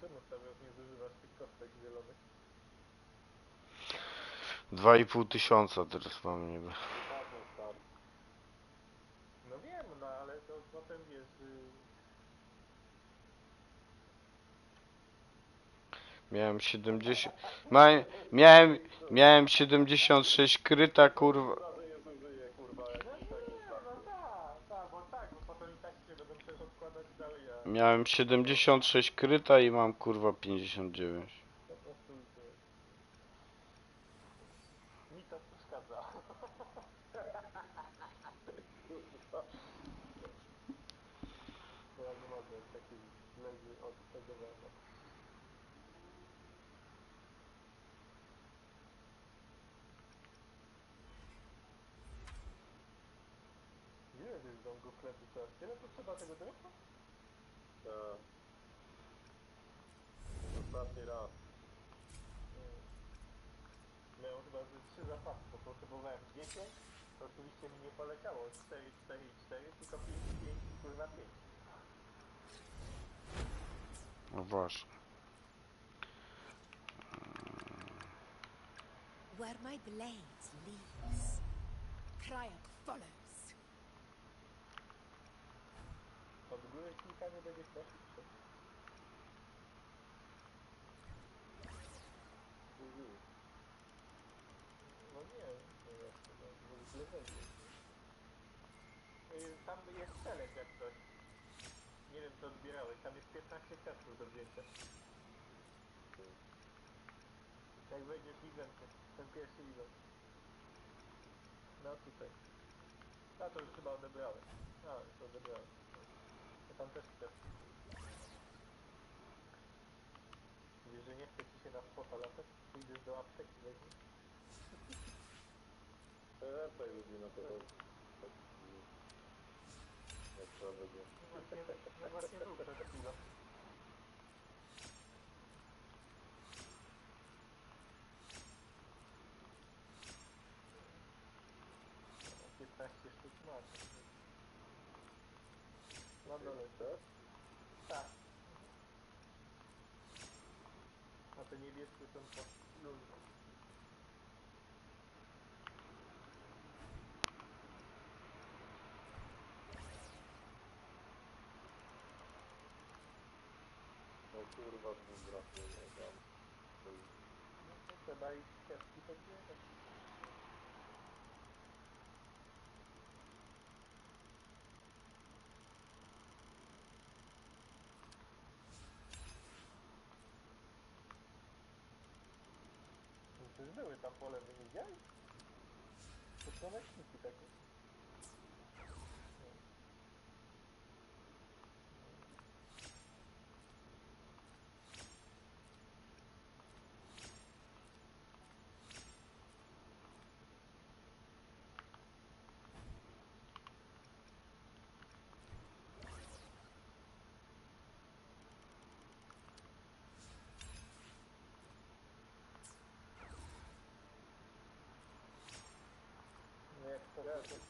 Czemu stawiasz nie zużywasz tych kostek zielonych? 2500 teraz mam niby. No wiem, no ale to potem wiesz... Miałem 70... Miałem 76 kryta, kurwa. Bo potem i tak się będą przecież odkładać dalej, a... Miałem 76 kryta i mam kurwa 59. Po prostu... Mi to przeszkadza. Ja nie mogę, taki leży od tego węgla. Ile ty z dągu chleby trzeba? Tyle to trzeba tego drewna? Tak. Ostatni raz. Miałem chyba ze 3 zapasy, bo potrzebowałem 10, to oczywiście mi nie poleciało 4, 4 i 4, tylko 5, 5 i kurwa 5. No właśnie. Where my blade leads, triumph follows. Od góry kilka nie będzie prosić. No nie jeszcze, no w ogóle będzie. Tam jest szelek jak coś. Nie wiem co odbierałeś, tam jest 15 kwiatków do wzięcia. Jak wejdziesz w eventy, ten pierwszy event. No tutaj. A to już chyba odebrałeś. A, już odebrałeś. Ja tam też chcę. Wiesz, że nie chce ci się na spota latać? Pójdziesz do apteki, weźmiesz? Raczej ludzi na to tak... Jak trzeba będzie. No właśnie był przed chwilą. No, 15 sztuk masz. Na dole, tak? Tak. A te niebieskie są po luźno. No kurwa, dwóch brakuje tam. No to trzeba iść kwiatki podbierać. No przecież były tam pole, wy nie widziałeś? To są leśniki takie.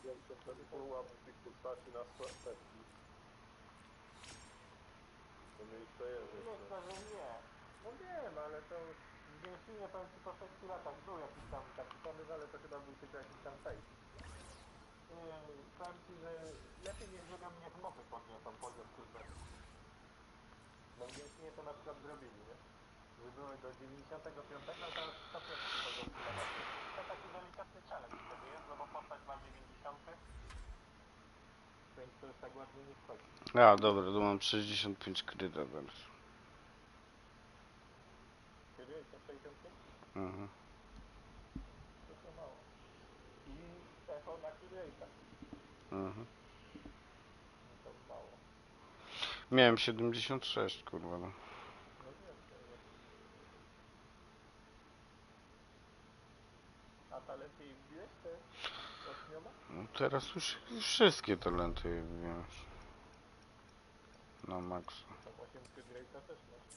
Jak to wtedy połap tych postaci na sesji. To miejsce jest Nie, jeszcze. że nie. No wiem, ale to w Gęsinie powiem ci po 6 latach był jakiś tam taki pomysł, ale to chyba był tylko jakiś tam fejk. Powiem ci, że lepiej niech zrobią, niech mopy podniosą poziom trudności. Bo w Gęsinie to na przykład zrobili, nie? Że były do 95, to już 105 poziom trudności. To taki delikatny challenge wtedy jest, no bo postać ma 90, więc to już tak ładnie nie wchodzi. A, dobra, tu mam 65 kryta teraz. Kiedy? To 65? Mhm. To mało. I echo na Kidrejta. Mhm. No to mało. Miałem 76, kurwa. No. No wiem, to jest. A talenty ich wbiłeś te ośmioma? No teraz już wszystkie talenty wiem. Na maksa. Tam 8 Kidrejta też masz.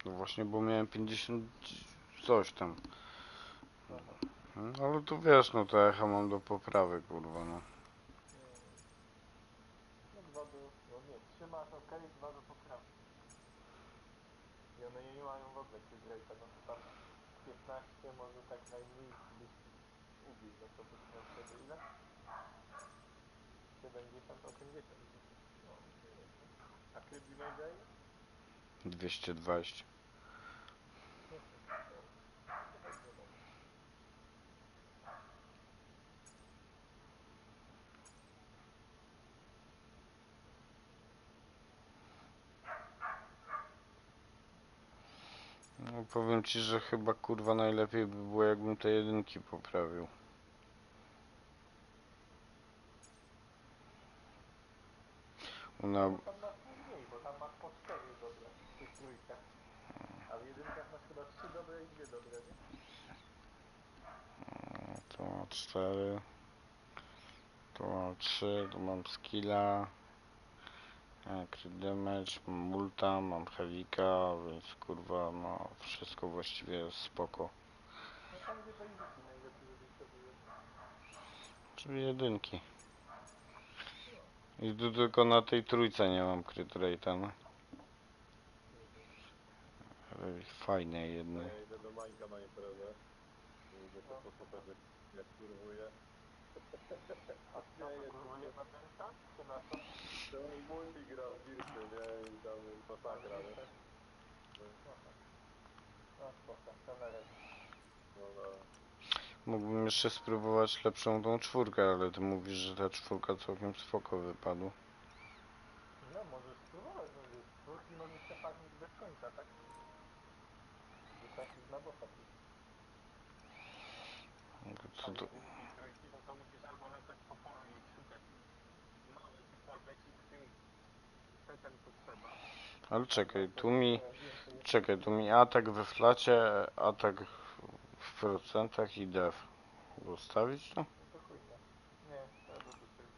No właśnie, bo miałem 50 coś tam. No, ale tu wiesz, no to echa mam do poprawy, kurwa, no. No 2 do... no nie, 3 masz okej, 2 do poprawy. I one nie mają w ogóle Krydrate'a, no to tam 15 może tak najmniej byś ubił, no to byś miał wtedy ile? 70, 80. No, nie wiem, no. A Kryt Damage'a ile? 220. Nie wiem, to dobrze mamy. No powiem ci, że chyba kurwa najlepiej by było, jakbym te jedynki poprawił. Ona... No tam masz mniej, bo tam masz po 4 dobre w tych trójkach. A w jedynkach masz chyba 3 dobre i 2 dobre, nie? To ma 4. Tu mam 3, tu mam skilla. Crit damage, mam multa, mam heavika, więc kurwa no wszystko właściwie jest spoko. No tam gdzie basiki najlepiej, żebyś sobie jedno. Czyli jedynki. I tu tylko na tej trójce nie mam crit rate'a, no. Ale fajne jedne. Ja idę do Mańka na imprezę. Idę to po sobie, jak kurwuję. A co to kurwuje na Delta? Czy na co? To multi gra w Dirty, nie? I tam masakra, nie? No spoko, to na razie. No, no. Mógłbym jeszcze spróbować lepszą tą czwórkę, ale ty mówisz, że ta czwórka całkiem spoko wypadła. No możesz spróbować, no wiesz, czwórki możesz się farmić bez końca, tak? Wystarczy na bossa pójść. Co to... Jedynki i trójki, no to musisz albo latać po polu i szukać nowych forleci, których ten potrzeba. Ale czekaj, tu mi atak we flacie, atak w procentach i def. Zostawić to? No to chuj, nie. Nie, trzeba do tyłu.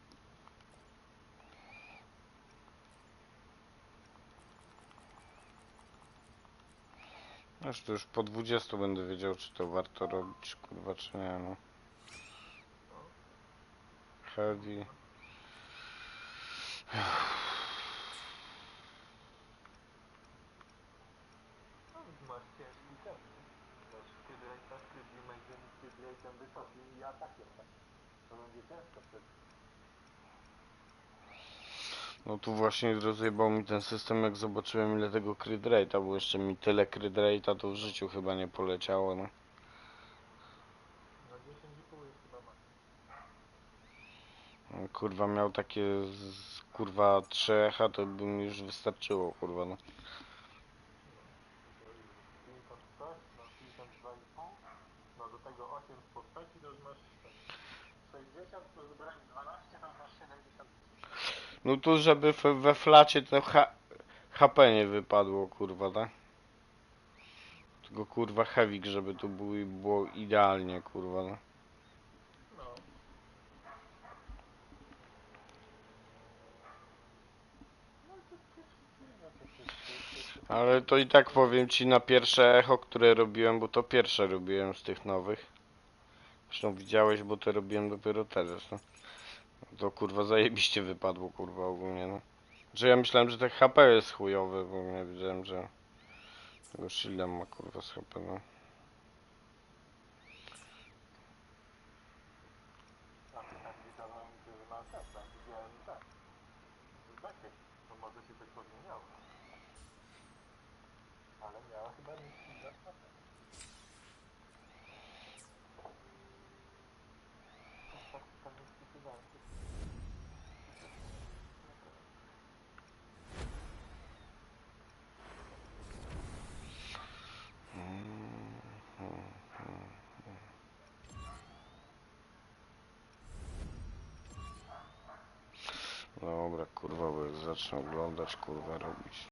Aż to już po 20 będę wiedział, czy to warto robić, kurwa, czy nie, no. Heavy. No masz ciężki ten, nie? Masz Krydrate'a z Krydlimage'em, z Krydrate'em wysokim i atakiem, tak? To będzie ciężko wtedy. No tu właśnie rozjebał mi ten system, jak zobaczyłem ile tego crit rate'a, bo jeszcze mi tyle crit rate'a to w życiu chyba nie poleciało, no. No 10,5 jest chyba max. Kurwa miał takie kurwa 3 echa, to by mi już wystarczyło, kurwa, no. No, to ile? 56, no 52,5. No do tego 8 z postaci, to już masz ten 60 plus broń 12, to już masz 73. No tu żeby we flacie to HP nie wypadło, kurwa, tak? Tylko kurwa heavy, żeby tu było idealnie, kurwa, no. No. No i to Ale to i tak powiem ci na pierwsze echo, które robiłem, bo to pierwsze robiłem z tych nowych. Zresztą widziałeś, bo to robiłem dopiero teraz, no. To kurwa zajebiście wypadło, kurwa, ogólnie, no. Że ja myślałem, że tak HP jest chujowy, bo nie wiedziałem, że tego shielda ma kurwa z HP, no. A tak wydawało mi się, że ma tak, tam widziałem tak. Bekiet, to może się coś pozmieniało. Ale miała chyba niski zapłat. Tak, tam nie spisywałem. Dobra, kurwa, bo jak zacznę oglądać, kurwa, robić.